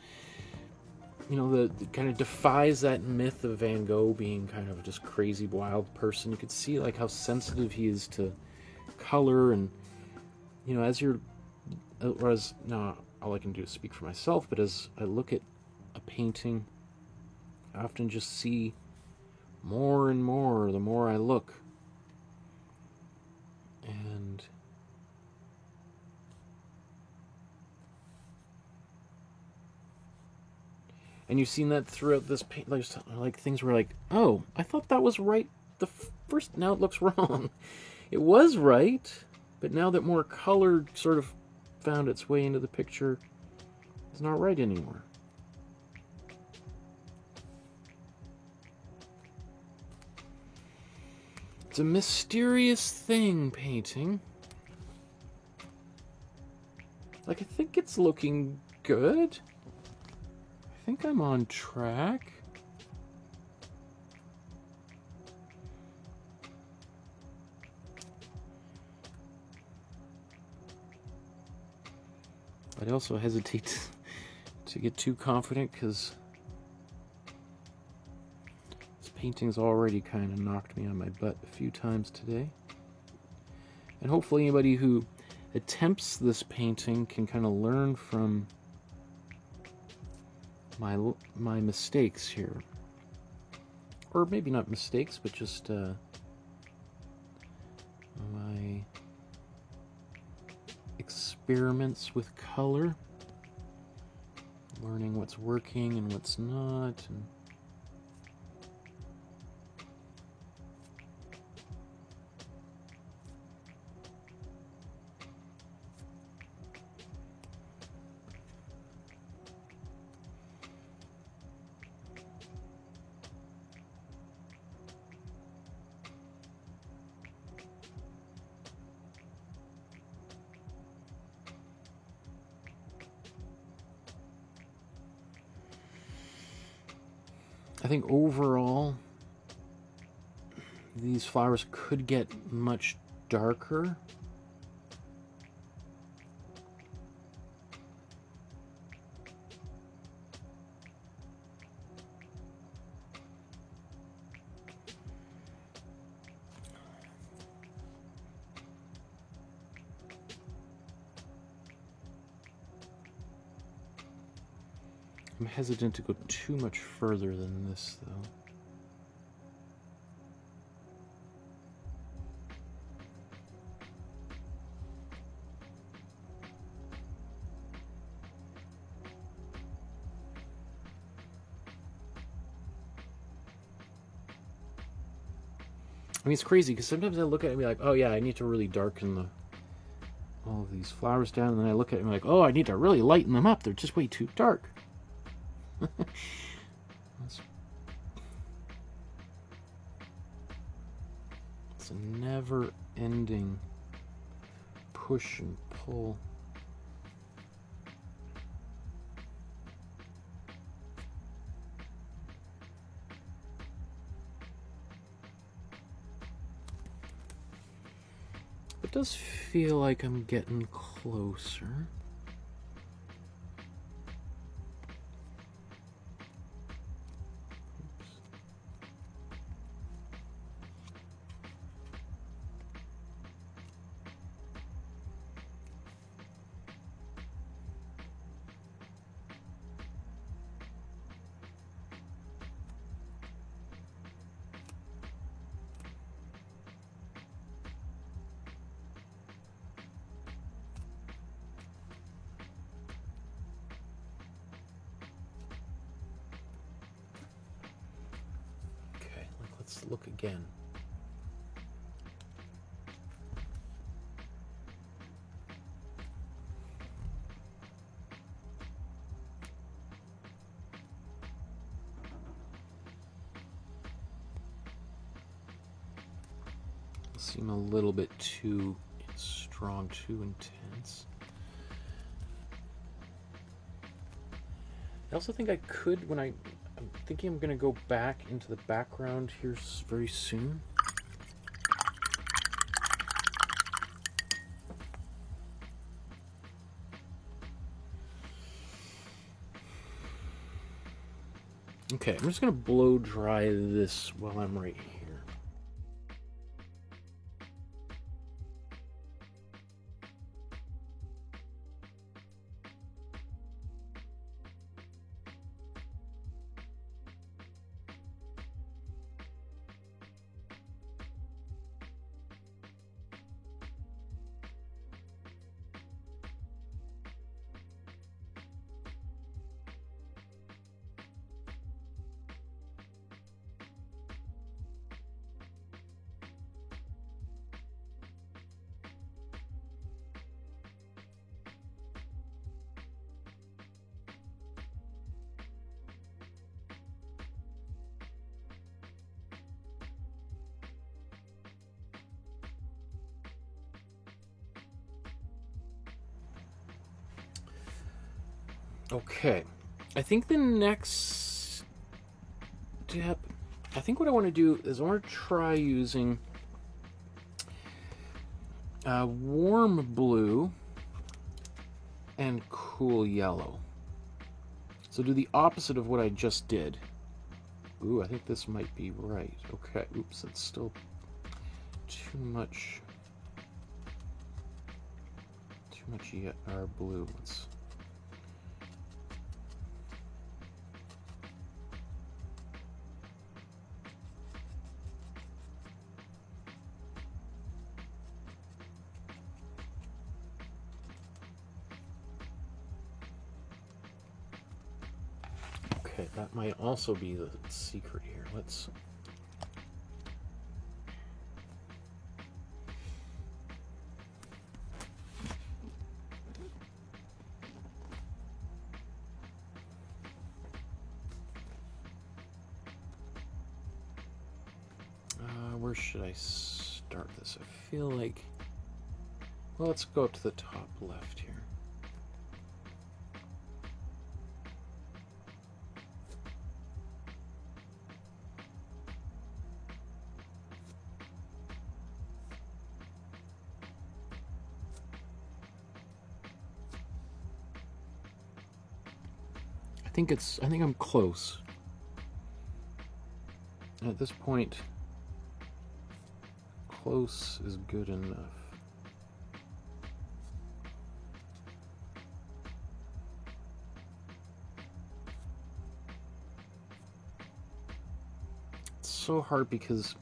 the kind of defies that myth of Van Gogh being kind of just crazy, wild person. You could see like how sensitive he is to color, and now all I can do is speak for myself, but as I look at a painting, I often just see more and more the more I look. And you've seen that throughout this paint, like things were like, oh, I thought that was right the first, now it looks wrong. It was right, but now that more color sort of found its way into the picture, it's not right anymore. It's a mysterious thing, painting. Like, I think it's looking good. I think I'm on track. I also hesitate to get too confident because this painting's already kind of knocked me on my butt a few times today. And hopefully anybody who attempts this painting can kind of learn from my mistakes here. Or maybe not mistakes, but just my experiments with color, learning what's working and what's not. And I think overall, these flowers could get much darker. I'm hesitant to go too much further than this, though. I mean, it's crazy, because sometimes I look at it and be like, oh yeah, I need to really darken all of these flowers down, and then I look at it and be like, oh, I need to really lighten them up. They're just way too dark. It's a never-ending push and pull. It does feel like I'm getting closer. Let's look again. Seem a little bit too strong, too intense. I also think I could, when I'm thinking I'm going to go back into the background here very soon. Okay, I'm just going to blow dry this while I'm right here. Okay, I think the next step, I think what I want to do is I want to try using warm blue and cool yellow. So do the opposite of what I just did. Ooh, I think this might be right. Okay, oops, that's still too much yet. Our blue. Let's. Okay, that might also be the secret here. Let's. Where should I start this? I feel like. Well, let's go up to the top left here. I think I'm close. At this point, close is good enough. It's so hard because,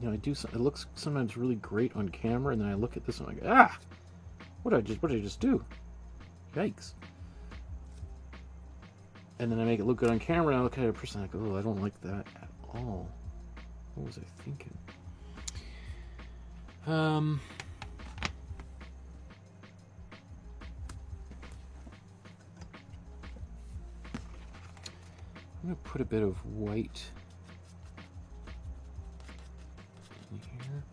you know, it looks sometimes really great on camera, and then I look at this and I'm like, ah, what did I just do? Yikes. And then I make it look good on camera, and I look at it in person, and I go, oh, I don't like that at all. What was I thinking? I'm going to put a bit of white in here.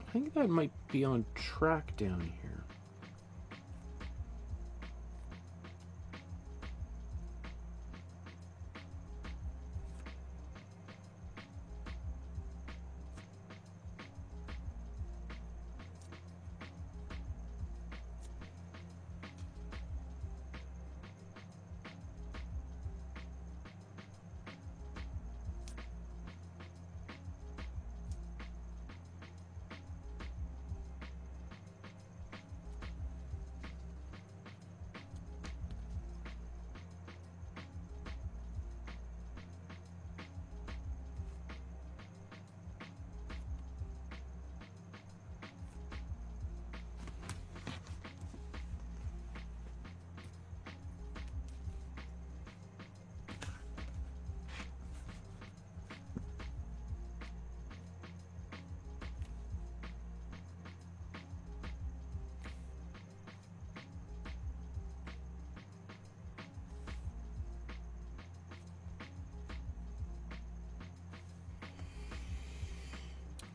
I think that might be on track down here.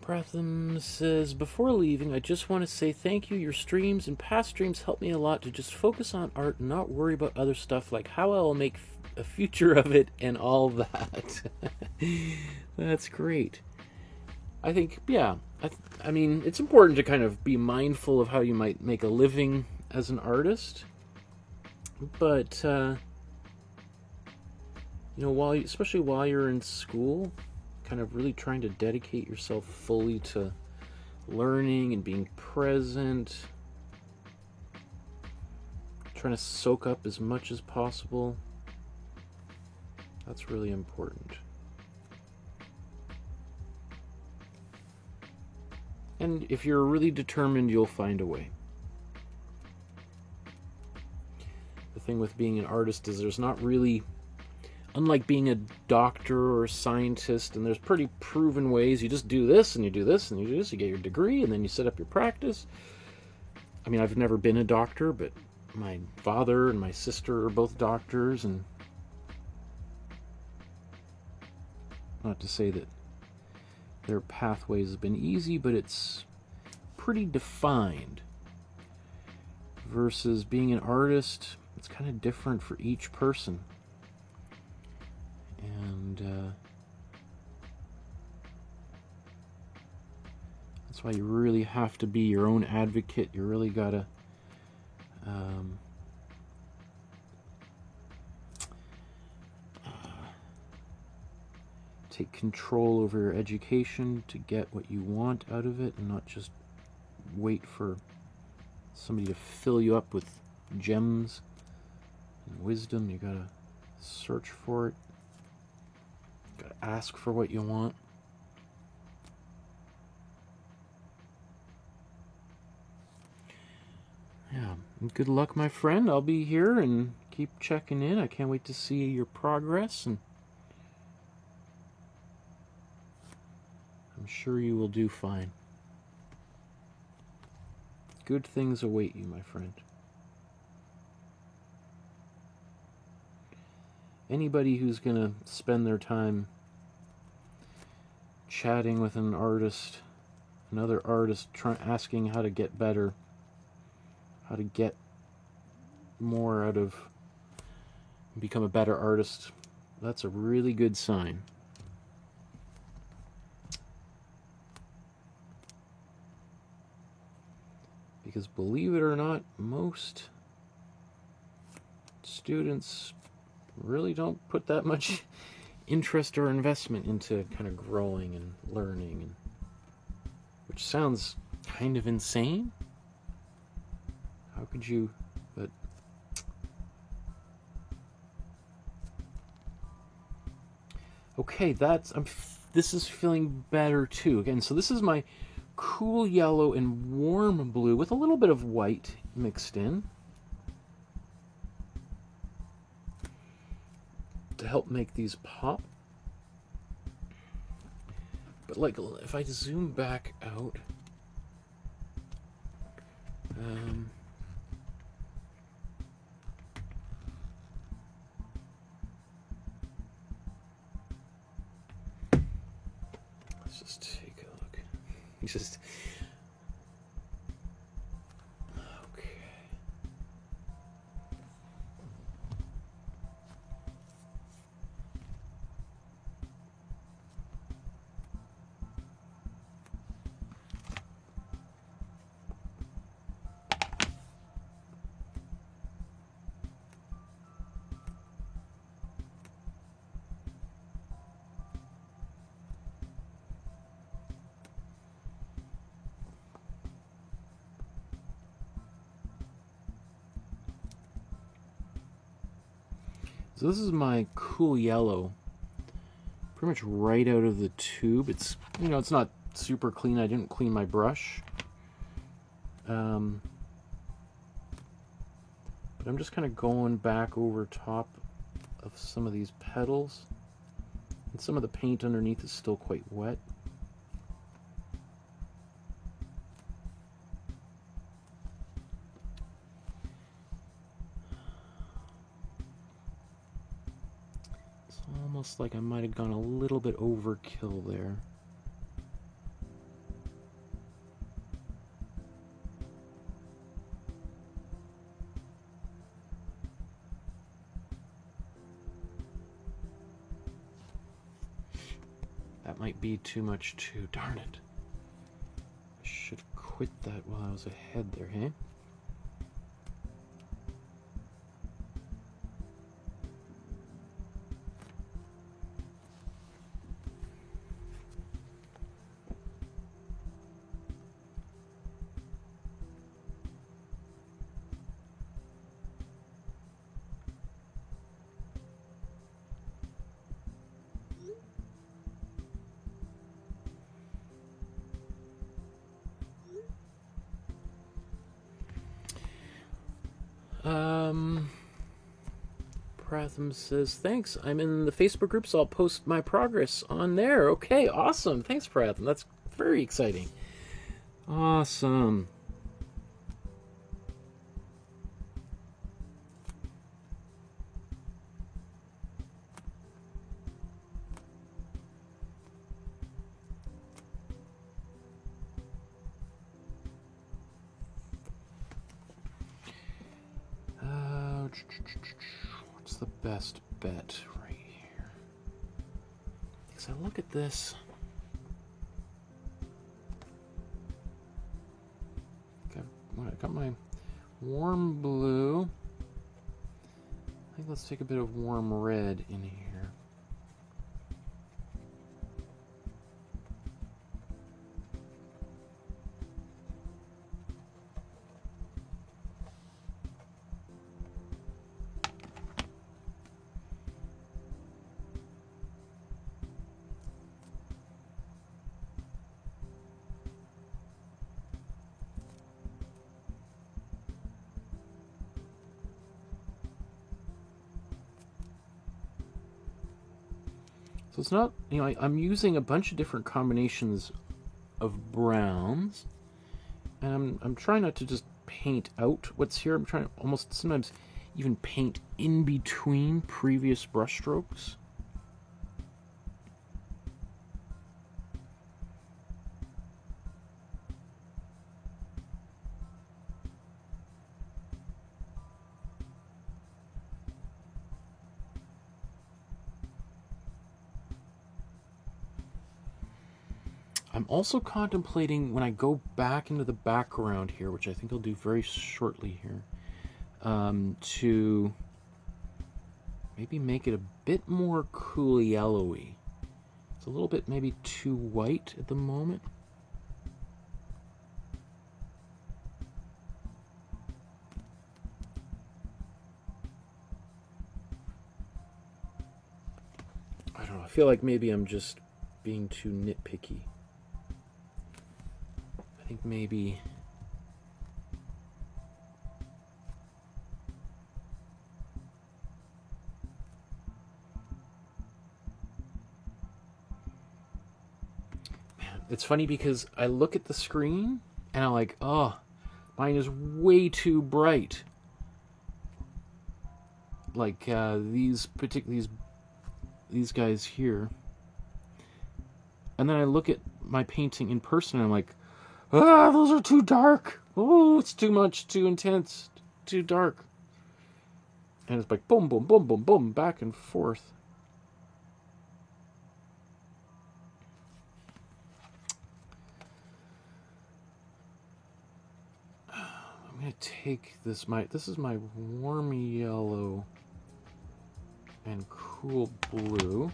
Pratham says, before leaving, I just want to say thank you. Your streams and past streams help me a lot to just focus on art and not worry about other stuff like how I'll make a future of it and all that. That's great. I think, yeah, I mean, it's important to kind of be mindful of how you might make a living as an artist. But, you know, especially while you're in school, kind of really trying to dedicate yourself fully to learning and being present, trying to soak up as much as possible. That's really important. And if you're really determined, you'll find a way. The thing with being an artist is there's not really, unlike being a doctor or a scientist, and there's pretty proven ways. You just do this, and you do this, and you do this, you get your degree, and then you set up your practice. I mean, I've never been a doctor, but my father and my sister are both doctors, and not to say that their pathways have been easy, but it's pretty defined. versus being an artist. It's kind of different for each person. And that's why you really have to be your own advocate. You really gotta take control over your education to get what you want out of it, and not just wait for somebody to fill you up with gems and wisdom. You gotta search for it. You gotta ask for what you want. Yeah, and good luck, my friend. I'll be here and keep checking in. I can't wait to see your progress, and I'm sure you will do fine. Good things await you, my friend. Anybody who's going to spend their time chatting with an artist, another artist, asking how to get better, how to get more out of, become a better artist, that's a really good sign. Because believe it or not, most students really don't put that much interest or investment into kind of growing and learning, and which sounds kind of insane. How could you? But okay, this is feeling better too. Again, so this is my cool yellow and warm blue with a little bit of white mixed in to help make these pop. But like, if I zoom back out, let's just take a look. Just okay. So this is my cool yellow, pretty much right out of the tube. It's, you know, it's not super clean. I didn't clean my brush. But I'm just kind of going back over top of some of these petals. And some of the paint underneath is still quite wet. Almost like I might have gone a little bit overkill there. That might be too much too. Darn it. I should have quit that while I was ahead there, hey? Pratham says, thanks, I'm in the Facebook group, so I'll post my progress on there. Okay, awesome. Thanks, Pratham. That's very exciting. Awesome. What's the best bet right here? Because I look at this. I got my warm blue. I think let's take a bit of warm red in here. So it's not, I'm using a bunch of different combinations of browns, and I'm trying not to just paint out what's here. I'm trying to almost sometimes even paint in between previous brush strokes. I'm also contemplating when I go back into the background here, which I think I'll do very shortly here, to maybe make it a bit more cool yellowy. It's a little bit maybe too white at the moment. I don't know, I feel like maybe I'm just being too nitpicky. I think maybe it's funny because I look at the screen and I'm like, oh, mine is way too bright. Like these guys here. And then I look at my painting in person and I'm like, ah, those are too dark. Oh, it's too much, too intense, too dark. And it's like boom, boom, boom, boom, boom, back and forth. I'm going to take this, this is my warm yellow and cool blue.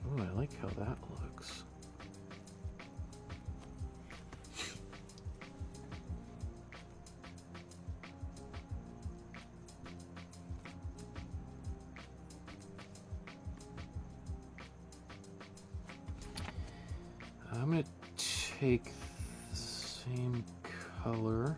Oh, I like how that looks. I'm going to take the same color.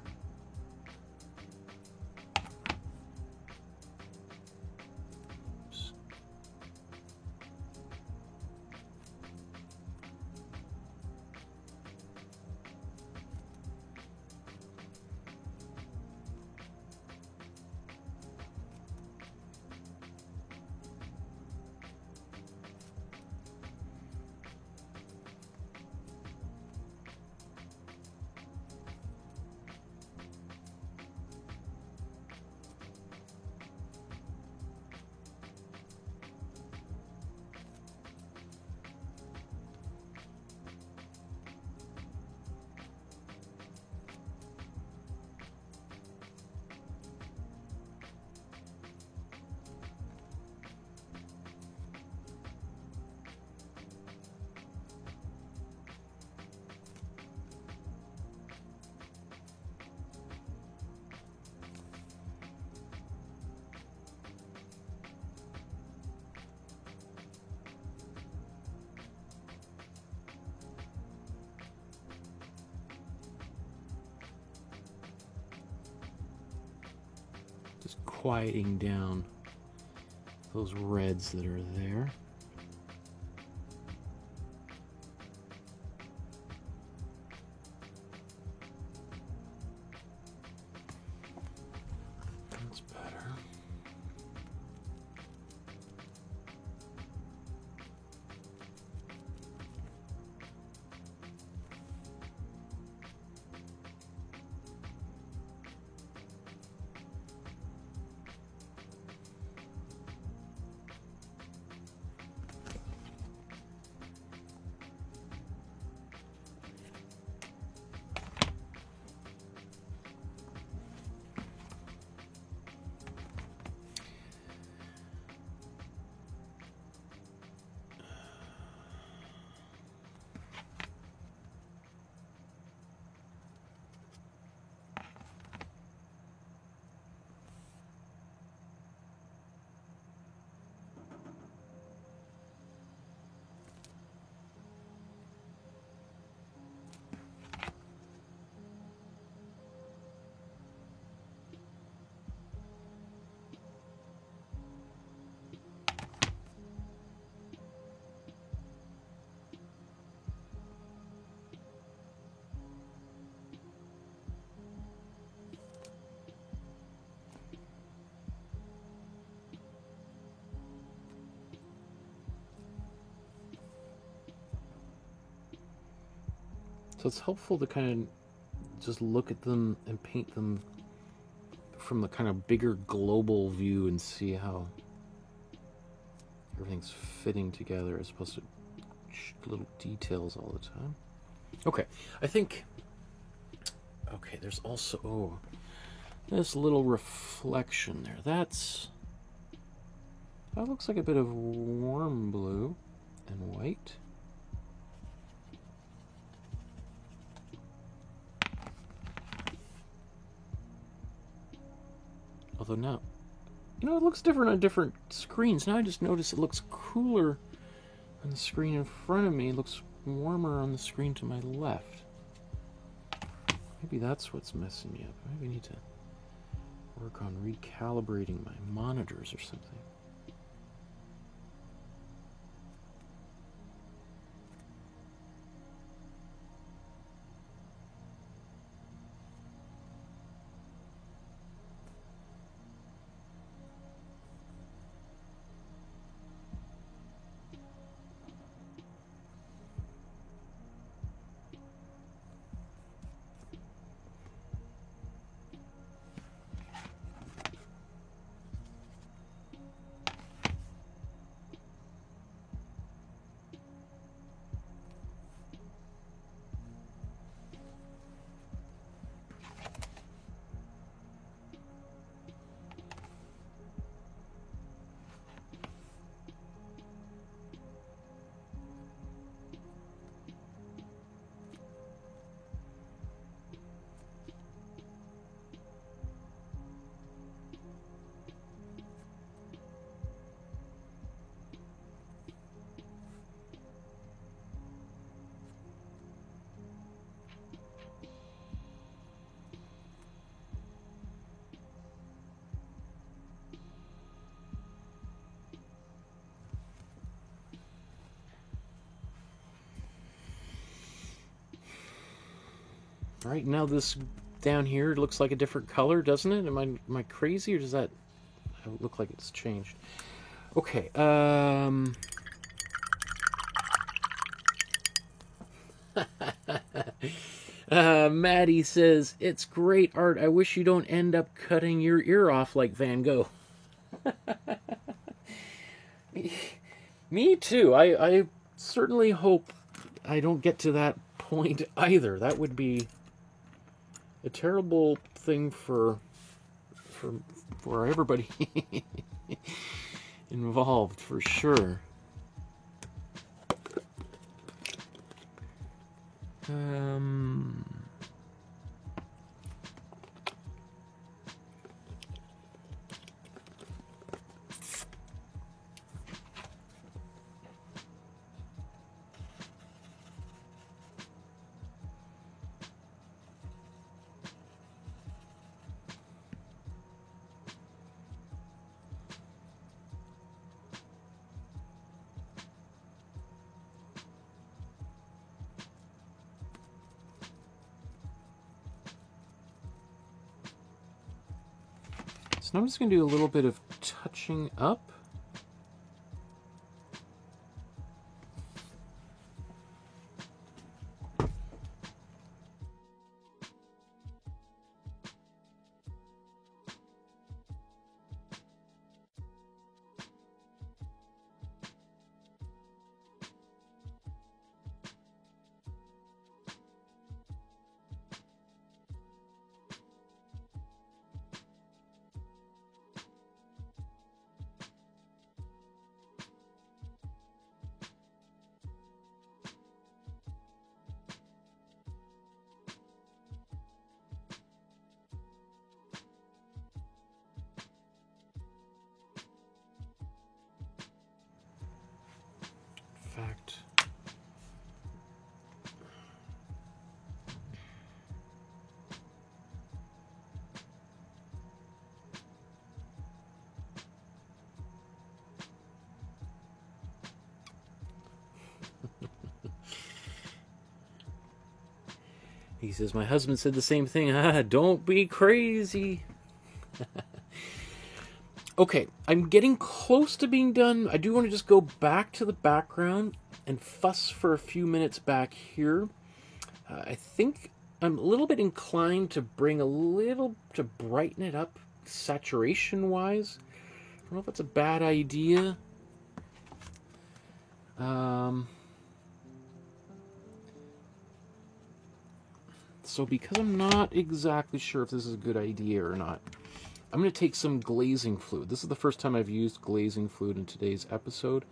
Just quieting down those reds that are there. That's better. So it's helpful to kind of just look at them and paint them from the kind of bigger global view and see how everything's fitting together as opposed to little details all the time. Okay, I think... Okay, there's also... Oh, this little reflection there. That looks like a bit of warm blue and white. Although now, it looks different on different screens. Now I just notice it looks cooler on the screen in front of me. It looks warmer on the screen to my left. Maybe that's what's messing me up. Maybe I need to work on recalibrating my monitors or something. Right now, this down here looks like a different color, doesn't it? Am I crazy, or does that look like it's changed? Okay. Maddie says, it's great art. I wish you don't end up cutting your ear off like Van Gogh. Me too. I certainly hope I don't get to that point either. That would be a terrible thing for everybody involved, for sure. So I'm just going to do a little bit of touching up. Fact. He says, my husband said the same thing. Don't be crazy. Okay, I'm getting close to being done. I do want to just go back to the background and fuss for a few minutes back here. I think I'm a little bit inclined to to brighten it up saturation wise. I don't know if that's a bad idea. So because I'm not exactly sure if this is a good idea or not, I'm going to take some glazing fluid. This is the first time I've used glazing fluid in today's episode.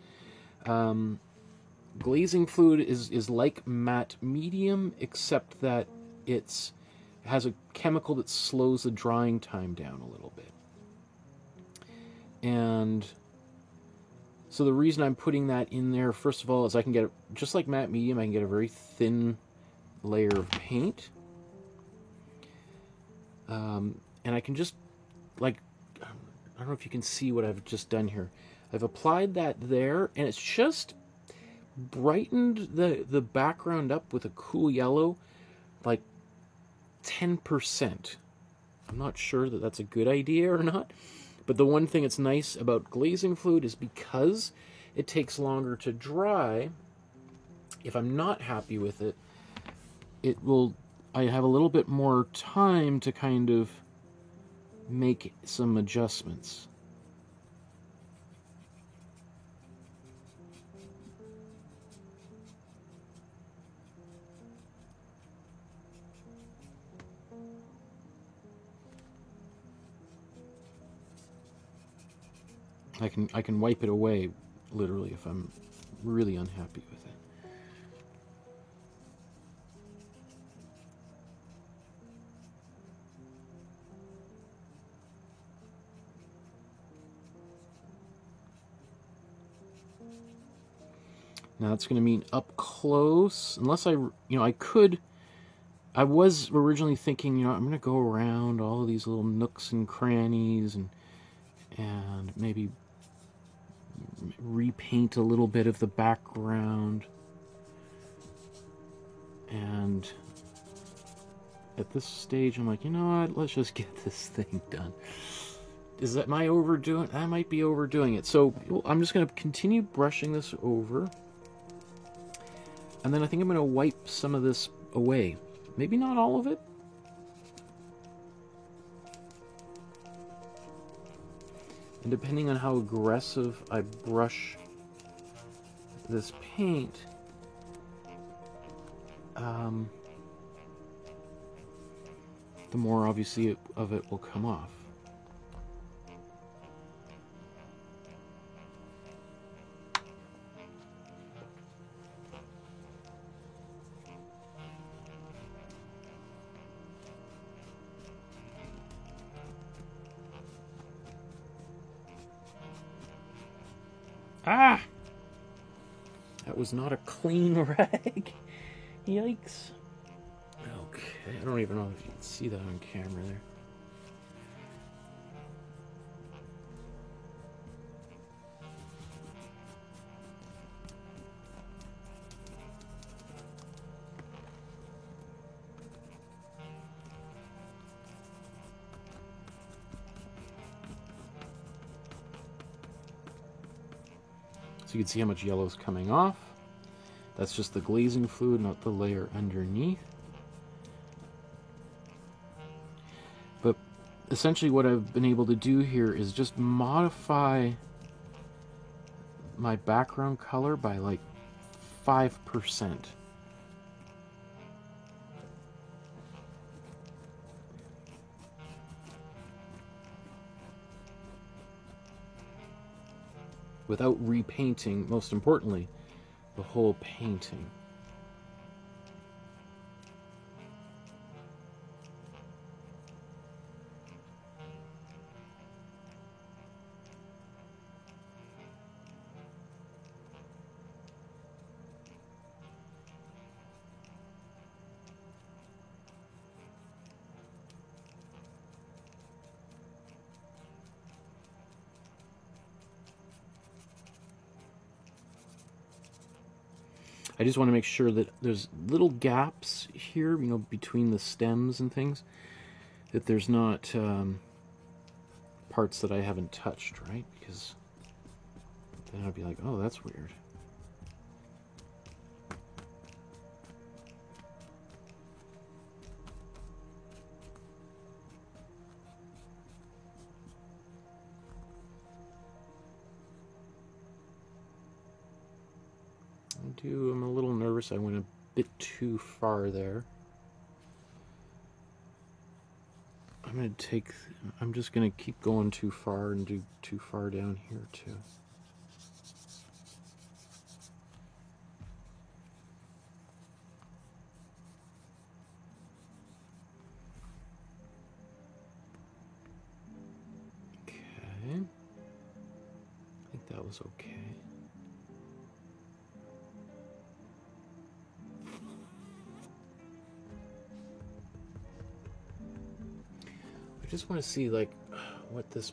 Glazing fluid is like matte medium, except that it has a chemical that slows the drying time down a little bit. And so the reason I'm putting that in there, first of all, is I can get, just like matte medium, I can get a very thin layer of paint. And I can just, like, I don't know if you can see what I've just done here. I've applied that there, and it's just brightened the background up with a cool yellow, like 10%. I'm not sure that that's a good idea or not, but the one thing that's nice about glazing fluid is because it takes longer to dry, if I'm not happy with it, I have a little bit more time to kind of make some adjustments. I can wipe it away, literally, if I'm really unhappy with it. Now that's going to mean up close, unless I was originally thinking, I'm going to go around all of these little nooks and crannies and maybe repaint a little bit of the background. And at this stage, I'm like, you know what? Let's just get this thing done. Am I overdoing it? I might be overdoing it. So I'm just going to continue brushing this over. And then I think I'm going to wipe some of this away. Maybe not all of it. And depending on how aggressive I brush this paint, the more obviously of it will come off. Ah! That was not a clean rag. Yikes. Okay, I don't even know if you can see that on camera there. So you can see how much yellow is coming off. That's just the glazing fluid, not the layer underneath. But essentially what I've been able to do here is just modify my background color by like 5%. Without repainting, most importantly, the whole painting. I just want to make sure that there's little gaps here, between the stems and things, that there's not parts that I haven't touched, right? Because then I'd be like, oh, that's weird. I'm a little nervous. I went a bit too far there. I'm just gonna keep going too far and do too far down here too. Okay. I think that was okay. I just want to see like what this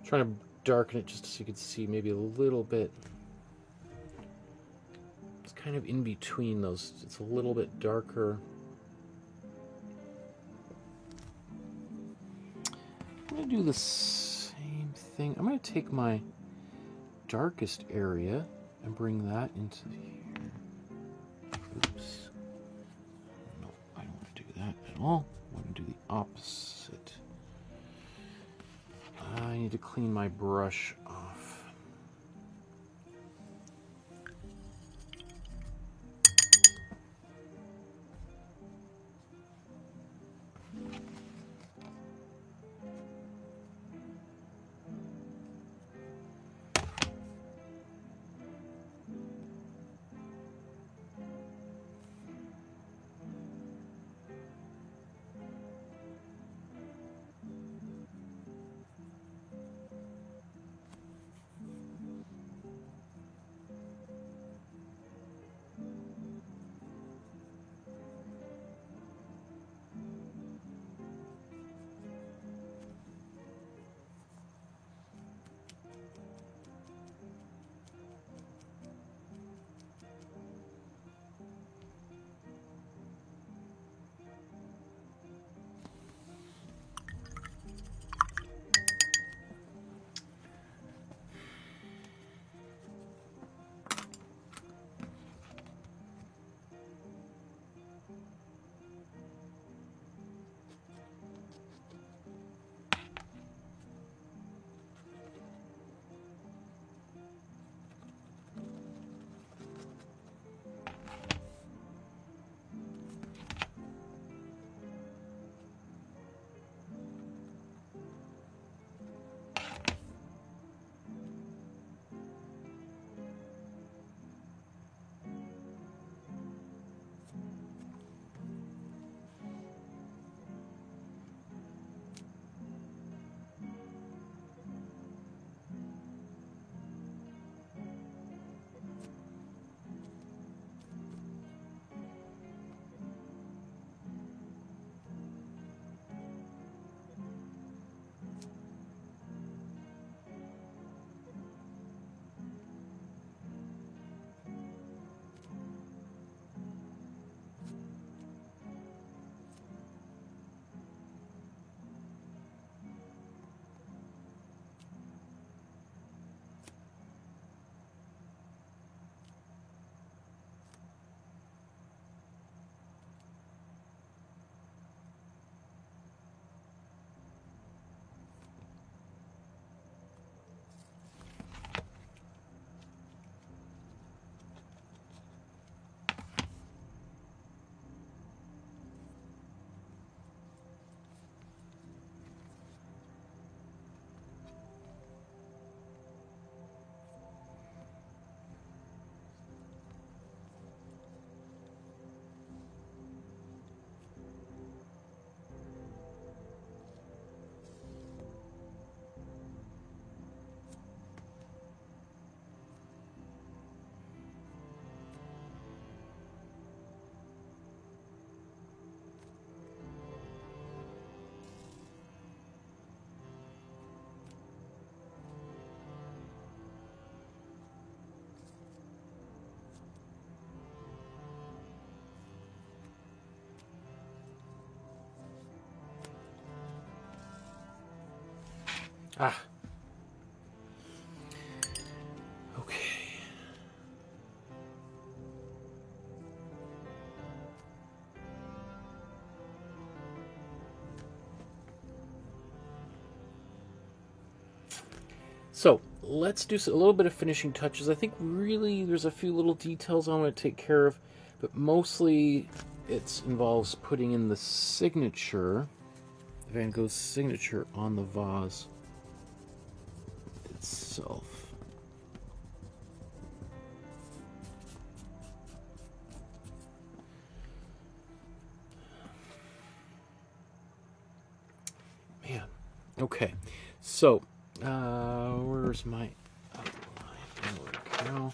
trying to darken it just so you can see maybe a little bit. It's kind of in between those. It's a little bit darker. I'm going to do the same thing. I'm going to take my darkest area and bring that into here. Oops. No, I don't want to do that at all. I want to do the opposite. I need to clean my brush off. Ah. Okay. So let's do a little bit of finishing touches. I think really there's a few little details I want to take care of, but mostly it involves putting in the signature, Van Gogh's signature, on the vase itself. Man, okay, so where's my outline? There we go.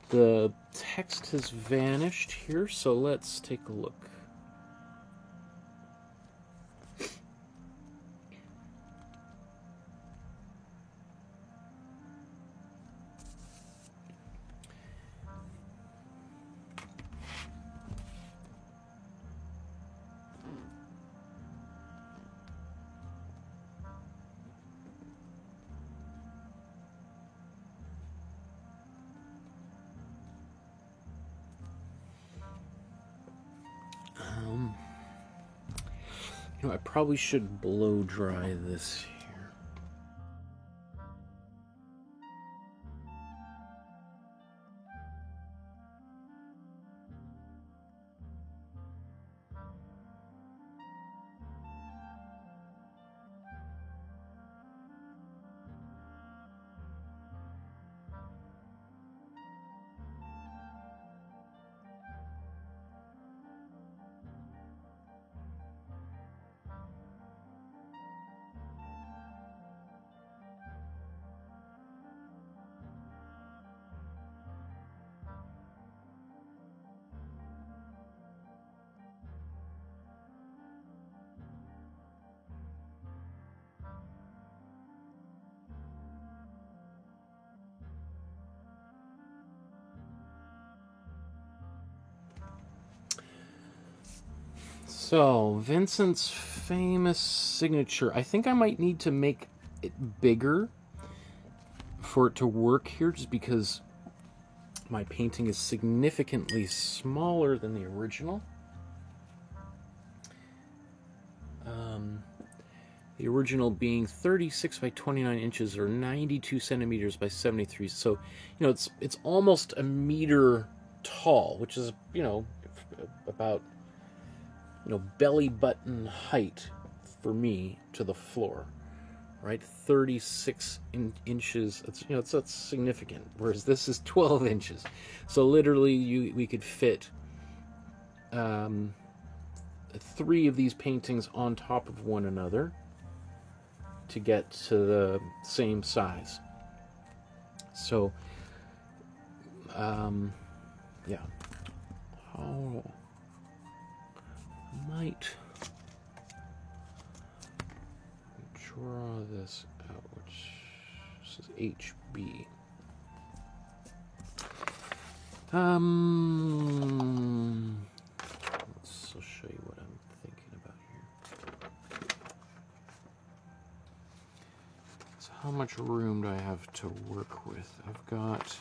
The text has vanished here, so let's take a look. I probably should blow dry this here. So, Vincent's famous signature. I think I might need to make it bigger for it to work here, just because my painting is significantly smaller than the original. The original being 36 by 29 inches, or 92 centimeters by 73. So, it's almost a meter tall, which is, about belly button height for me to the floor, right? 36 inches. That's significant. Whereas this is 12 inches. So literally, we could fit 3 of these paintings on top of one another to get to the same size. So, yeah. Oh. Might draw this out, which is HB. I'll show you what I'm thinking about here. So how much room do I have to work with? I've got...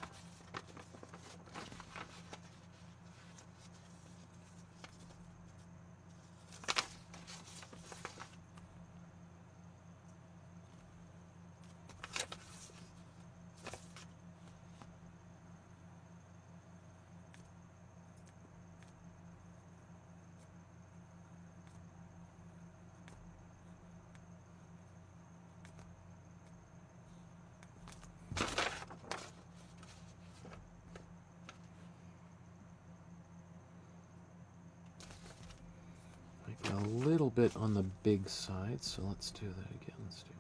a little bit on the big side, so let's do that again. Let's do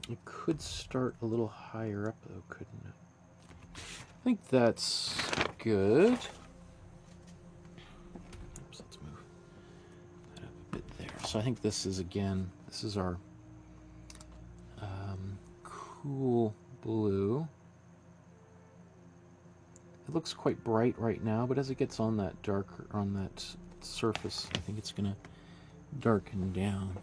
It could start a little higher up, though, couldn't it? I think that's good. Oops, let's move that up a bit there. So I think this is, again, this is our cool blue. It looks quite bright right now, but as it gets on that darker, on that surface, I think it's going to darken down.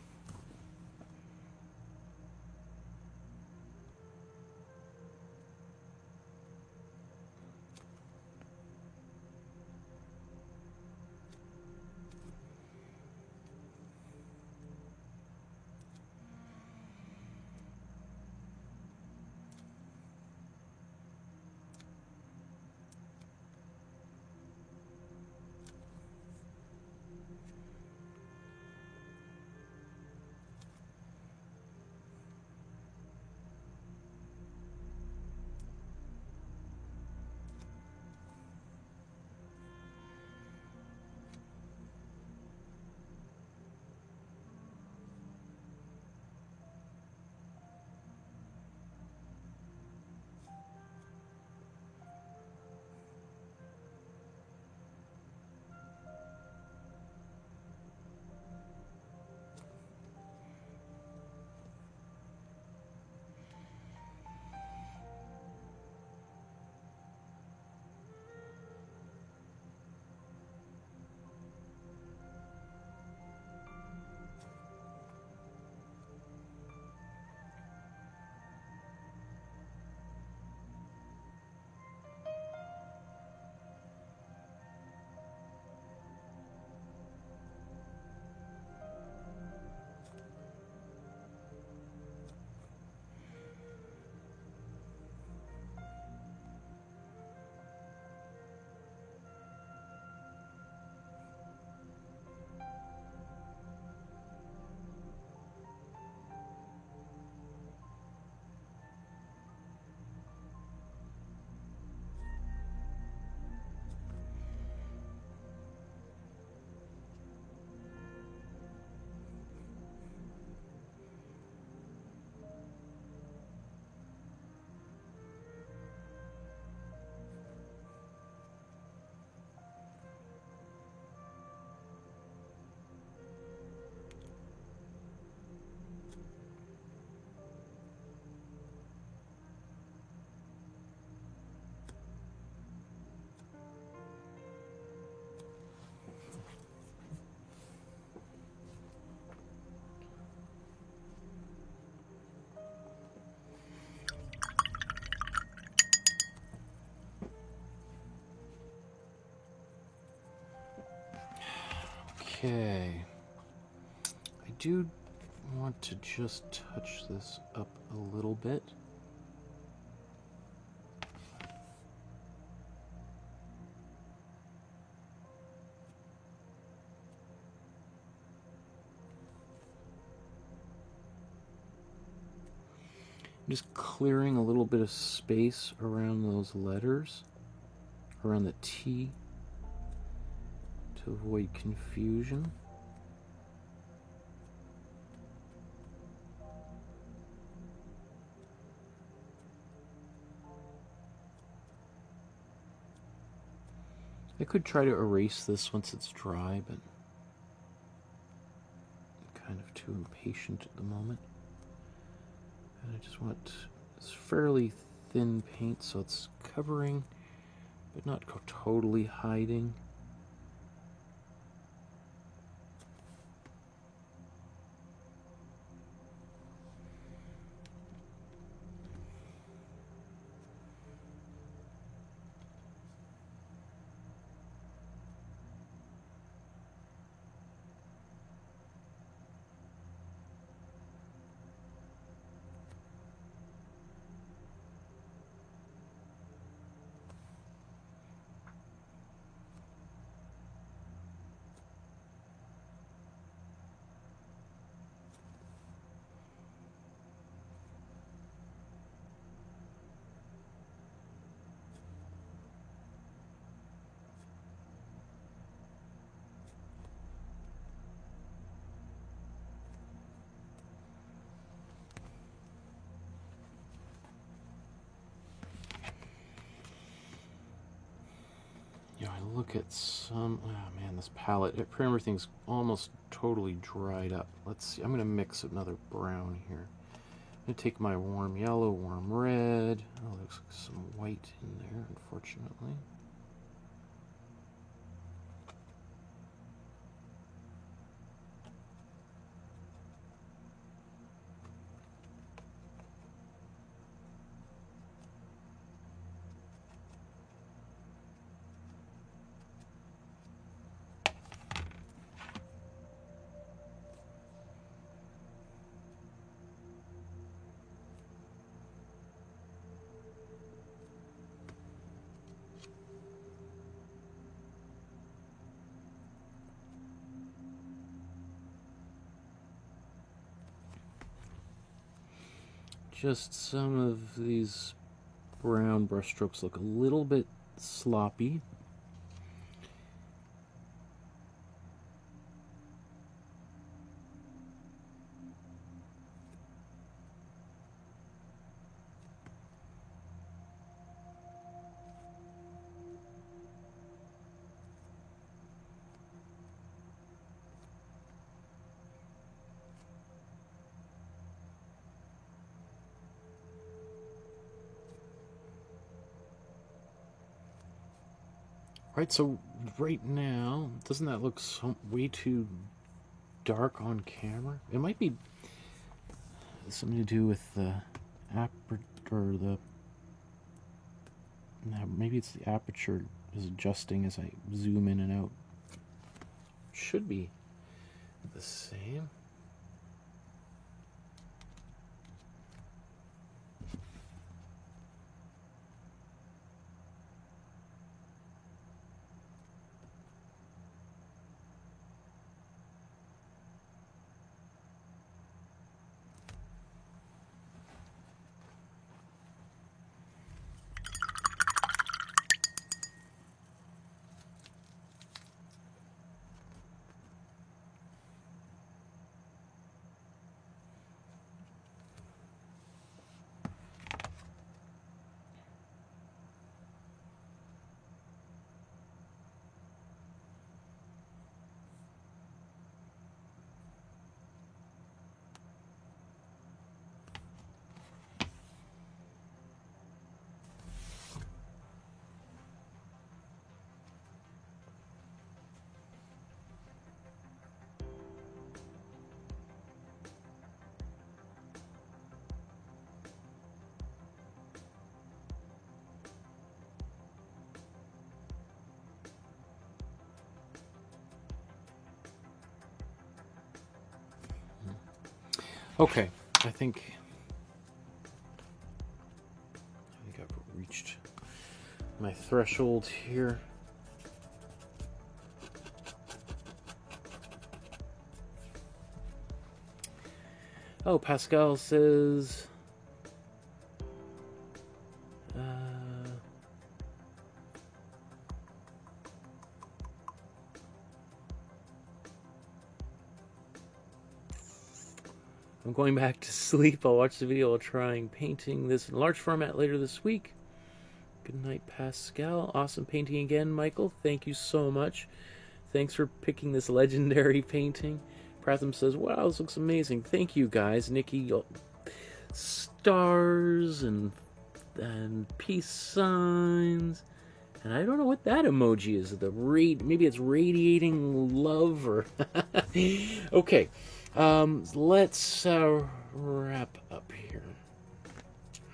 Okay, I do want to just touch this up a little bit. I'm just clearing a little bit of space around those letters, around the T, to avoid confusion. I could try to erase this once it's dry, but I'm kind of too impatient at the moment. And I just want this fairly thin paint so it's covering, but not totally hiding. you know, I look at some, oh man, this palette, everything's almost totally dried up. Let's see, I'm going to mix another brown here. I'm going to take my warm yellow, warm red. Oh, looks like some white in there, unfortunately. Just some of these brown brushstrokes look a little bit sloppy. Right, so right now, doesn't that look way too dark on camera? It might be something to do with the aperture, or the, maybe it's the aperture is adjusting as I zoom in and out. Should be the same. Okay, I think I've reached my threshold here. Oh, Pascal says I'm going back to sleep. I'll watch the video while trying painting this in large format later this week. Good night, Pascal. Awesome painting again, Michael. Thank you so much. Thanks for picking this legendary painting. Pratham says, wow, this looks amazing. Thank you, guys. Nikki, stars and peace signs. And I don't know what that emoji is. Maybe it's radiating love or... Okay. Let's wrap up here.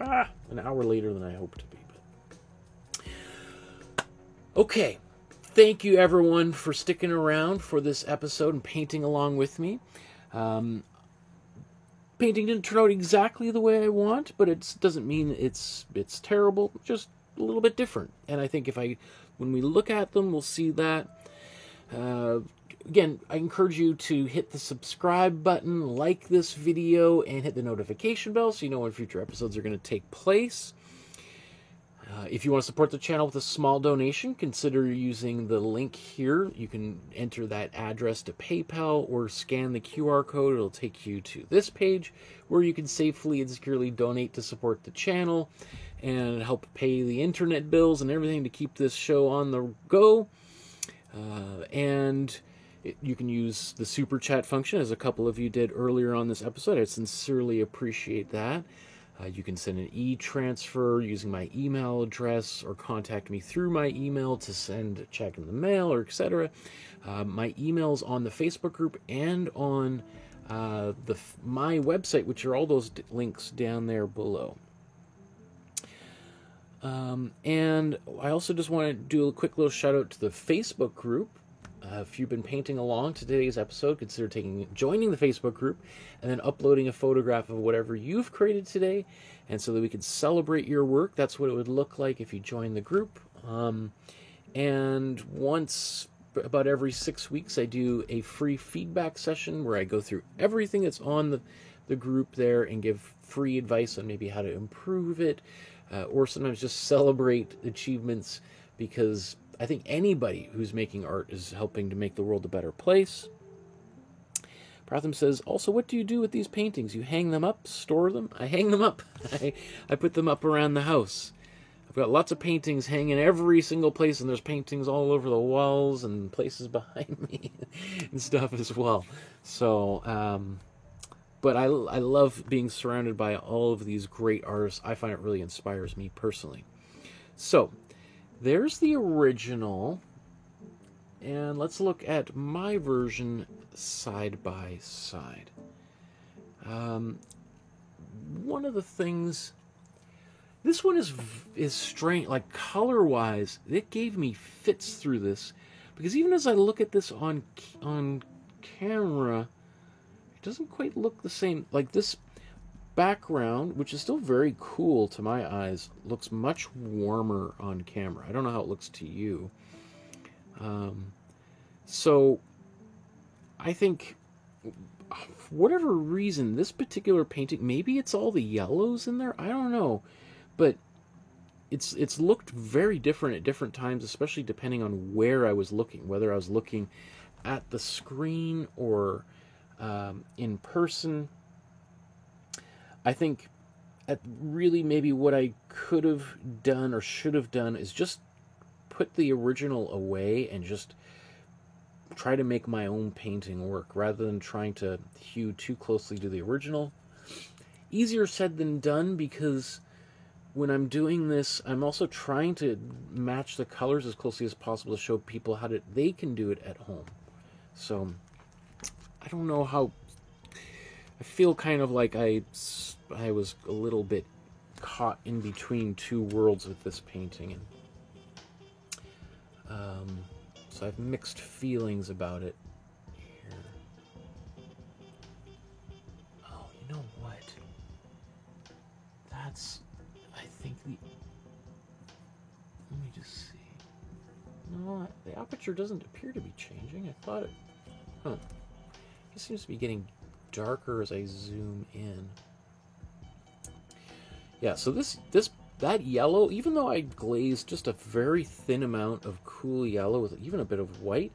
An hour later than I hoped to be. But... Okay. Thank you, everyone, for sticking around for this episode and painting along with me. Painting didn't turn out exactly the way I want, but it doesn't mean it's terrible. Just a little bit different. And I think when we look at them, we'll see that. Again, I encourage you to hit the subscribe button, like this video, and hit the notification bell so you know when future episodes are going to take place. If you want to support the channel with a small donation, consider using the link here. You can enter that address to PayPal or scan the QR code. It'll take you to this page where you can safely and securely donate to support the channel. and help pay the internet bills and everything to keep this show on the go. You can use the super chat function, as a couple of you did earlier on this episode. I sincerely appreciate that. You can send an e-transfer using my email address, or contact me through my email to send a check in the mail, or etc. My email's on the Facebook group and on my website, which are all those links down there below. And I also just want to do a quick little shout out to the Facebook group. If you've been painting along to today's episode, consider joining the Facebook group and then uploading a photograph of whatever you've created today, and so that we can celebrate your work. That's what it would look like if you join the group. And once, about every 6 weeks, I do a free feedback session where I go through everything that's on the group there and give free advice on maybe how to improve it, or sometimes just celebrate achievements, because I think anybody who's making art is helping to make the world a better place. Pratham says, also, what do you do with these paintings? You hang them up, store them? I hang them up. I put them up around the house. I've got lots of paintings hanging every single place, and there's paintings all over the walls and places behind me and stuff as well. So, but I love being surrounded by all of these great artists. I find it really inspires me personally. So, there's the original, and let's look at my version side by side. One of the things, this one is strange, like color-wise, it gave me fits through this, because even as I look at this on camera, it doesn't quite look the same. Like this background, which is still very cool to my eyes, looks much warmer on camera. I don't know how it looks to you. So I think, for whatever reason, this particular painting, maybe it's all the yellows in there, I don't know, but it's looked very different at different times, especially depending on where I was looking, whether I was looking at the screen or in person. I think really maybe what I could have done or should have done is just put the original away and just try to make my own painting work, rather than trying to hew too closely to the original. Easier said than done, because when I'm doing this, I'm also trying to match the colors as closely as possible to show people how they can do it at home. So I don't know how. I feel kind of like I was a little bit caught in between two worlds with this painting, and so I have mixed feelings about it here. Oh, you know what? That's, I think let me just see. No, the aperture doesn't appear to be changing. I thought it, it seems to be getting darker as I zoom in. Yeah, so that yellow, even though I glazed just a very thin amount of cool yellow with even a bit of white,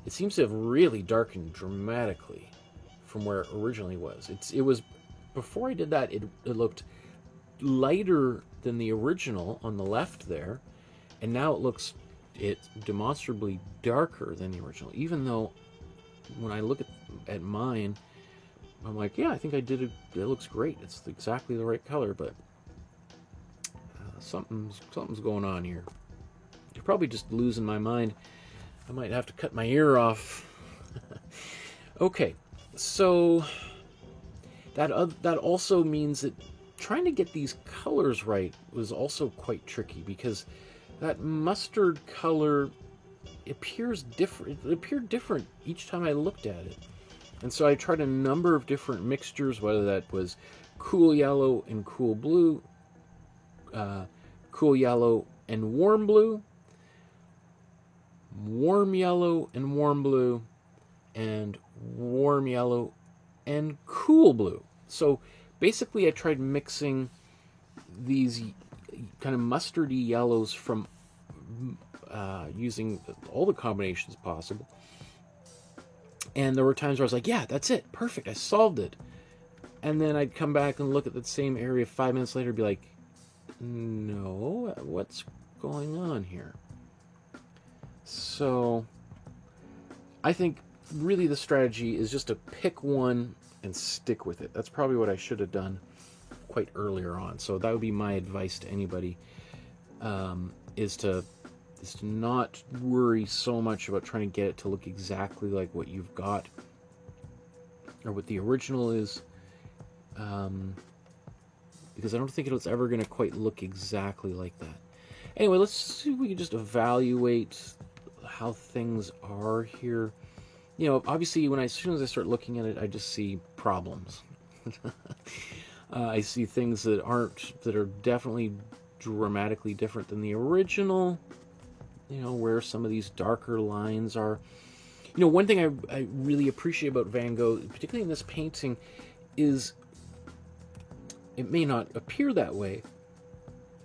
it seems to have really darkened dramatically from where it originally was. It was, before I did that, it looked lighter than the original on the left there, and now it's demonstrably darker than the original, even though when I look at mine, I'm like, yeah, I think I did it. It looks great. It's exactly the right color, but something's going on here. You're probably just losing my mind. I might have to cut my ear off. Okay, so that also means that trying to get these colors right was also quite tricky, because that mustard color appears different. It appeared different each time I looked at it. And so I tried a number of different mixtures, whether that was cool yellow and cool blue, cool yellow and warm blue, warm yellow and warm blue, and warm yellow and cool blue. So basically I tried mixing these kind of mustardy yellows from using all the combinations possible. And there were times where I was like, yeah, that's it. Perfect. I solved it. And then I'd come back and look at that same area 5 minutes later and be like, know what's going on here. So I think really the strategy is just to pick one and stick with it. That's probably what I should have done quite earlier on. So that would be my advice to anybody, is to not worry so much about trying to get it to look exactly like what you've got or what the original is, because I don't think it's ever going to quite look exactly like that. Anyway, let's see if we can just evaluate how things are here. You know, obviously, as soon as I start looking at it, I just see problems. I see things that are definitely dramatically different than the original. You know, where some of these darker lines are. You know, one thing I really appreciate about Van Gogh, particularly in this painting, is it may not appear that way,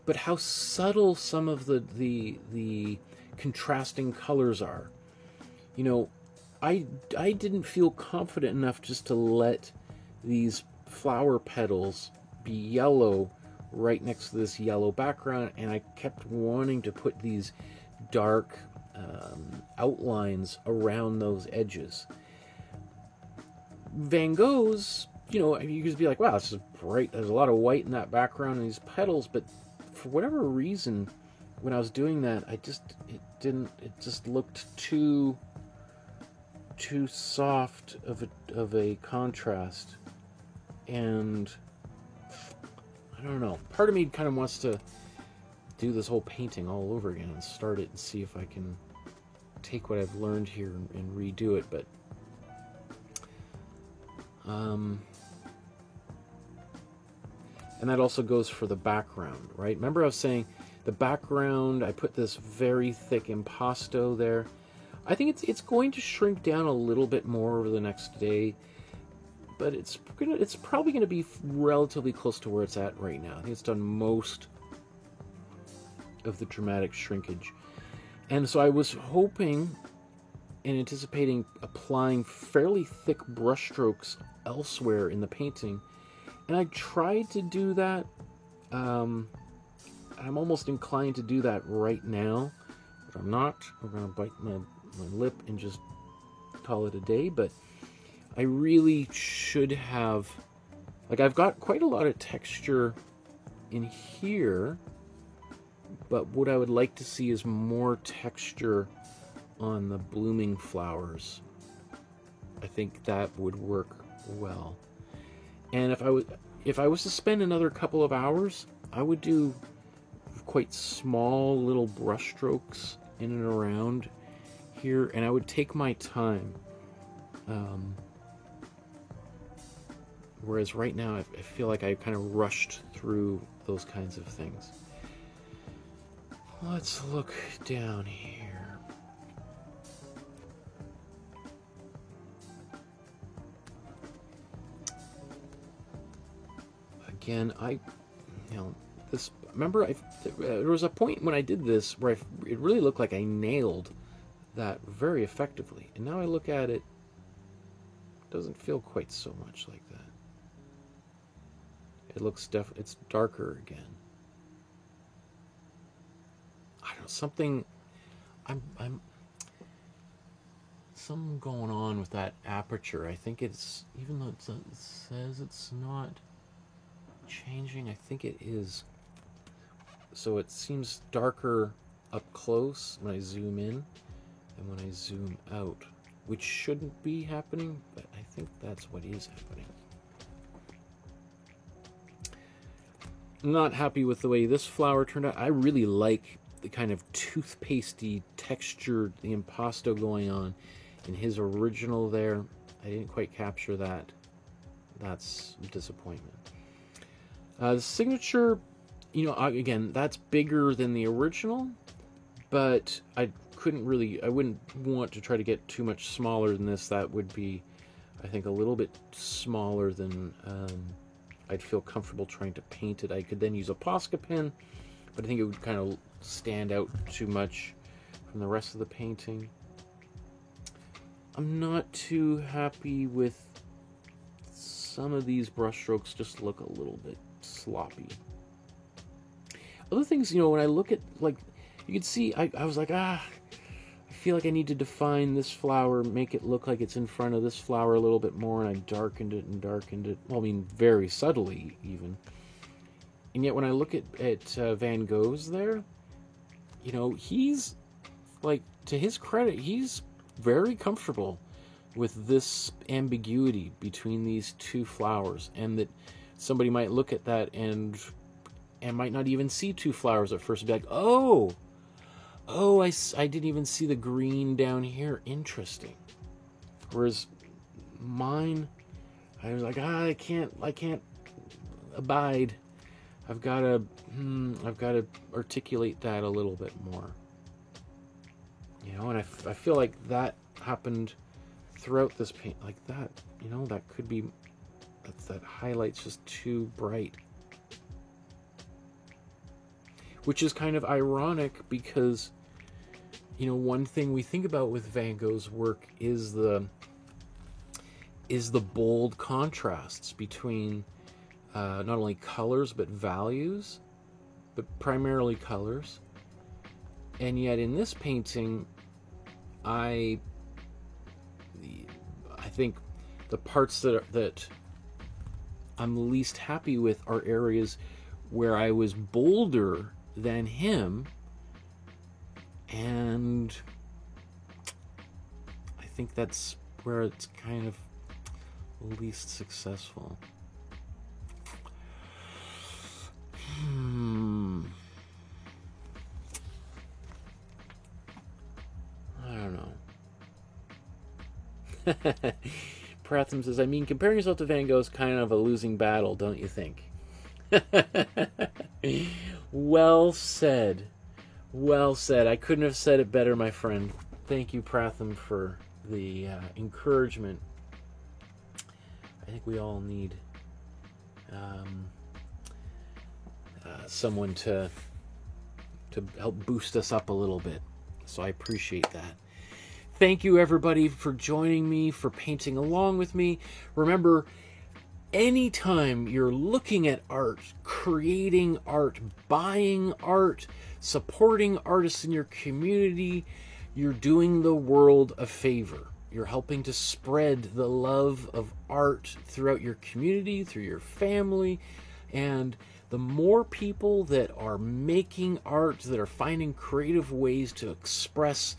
but how subtle some of the contrasting colors are. You know, I didn't feel confident enough just to let these flower petals be yellow right next to this yellow background, and I kept wanting to put these dark outlines around those edges. Van Gogh's, you know, you could just be like, wow, this is bright, there's a lot of white in that background and these petals, but for whatever reason, when I was doing that, it just looked too soft of a contrast. And I don't know, part of me kind of wants to do this whole painting all over again and start it and see if I can take what I've learned here and redo it. But and that also goes for the background, right? Remember I was saying the background, I put this very thick impasto there. I think it's going to shrink down a little bit more over the next day, but it's probably going to be relatively close to where it's at right now. I think it's done most of the dramatic shrinkage. And so I was hoping and anticipating applying fairly thick brushstrokes elsewhere in the painting, and I tried to do that. I'm almost inclined to do that right now, but I'm not. I'm going to bite my lip and just call it a day, but I really should have, like, I've got quite a lot of texture in here, but what I would like to see is more texture on the blooming flowers. I think that would work well. And if I was to spend another couple of hours, I would do quite small little brush strokes in and around here, and I would take my time. Whereas right now, I feel like I kind of rushed through those kinds of things. Let's look down here. Again, remember, there was a point when I did this where it really looked like I nailed that very effectively, and now I look at it, it doesn't feel quite so much like that. It looks it's darker again. I don't know, something going on with that aperture. I think it's, even though it says it's not changing, I think it is. So it seems darker up close when I zoom in than when I zoom out, which shouldn't be happening, but I think that's what is happening. I'm not happy with the way this flower turned out. I really like the kind of toothpastey texture, the impasto going on in his original there. I didn't quite capture that. That's a disappointment. The signature, you know, again, that's bigger than the original, but I wouldn't want to try to get too much smaller than this. That would be, I think, a little bit smaller than I'd feel comfortable trying to paint it. I could then use a Posca pen, but I think it would kind of stand out too much from the rest of the painting. I'm not too happy with some of these brushstrokes, just look a little bit sloppy. other things, when I look at, like, you can see, I was like, I feel like I need to define this flower, make it look like it's in front of this flower a little bit more, and I darkened it and darkened it. Well, I mean, very subtly, even. And yet, when I look at Van Gogh's there, he's, like, to his credit, he's very comfortable with this ambiguity between these two flowers, and that somebody might look at that and might not even see two flowers at first and be like, oh, I didn't even see the green down here. Interesting. Whereas mine, I was like, I can't abide. I've got to articulate that a little bit more. And I feel like that happened throughout this paint, like that. That could be, that highlight's just too bright. Which is kind of ironic because, one thing we think about with Van Gogh's work is the bold contrasts between not only colors but values, but primarily colors. And yet in this painting, I think the parts that I'm least happy with are areas where I was bolder than him, and I think that's where it's kind of least successful. I don't know. Pratham says, comparing yourself to Van Gogh is kind of a losing battle, don't you think? Well said. Well said. I couldn't have said it better, my friend. Thank you, Pratham, for the encouragement. I think we all need someone to help boost us up a little bit. So I appreciate that. Thank you, everybody, for joining me, for painting along with me. Remember, anytime you're looking at art, creating art, buying art, supporting artists in your community, you're doing the world a favor. You're helping to spread the love of art throughout your community, through your family, and the more people that are making art, that are finding creative ways to express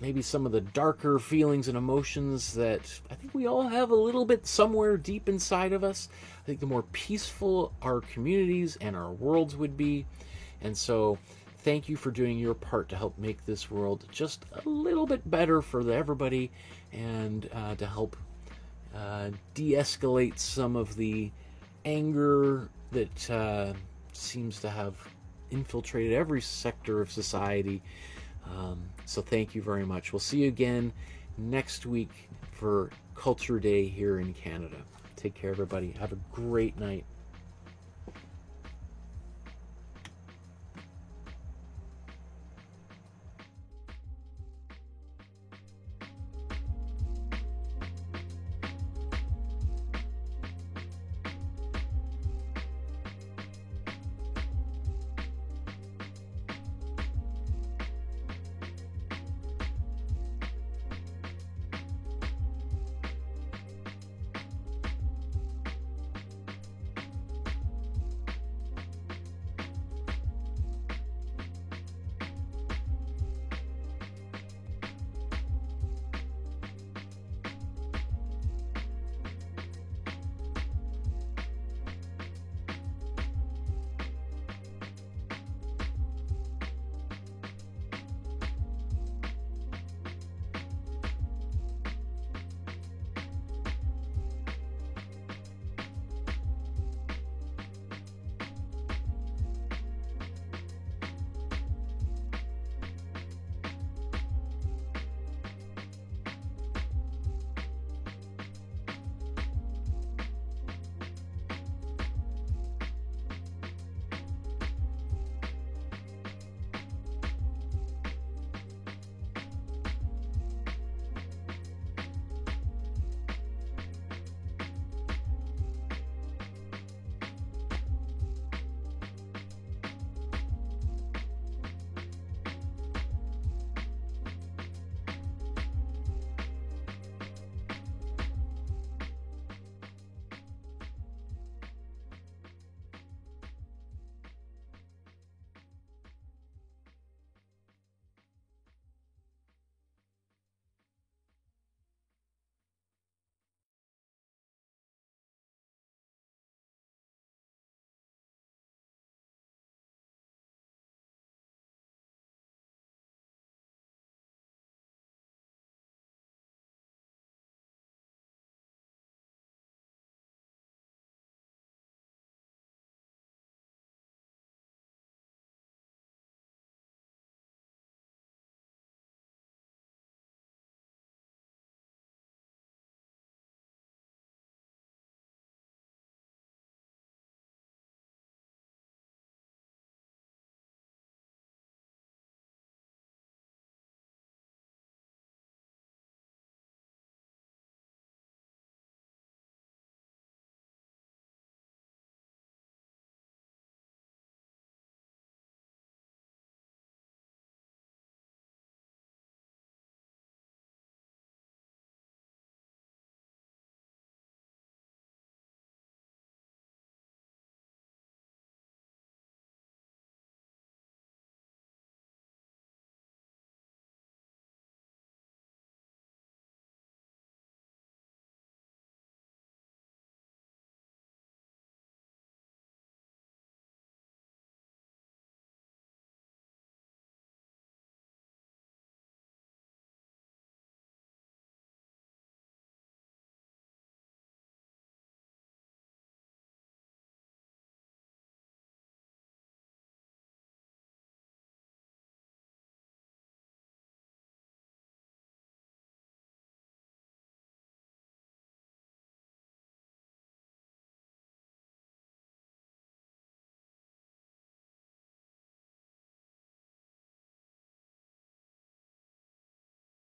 maybe some of the darker feelings and emotions that I think we all have a little bit somewhere deep inside of us, I think the more peaceful our communities and our worlds would be. And so thank you for doing your part to help make this world just a little bit better for everybody, and to help de-escalate some of the anger that seems to have infiltrated every sector of society. So thank you very much. We'll see you again next week for Culture Day here in Canada. Take care, everybody. Have a great night.